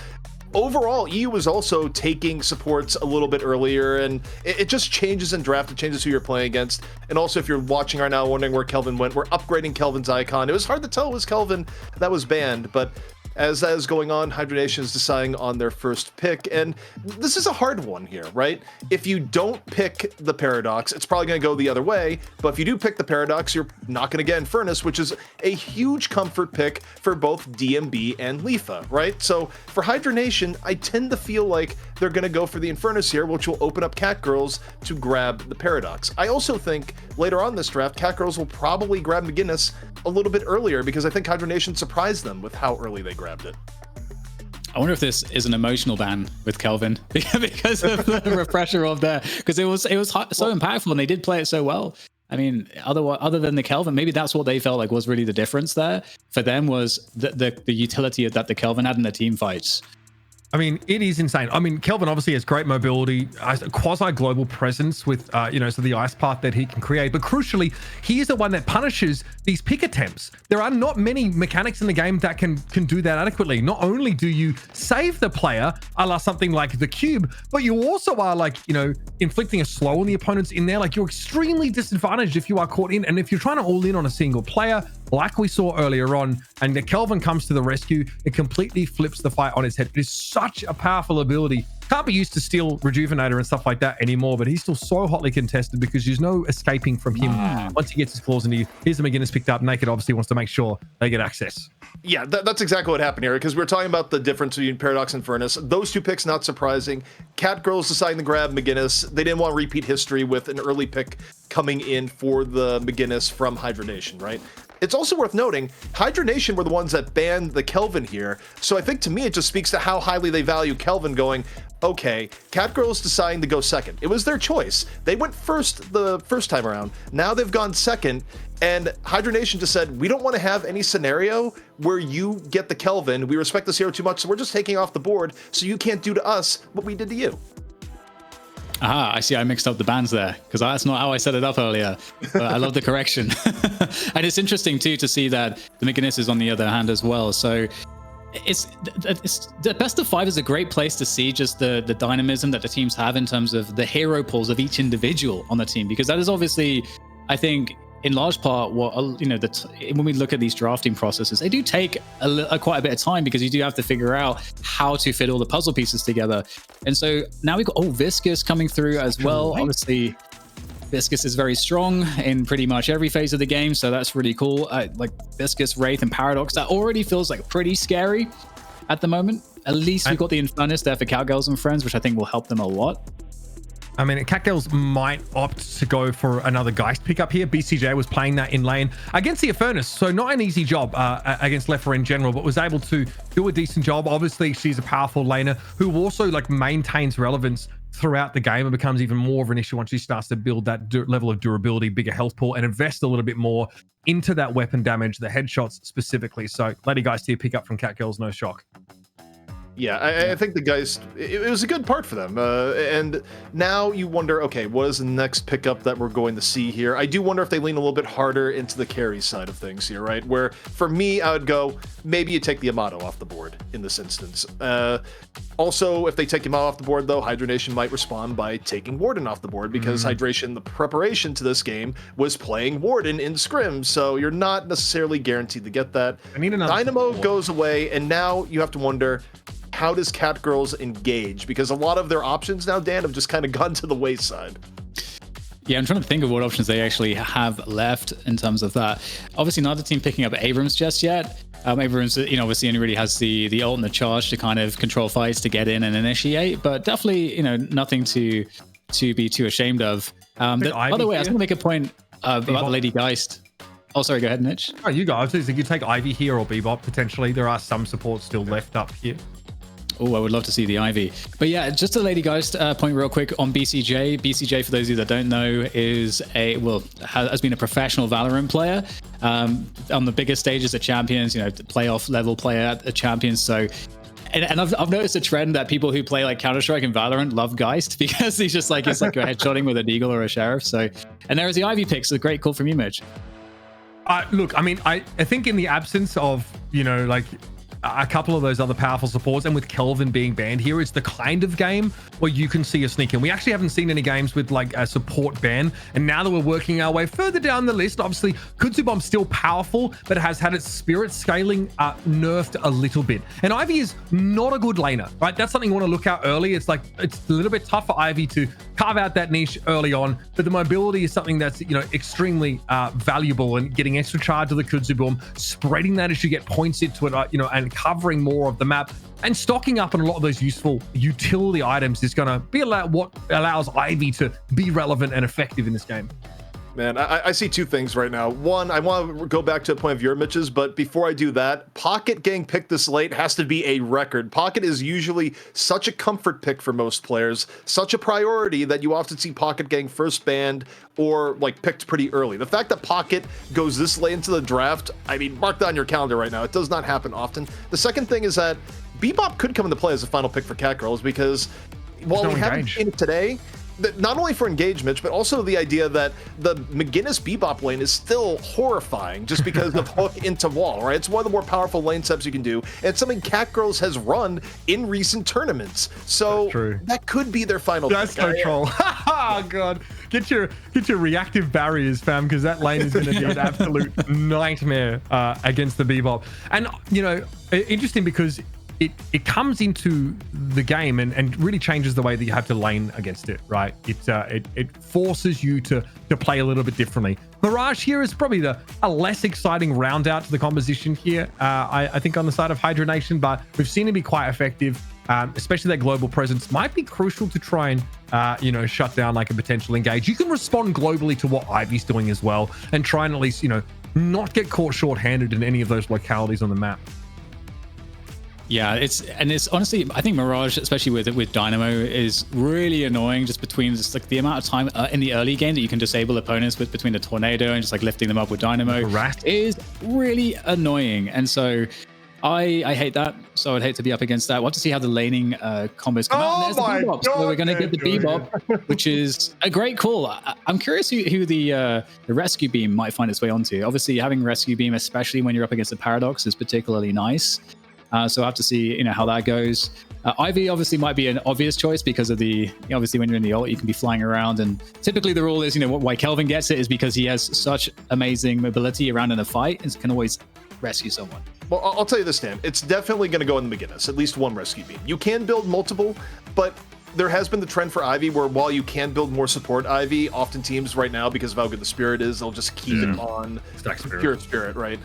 overall, EU was also taking supports a little bit earlier, and it just changes in draft. It changes who you're playing against. And also, if you're watching right now wondering where Kelvin went, we're upgrading Kelvin's icon. It was hard to tell it was Kelvin that was banned, but as that is going on, Hydra Nation is deciding on their first pick, and this is a hard one here, right? If you don't pick the Paradox, it's probably going to go the other way, but if you do pick the Paradox, you're not going to get Infernus, which is a huge comfort pick for both DMB and Lifa, right? So for Hydra Nation, I tend to feel like they're going to go for the Infernus here, which will open up CATGIRLs to grab the Paradox. I also think later on this draft, CATGIRLs will probably grab McGinnis a little bit earlier, because I think Hydra Nation surprised them with how early they grabbed it. I wonder if this is an emotional ban with Kelvin because of the refresher of there, because it was so impactful and they did play it so well. I mean, other than the Kelvin, maybe that's what they felt like was really the difference there. For them was the utility that the Kelvin had in the team fights. I mean, it is insane. I mean, Kelvin obviously has great mobility, quasi-global presence with, so the ice path that he can create. But crucially, he is the one that punishes these pick attempts. There are not many mechanics in the game that can do that adequately. Not only do you save the player, a la something like the cube, but you also are like, inflicting a slow on the opponents in there. Like, you're extremely disadvantaged if you are caught in. And if you're trying to all in on a single player, like we saw earlier on, and the Kelvin comes to the rescue, it completely flips the fight on its head. It is such a powerful ability. Can't be used to Steel Rejuvenator and stuff like that anymore, but he's still so hotly contested because there's no escaping from him. Once he gets his claws into you, here's the McGinnis picked up. Naked obviously wants to make sure they get access. Yeah, that's exactly what happened here, because we're talking about the difference between Paradox and Furnace. Those two picks, not surprising. CATGIRL's deciding to grab McGinnis. They didn't want to repeat history with an early pick coming in for the McGinnis from HYDRA Nation, right? It's also worth noting, HYDRA Nation were the ones that banned the Kelvin here. So I think to me, it just speaks to how highly they value Kelvin, going, okay, CATGIRL's deciding to go second. It was their choice. They went first the first time around. Now they've gone second. And HYDRA Nation just said, we don't want to have any scenario where you get the Kelvin. We respect this hero too much, so we're just taking off the board so you can't do to us what we did to you. Aha, I see I mixed up the bands there, because that's not how I set it up earlier. But I love the correction. And it's interesting too to see that the McGinnis is on the other hand as well. So it's the best of 5 is a great place to see just the dynamism that the teams have in terms of the hero pools of each individual on the team, because that is obviously, I think, in large part, what when we look at these drafting processes, they do take quite a bit of time, because you do have to figure out how to fit all the puzzle pieces together. And so now we've got Viscous coming through as well. Obviously, Viscous is very strong in pretty much every phase of the game, so that's really cool. Like Viscous, Wraith, and Paradox, that already feels like pretty scary at the moment. At least we've got the Infernus there for CATGIRLs and friends, which I think will help them a lot. I mean, CATGIRLs might opt to go for another Geist pickup here. BCJ was playing that in lane against the Infernus, so not an easy job against Leffer in general, but was able to do a decent job. Obviously, she's a powerful laner who also maintains relevance throughout the game and becomes even more of an issue once she starts to build that level of durability, bigger health pool, and invest a little bit more into that weapon damage, the headshots specifically. So Lady Geist here pick up from CATGIRLs, no shock. Yeah, I think the Geist, it was a good part for them. And now you wonder, okay, what is the next pickup that we're going to see here? I do wonder if they lean a little bit harder into the carry side of things here, right? Where, for me, I would go, maybe you take the Yamato off the board in this instance. Also, if they take Yamato off the board, though, HYDRA Nation might respond by taking Warden off the board, because Hydration, the preparation to this game, was playing Warden in Scrim, so you're not necessarily guaranteed to get that. Dynamo goes away, and now you have to wonder, how does CATGIRLs engage? Because a lot of their options now, Dan, have just kind of gone to the wayside. Yeah, I'm trying to think of what options they actually have left in terms of that. Obviously, not the team picking up Abrams just yet. Abrams, obviously only really has the ult and the charge to kind of control fights, to get in and initiate, but definitely, nothing to be too ashamed of. By the way, I just want to make a point about the Lady Geist. Oh, sorry, go ahead, Mitch. Oh, you guys, if you take Ivy here or Bebop, potentially, there are some supports still left up here. Oh, I would love to see the Ivy. But yeah, just a Lady Geist point real quick on BCJ. BCJ, for those of you that don't know, has been a professional Valorant player on the biggest stages at Champions, playoff level player at Champions. So, and I've noticed a trend that people who play like Counter-Strike and Valorant love Geist, because he's just like, it's like you're headshotting with a Deagle or a Sheriff. So, and there is the Ivy pick. So great call from you, Mitch. Look, I mean, I think in the absence of, a couple of those other powerful supports, and with Kelvin being banned here, it's the kind of game where you can see a sneak in. We actually haven't seen any games with like a support ban, and now that we're working our way further down the list, obviously Kudzubomb's still powerful, but has had its spirit scaling nerfed a little bit. And Ivy is not a good laner, right? That's something you want to look out early. It's like, it's a little bit tough for Ivy to carve out that niche early on, but the mobility is something that's extremely valuable, and getting extra charge of the Kudzubomb, spreading that as you get points into it, and covering more of the map, and stocking up on a lot of those useful utility items is going to be what allows Ivy to be relevant and effective in this game. Man, I see two things right now. One, I want to go back to a point of your Mitch's, but before I do that, Pocket getting picked this late has to be a record. Pocket is usually such a comfort pick for most players, such a priority that you often see Pocket getting first banned or like picked pretty early. The fact that Pocket goes this late into the draft, I mean, mark that on your calendar right now. It does not happen often. The second thing is that Bebop could come into play as a final pick for CATGIRL because while we haven't seen it today, not only for engagement, but also the idea that the McGinnis Bebop lane is still horrifying just because of hook into wall, right? It's one of the more powerful lane steps you can do, and it's something CATGIRL has run in recent tournaments. So that could be their final pick. That's so troll. Oh god. Get your reactive barriers, fam, because that lane is going to be an absolute nightmare against the Bebop. And, you know, interesting because it comes into the game and really changes the way that you have to lane against it, right? It forces you to play a little bit differently. Mirage here is probably a less exciting round out to the composition here, I think on the side of HYDRA Nation, but we've seen it be quite effective, especially their global presence might be crucial to try and, you know, shut down like a potential engage. You can respond globally to what Ivy's doing as well and try and at least, you know, not get caught short-handed in any of those localities on the map. Yeah, it's honestly, I think Mirage, especially with Dynamo, is really annoying just between just like the amount of time in the early game that you can disable opponents with between the tornado and just like lifting them up with Dynamo is really annoying. And so I hate that. So I'd hate to be up against that. We'll have to see how the laning combos come out. And there's the Bebop. So we're going to get the Bebop, which is a great call. I'm curious who the Rescue Beam might find its way onto. Obviously, having Rescue Beam, especially when you're up against the Paradox, is particularly nice. So we'll have to see, you know, how that goes. Ivy obviously might be an obvious choice because of obviously when you're in the ult, you can be flying around. And typically the rule is, you know, why Kelvin gets it is because he has such amazing mobility around in a fight and can always rescue someone. Well, I'll tell you this, Dan. It's definitely going to go in the McGinnis, at least one Rescue Beam. You can build multiple, but there has been the trend for Ivy where while you can build more support Ivy, often teams right now, because of how good the Spirit is, they'll just keep it on pure Spirit, right?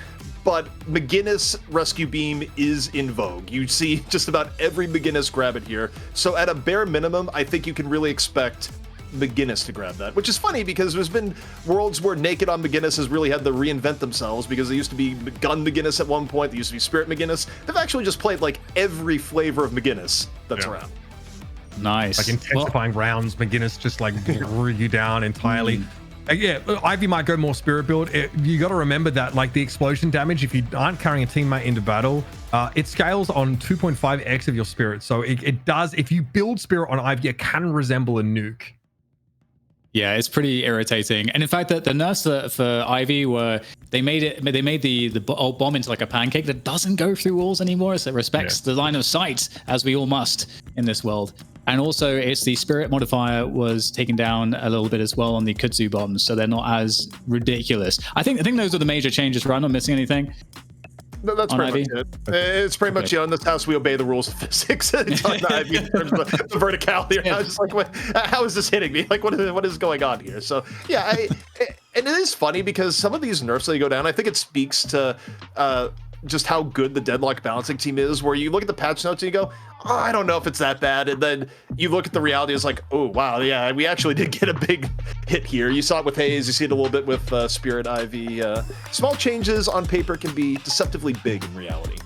But McGinnis Rescue Beam is in vogue. You see just about every McGinnis grab it here. So at a bare minimum, I think you can really expect McGinnis to grab that, which is funny because there's been worlds where Naked on McGinnis has really had to reinvent themselves because they used to be Gun McGinnis at one point, they used to be Spirit McGinnis. They've actually just played like every flavor of McGinnis that's around. Nice. Like intensifying rounds, McGinnis just like grew you down entirely. Yeah, Ivy might go more Spirit build. You got to remember that like the explosion damage, if you aren't carrying a teammate into battle, it scales on 2.5x of your Spirit. So it does, if you build Spirit on Ivy, it can resemble a nuke. Yeah, it's pretty irritating. And in fact, the nerfs for Ivy were they made the old bomb into like a pancake that doesn't go through walls anymore. So it respects the line of sight, as we all must in this world. And also, it's the Spirit modifier was taken down a little bit as well on the Kudzu bombs, so they're not as ridiculous. I think those are the major changes. Right? I'm not missing anything. No, that's pretty much it. It's pretty much, you know, in this house we obey the rules of physics. It's on Ivy in terms of the verticality. I was just like, how is this hitting me? Like, what is going on here? So yeah, and it is funny because some of these nerfs that go down, I think it speaks to just how good the Deadlock balancing team is, where you look at the patch notes and you go, oh, I don't know if it's that bad. And then you look at the reality, it's like, oh, wow, yeah, we actually did get a big hit here. You saw it with Hayes. You see it a little bit with Spirit Ivy. Small changes on paper can be deceptively big in reality.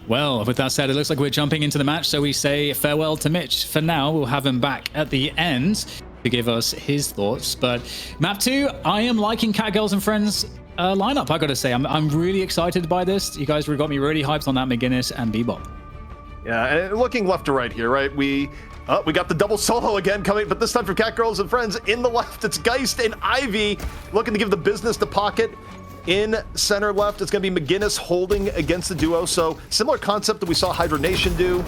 Well, with that said, it looks like we're jumping into the match. So we say farewell to Mitch. For now, we'll have him back at the end to give us his thoughts. But map 2, I am liking CATGIRLs and Friends lineup, I gotta say. I'm really excited by this. You guys got me really hyped on that McGinnis and Bebop. Yeah, and looking left to right here, right? We got the double solo again coming, but this time from CATGIRLs and Friends. In the left, it's Geist and Ivy looking to give the business to Pocket. In center left, it's going to be McGinnis holding against the duo. So similar concept that we saw HYDRA Nation do.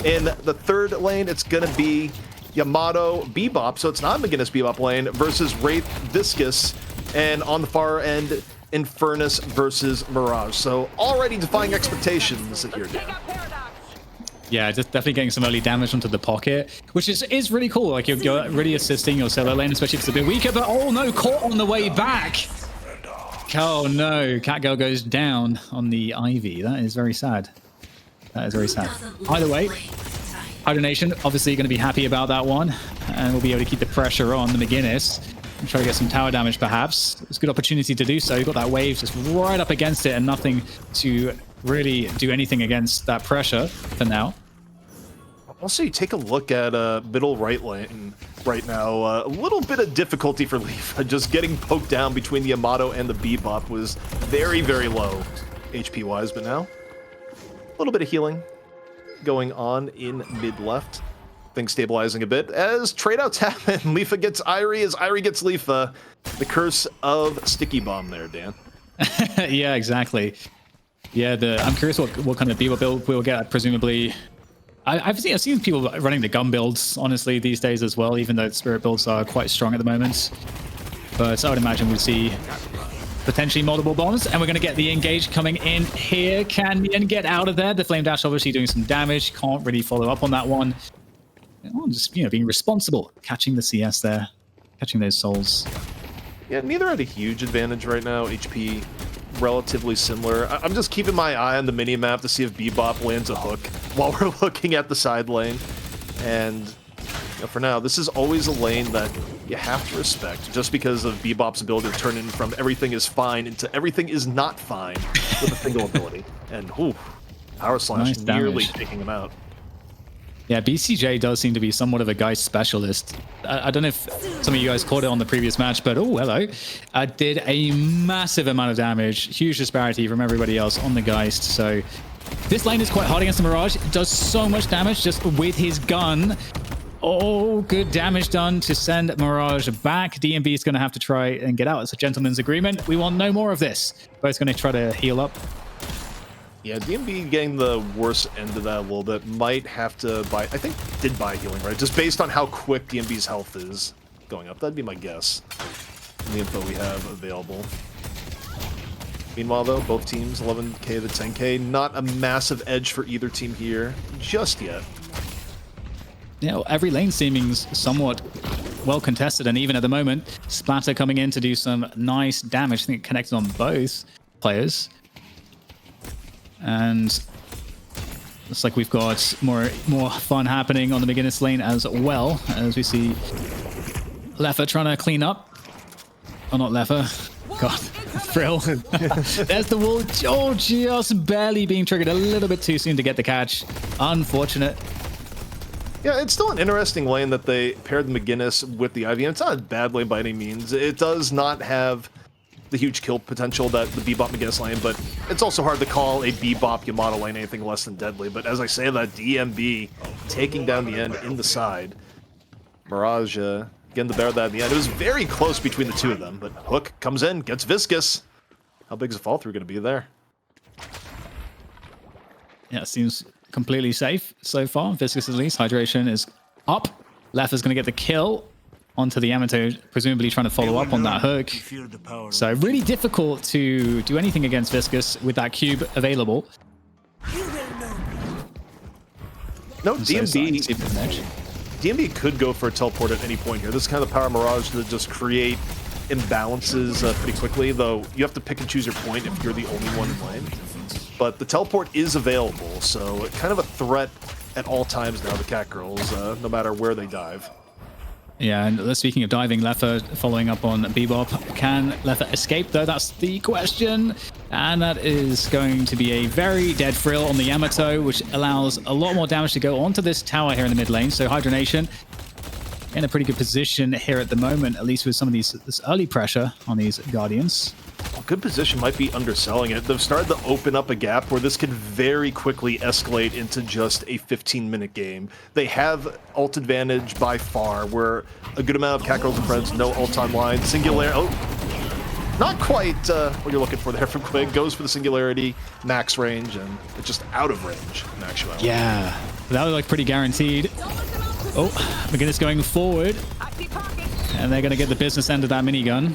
In the third lane, it's going to be Yamato Bebop. So it's not McGinnis Bebop lane versus Wraith Viscus. And on the far end, Infernus versus Mirage. So already defying expectations here, Dan. Yeah, just definitely getting some early damage onto the Pocket, which is really cool. Like you're really assisting your solo lane, especially if it's a bit weaker. But oh no, caught on the way back. Oh no, CATGIRL goes down on the Ivy. That is very sad. That is very sad. Either way, HYDRA Nation obviously going to be happy about that one, and we'll be able to keep the pressure on the McGinnis. Try to get some tower damage, perhaps. It's a good opportunity to do so. You've got that wave just right up against it and nothing to really do anything against that pressure for now. Also, you take a look at middle right lane right now. A little bit of difficulty for Leaf. Just getting poked down between the Yamato and the Bebop was very, very low HP-wise, but now a little bit of healing going on in mid-left. Things stabilizing a bit as trade-outs happen. Leafa gets Irie as Irie gets Leafa. The curse of Sticky Bomb there, Dan. Yeah, exactly. Yeah, I'm curious what kind of Bebop build we'll get, presumably. I've seen people running the gun builds, honestly, these days as well, even though the spirit builds are quite strong at the moment. But I would imagine we'll see potentially multiple bombs, and we're going to get the engage coming in here. Can Mien get out of there? The Flame Dash obviously doing some damage. Can't really follow up on that one. Just, being responsible, catching the CS there, catching those souls. Yeah, neither had a huge advantage right now. HP relatively similar. I'm just keeping my eye on the mini-map to see if Bebop lands a hook while we're looking at the side lane. And for now, this is always a lane that you have to respect, just because of Bebop's ability to turn in from everything is fine into everything is not fine with a single ability. And Power Slash Nice nearly damage. taking him out. Yeah, BCJ does seem to be somewhat of a Geist specialist. I don't know if some of you guys caught it on the previous match, but hello. Did a massive amount of damage, huge disparity from everybody else on the Geist. So this lane is quite hard against the Mirage. It does so much damage just with his gun. Oh, good damage done to send Mirage back. DMB is going to have to try and get out. It's a gentleman's agreement. We want no more of this. Both going to try to heal up. Yeah, DMB getting the worst end of that a little bit. Might have to buy, I think did buy healing, right? Just based on how quick DMB's health is going up. That'd be my guess. The info we have available. Meanwhile, though, both teams 11k to 10k. Not a massive edge for either team here just yet. Yeah, well, every lane seeming somewhat well contested, and even at the moment, Splatter coming in to do some nice damage. I think it connected on both players. And looks like we've got more fun happening on the beginner's lane as well, as we see Leffa trying to clean up. Oh, not Leffa. God, Frill. There's the wall. Oh, just barely being triggered a little bit too soon to get the catch. Unfortunate. Yeah, it's still an interesting lane that they paired the McGinnis with the Ivy. And it's not a bad lane by any means. It does not have the huge kill potential that the Bebop McGinnis lane, but it's also hard to call a Bebop Yamato lane anything less than deadly. But as I say that, DMB taking down the end in the side. Mirage getting the bear that at the end. It was very close between the two of them, but Hook comes in, gets Viscous. How big is the fall through going to be there? Yeah, seems completely safe so far. Viscous at least. Hydration is up. Leffa's going to get the kill onto the Yamato, presumably trying to follow up on that hook. So really difficult to do anything against Viscous with that cube available. No, DMB could go for a teleport at any point here. This is kind of the power of Mirage to just create imbalances pretty quickly, though you have to pick and choose your point if you're the only one in lane. But the teleport is available, so kind of a threat at all times now, the CATGIRLs, no matter where they dive. Yeah, and speaking of diving, Leffa following up on Bebop. Can Leffa escape, though? That's the question. And that is going to be a very dead Frill on the Yamato, which allows a lot more damage to go onto this tower here in the mid lane. So Hydra Nation in a pretty good position here at the moment, at least with some of this early pressure on these Guardians. A good position might be underselling it. They've started to open up a gap where this could very quickly escalate into just a 15-minute game. They have ult advantage by far, where a good amount of CATGIRLs and friends no ult online. Singularity, not quite what you're looking for there from Quig. Goes for the Singularity, max range, and it's just out of range in actuality. Yeah, that was like pretty guaranteed. Oh, McGinnis going forward. And they're going to get the business end of that minigun.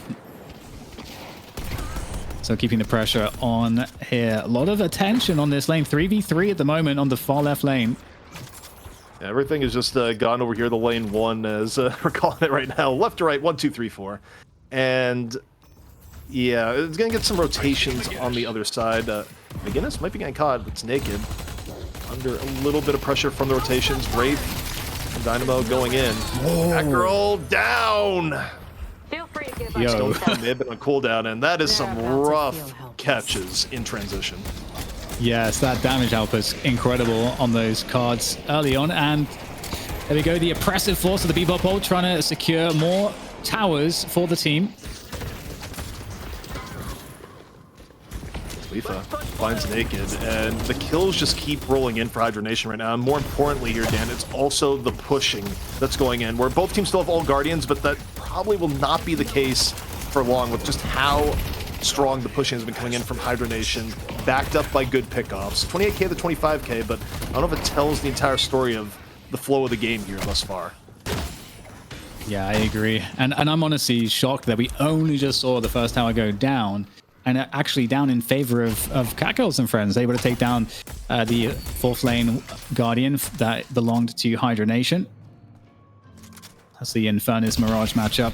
So keeping the pressure on here. A lot of attention on this lane. 3v3 at the moment on the far left lane. Yeah, everything is just gone over here. The lane one, as we're calling it right now. Left to right, 1, 2, 3, 4. And yeah, it's going to get some rotations on the other side. McGinnis might be getting caught. It's naked. Under a little bit of pressure from the rotations. Wraith and Dynamo going in. CATGIRL down. Feel free Yo. May have been on cooldown, and that is some rough catches in transition. Yes, that damage output's incredible on those cards early on. And there we go, the oppressive force of the Bebop ult trying to secure more towers for the team. Leafa finds Naked, and the kills just keep rolling in for Hydra Nation right now. And more importantly here, Dan, it's also the pushing that's going in, where both teams still have all Guardians, but that probably will not be the case for long with just how strong the pushing has been coming in from Hydra Nation, backed up by good pickoffs. 28k to 25k, but I don't know if it tells the entire story of the flow of the game here thus far. Yeah, I agree. And I'm honestly shocked that we only just saw the first tower go down, and actually down in favor of CATGIRL and friends, able to take down the 4th lane Guardian that belonged to Hydra Nation. That's the Infernus Mirage matchup.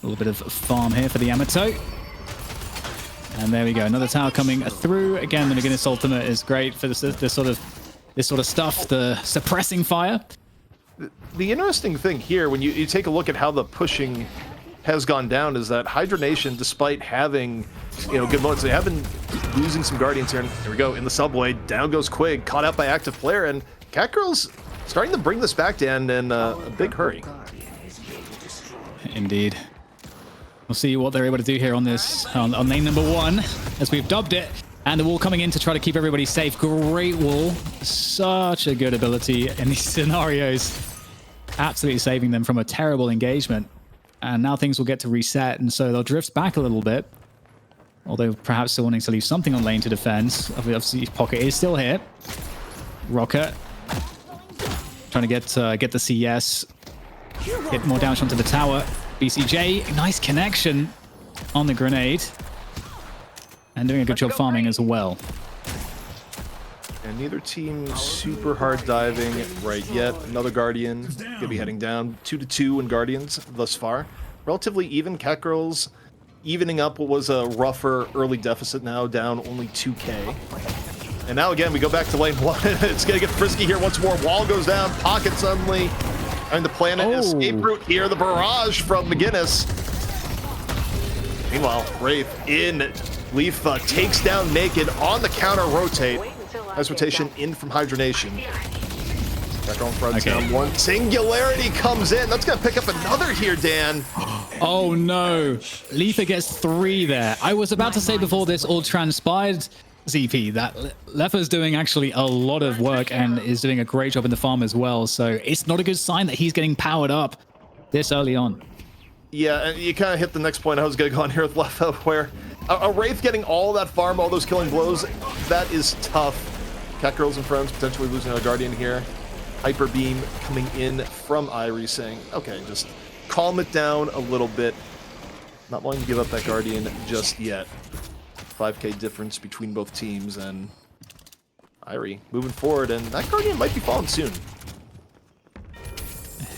A little bit of farm here for the Yamato. And there we go, another tower coming through. Again, the McGinnis ultimate is great for this sort of stuff, the suppressing fire. The interesting thing here, when you take a look at how the pushing has gone down, is that Hydra Nation, despite having good moments, they have been losing some Guardians here. And here we go in the subway. Down goes Quig, caught out by active player, and CATGIRL's starting to bring this back, Dan, in a big hurry. Indeed. We'll see what they're able to do here on this on lane number 1, as we've dubbed it. And the wall coming in to try to keep everybody safe. Great wall. Such a good ability in these scenarios. Absolutely saving them from a terrible engagement. And now things will get to reset, and so they'll drift back a little bit. Although perhaps still wanting to leave something on lane to defend. Obviously, Pocket is still here. Rocket trying to get the CS. Get more damage onto the tower. BCJ, nice connection on the grenade. And doing a good job farming as well. And neither team super hard diving right yet. Another Guardian gonna be heading down. 2-2 in Guardians thus far. Relatively even. CATGIRL's evening up what was a rougher early deficit, now down only 2k. And now again, we go back to lane 1. It's gonna get frisky here once more. Wall goes down, Pocket suddenly. And the Planet escape route here, the barrage from McGinnis. Meanwhile, Wraith in. Leafa takes down Naked on the counter rotate. Nice rotation in from Hydra Nation. Back on front, down 1. Singularity comes in. That's going to pick up another here, Dan. Oh no. Leafa gets 3 there. I was about to say before this all transpired, ZP, that Lefa's doing actually a lot of work and is doing a great job in the farm as well. So it's not a good sign that he's getting powered up this early on. Yeah, and you kind of hit the next point I was going to go on here with Lefa, where a Wraith getting all that farm, all those killing blows, that is tough. CATGIRL and friends potentially losing a Guardian here. Hyper Beam coming in from Irie saying, okay, just calm it down a little bit. Not wanting to give up that Guardian just yet. 5k difference between both teams, and Irie moving forward, and that Guardian might be falling soon.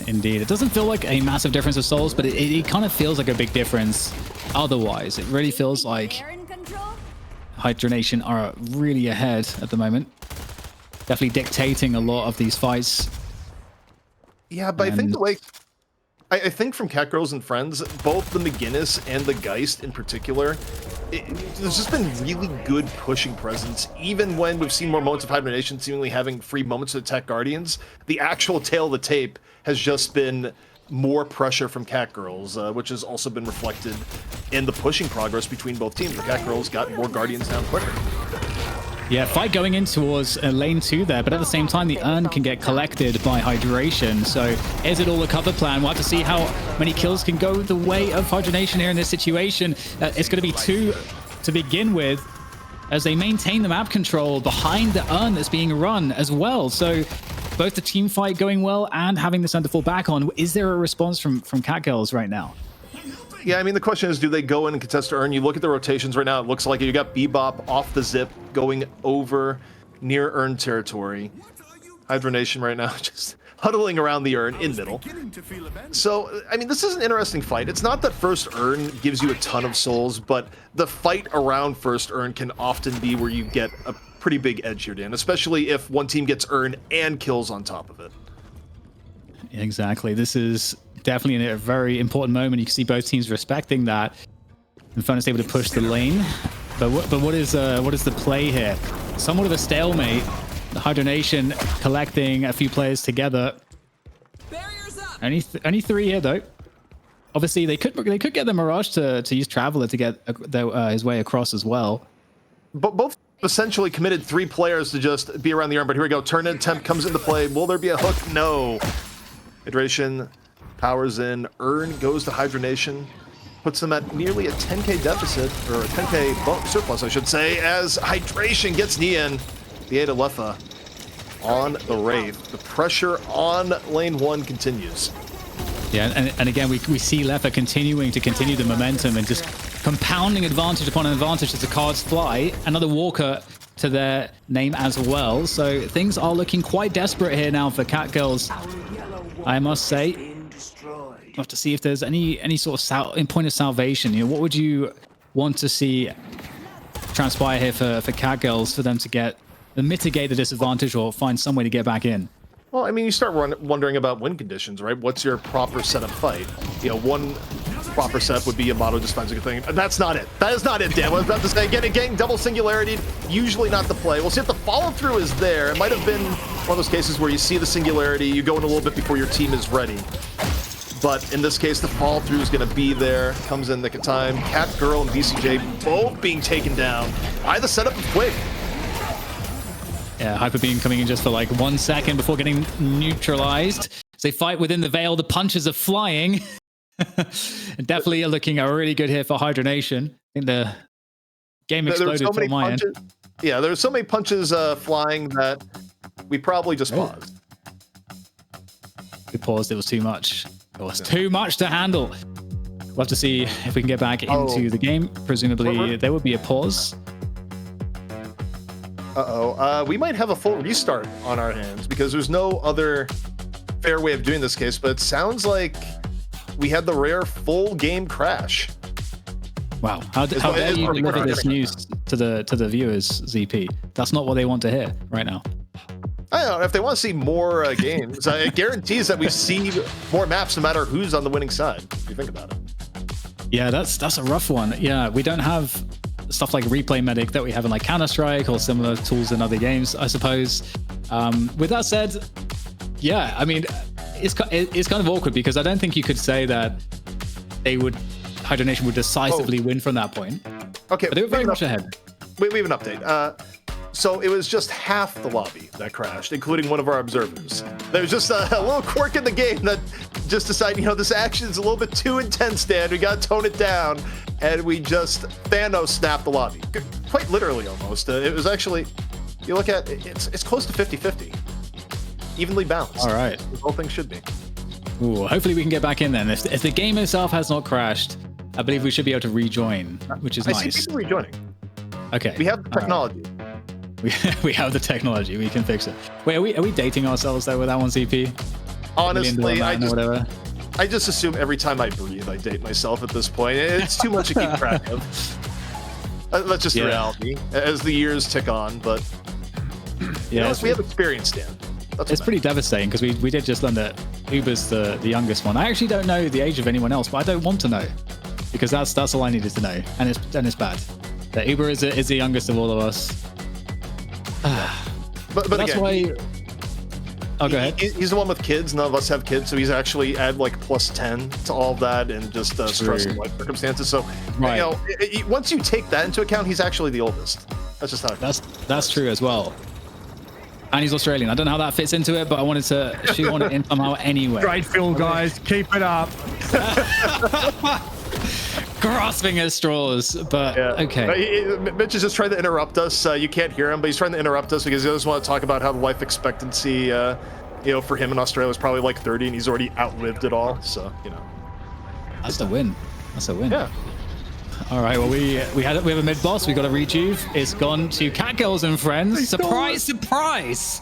Indeed. It doesn't feel like a massive difference of souls, but it kind of feels like a big difference otherwise. It really feels like Hydra Nation are really ahead at the moment. Definitely dictating a lot of these fights. Yeah, but I think the way... I think from CATGIRL and friends, both the McGinnis and the Geist in particular, there's just been really good pushing presence. Even when we've seen more moments of Hydra Nation seemingly having free moments to attack Guardians, the actual tail of the tape has just been more pressure from CATGIRL, which has also been reflected in the pushing progress between both teams. The CATGIRL got more Guardians down quicker. Yeah, fight going in towards lane 2 there, but at the same time, the urn can get collected by Hydration. So is it all a cover plan? We'll have to see how many kills can go the way of Hydra Nation here in this situation. It's going to be 2 to begin with, as they maintain the map control behind the urn that's being run as well. So both the team fight going well and having the center fall back on. Is there a response from CATGIRL right now? Yeah, I mean, the question is, do they go in and contest to Urn? You look at the rotations right now, it looks like you got Bebop off the zip going over near Urn territory. Hydra Nation right now just huddling around the Urn in middle. So, I mean, this is an interesting fight. It's not that first Urn gives you a ton of souls, but the fight around first Urn can often be where you get a pretty big edge here, Dan, especially if one team gets Urn and kills on top of it. Exactly. This is definitely a very important moment. You can see both teams respecting that. Infernus able to push the lane. But what is the play here? Somewhat of a stalemate. The Hydra Nation collecting a few players together. Only three here though. Obviously, they could get the Mirage to use Traveler to get his way across as well. But both essentially committed 3 players to just be around the arm. But here we go. Turn attempt comes into play. Will there be a hook? No. Hydration powers in. Urn goes to Hydra Nation. Puts them at nearly a 10k deficit, or a 10k surplus, I should say, as Hydration gets knee in. The Ada Lefa on the Wraith. The pressure on lane 1 continues. Yeah, and again, we see Lefa continue the momentum and just compounding advantage upon advantage as the cards fly. Another Walker to their name as well. So things are looking quite desperate here now for CATGIRLs, I must say. We'll have to see if there's any sort of point of salvation. You know, what would you want to see transpire here for CATGIRLs for them to mitigate the disadvantage or find some way to get back in? Well, I mean, you start wondering about win conditions, right? What's your proper setup fight? You know, one proper setup would be Yamato dispensing a thing. And that's not it. That is not it, Dan. I was about to say, getting double singularity, usually not the play. We'll see if the follow-through is there. It might have been one of those cases where you see the singularity, you go in a little bit before your team is ready. But in this case, the follow-through is going to be there. Comes in nick of time. CATGIRL and BCJ both being taken down by the setup of Quig. Yeah, Hyper Beam coming in just for like 1 second before getting neutralized. As they fight within the veil, the punches are flying. Definitely looking really good here for Hydra Nation. I think the game exploded so from my end. Yeah, there were so many punches flying that we probably just paused. We paused, it was too much. It was too much to handle. We'll have to see if we can get back into the game. Presumably there would be a pause. We might have a full restart on our hands because there's no other fair way of doing this case, but it sounds like we had the rare full game crash. Wow, how dare you deliver this news to the viewers, ZP? That's not what they want to hear right now. I don't know, if they want to see more games, it guarantees that we see more maps no matter who's on the winning side, if you think about it. Yeah, that's a rough one. Yeah, we don't have stuff like Replay Medic that we have in like Counter-Strike or similar tools in other games, I suppose. With that said, yeah, I mean, it's kind of awkward because I don't think you could say that Hydra Nation would decisively win from that point. Okay, but they were very much ahead. We have an update. So it was just half the lobby that crashed, including one of our observers. There's just a little quirk in the game that just decided, you know, this action's a little bit too intense, Dan. We got to tone it down. And we just Thanos snapped the lobby. Quite literally, almost. It was actually, you look at it's close to 50-50. Evenly balanced. All right. The whole thing should be. Ooh, hopefully we can get back in then. If the game itself has not crashed, I believe we should be able to rejoin, which is nice. I see people rejoining. Okay. We have the technology. We have the technology. We can fix it. Wait, are we dating ourselves though with that one, CP? Honestly, I just assume every time I breathe, I date myself at this point. It's too much to keep track of. That's just the reality as the years tick on. But yeah, we have experience, Dan. It's pretty devastating because we did just learn that Uber's the youngest one. I actually don't know the age of anyone else, but I don't want to know because that's all I needed to know, and it's bad. That Uber is the youngest of all of us. but that's again, why. Oh, go ahead. He's the one with kids. None of us have kids, so he's actually add like plus 10 to all of that and just stressful life circumstances. So, you know, once you take that into account, he's actually the oldest. That's just how it is. That's true as well. And he's Australian. I don't know how that fits into it, but I wanted to shoehorn it in somehow anyway. Great film, guys. Keep it up. Grasping at straws, but okay. Mitch is just trying to interrupt us. You can't hear him, but he's trying to interrupt us because he doesn't want to talk about how the life expectancy, you know, for him in Australia is probably like 30, and he's already outlived it all. So, you know, that's a win. That's a win. Yeah. All right. Well, we have a mid boss. We got a rejuve. It's gone to CATGIRLs and friends. Surprise, surprise.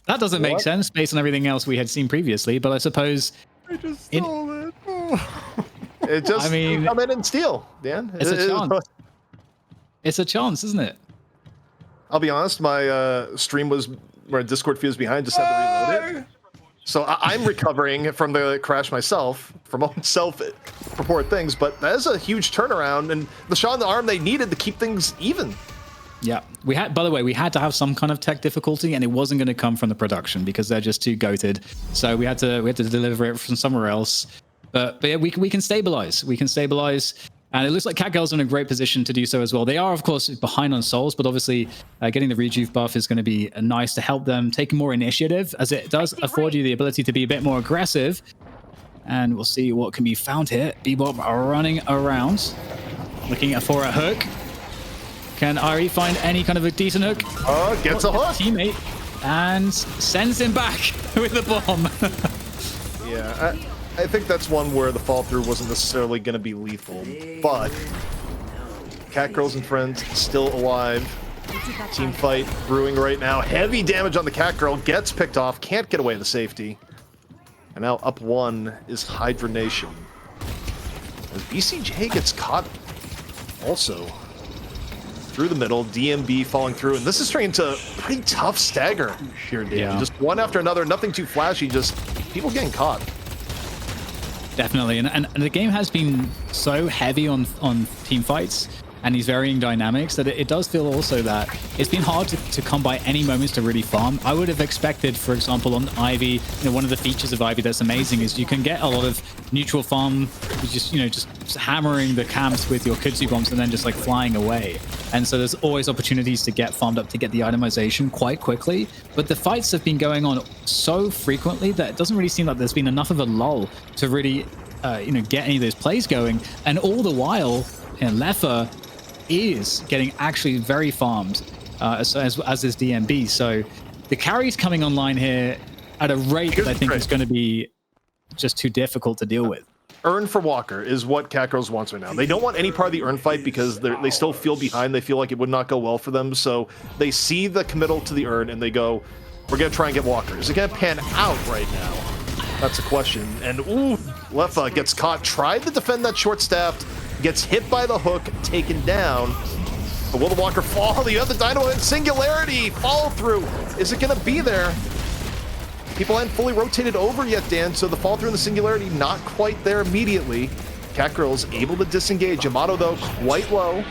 That doesn't make sense based on everything else we had seen previously, but I suppose. I just stole it. It just, I mean, come in and steal, Dan. It's a chance. It's a chance, isn't it? I'll be honest, my stream was where Discord feed was behind, just had to reload it. So I'm recovering from the crash myself, from own self-report things, but that is a huge turnaround, and the shot in the arm they needed to keep things even. Yeah, we had. By the way, we had to have some kind of tech difficulty, and it wasn't going to come from the production because they're just too goated. So we had to deliver it from somewhere else. But yeah, we can stabilize. We can stabilize, and it looks like CATGIRL's in a great position to do so as well. They are, of course, behind on souls, but obviously getting the rejuve buff is going to be nice to help them take more initiative, as it does afford you the ability to be a bit more aggressive. And we'll see what can be found here. Bebop are running around, looking for a hook. Can Ari find any kind of a decent hook? Oh, gets a hook. Teammate and sends him back with the bomb. Yeah, I think that's one where the fall through wasn't necessarily going to be lethal, but CATGIRLs and friends still alive. Team fight brewing right now. Heavy damage on the CATGIRL, gets picked off, can't get away the safety. And now up one is HYDRA Nation. As BCJ gets caught also through the middle, DMB falling through, and this is turning into a pretty tough stagger here, Dan. Yeah. Just one after another, nothing too flashy, just people getting caught. Definitely, and the game has been so heavy on team fights and these varying dynamics that it does feel also that it's been hard to come by any moments to really farm. I would have expected, for example, on Ivy, one of the features of Ivy that's amazing is you can get a lot of neutral farm, just hammering the camps with your Kudzu bombs and then just like flying away. And so there's always opportunities to get farmed up to get the itemization quite quickly. But the fights have been going on so frequently that it doesn't really seem like there's been enough of a lull to really, get any of those plays going. And all the while, Lefa is getting actually very farmed, as is DMB. So the carry's coming online here at a rate that I think is going to be just too difficult to deal with. Earn for Walker is what CATGIRLs wants right now. They don't want any part of the earn fight because they still feel behind. They feel like it would not go well for them. So they see the committal to the earn and they go, we're going to try and get Walker. Is it going to pan out right now? That's a question. And ooh, Lefa gets caught. Tried to defend that short staffed. Gets hit by the hook, taken down. But will the Walker fall? The other Dynamo and Singularity follow through. Is it going to be there? People aren't fully rotated over yet, Dan, so the fall through and the Singularity not quite there immediately. CATGIRL's able to disengage. Yamato, though, quite low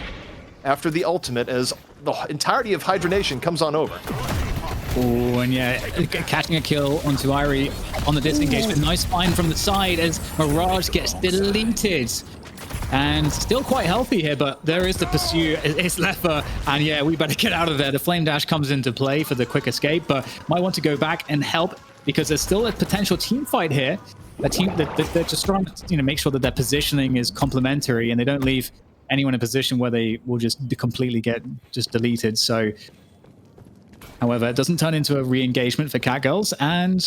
after the ultimate as the entirety of HYDRA Nation comes on over. Oh, and yeah, catching a kill onto Irie on the disengage, but nice find from the side as Mirage gets deleted. And still quite healthy here, but there is the pursuit. It's Lefa, and yeah, we better get out of there. The Flame Dash comes into play for the quick escape, but might want to go back and help because there's still a potential team fight here. A team that they're just trying to make sure that their positioning is complementary and they don't leave anyone in a position where they will just completely get just deleted. So, however, it doesn't turn into a re-engagement for CATGIRLs, and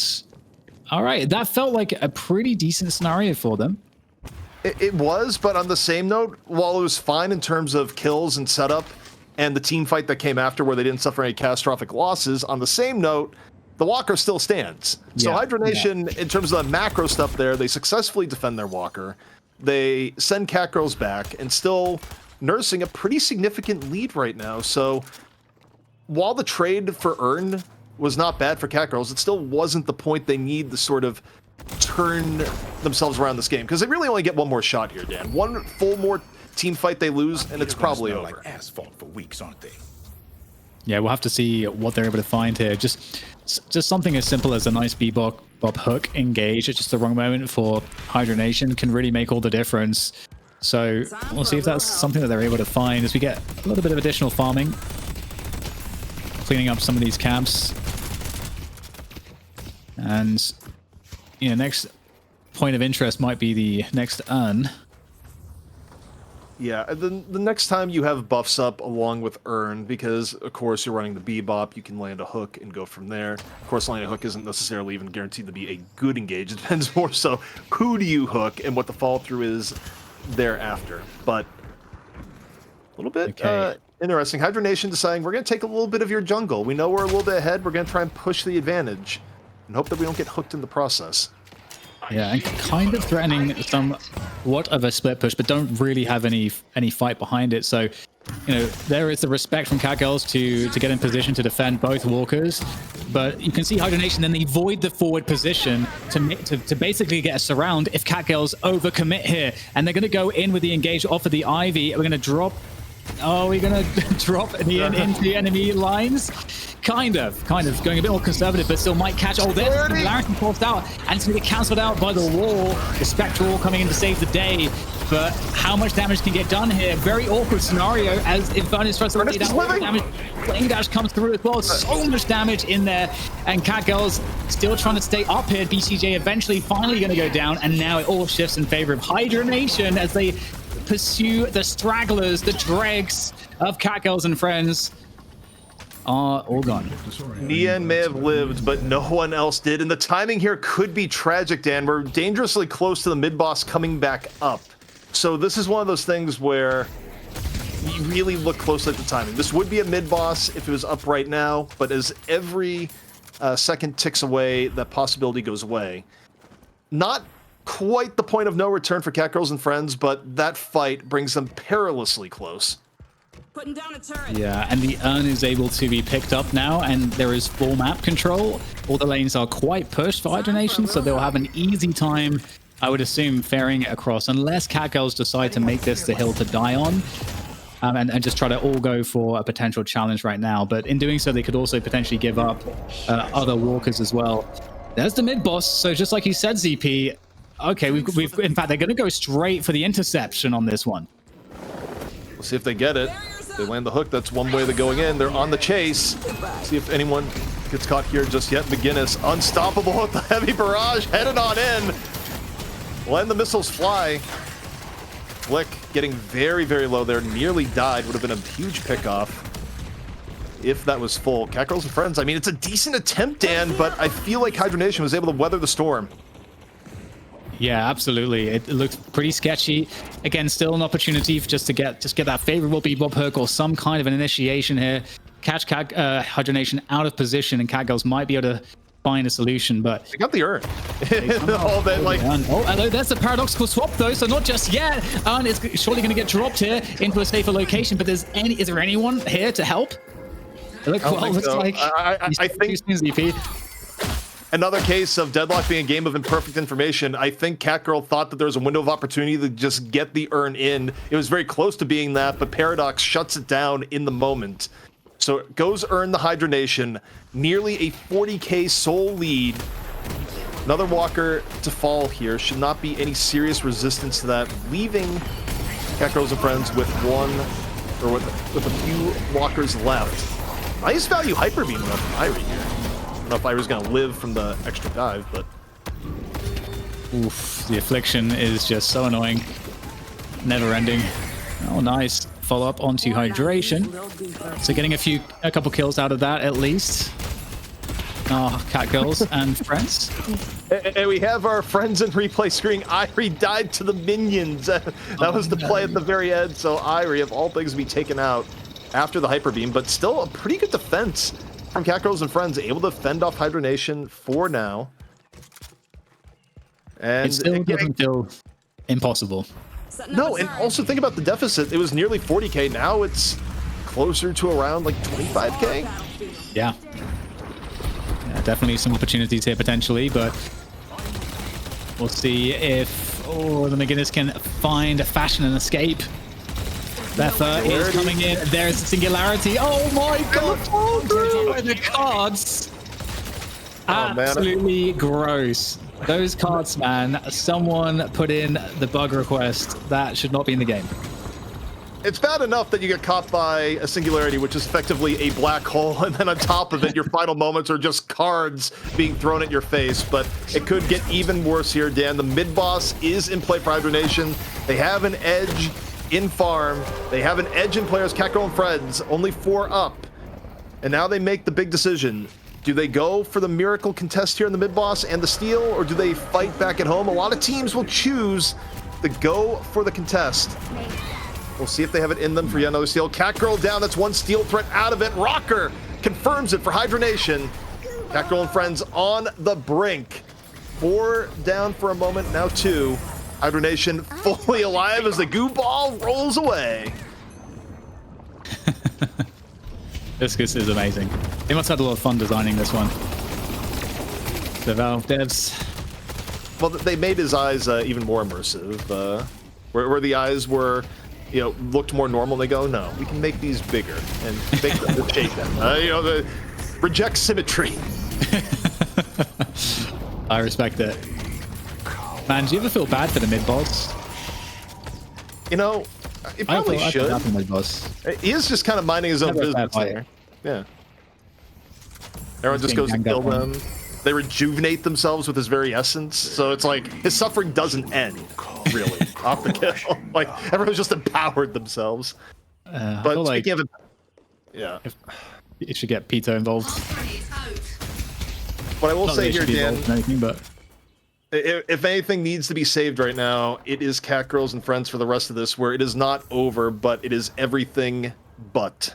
all right, that felt like a pretty decent scenario for them. It was, but on the same note, while it was fine in terms of kills and setup and the team fight that came after where they didn't suffer any catastrophic losses, on the same note, the Walker still stands. So HYDRA Nation, in terms of the macro stuff there, they successfully defend their Walker. They send CATGIRLs back and still nursing a pretty significant lead right now. So while the trade for Earn was not bad for CATGIRLs, it still wasn't the point they need to sort of turn themselves around this game, because they really only get one more shot here, Dan. One full more team fight they lose, and it's probably over. Like asphalt for weeks, aren't they? Yeah, we'll have to see what they're able to find here. Just something as simple as a nice bebop hook engage at just the wrong moment for HYDRA Nation can really make all the difference. So we'll see if that's something that they're able to find as we get a little bit of additional farming, cleaning up some of these camps, and next point of interest might be the next Earn. Yeah, the next time you have buffs up along with Earn, because of course you're running the bebop, you can land a hook and go from there. Of course, landing a hook isn't necessarily even guaranteed to be a good engage. It depends more so who do you hook and what the fall through is thereafter. But a little bit interesting. HYDRA Nation deciding we're going to take a little bit of your jungle. We know we're a little bit ahead. We're going to try and push the advantage and hope that we don't get hooked in the process. Yeah, and kind of threatening somewhat of a split push, but don't really have any fight behind it. So you know, there is the respect from CATGIRL to get in position to defend both walkers, but you can see Hydra Nation then they void the forward position to basically get a surround if CATGIRL's overcommit here, and they're going to go in with the engage off of the Ivy. We're going to drop. Oh, we're going to drop the into the enemy lines. Kind of going a bit more conservative, but still might catch. Oh, there's the Singularity forced out, and it's going to get cancelled out by the wall. The Spectral coming in to save the day, but how much damage can get done here? Very awkward scenario as Infernus tries to lay down all the damage. Flame Dash comes through as well. So much damage in there, and CATGIRL's still trying to stay up here. BCJ eventually finally going to go down, and now it all shifts in favor of Hydra Nation as they pursue the stragglers, the dregs of CATGIRL and friends. Are all gone. Nian may have lived, but no one else did. And the timing here could be tragic, Dan. We're dangerously close to the mid-boss coming back up. So this is one of those things where you really look closely at the timing. This would be a mid-boss if it was up right now, but as every second ticks away, that possibility goes away. Not quite the point of no return for CATGIRL and friends, but that fight brings them perilously close. Putting down a turret. Yeah, and the urn is able to be picked up now, and there is full map control. All the lanes are quite pushed for Hydra Nation, so they'll have an easy time, I would assume, ferrying it across, unless CATGIRL decide to make this the hill to die on, and just try to all go for a potential challenge right now. But in doing so, they could also potentially give up other walkers as well. There's the mid boss, so just like you said, ZP, okay, we've in fact, they're going to go straight for the interception on this one. We'll see if they get it. They land the hook. That's one way they're going in. They're on the chase. See if anyone gets caught here just yet. McGinnis, unstoppable with the heavy barrage, headed on in. Letting the missiles fly. Flick getting very, very low there. Nearly died. Would have been a huge pickoff if that was full. CATGIRL and friends. I mean, it's a decent attempt, Dan, but I feel like Hydra Nation was able to weather the storm. Yeah, absolutely. It looked pretty sketchy. Again, still an opportunity for just to get that favorable bebop hook or some kind of an initiation here. Catch Hydra Nation out of position, and CATGIRL might be able to find a solution, but they got the urn. All that, like, oh, hello, there's a paradoxical swap though, so not just yet. Urn is surely going to get dropped here into a safer location, but is there anyone here to help? Looks like I think ZP. Another case of Deadlock being a game of imperfect information. I think CATGIRL thought that there was a window of opportunity to just get the urn in. It was very close to being that, but Paradox shuts it down in the moment. So it goes urn the Hydra Nation. Nearly a 40k soul lead. Another walker to fall here. Should not be any serious resistance to that. Leaving CATGIRL and friends with one, or with a few walkers left. Nice value hyper beam up from Irie here. I don't know if Ira's going to live from the extra dive, but... Oof, the affliction is just so annoying. Never ending. Oh, nice. Follow up onto hydration. So getting a couple kills out of that at least. Oh, CATGIRL and friends. And we have our friends in replay screen. Irie died to the minions. That was the play at the very end. So Irie, of all things, to be taken out after the hyper beam, but still a pretty good defense from CATGIRL and friends, able to fend off Hydra Nation for now. And it still doesn't feel impossible. No, and also think about the deficit. It was nearly 40k. Now it's closer to around like 25k. Yeah, definitely some opportunities here potentially, but we'll see if the McGinnis can find a fashion and escape. Betha is coming in. There's the Singularity. Oh my god! The cards. Absolutely gross. Those cards, man. Someone put in the bug request. That should not be in the game. It's bad enough that you get caught by a Singularity, which is effectively a black hole, and then on top of it, your final moments are just cards being thrown at your face. But it could get even worse here, Dan. The mid-boss is in play for Hydra Nation. They have an edge in farm. They have an edge in players, CATGIRL and friends, only 4 up. And now they make the big decision. Do they go for the miracle contest here in the mid-boss and the steal, or do they fight back at home? A lot of teams will choose to go for the contest. We'll see if they have it in them for yet another steal. CATGIRL down, that's one steal threat out of it. Rocker confirms it for Hydra Nation. CATGIRL and friends on the brink. 4 down for a moment, now 2. Hydra Nation fully alive as the goo ball rolls away. This is amazing. They must have had a lot of fun designing this one. The Valve devs. Well, they made his eyes even more immersive, where the eyes were, you know, looked more normal. And they go, no, we can make these bigger and make them to shake them. You know, reject symmetry. I respect it. Man, do you ever feel bad for the mid boss? You know, he probably I should. feel bad for the mid boss. He is just kind of minding his own Never a bad business there. Yeah. Everyone just goes to kill them. They rejuvenate themselves with his very essence. So it's like his suffering doesn't end, really, off the kill. Like everyone's just empowered themselves. But like, speaking of it, yeah. You should get Pito involved. What I will say here, Dan, anything, but if anything needs to be saved right now, it is CATGIRLs and Friends for the rest of this, where it is not over, but it is everything but,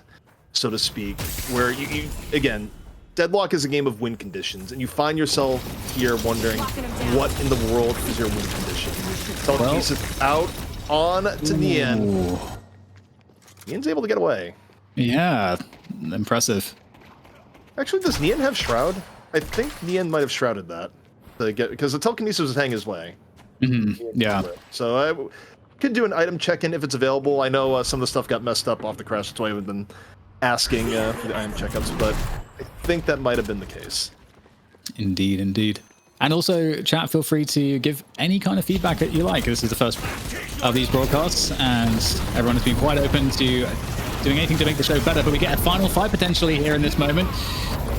so to speak. Where you again, Deadlock is a game of win conditions, and you find yourself here wondering, what in the world is your win condition? Someone pieces out on to Nian. Nian's able to get away. yeah, impressive. Actually, does Nian have Shroud? I think Nian might have shrouded that to get, because the telekinesis was hanging his way. Yeah. So I could do an item check-in if it's available. I know some of the stuff got messed up off the crash. That's why I've been asking for the item checkups, but I think that might have been the case. Indeed, indeed. And also, chat, feel free to give any kind of feedback that you like. This is the first of these broadcasts, and everyone has been quite open to doing anything to make the show better, but we get a final fight potentially here in this moment.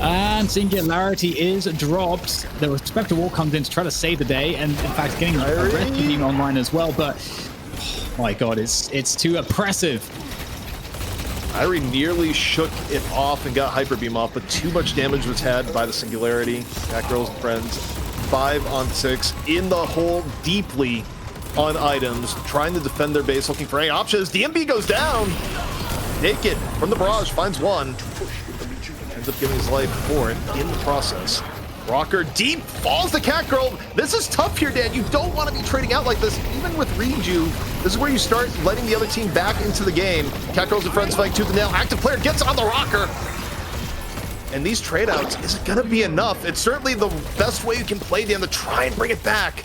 And Singularity is dropped. The Spectre Wall comes in to try to save the day, and in fact getting a rescue team online as well, but oh my god, it's too oppressive. Irie nearly shook it off and got Hyper Beam off, but too much damage was had by the Singularity. CATGIRLs and Friends, 5 on 6, in the hole deeply on items, trying to defend their base, looking for any options. DMB goes down. Naked from the barrage, finds one. Ends up giving his life for it in the process. Rocker deep, falls the CATGIRL. This is tough here, Dan. You don't want to be trading out like this, even with Reju. This is where you start letting the other team back into the game. CATGIRLs and Friends fighting tooth and nail. Active player gets on the Rocker. And these trade outs, is it going to be enough? It's certainly the best way you can play, Dan, to try and bring it back.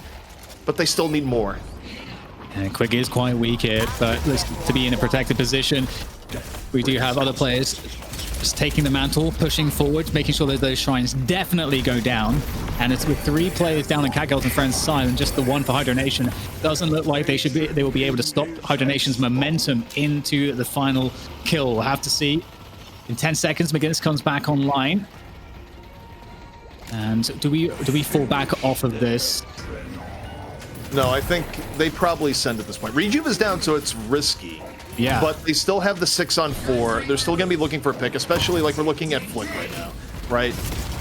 But they still need more. And Quick is quite weak here, but to be in a protected position, we do have other players just taking the mantle, pushing forward, making sure that those shrines definitely go down. And it's with 3 players down on CATGIRLs and Friends' side, and just the one for Hydra Nation. Doesn't look like they will be able to stop Hydra Nation's momentum into the final kill. We'll have to see. In 10 seconds, McGinnis comes back online. And do we fall back off of this? No, I think they probably send at this point. Rejuve is down, so it's risky. Yeah. But they still have the 6 on 4. They're still going to be looking for a pick, especially like we're looking at Flick right now, right?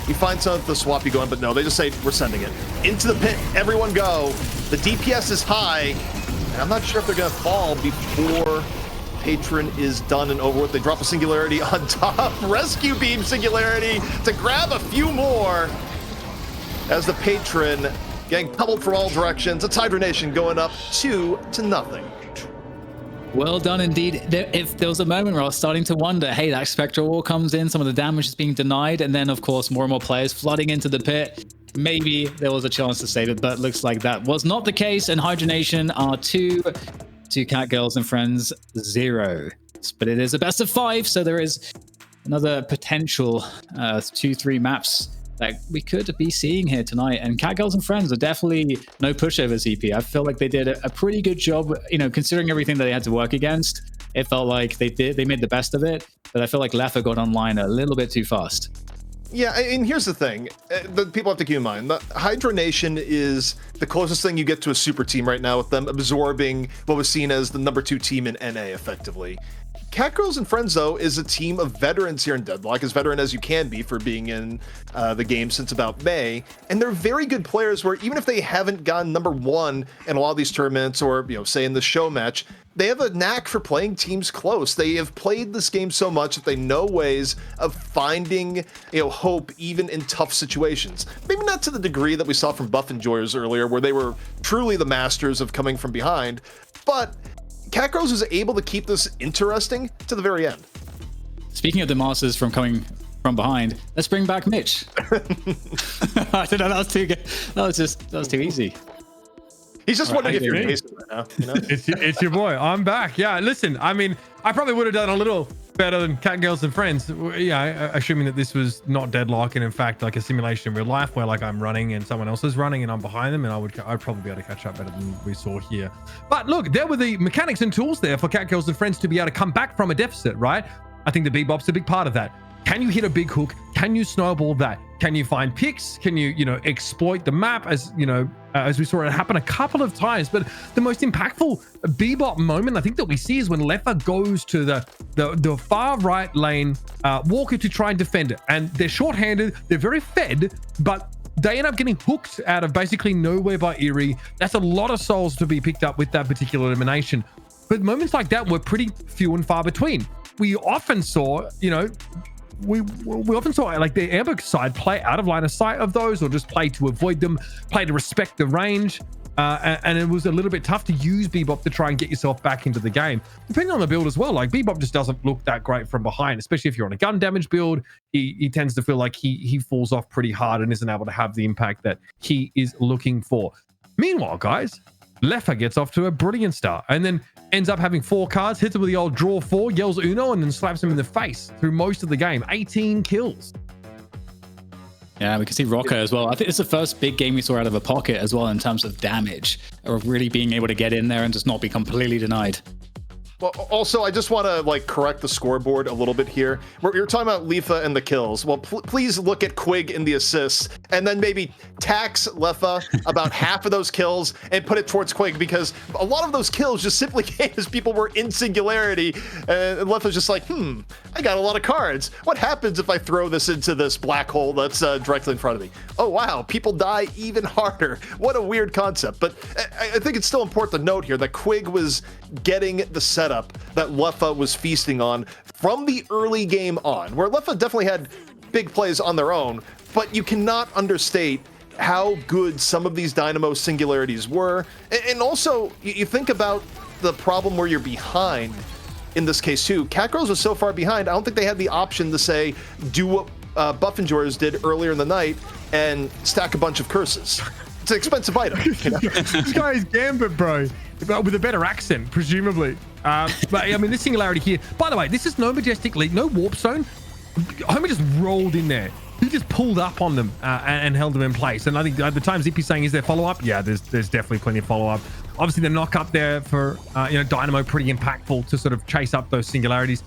You find some of the swappy going, but no, they just say, we're sending it. Into the pit, everyone go. The DPS is high, and I'm not sure if they're going to fall before Patron is done and over with. They drop a Singularity on top. Rescue Beam Singularity to grab a few more as the Patron getting pummeled from all directions. It's Hydra Nation going up 2-0. Well done indeed. If there was a moment where I was starting to wonder, hey, that Spectral Wall comes in, some of the damage is being denied, and then of course more and more players flooding into the pit, maybe there was a chance to save it, but looks like that was not the case, and Hydra Nation are 2 to CATGIRLs and Friends 0. But it is a best of 5, so there is another potential 2-3 maps that we could be seeing here tonight. And CATGIRLs and Friends are definitely no pushovers, EP. I feel like they did a pretty good job, you know, considering everything that they had to work against. It felt like they made the best of it, but I feel like Leffa got online a little bit too fast. Yeah, and here's the thing that people have to keep in mind. The Hydra Nation is the closest thing you get to a super team right now, with them absorbing what was seen as the #2 team in NA, effectively. CATGIRLs and Friends, though, is a team of veterans here in Deadlock, as veteran as you can be for being in the game since about May. And they're very good players where even if they haven't gone #1 in a lot of these tournaments or, you know, say in the show match, they have a knack for playing teams close. They have played this game so much that they know ways of finding, you know, hope even in tough situations. Maybe not to the degree that we saw from Buff Enjoyers earlier, where they were truly the masters of coming from behind, but CATGIRLs is able to keep this interesting to the very end. speaking of the Masters from coming from behind, let's bring back Mitch. I don't know, that was too good. That was too easy. He's just wondering if you're me? Jason right now. You know? It's your boy. I'm back. Yeah, listen, I mean, I probably would have done a little better than Catgirls and Friends. Yeah, assuming that this was not Deadlock and in fact like a simulation in real life where like I'm running and someone else is running and I'm behind them, and I'd probably be able to catch up better than we saw here. But look, there were the mechanics and tools there for Catgirls and Friends to be able to come back from a deficit, right? I think the bebop's a big part of that. Can you hit a big hook? Can you snowball that? Can you find picks? Can you, exploit the map as we saw it happen a couple of times? But the most impactful bebop moment I think that we see is when Leffa goes to the far right lane, Walker to try and defend it. And they're short-handed, they're very fed, but they end up getting hooked out of basically nowhere by Eerie. That's a lot of souls to be picked up with that particular elimination. But moments like that were pretty few and far between. We often saw, we often saw like the Amber side play out of line of sight of those, or just play to avoid them, play to respect the range. And it was a little bit tough to use bebop to try and get yourself back into the game. Depending on the build as well, like bebop just doesn't look that great from behind, especially if you're on a gun damage build. He tends to feel like he falls off pretty hard and isn't able to have the impact that he is looking for. Meanwhile, guys, Leffa gets off to a brilliant start and then ends up having 4 cards, hits him with the old draw 4, yells Uno, and then slaps him in the face through most of the game. 18 kills. Yeah, we can see Rocker as well. I think it's the first big game we saw out of a pocket as well in terms of damage, or really being able to get in there and just not be completely denied. Well, also, I just want to correct the scoreboard a little bit here. You're talking about Lefa and the kills. Well, please look at Quig in the assists, and then maybe tax Lefa about half of those kills and put it towards Quig, because a lot of those kills just simply came as people were in singularity, and Lefa's just like, I got a lot of cards. What happens if I throw this into this black hole that's directly in front of me? Oh, wow, people die even harder. What a weird concept. But I think it's still important to note here that Quig was getting the setup that Leffa was feasting on from the early game on, where Leffa definitely had big plays on their own, but you cannot understate how good some of these Dynamo singularities were. And also, you think about the problem where you're behind in this case too. CATGIRL was so far behind, I don't think they had the option to say, do what Buff Enjoyers did earlier in the night and stack a bunch of curses. It's an expensive item. This guy is Gambit, bro, with a better accent, presumably. But I mean, this singularity here, by the way, this is no Majestic Leap, no Warp Zone. Homie just rolled in there. He just pulled up on them and held them in place. And I think at the time Zippy's saying, is there follow-up? Yeah, there's definitely plenty of follow-up. Obviously, the knock up there for Dynamo, pretty impactful to sort of chase up those singularities.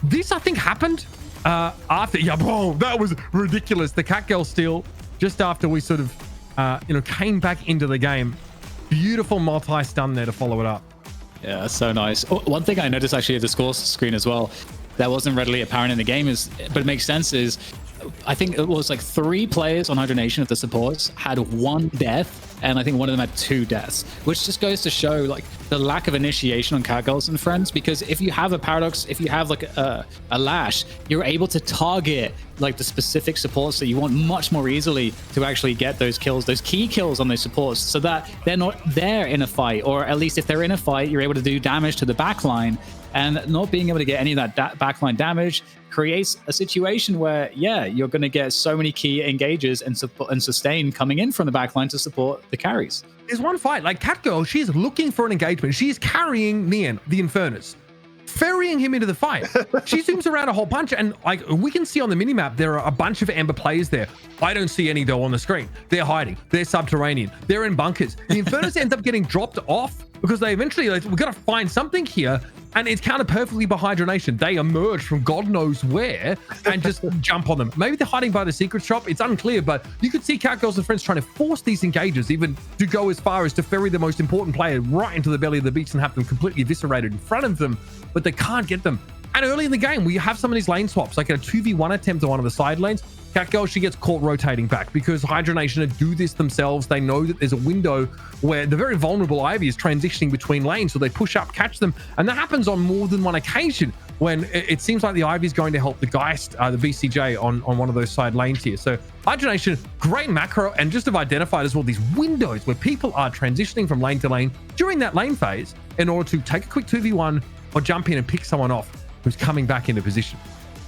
This, I think, happened after. Yeah, bro, that was ridiculous. The CATGIRL steal just after we sort of came back into the game. Beautiful multi-stun there to follow it up. Yeah, that's so nice. One thing I noticed actually at the score screen as well that wasn't readily apparent in the game but it makes sense, is I think it was like 3 players on Hydra Nation of the supports had 1 death, and I think one of them had 2 deaths, which just goes to show like the lack of initiation on CATGIRLs and Friends. Because if you have a Paradox, if you have like a Lash, you're able to target like the specific supports that you want much more easily to actually get those kills, those key kills on those supports, so that they're not there in a fight, or at least if they're in a fight, you're able to do damage to the backline. And not being able to get any of that backline damage creates a situation where, yeah, you're going to get so many key engages and sustain coming in from the backline to support the carries. There's one fight, like CATGIRL, she's looking for an engagement. She's carrying Nian, the Infernus, ferrying him into the fight. She zooms around a whole bunch, and like we can see on the minimap, there are a bunch of Amber players there. I don't see any though on the screen. They're hiding. They're subterranean. They're in bunkers. The Infernus ends up getting dropped off because they eventually, we've got to find something here. And it's countered perfectly by Hydra Nation. They emerge from God knows where and just jump on them. Maybe they're hiding by the secret shop. It's unclear, but you could see CATGIRLs and Friends trying to force these engages even to go as far as to ferry the most important player right into the belly of the beast and have them completely eviscerated in front of them, but they can't get them. And early in the game, we have some of these lane swaps, like a 2v1 attempt on one of the side lanes. CATGIRL, she gets caught rotating back because Hydra Nation do this themselves. They know that there's a window where the very vulnerable Ivy is transitioning between lanes, so they push up, catch them, and that happens on more than one occasion when it seems like the Ivy is going to help the Geist, the BCJ, on one of those side lanes here. So Hydra Nation, great macro, and just have identified as well these windows where people are transitioning from lane to lane during that lane phase in order to take a quick 2v1 or jump in and pick someone off who's coming back into position.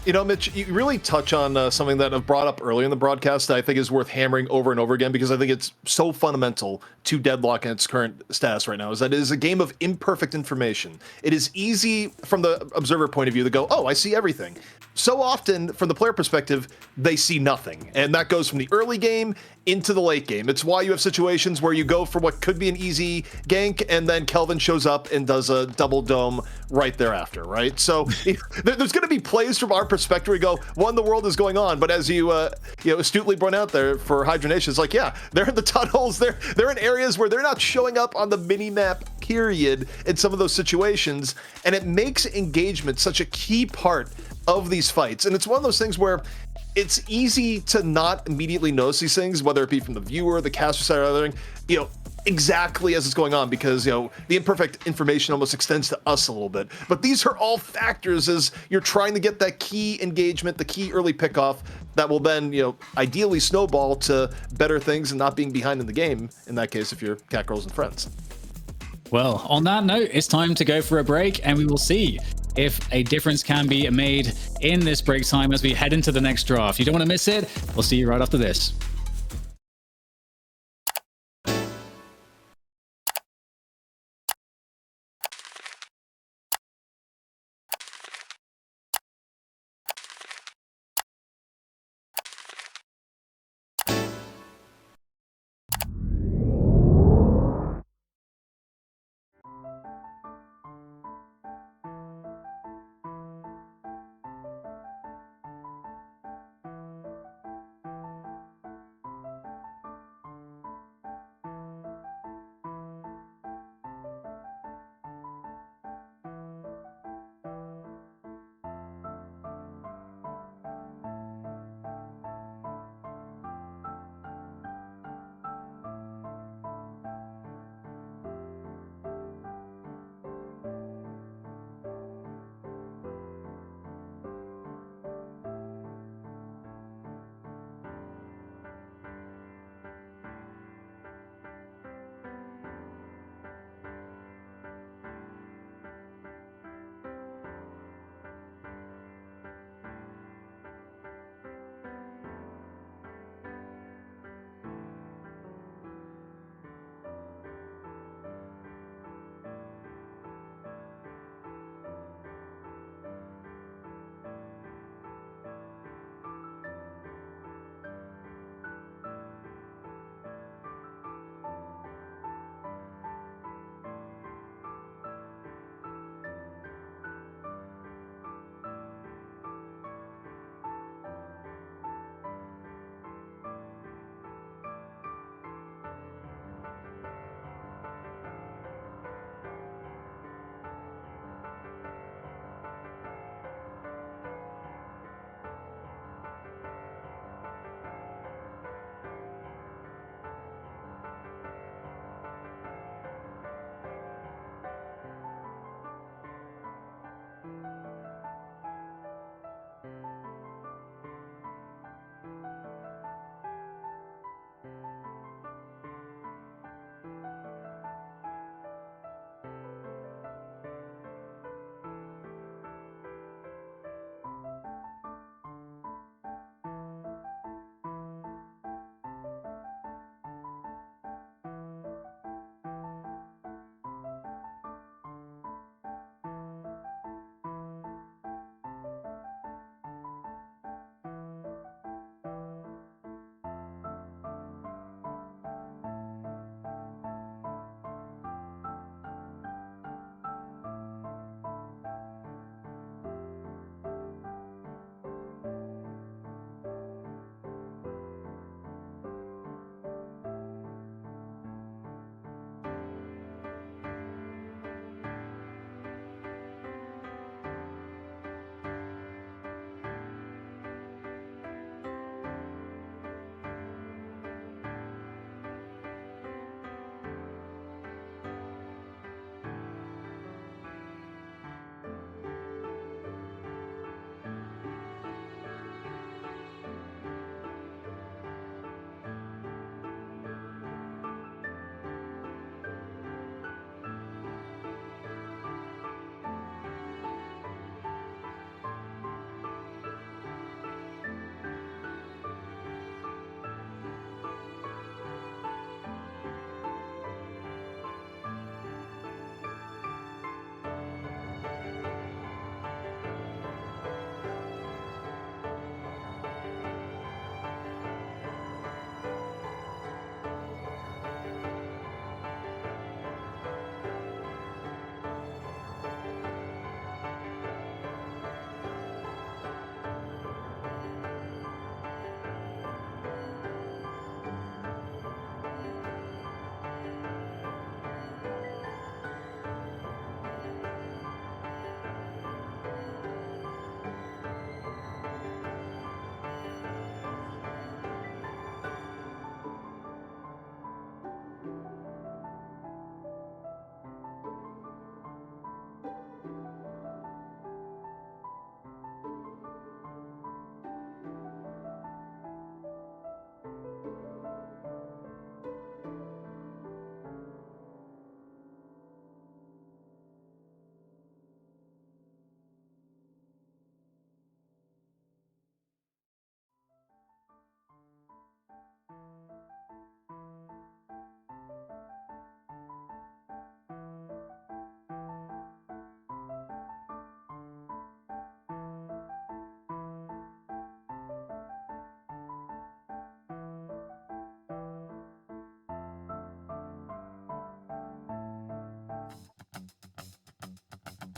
You know, Mitch, you really touch on something that I've brought up earlier in the broadcast that I think is worth hammering over and over again because I think it's so fundamental to Deadlock and its current status right now, is that it is a game of imperfect information. It is easy from the observer point of view to go, oh, I see everything. So often, from the player perspective, they see nothing. And that goes from the early game into the late game. It's why you have situations where you go for what could be an easy gank, and then Kelvin shows up and does a double dome right thereafter, right? So there's going to be plays from our perspective where we go, one, the world is going on, but as you astutely brought out there for HYDRA Nation, it's like, yeah, they're in the tunnels, they're in areas where they're not showing up on the mini-map, period, in some of those situations, and it makes engagement such a key part of these fights. And it's one of those things where it's easy to not immediately notice these things, whether it be from the viewer, the caster side, or other thing, exactly as it's going on, because, the imperfect information almost extends to us a little bit. But these are all factors as you're trying to get that key engagement, the key early pickoff that will then, ideally snowball to better things and not being behind in the game, in that case, if you're CATGIRLs and friends. Well, on that note, it's time to go for a break, and we will see if a difference can be made in this break time as we head into the next draft. You don't want to miss it. We'll see you right after this.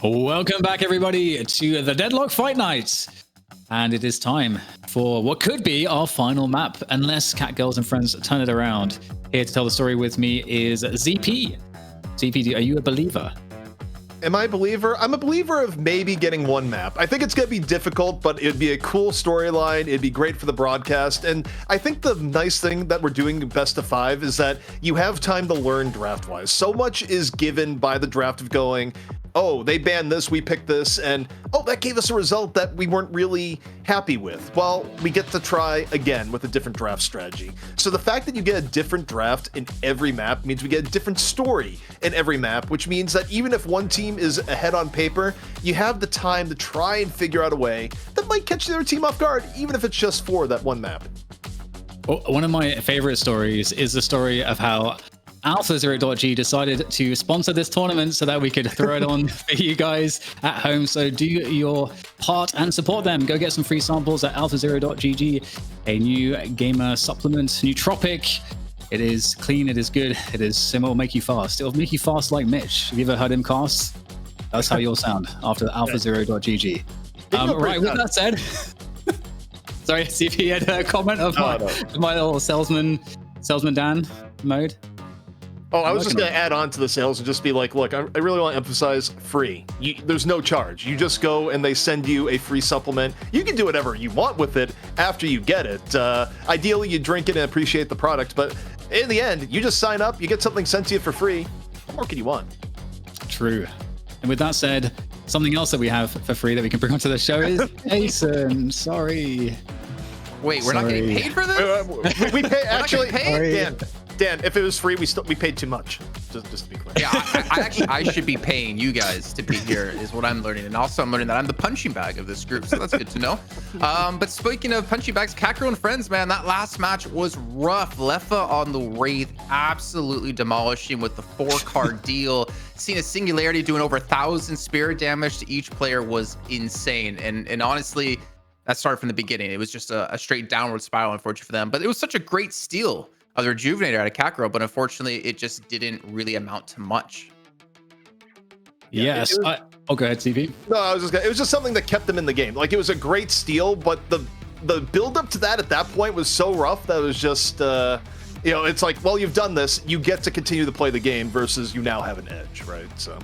Welcome back, everybody, to the Deadlock Fight Night. And it is time for what could be our final map, unless CATGIRLs and friends turn it around. Here to tell the story with me is ZP. ZP, are you a believer? Am I a believer? I'm a believer of maybe getting one map. I think it's going to be difficult, but it'd be a cool storyline. It'd be great for the broadcast. And I think the nice thing that we're doing best of 5 is that you have time to learn draft-wise. So much is given by the draft of going, oh, they banned this, we picked this, and oh, that gave us a result that we weren't really happy with. Well, we get to try again with a different draft strategy. So the fact that you get a different draft in every map means we get a different story in every map, which means that even if one team is ahead on paper, you have the time to try and figure out a way that might catch the other team off guard, even if it's just for that one map. Well, one of my favorite stories is the story of how Alpha0.g decided to sponsor this tournament so that we could throw it on for you guys at home. So do your part and support them. Go get some free samples at Alpha0.gg, a new gamer supplement, nootropic. It is clean, it is good, it will make you fast. It'll make you fast like Mitch. Have you ever heard him cast? That's how you'll sound after Alpha0.gg. Right, with that said, sorry, see if he had a comment of my little salesman Dan mode. Oh, I was just going to add on to the sales and just be like, look, I really want to emphasize free. There's no charge. You just go and they send you a free supplement. You can do whatever you want with it after you get it. Ideally, you drink it and appreciate the product, but in the end, you just sign up, you get something sent to you for free. What more can you want? True. And with that said, something else that we have for free that we can bring onto the show is Jason. Sorry. Wait, we're not getting paid for this? We pay, actually, paid? Dan, if it was free, we paid too much. Just to be clear. Yeah, I should be paying you guys to be here, is what I'm learning. And also, I'm learning that I'm the punching bag of this group, so that's good to know. But speaking of punching bags, CATGIRL and friends, man, that last match was rough. Leffa on the Wraith, absolutely demolishing with the 4-card deal. Seeing a Singularity doing over 1,000 spirit damage to each player was insane. And honestly, that started from the beginning. It was just a straight downward spiral, unfortunately for them. But it was such a great steal of the Rejuvenator out of CATGIRL, but unfortunately, it just didn't really amount to much. Yes. Oh, go ahead, CV. No, it was just something that kept them in the game. Like, it was a great steal, but the build up to that at that point was so rough that it was just, it's like, well, you've done this, you get to continue to play the game versus you now have an edge, right? So.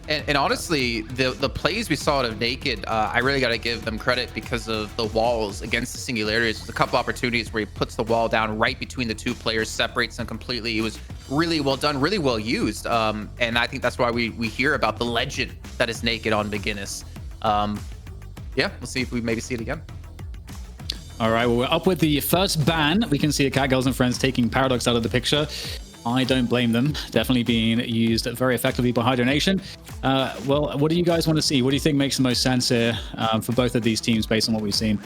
And honestly, the plays we saw out of Naked, I really got to give them credit because of the walls against the Singularities. There's a couple opportunities where he puts the wall down right between the two players, separates them completely. It was really well done, really well used. And I think that's why we hear about the legend that is Naked on McGinnis. Yeah, we'll see if we maybe see it again. All right, well, we're up with the first ban. We can see CATGIRLs and friends taking Paradox out of the picture. I don't blame them. Definitely being used very effectively by HYDRA Nation. Well, what do you guys want to see? What do you think makes the most sense here for both of these teams based on what we've seen?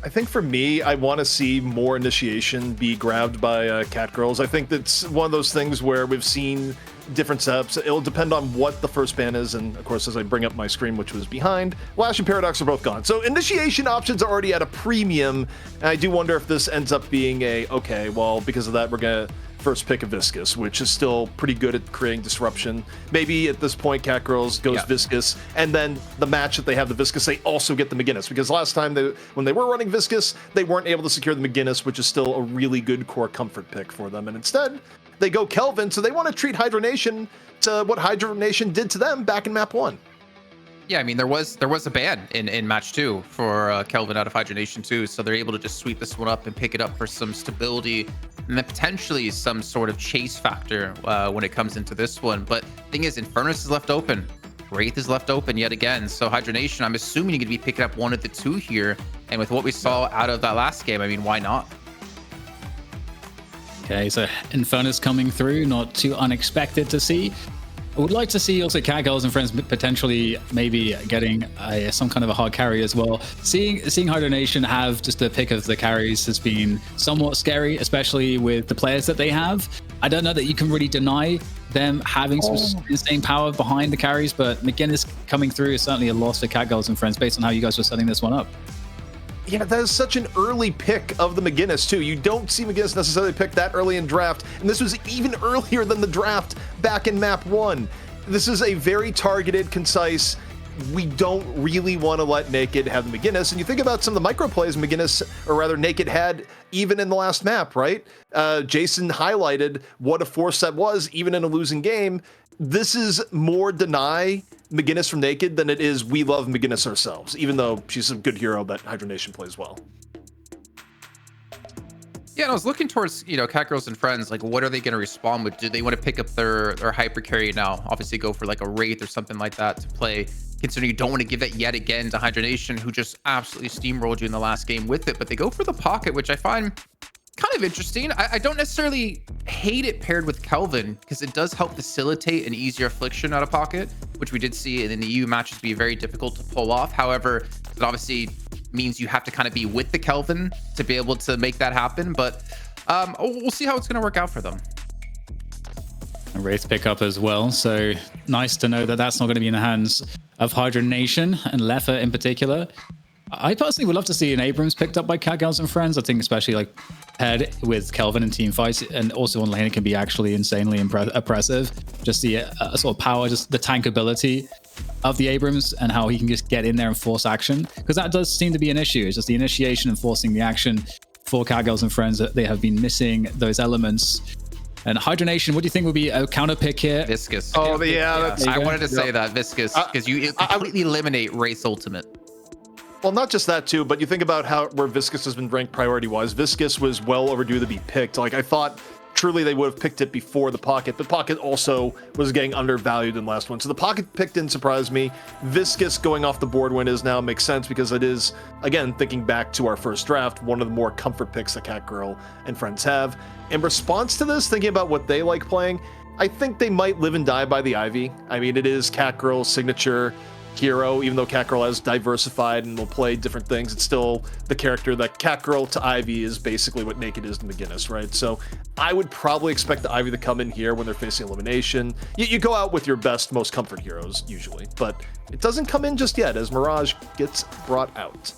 I think for me, I want to see more initiation be grabbed by CATGIRLs. I think that's one of those things where we've seen different setups. It'll depend on what the first ban is, and of course, as I bring up my screen, which was behind, Lash and Paradox are both gone. So initiation options are already at a premium, and I do wonder if this ends up being okay, well, because of that, we're gonna first pick a Viscous, which is still pretty good at creating disruption. Maybe at this point, CATGIRLs goes Viscous, and then the match that they have the Viscous, they also get the McGinnis, because last time when they were running Viscous, they weren't able to secure the McGinnis, which is still a really good core comfort pick for them, and instead, they go Kelvin, so they want to treat HYDRA Nation to what HYDRA Nation did to them back in map 1. Yeah, I mean, there was a ban in match 2 for Kelvin out of HYDRA Nation 2, so they're able to just sweep this one up and pick it up for some stability and then potentially some sort of chase factor when it comes into this one. But the thing is, Infernus is left open. Wraith is left open yet again. So HYDRA Nation, I'm assuming you're going to be picking up one of the two here. And with what we saw out of that last game, I mean, why not? Okay, so Infernus coming through, not too unexpected to see. I would like to see also CATGIRLs and friends potentially maybe getting some kind of a hard carry as well. Seeing HYDRA Nation have just a pick of the carries has been somewhat scary, especially with the players that they have. I don't know that you can really deny them having some insane power behind the carries, but McGinnis coming through is certainly a loss for CATGIRLs and friends based on how you guys were setting this one up. Yeah, that is such an early pick of the McGinnis, too. You don't see McGinnis necessarily picked that early in draft, and this was even earlier than the draft back in map 1. this is a very targeted, concise. We don't really want to let Naked have the McGinnis. And you think about some of the micro plays McGinnis, or rather Naked, had even in the last map, right? Jason highlighted what a force that was, even in a losing game. This is more deny McGinnis from Naked than it is we love McGinnis ourselves, even though she's a good hero that HYDRA Nation plays well. Yeah, and I was looking towards, CATGIRLs and friends, like, what are they going to respond with? Do they want to pick up their hyper carry now? Obviously go for like a Wraith or something like that to play, considering you don't want to give that yet again to HYDRA Nation, who just absolutely steamrolled you in the last game with it. But they go for the pocket, which I find kind of interesting. I don't necessarily hate it paired with Kelvin, because it does help facilitate an easier affliction out of pocket, which we did see in the EU matches be very difficult to pull off. However, it obviously means you have to kind of be with the Kelvin to be able to make that happen. But we'll see how it's going to work out for them. A Wraith pickup as well, so nice to know that that's not going to be in the hands of HYDRA Nation and Leffa in particular. I personally would love to see an Abrams picked up by CATGIRLs and friends. I think especially like paired with Kelvin in team fights, and also on lane, it can be actually insanely oppressive. Just the sort of power, just the tank ability of the Abrams and how he can just get in there and force action, because that does seem to be an issue. It's just the initiation and forcing the action for CATGIRLs and friends, that they have been missing those elements. And HYDRA Nation, what do you think would be a counter pick here? Viscous. Oh, yeah. I wanted to say that, Viscous, because you completely eliminate Race Ultimate. Well, not just that too, but you think about where Viscous has been ranked priority-wise. Viscous was well overdue to be picked. Like, I thought truly they would have picked it before the Pocket, but Pocket also was getting undervalued in the last one. So the Pocket pick didn't surprise me. Viscous going off the board when it is now makes sense, because it is, again, thinking back to our first draft, one of the more comfort picks that CATGIRL and friends have. In response to this, thinking about what they like playing, I think they might live and die by the Ivy. I mean, it is CATGIRL's signature hero. Even though CATGIRL has diversified and will play different things, it's still the character that CATGIRL to Ivy is basically what Naked is to McGinnis, right? So I would probably expect the Ivy to come in here when they're facing elimination. You go out with your best, most comfort heroes usually, but it doesn't come in just yet as Mirage gets brought out.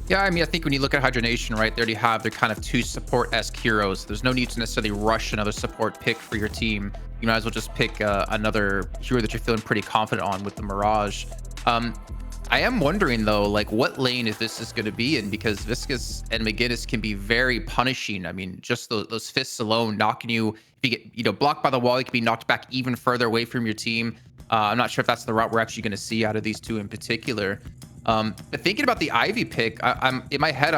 Yeah, I mean, I think when you look at HYDRA Nation, right, they already have their kind of two support-esque heroes. There's no need to necessarily rush another support pick for your team. You might as well just pick another hero that you're feeling pretty confident on with the Mirage. I am wondering, though, like, what lane is this going to be in? Because Viscous and McGinnis can be very punishing. I mean, just those fists alone knocking you. If you get blocked by the wall, you can be knocked back even further away from your team. I'm not sure if that's the route we're actually going to see out of these two in particular. But thinking about the Ivy pick, I'm in my head,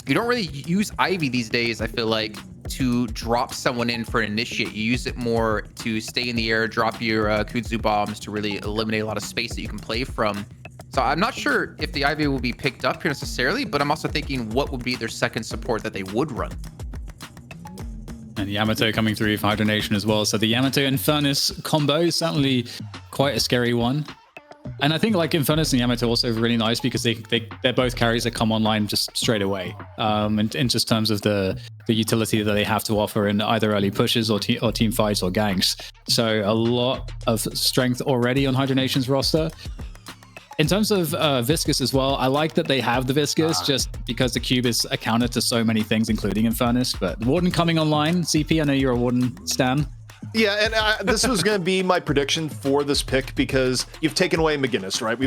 you don't really use Ivy these days, I feel like, to drop someone in for an initiate. You use it more to stay in the air, drop your kudzu bombs to really eliminate a lot of space that you can play from. So I'm not sure if the Ivy will be picked up here necessarily, but I'm also thinking what would be their second support that they would run. And Yamato coming through for HYDRA Nation as well. So the Yamato Infernus combo is certainly quite a scary one. And I think like Infernus and Yamato also really nice, because they're both carries that come online just straight away. In just terms of the utility that they have to offer in either early pushes or team fights or ganks. So a lot of strength already on HYDRA Nation's roster. In terms of Viscous as well, I like that they have the Viscous just because the cube is a counter to so many things, including Infernus. But Warden coming online, CP, I know you're a Warden stan. Yeah, and this was going to be my prediction for this pick, because you've taken away McGinnis, right?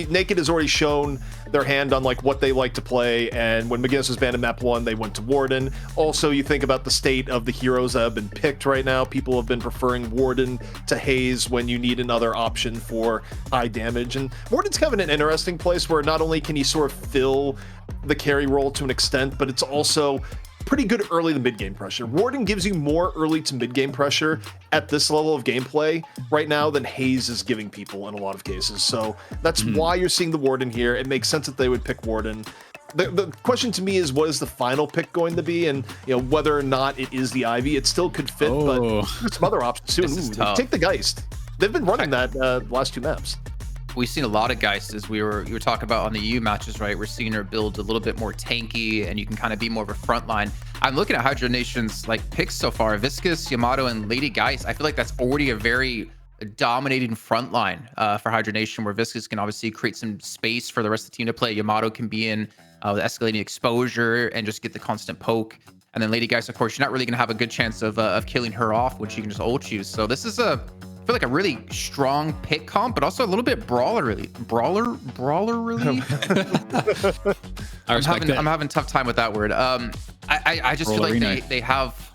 Naked has already shown their hand on like what they like to play, and when McGinnis was banned in map 1, they went to Warden. Also, you think about the state of the heroes that have been picked right now. People have been preferring Warden to Haze when you need another option for high damage, and Warden's kind of in an interesting place where not only can he sort of fill the carry role to an extent, but it's also pretty good early to mid-game pressure. Warden gives you more early to mid-game pressure at this level of gameplay right now than Haze is giving people in a lot of cases. So that's why you're seeing the Warden here. It makes sense that they would pick Warden. The question to me is, what is the final pick going to be? And whether or not it is the Ivy, it still could fit, but there's some other options too. Ooh, take the Geist. They've been running that last two maps. We've seen a lot of Geist, as you were talking about on the EU matches, right? We're seeing her build a little bit more tanky, and you can kind of be more of a front line. I'm looking at HYDRA Nation's like picks so far: Viscous, Yamato, and Lady Geist. I feel like that's already a very dominating front line for HYDRA Nation, where Viscous can obviously create some space for the rest of the team to play. Yamato can be in with escalating exposure and just get the constant poke. And then Lady Geist, of course, you're not really going to have a good chance of killing her off when she can just ult you. So this is a feel like a really strong pick comp, but also a little bit brawler-ly. I respect it. I'm having a tough time with that word. I just feel like they have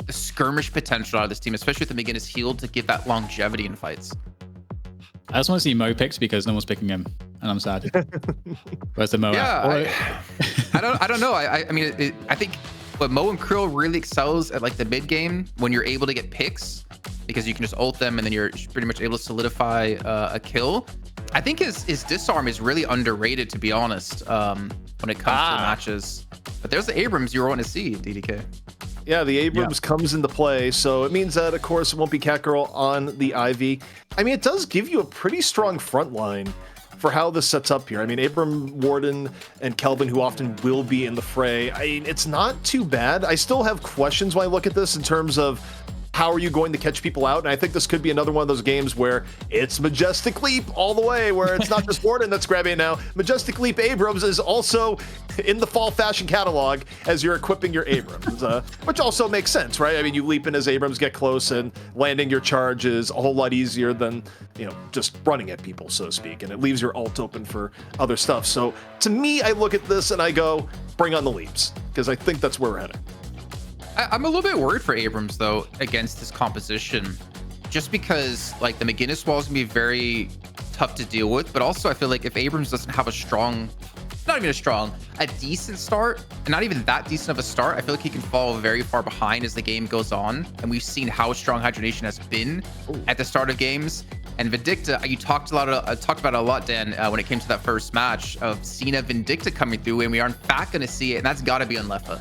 the skirmish potential out of this team, especially with the McGinnis healed, to give that longevity in fights. I just want to see Mo picked because no one's picking him, and I'm sad. Where's the Mo? Yeah, I don't know. I mean, I think what Mo and Krill really excels at, like the mid game, when you're able to get picks, because you can just ult them and then you're pretty much able to solidify a kill. I think his disarm is really underrated, to be honest, when it comes to matches. But there's the Abrams you want to see, DDK. Yeah, the Abrams comes into play, so it means that, of course, it won't be CATGIRL on the Ivy. I mean, it does give you a pretty strong front line for how this sets up here. I mean, Abram, Warden, and Kelvin, who often will be in the fray, I mean, it's not too bad. I still have questions when I look at this in terms of how are you going to catch people out? And I think this could be another one of those games where it's Majestic Leap all the way, where it's not just Warden that's grabbing it now. Majestic Leap Abrams is also in the fall fashion catalog as you're equipping your Abrams, which also makes sense, right? I mean, you leap in as Abrams, get close, and landing your charge is a whole lot easier than, you know, just running at people, so to speak. And it leaves your ult open for other stuff. So to me, I look at this and I go, bring on the leaps, because I think that's where we're heading. I'm a little bit worried for Abrams, though, against this composition, just because, like, the McGinnis wall is going to be very tough to deal with. But also, I feel like if Abrams doesn't have a decent start, and not even that decent of a start, I feel like he can fall very far behind as the game goes on. And we've seen how strong HYDRA Nation has been at the start of games. And Vindicta, you talked about it a lot, Dan, when it came to that first match of Cena Vindicta coming through, and we are in fact going to see it, and that's got to be on Lefa.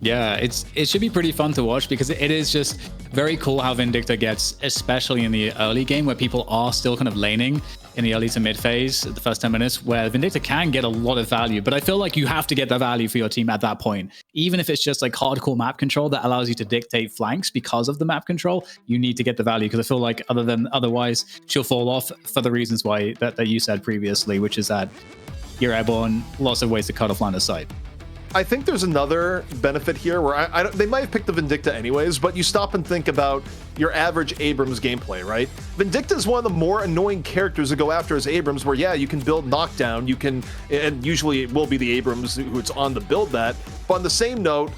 Yeah, it should be pretty fun to watch, because it is just very cool how Vindicta gets, especially in the early game where people are still kind of laning in the early to mid phase, the first 10 minutes, where Vindicta can get a lot of value. But I feel like you have to get the value for your team at that point. Even if it's just like hardcore map control that allows you to dictate flanks because of the map control, you need to get the value, because I feel like otherwise she'll fall off for the reasons why that you said previously, which is that you're airborne, lots of ways to cut off line of sight. I think there's another benefit here where they might have picked the Vindicta anyways, but you stop and think about your average Abrams gameplay, right? Vindicta is one of the more annoying characters to go after as Abrams, where, yeah, you can build knockdown, you can, and usually it will be the Abrams who's on to build that. But on the same note,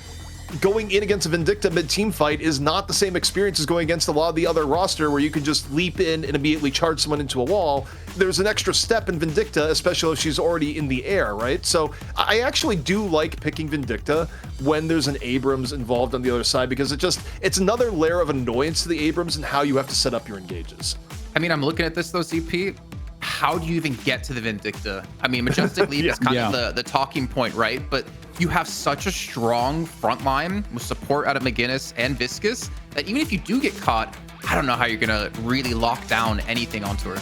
going in against a Vindicta mid-team fight is not the same experience as going against a lot of the other roster where you can just leap in and immediately charge someone into a wall. There's an extra step in Vindicta, especially if she's already in the air, right? So I actually do like picking Vindicta when there's an Abrams involved on the other side, because it's another layer of annoyance to the Abrams and how you have to set up your engages. I mean, I'm looking at this though, CP. How do you even get to the Vindicta? I mean, Majestic Leap is kind of the talking point, right? But you have such a strong front line with support out of McGinnis and Viscous that even if you do get caught, I don't know how you're going to really lock down anything onto her.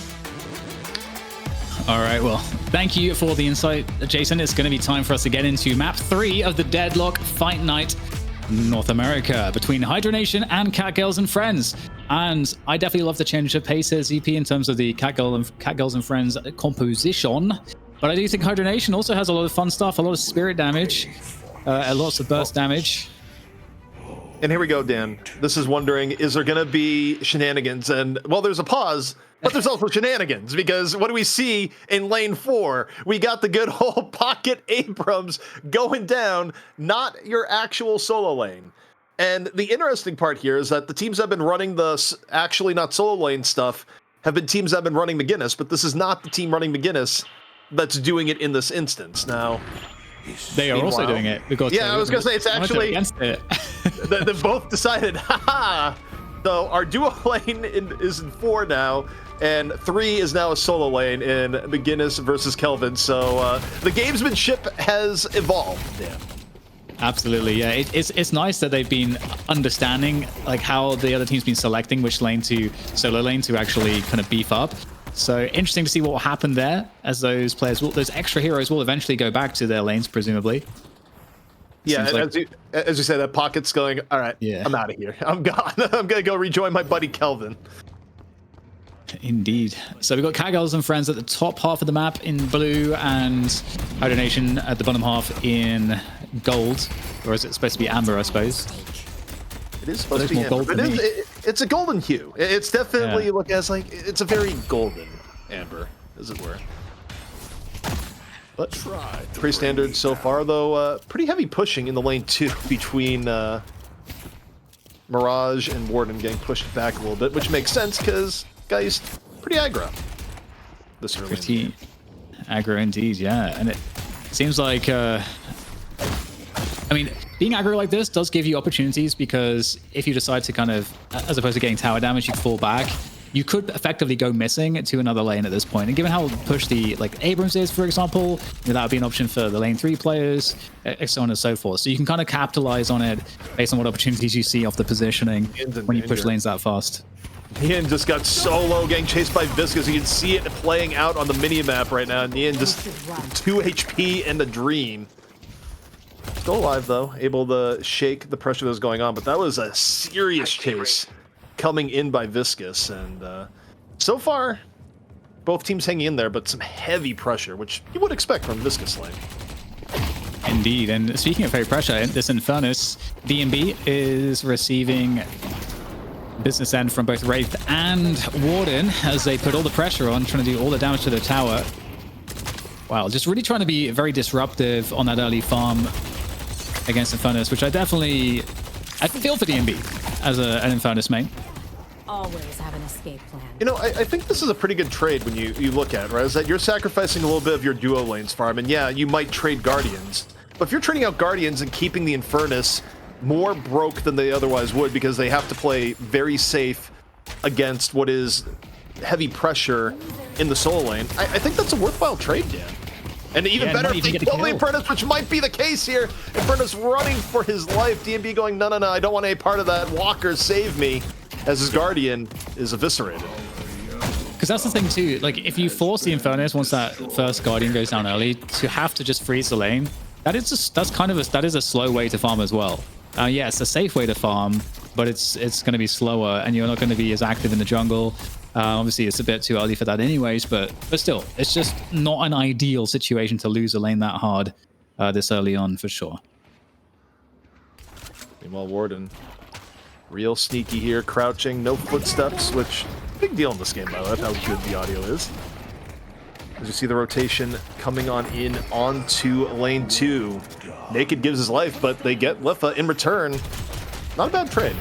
All right, well, thank you for the insight, Jason. It's going to be time for us to get into map 3 of the Deadlock Fight Night North America between HYDRA Nation and CATGIRLs and Friends. And I definitely love the change of pace here, ZP, in terms of the CATGIRLs and Friends composition. But I do think HYDRA Nation also has a lot of fun stuff, a lot of spirit damage, lots of burst damage. And here we go, Dan. This is wondering, is there going to be shenanigans? And, well, there's a pause, but there's also shenanigans, because what do we see in lane 4? We got the good old Pocket Abrams going down, not your actual solo lane. And the interesting part here is that the teams that have been running the actually not solo lane stuff have been teams that have been running McGinnis, but this is not the team running McGinnis that's doing it in this instance. Now, they are also doing it, because I was gonna say it's actually against it. They've both decided, haha. So our duo lane is in 4 now, and 3 is now a solo lane in McGinnis versus Kelvin. So the gamesmanship has evolved. Yeah. Absolutely, yeah. It's nice that they've been understanding like how the other team's been selecting which solo lane to actually kind of beef up. So interesting to see what will happen there, as those extra heroes will eventually go back to their lanes, presumably. Yeah, and like, as you said, that Pocket's going, all right, I'm out of here. I'm gone. I'm going to go rejoin my buddy Kelvin. Indeed. So we've got CATGIRLs and Friends at the top half of the map in blue, and HYDRA Nation at the bottom half in gold. Or is it supposed to be amber, I suppose? It is supposed to be amber. it's a golden hue. It's definitely look as like it's a very golden amber, as it were. But pretty standard so far, though. Pretty heavy pushing in the lane 2 between Mirage and Warden getting pushed back a little bit, which makes sense because Geist pretty aggro. This early. Pretty aggro indeed, yeah. And it seems like, I mean, being aggro like this does give you opportunities because if you decide to kind of, as opposed to getting tower damage, you can fall back. You could effectively go missing to another lane at this point. And given how pushy like Abrams is, for example, that would be an option for the lane 3 players, so on and so forth. So you can kind of capitalize on it based on what opportunities you see off the positioning when you push lanes that fast. Nian just got so low, getting chased by Viscous. You can see it playing out on the mini-map right now. Nian just 2 HP and a dream. Still alive, though. Able to shake the pressure that was going on. But that was a serious chase coming in by Viscous. And so far, both teams hanging in there, but some heavy pressure, which you would expect from Viscous lane. Indeed. And speaking of heavy pressure, this Infernus, DMB is receiving business end from both Wraith and Warden as they put all the pressure on, trying to do all the damage to the tower. Wow, just really trying to be very disruptive on that early farm against Infernus, which I feel for DMB as an Infernus main. Always have an escape plan. You know, I think this is a pretty good trade when you look at it, right? Is that you're sacrificing a little bit of your duo lanes farm, and yeah, you might trade Guardians. But if you're trading out Guardians and keeping the Infernus more broke than they otherwise would because they have to play very safe against what is heavy pressure in the solo lane, I think that's a worthwhile trade, Dan. And even better if they kill the Infernus, which might be the case here. Infernus running for his life. DMB going, no, I don't want any part of that. Walker, save me, as his Guardian is eviscerated. Because that's the thing too, like if you force the Infernus once that first Guardian goes down early to have to just freeze the lane, that is a slow way to farm as well. Yeah, it's a safe way to farm, but it's going to be slower, and you're not going to be as active in the jungle. Obviously, it's a bit too early for that anyways, but still, it's just not an ideal situation to lose a lane that hard this early on, for sure. Meanwhile, Warden, real sneaky here, crouching, no footsteps, which, big deal in this game, by the way, how good the audio is. As you see the rotation coming on in onto lane 2. Naked gives his life, but they get Lifa in return. Not a bad trade.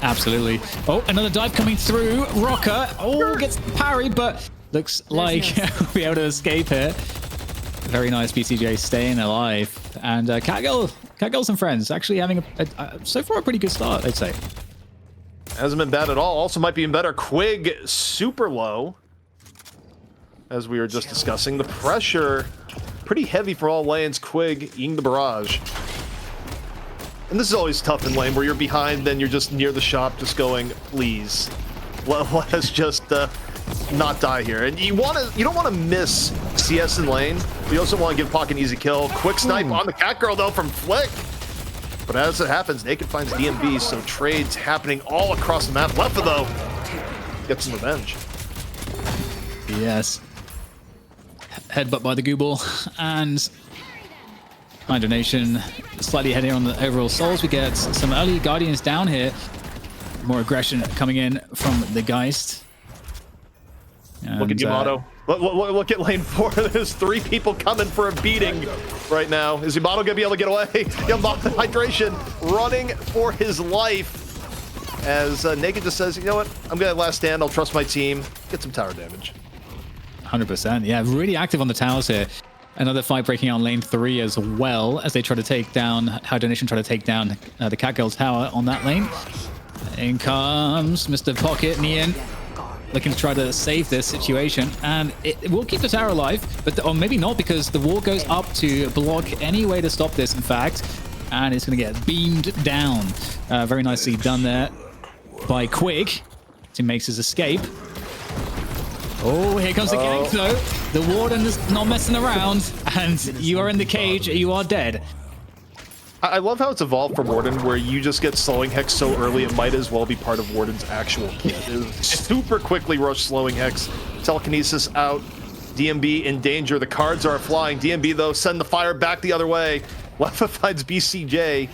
Absolutely. Oh, another dive coming through. Rocker. Oh, gets parried, but looks like we'll be able to escape here. Very nice BCJ staying alive. And CATGIRL and friends actually having so far a pretty good start, I'd say. Hasn't been bad at all. Also might be even better. Quig super low. As we were just discussing, the pressure pretty heavy for all lanes. Quig eating the barrage. And this is always tough in lane where you're behind, then you're just near the shop just going, please, let us just not die here. And you don't want to miss CS in lane, but you also want to give Pock an easy kill. Quick snipe on the CATGIRL though from Flick. But as it happens, Naked finds DMB, so trades happening all across the map. Lefa though gets some revenge. Yes. Headbutt by the Google, and HYDRA Nation slightly ahead here on the overall souls. We get some early Guardians down here. More aggression coming in from the Geist. And, look at Yamato. Look at lane 4. There's 3 people coming for a beating right now. Is Yamato gonna be able to get away? Yamato hydration running for his life. As Naked just says, you know what? I'm gonna last stand. I'll trust my team. Get some tower damage. 100%. Yeah, really active on the towers here. Another fight breaking out on lane 3 as well, as they try to take down, HYDRA Nation try to take down the CATGIRL tower on that lane. In comes Mr. Pocket, Nian, looking to try to save this situation, and it will keep the tower alive, but or maybe not, because the wall goes up to block any way to stop this, in fact, and it's going to get beamed down. Very nicely done there by Quig. He makes his escape. Oh, here comes the gank though. The Warden is not messing around, and you are in the cage, you are dead. I love how it's evolved for Warden, where you just get slowing Hex so early, it might as well be part of Warden's actual kit. Super quickly rush slowing Hex, telekinesis out, DMB in danger, the cards are flying. DMB though, send the fire back the other way. Lefa finds BCJ.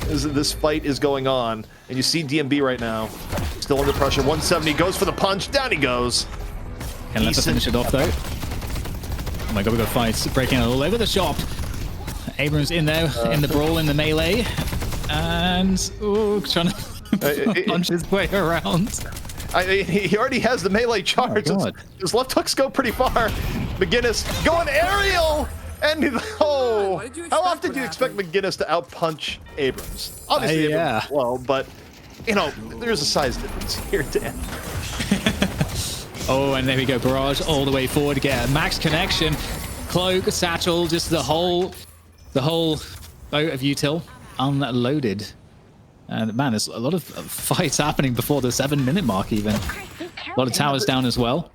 as this fight is going on. And you see DMB right now, still under pressure. 170 goes for the punch. Down he goes. Can let us finish it off though. Oh my god, we got fights breaking out all over the shop. Abrams in there, in the brawl, in the melee. And, trying to punch his way around. He already has the melee charge. Oh his left hooks go pretty far. McGinnis going aerial. And how often do you expect McGinnis to outpunch Abrams? Obviously, Abrams well, but you know, there's a size difference here, Dan. Oh, and there we go, barrage all the way forward. Get a max connection, cloak, satchel, just the whole boat of util unloaded. And man, there's a lot of fights happening before the 7-minute mark even. A lot of towers down as well.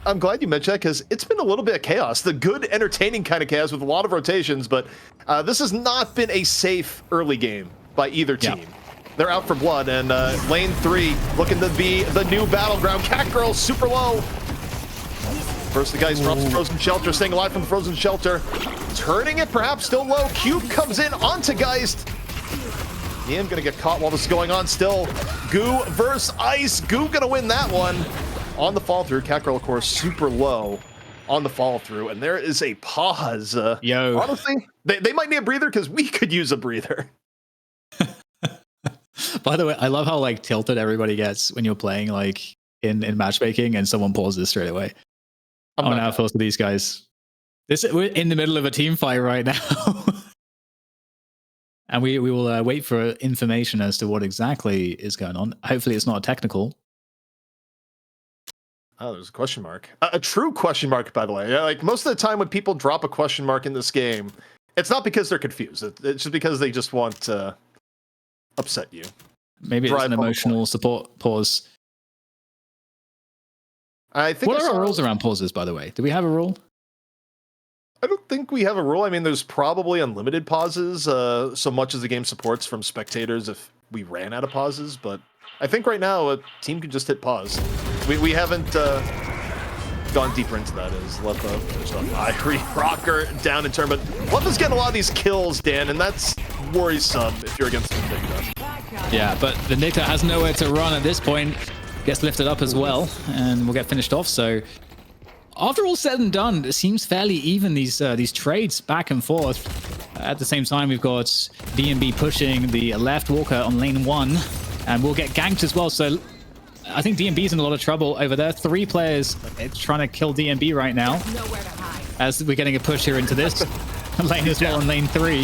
I'm glad you mentioned that because it's been a little bit of chaos. The good, entertaining kind of chaos with a lot of rotations, but this has not been a safe early game by either team. Yeah. They're out for blood, and lane 3 looking to be the new battleground. CATGIRL super low. First, the guys drops Frozen Shelter, staying alive from the Frozen Shelter. Turning it, perhaps still low. Cube comes in onto Geist. Ian gonna get caught while this is going on still. Goo versus Ice. Goo gonna win that one. On the fall through, CATGIRL, of course, super low on the fall through, and there is a pause. Yo. Honestly, they might need a breather because we could use a breather. By the way, I love how like tilted everybody gets when you're playing like in matchmaking and someone pauses straight away. Oh, now for these guys. We're in the middle of a team fight right now. And we will wait for information as to what exactly is going on. Hopefully it's not a technical. Oh, there's a question mark. A true question mark, by the way. Yeah, like most of the time when people drop a question mark in this game, it's not because they're confused. It's just because they just want to upset you. Maybe it's an emotional support pause. I think. What are our rules around pauses, by the way? Do we have a rule? I don't think we have a rule. I mean, there's probably unlimited pauses, so much as the game supports from spectators if we ran out of pauses, but I think right now a team can just hit pause. We haven't gone deeper into that. Is there's a fiery rocker down in turn, but Lepa's getting a lot of these kills, Dan, and that's worrisome if you're against Vindicta. Yeah, but Vindicta has nowhere to run at this point. Gets lifted up as well, and we'll get finished off. So after all said and done, it seems fairly even, these trades back and forth. At the same time, we've got DMB pushing the left walker on lane 1, and we'll get ganked as well. So I think DMB's in a lot of trouble over there. 3 players trying to kill DMB right now, as we're getting a push here into this lane as well in lane 3.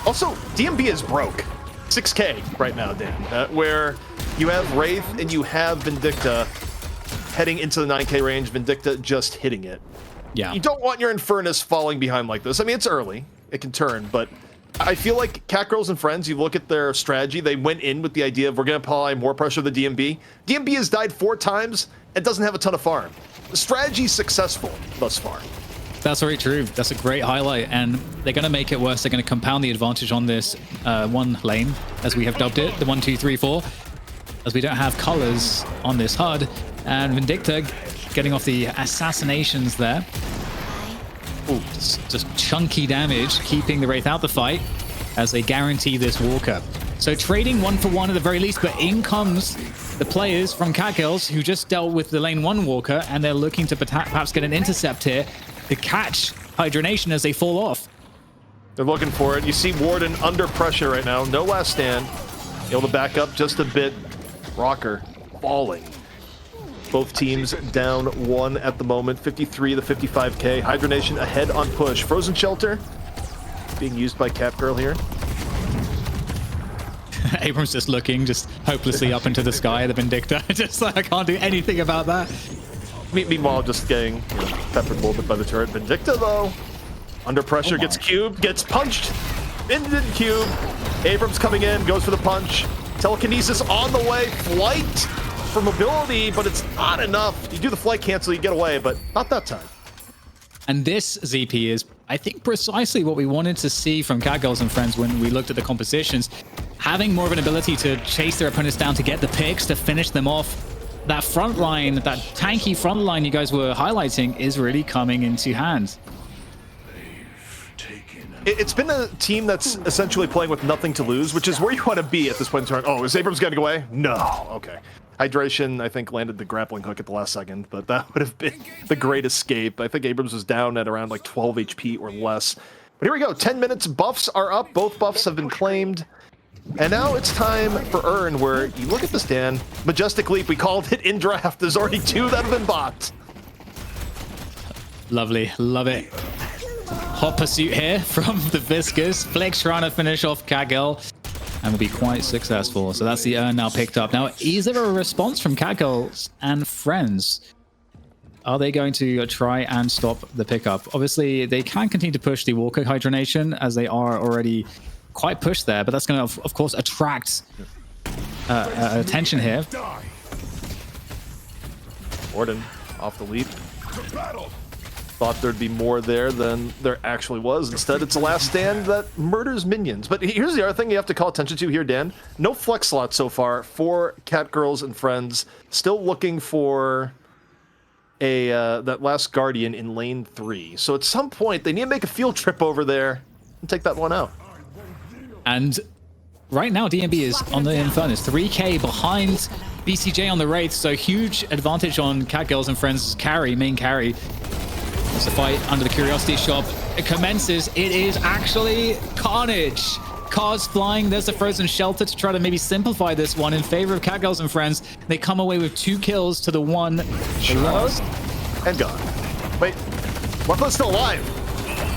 Also, DMB is broke. 6K right now, Dan, where you have Wraith and you have Vindicta heading into the 9K range, Vindicta just hitting it. Yeah. You don't want your Infernus falling behind like this. I mean, it's early. It can turn, but I feel like CATGIRLs and friends, you look at their strategy, they went in with the idea of we're going to apply more pressure to DMB. DMB has died 4 times and doesn't have a ton of farm. The strategy's successful thus far. That's very true. That's a great highlight, and they're going to make it worse. They're going to compound the advantage on this one lane, as we have dubbed it, the 1, 2, 3, 4, as we don't have colors on this HUD. And Vindicta getting off the assassinations there. Ooh, just chunky damage, keeping the Wraith out the fight as they guarantee this walker. So trading 1 for 1 at the very least, but in comes the players from CATGIRLs who just dealt with the lane 1 walker, and they're looking to perhaps get an intercept here to catch HYDRA Nation as they fall off. They're looking for it. You see Warden under pressure right now. No last stand. Able to back up just a bit. Rocker falling. Both teams down 1 at the moment. 53 to 55K. HYDRA Nation ahead on push. Frozen Shelter being used by CATGIRL here. Abrams just looking, just hopelessly up into the sky at the Vindicta. Just like, I can't do anything about that. Meanwhile, just getting peppered a little bit by the turret. Vindicta, though, under pressure, gets cubed, gets punched. Ended cube. Abrams coming in, goes for the punch. Telekinesis on the way. Flight for mobility, but it's not enough. You do the flight cancel, you get away, but not that time. And this, ZP, is, I think, precisely what we wanted to see from CATGIRLs and friends when we looked at the compositions. Having more of an ability to chase their opponents down, to get the picks, to finish them off. That front line, that tanky front line you guys were highlighting is really coming into hand. They've taken It's been a team that's essentially playing with nothing to lose, which is where you want to be at this point in time. Oh, is Abrams getting away? No. Okay. Hydration, I think, landed the grappling hook at the last second, but that would have been the great escape. I think Abrams was down at around like 12 HP or less. But here we go. 10 minutes. Buffs are up. Both buffs have been claimed. And now it's time for Earn, where you look at this, Dan. Majestic Leap, we called it in draft. There's already 2 that have been bought. Lovely. Love it. Hot pursuit here from the Viscous. Flex trying to finish off CATGIRL and will be quite successful. So that's the Earn now picked up. Now, is there a response from CATGIRL and friends? Are they going to try and stop the pickup? Obviously, they can continue to push the Walker hydronation as they are already quite pushed there, but that's going to, of course, attract attention here. Warden off the leap. Thought there'd be more there than there actually was. Instead, it's a last stand that murders minions. But here's the other thing you have to call attention to here, Dan. No flex slot so far for CATGIRLs and friends. Still looking for a that last Guardian in lane 3. So at some point, they need to make a field trip over there and take that one out. And right now, DMB is on the Infernus. 3K behind BCJ on the Wraith. So huge advantage on CATGIRLs and friends' carry, main carry. It's a fight under the Curiosity Shop. It commences. It is actually carnage. Cars flying. There's a frozen shelter to try to maybe simplify this one in favor of CATGIRLs and friends. They come away with 2 kills to the 1 they lost. And gone. Wait, Leffo's still alive.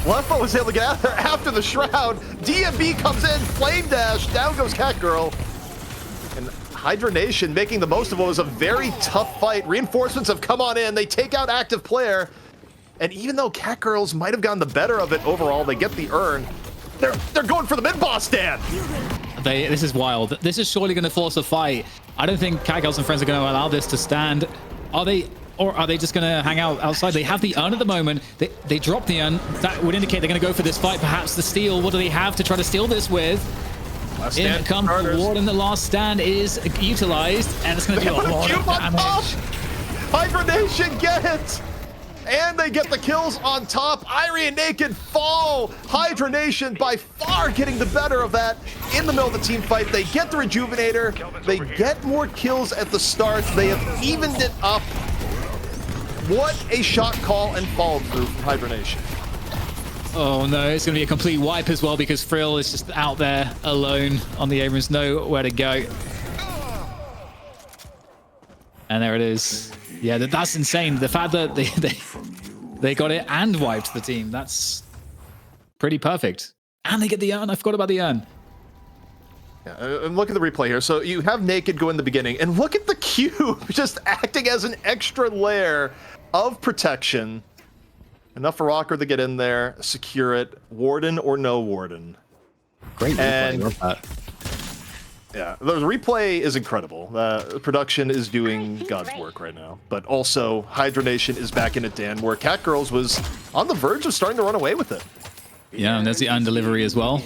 Leffo was able to get out there after the Shroud. DMB comes in, Flame Dash, down goes CATGIRL. And Hydra Nation making the most of what was a very tough fight. Reinforcements have come on in. They take out active player. And even though CATGIRLs might have gotten the better of it overall, they get the Earn. They're going for the mid-boss, Dan. This is wild. This is surely going to force a fight. I don't think CATGIRLs and friends are going to allow this to stand. Are they, or are they just going to hang out outside? They have the Earn at the moment. They drop the Earn. That would indicate they're going to go for this fight. Perhaps the steal. What do they have to try to steal this with? In comes the Warden. The last stand is utilized, and it's going to do a lot of damage. Hydra Nation get it. And they get the kills on top. Irie and Naked fall. Hydra Nation by far getting the better of that in the middle of the team fight. They get the Rejuvenator. They get more kills at the start. They have evened it up. What a shot call and follow through from Hydra Nation. Oh no, it's going to be a complete wipe as well because Frill is just out there alone on the Abrams. Nowhere to go. And there it is. Yeah, that's insane. The fact that they got it and wiped the team, that's pretty perfect. And they get the Earn. I forgot about the Earn. Yeah, and look at the replay here. So you have Naked go in the beginning, and look at the cube just acting as an extra layer of protection. Enough for Rocker to get in there, secure it. Warden or no Warden. Great replay. Love that. Yeah, the replay is incredible. Production is doing God's work right now. But also, Hydra Nation is back in it, Dan, where CATGIRLs was on the verge of starting to run away with it. Yeah, and there's the Earn delivery as well.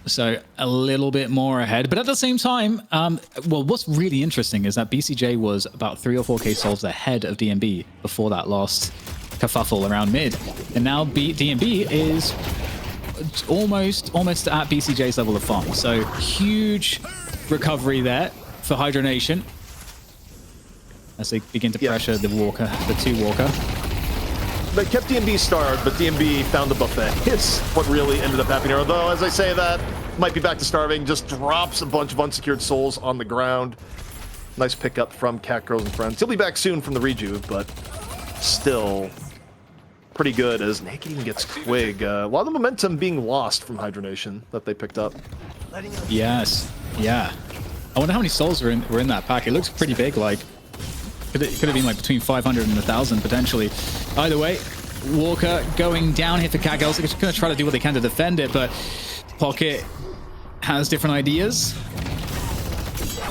So a little bit more ahead. But at the same time, well, what's really interesting is that BCJ was about 3 or 4K souls ahead of DMB before that last kerfuffle around mid. And now DMB is almost at BCJ's level of farm. So huge recovery there for Hydra Nation as they begin to pressure the Walker, the 2 Walker. They kept DMB starved, but DMB found the buffet. It's what really ended up happening. Although, as I say that, might be back to starving, just drops a bunch of unsecured souls on the ground. Nice pickup from CATGIRLs and friends. He'll be back soon from the rejuve, but still pretty good as Naked even gets Twig. A lot of the momentum being lost from Hydra Nation that they picked up. Yes, yeah. I wonder how many souls were in that pack. It looks pretty big, like could have been like between 500 and 1,000 potentially. Either way, Walker going down here for CATGIRLs. They're just going to try to do what they can to defend it, but Pocket has different ideas.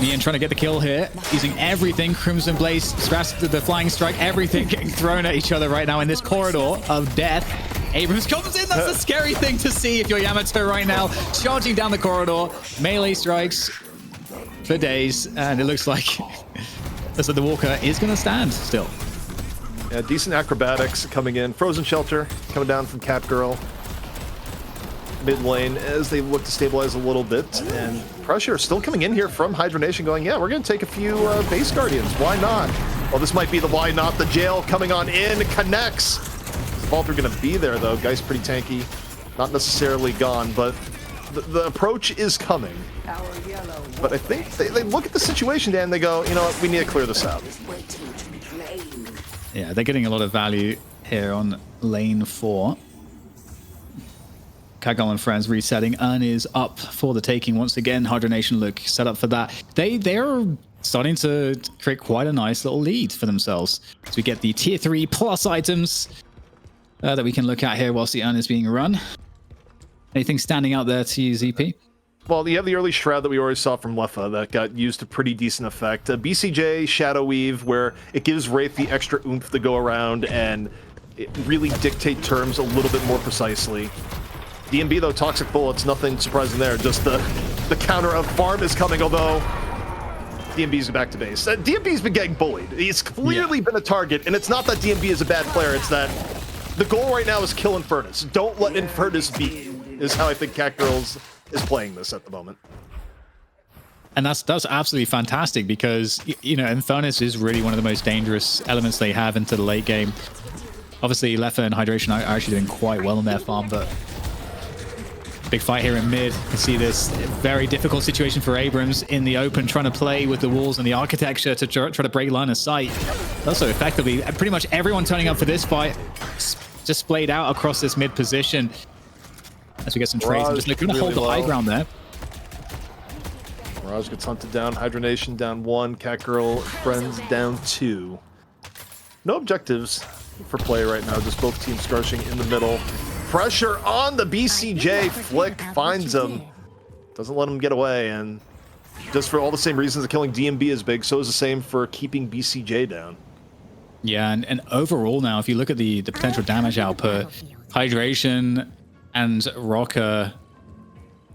Ian trying to get the kill here, using everything. Crimson Blaze, the Flying Strike, everything getting thrown at each other right now in this corridor of death. Abrams comes in. That's a scary thing to see if you're Yamato right now. Charging down the corridor. Melee strikes for days. And it looks like so the Walker is going to stand still. Yeah, decent acrobatics coming in. Frozen Shelter coming down from CATGIRL. mid lane as they look to stabilize a little bit. And pressure still coming in here from Hydra Nation going, yeah, we're going to take a few base guardians. Why not? Well, this might be the why not. The jail coming on in, connects. The Vault are going to be there, though. Guy's pretty tanky. Not necessarily gone, but the approach is coming. But I think they look at the situation, Dan, they go, you know what, we need to clear this out. Yeah, they're getting a lot of value here on lane 4. CATGIRL and friends resetting. Urn is up for the taking once again. Hydra Nation look set up for that. They're starting to create quite a nice little lead for themselves. So we get the tier 3 plus items that we can look at here whilst the Urn is being run. Anything standing out there to you, ZP? Well, you have the early Shroud that we already saw from Lefa that got used to pretty decent effect. BCJ, Shadow Weave, where it gives Wraith the extra oomph to go around and it really dictate terms a little bit more precisely. DMB, though, Toxic Bullets, nothing surprising there. Just the counter of farm is coming, although DMB's back to base. DMB's been getting bullied. He's clearly been a target, and it's not that DMB is a bad player, it's that the goal right now is kill Infernus. Don't let Infernus be, is how I think CATGIRL is playing this at the moment. And that's absolutely fantastic because, you know, Infernus is really one of the most dangerous elements they have into the late game. Obviously, Lefa and Hydration are actually doing quite well in their farm, but big fight here in mid. You can see this very difficult situation for Abrams in the open, trying to play with the walls and the architecture to try to break line of sight. Also, effectively, pretty much everyone turning up for this fight just splayed out across this mid position. As we get some trades, and just looking to hold the high ground there. Mirage gets hunted down. Hydra Nation down 1. CATGIRL friends down 2. No objectives for play right now. Just both teams skirmishing in the middle. Pressure on the BCJ. Flick finds him. Doesn't let him get away. And just for all the same reasons that killing DMB is big, so is the same for keeping BCJ down. Yeah, and overall now, if you look at the potential damage output, Hydration and Rocker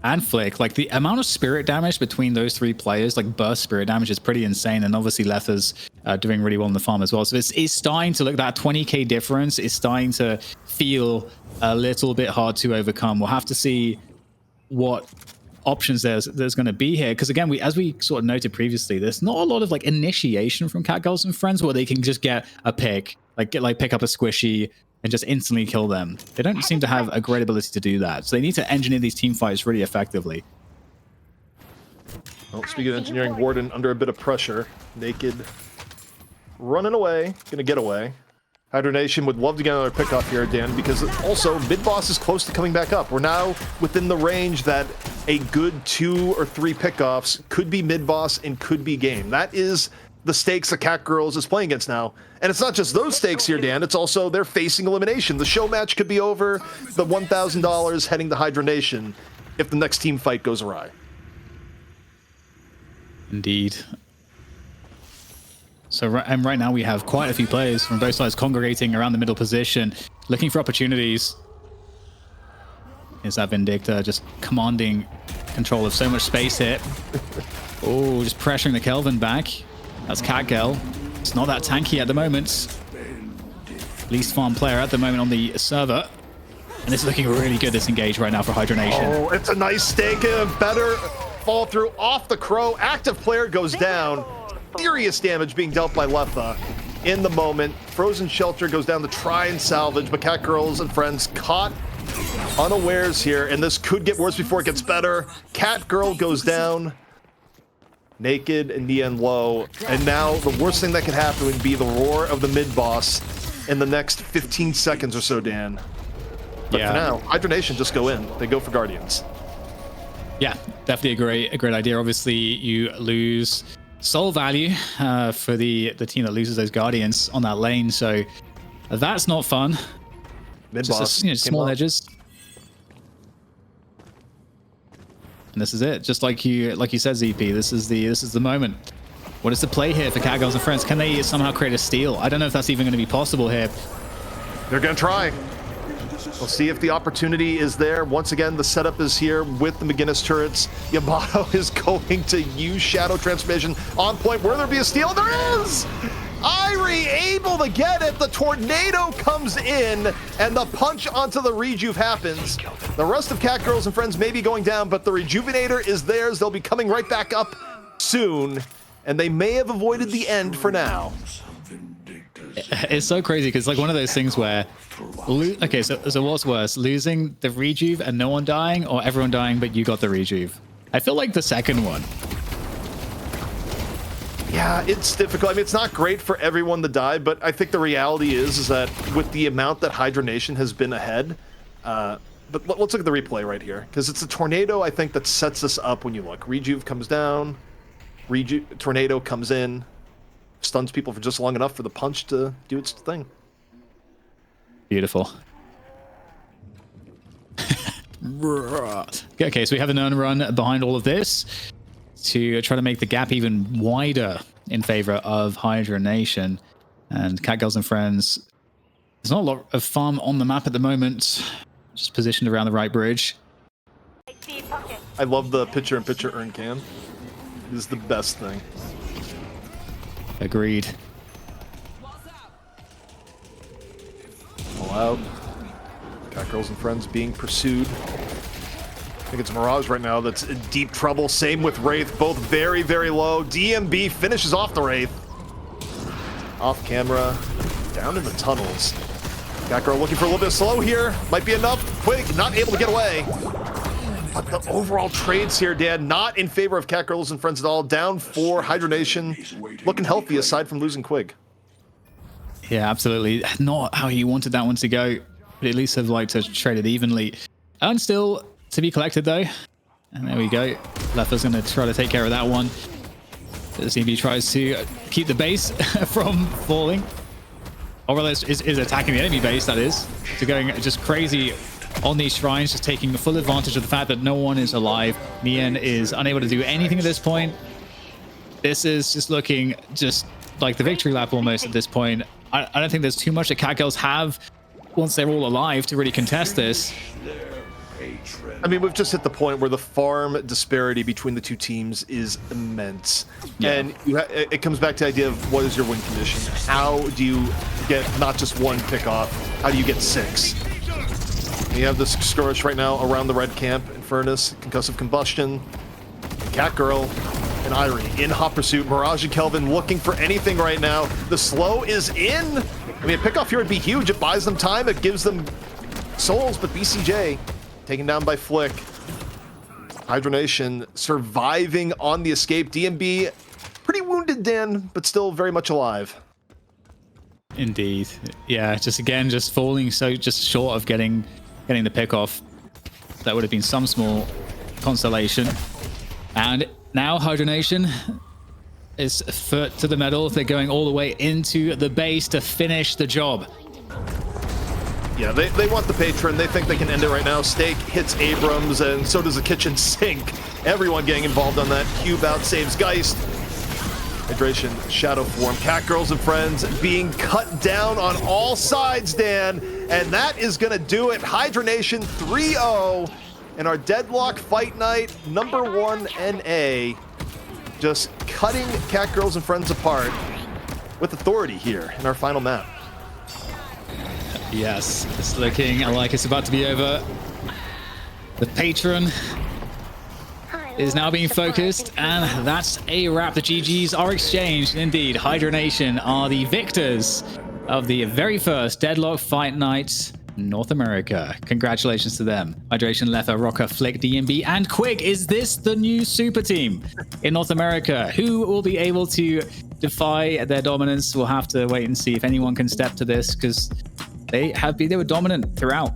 and Flick, like the amount of spirit damage between those 3 players, like burst spirit damage, is pretty insane. And obviously Lefa's doing really well in the farm as well. So it's starting to look, that 20k difference is starting to feel a little bit hard to overcome. We'll have to see what options there's going to be here, because again, as we sort of noted previously, there's not a lot of like initiation from CATGIRL and friends where they can just get a pick, like pick up a squishy and just instantly kill them. They don't seem to have a great ability to do that, so they need to engineer these team fights really effectively. Well, speaking of engineering, Warden under a bit of pressure. Naked running away, gonna get away. Hydra Nation would love to get another pick off here, Dan, because also mid-boss is close to coming back up. We're now within the range that a good 2 or 3 pickoffs could be mid-boss and could be game. That is the stakes that CATGIRL is playing against now. And it's not just those stakes here, Dan. It's also they're facing elimination. The show match could be over. The $1,000 heading to Hydra Nation if the next team fight goes awry. Indeed. So right now we have quite a few players from both sides congregating around the middle position, looking for opportunities. Is that Vindicta just commanding control of so much space here. Oh, just pressuring the Kelvin back. That's CATGIRL. It's not that tanky at the moment. Least farm player at the moment on the server. And it's looking really good, this engage right now for Hydra Nation. Oh, it's a nice stake. Better fall through off the Crow. Active player goes down. Serious damage being dealt by Lefa in the moment. Frozen Shelter goes down to try and salvage, but CATGIRL and friends caught unawares here, and this could get worse before it gets better. CATGIRL goes down. Naked and Neon low. And now the worst thing that could happen would be the roar of the mid-boss in the next 15 seconds or so, Dan. But for now, Hydra Nation just go in. They go for Guardians. Yeah, definitely a great idea. Obviously, you lose soul value for the team that loses those Guardians on that lane, so that's not fun. Mid-boss, just small edges. And this is it, just like you said, ZP. This is the moment. What is the play here for CATGIRL and friends? Can they somehow create a steal? I don't know if that's even going to be possible here. They're going to try. We'll see if the opportunity is there. Once again, the setup is here with the McGinnis turrets. Yamato is going to use Shadow Transformation on point. Will there be a steal? There is! Irie able to get it. The tornado comes in, and the punch onto the rejuve happens. The rest of CATGIRLs and friends may be going down, but the rejuvenator is theirs. They'll be coming right back up soon, and they may have avoided the end for now. It's so crazy because like one of those things where, okay, so what's worse, losing the rejuve and no one dying, or everyone dying but you got the rejuve? I feel like the second one. Yeah, it's difficult. I mean, it's not great for everyone to die, but I think the reality is that with the amount that Hydra Nation has been ahead, but let's look at the replay right here, because it's a tornado, I think, that sets us up when you look. Rejuve comes down, tornado comes in, stuns people for just long enough for the punch to do its thing. Beautiful. Okay, so we have an earn run behind all of this to try to make the gap even wider in favor of Hydra Nation. And CATGIRLs and friends, there's not a lot of farm on the map at the moment, just positioned around the right bridge. I love the picture-in-picture earn cam. It is the best thing. Agreed. All out. CATGIRLs and friends being pursued. I think it's Mirage right now that's in deep trouble. Same with Wraith, both very, very low. DMB finishes off the Wraith. Off camera, down in the tunnels. CATGIRL looking for a little bit of slow here. Might be enough. Quig not able to get away. But the overall trades here, Dan, not in favor of CATGIRLs and friends at all. Down for Hydra Nation. Looking healthy aside from losing Quig. Yeah, absolutely. Not how you wanted that one to go, but at least have liked to trade it evenly. And still to be collected though. And there we go. Lefa's going to try to take care of that one. ZB tries to keep the base from falling. Or rather, is attacking the enemy base, that is. So going just crazy on these shrines, just taking full advantage of the fact that no one is alive. Nian is unable to do anything at this point. This is just looking just like the victory lap almost at this point. I don't think there's too much that CATGIRLs have once they're all alive to really contest this. I mean, we've just hit the point where the farm disparity between the two teams is immense. Yeah. And it comes back to the idea of what is your win condition? How do you get not just one pick off? How do you get 6? You have this skirmish right now around the red camp, Infernus, concussive combustion, CATGIRL, and Irie in hot pursuit. Mirage and Kelvin looking for anything right now. The slow is in. I mean, a pick off here would be huge. It buys them time. It gives them souls, but BCJ taken down by Flick. Hydra Nation surviving on the escape. DMB pretty wounded, Dan, but still very much alive. Indeed. Yeah, just again, just falling so just short of getting the pick off. That would have been some small consolation. And now Hydra Nation is foot to the metal. They're going all the way into the base to finish the job. Yeah, they want the patron. They think they can end it right now. Stake hits Abrams, and so does the kitchen sink. Everyone getting involved on that. Cube out saves Geist. Hydration, Shadow Form, CATGIRLs and friends being cut down on all sides, Dan. And that is going to do it. Hydra Nation 3-0 in our Deadlock Fight Night #1 NA. Just cutting CATGIRLs and friends apart with authority here in our final map. Yes, it's looking like it's about to be over. The patron is now being focused, and that's a wrap. The GGs are exchanged. Indeed, Hydra Nation are the victors of the very first Deadlock Fight Night North America. Congratulations to them. Hydration, Lefa, Rocker, Flick, DMB, and Quig. Is this the new super team in North America? Who will be able to defy their dominance? We'll have to wait and see if anyone can step to this, because they were dominant throughout.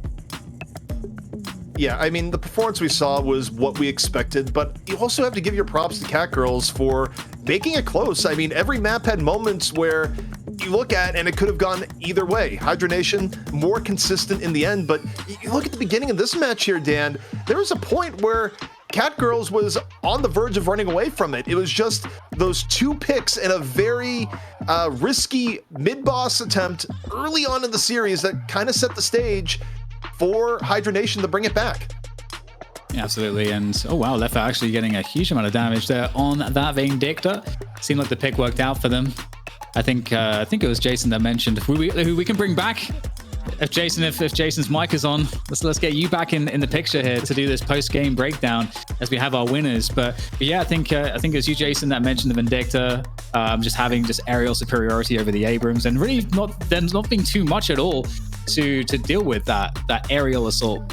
Yeah, I mean, the performance we saw was what we expected, but you also have to give your props to CATGIRLs for making it close. I mean, every map had moments where you look at and it could have gone either way. Hydra Nation more consistent in the end, but you look at the beginning of this match here, Dan, there was a point where CATGIRLs was on the verge of running away from it. It was just those 2 picks in a very risky mid-boss attempt early on in the series that kind of set the stage for Hydra Nation to bring it back. Yeah, absolutely. And oh wow, Lefa actually getting a huge amount of damage there on that Vindicta. Seemed like the pick worked out for them. I think it was Jason that mentioned who we can bring back. If Jason's mic is on, let's get you back in the picture here to do this post-game breakdown as we have our winners. But yeah, I think it was you, Jason, that mentioned the Vindicta just having aerial superiority over the Abrams, and really not being too much at all to deal with that aerial assault.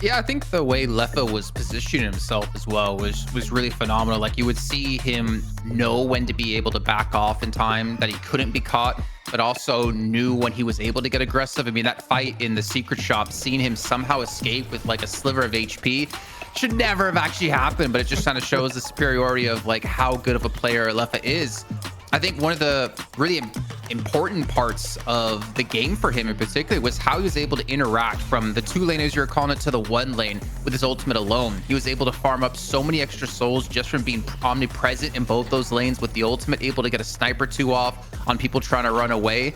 Yeah, I think the way Lefa was positioning himself as well was really phenomenal. Like, you would see him know when to be able to back off in time, that he couldn't be caught, but also knew when he was able to get aggressive. I mean, that fight in the secret shop, seeing him somehow escape with like a sliver of HP should never have actually happened, but it just kind of shows the superiority of like how good of a player Lefa is. I think one of the really important parts of the game for him in particular was how he was able to interact from the 2 lane, as you're calling it, to the 1 lane with his ultimate alone. He was able to farm up so many extra souls just from being omnipresent in both those lanes with the ultimate, able to get a sniper or 2 off on people trying to run away.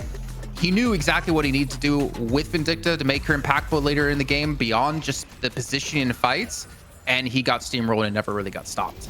He knew exactly what he needed to do with Vindicta to make her impactful later in the game beyond just the positioning in fights, and he got steamrolled and never really got stopped.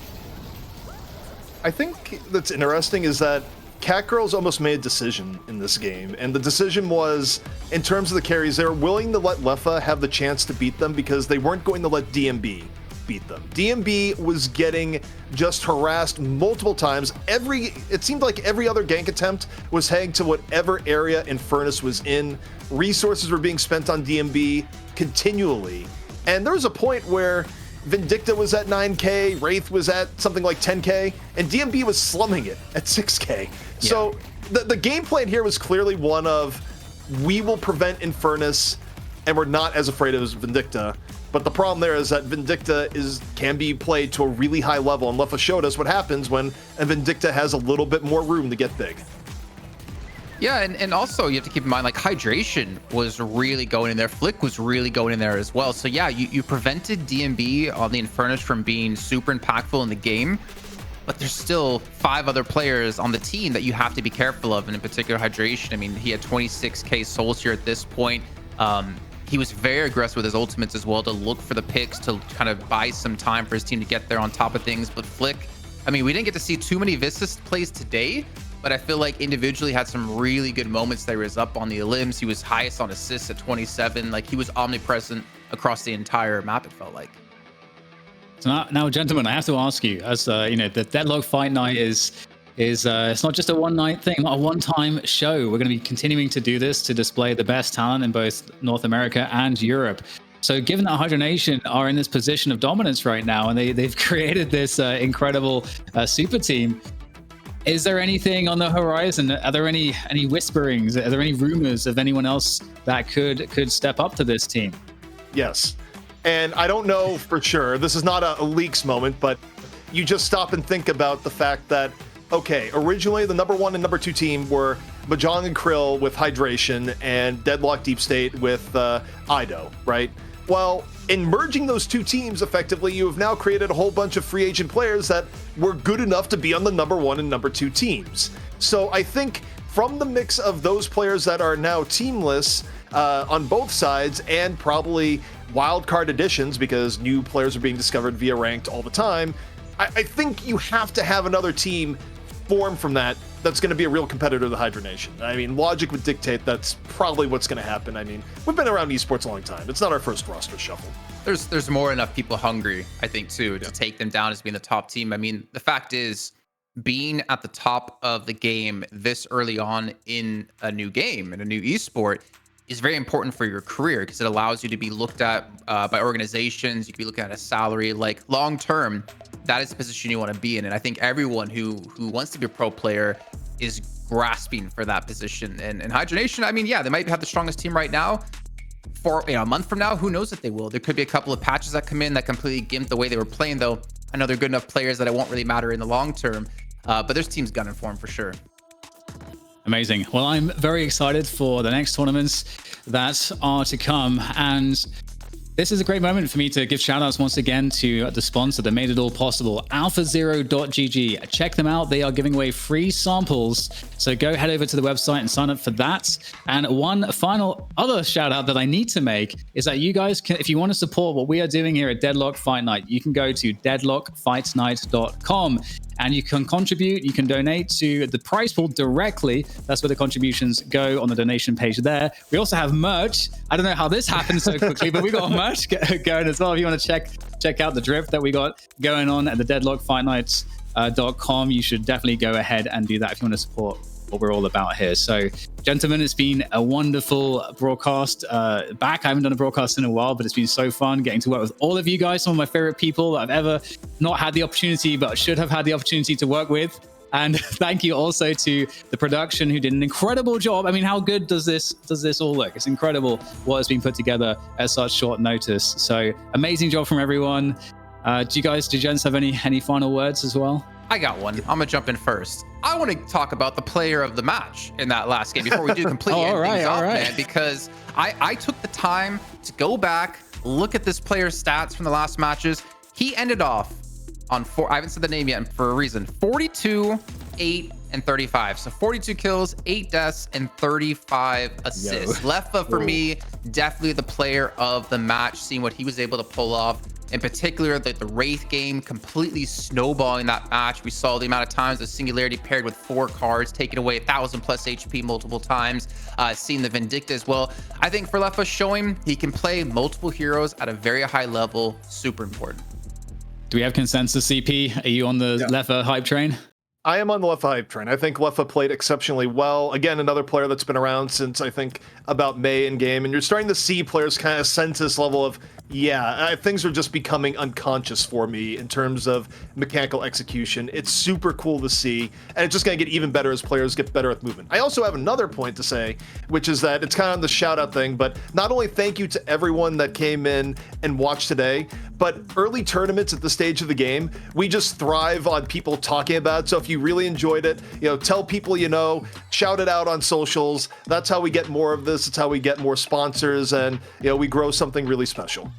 I think that's interesting is that CATGIRL's almost made a decision in this game, and the decision was, in terms of the carries, they were willing to let Lefa have the chance to beat them because they weren't going to let DMB beat them. DMB was getting just harassed multiple times. It seemed like every other gank attempt was heading to whatever area Infernus was in. Resources were being spent on DMB continually, and there was a point where Vindicta was at 9k, Wraith was at something like 10k, and DMB was slumming it at 6k. Yeah. So the game plan here was clearly one of, we will prevent Infernus, and we're not as afraid of Vindicta. But the problem there is that Vindicta can be played to a really high level, and Lefa showed us what happens when a Vindicta has a little bit more room to get big. Yeah, and also you have to keep in mind, like, hydration was really going in there. Flick was really going in there as well. So yeah, you prevented DMB on the Infernus from being super impactful in the game, but there's still 5 other players on the team that you have to be careful of, and in particular hydration. I mean, he had 26k souls here at this point. He was very aggressive with his ultimates as well to look for the picks, to kind of buy some time for his team to get there on top of things. But Flick, I mean, we didn't get to see too many Vistas plays today, but I feel like individually had some really good moments there. He was up on the limbs. He was highest on assists at 27. Like, he was omnipresent across the entire map, it felt like. So now, gentlemen, I have to ask you, as you know, the Deadlock Fight Night is it's not just a one-night thing, not a one-time show. We're going to be continuing to do this to display the best talent in both North America and Europe. So given that HYDRA Nation are in this position of dominance right now, and they've created this incredible super team, is there anything on the horizon? Are there any whisperings? Are there any rumors of anyone else that could step up to this team? Yes. And I don't know for sure. This is not a leaks moment, but you just stop and think about the fact that, okay, originally the number 1 and number 2 team were Mahjong and Krill with Hydration and Deadlock Deep State with Ido, right? Well, in merging those 2 teams effectively, you have now created a whole bunch of free agent players that were good enough to be on the number 1 and number 2 teams. So I think from the mix of those players that are now teamless on both sides, and probably wildcard additions because new players are being discovered via ranked all the time, I think you have to have another team form from that's going to be a real competitor to HYDRA Nation. I mean, logic would dictate that's probably what's going to happen. I mean, we've been around esports a long time. It's not our first roster shuffle. There's more enough people hungry, I think, too, to take them down as being the top team. I mean, the fact is, being at the top of the game this early on in a new game, in a new esport, is very important for your career because it allows you to be looked at by organizations. You can be looking at a salary. Like, long term, that is the position you want to be in. And I think everyone who wants to be a pro player is grasping for that position. And HYDRA Nation, I mean, yeah, they might have the strongest team right now. For a month from now, who knows if they will. There could be a couple of patches that come in that completely gimp the way they were playing, though. I know they're good enough players that it won't really matter in the long term. But there's teams gunning for them for sure. Amazing. Well, I'm very excited for the next tournaments that are to come. And this is a great moment for me to give shout outs once again to the sponsor that made it all possible, alphazero.gg. Check them out. They are giving away free samples. So go head over to the website and sign up for that. And one final other shout out that I need to make is that you guys can, if you want to support what we are doing here at Deadlock Fight Night, you can go to deadlockfightnight.com. and you can contribute. You can donate to the prize pool directly. That's where the contributions go on the donation page there. We also have merch. I don't know how this happened so quickly, but we got merch going as well. If you want to check out the drip that we got going on at the Deadlock Fight Nights.com, you should definitely go ahead and do that if you want to support what we're all about here. So, gentlemen, it's been a wonderful broadcast back. I haven't done a broadcast in a while, but it's been so fun getting to work with all of you guys, some of my favorite people that I've ever not had the opportunity, but should have had the opportunity to work with. And thank you also to the production who did an incredible job. I mean, how good does this all look? It's incredible what has been put together at such short notice. So amazing job from everyone. Do gents have any final words as well? I got one. I'm gonna jump in first. I want to talk about the player of the match in that last game before we do completely end things off, man, because I took the time to go back, look at this player's stats from the last matches. He ended off on I haven't said the name yet for a reason, 42, 8, and 35. So 42 kills, 8 deaths, and 35 assists. Leffa, for me, definitely the player of the match, seeing what he was able to pull off. In particular, the Wraith game completely snowballing that match. We saw the amount of times the Singularity paired with 4 cards, taking away 1,000 plus HP multiple times, seeing the Vindicta as well. I think for Leffa, showing he can play multiple heroes at a very high level, super important. Do we have consensus, CP? Are you on the Leffa hype train? I am on the Leffa hype train. I think Leffa played exceptionally well. Again, another player that's been around since I think about May in game, and you're starting to see players kind of sense this level of, yeah, things are just becoming unconscious for me in terms of mechanical execution. It's super cool to see, and it's just going to get even better as players get better at movement. I also have another point to say, which is that it's kind of the shout-out thing, but not only thank you to everyone that came in and watched today, but early tournaments at the stage of the game, we just thrive on people talking about it. So if you really enjoyed it, tell people you know, shout it out on socials. That's how we get more of this. It's how we get more sponsors, and we grow something really special.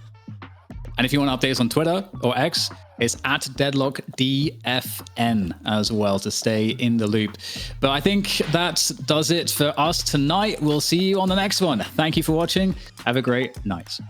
And if you want to update us on Twitter or X, it's at DeadlockDFN as well to stay in the loop. But I think that does it for us tonight. We'll see you on the next one. Thank you for watching. Have a great night.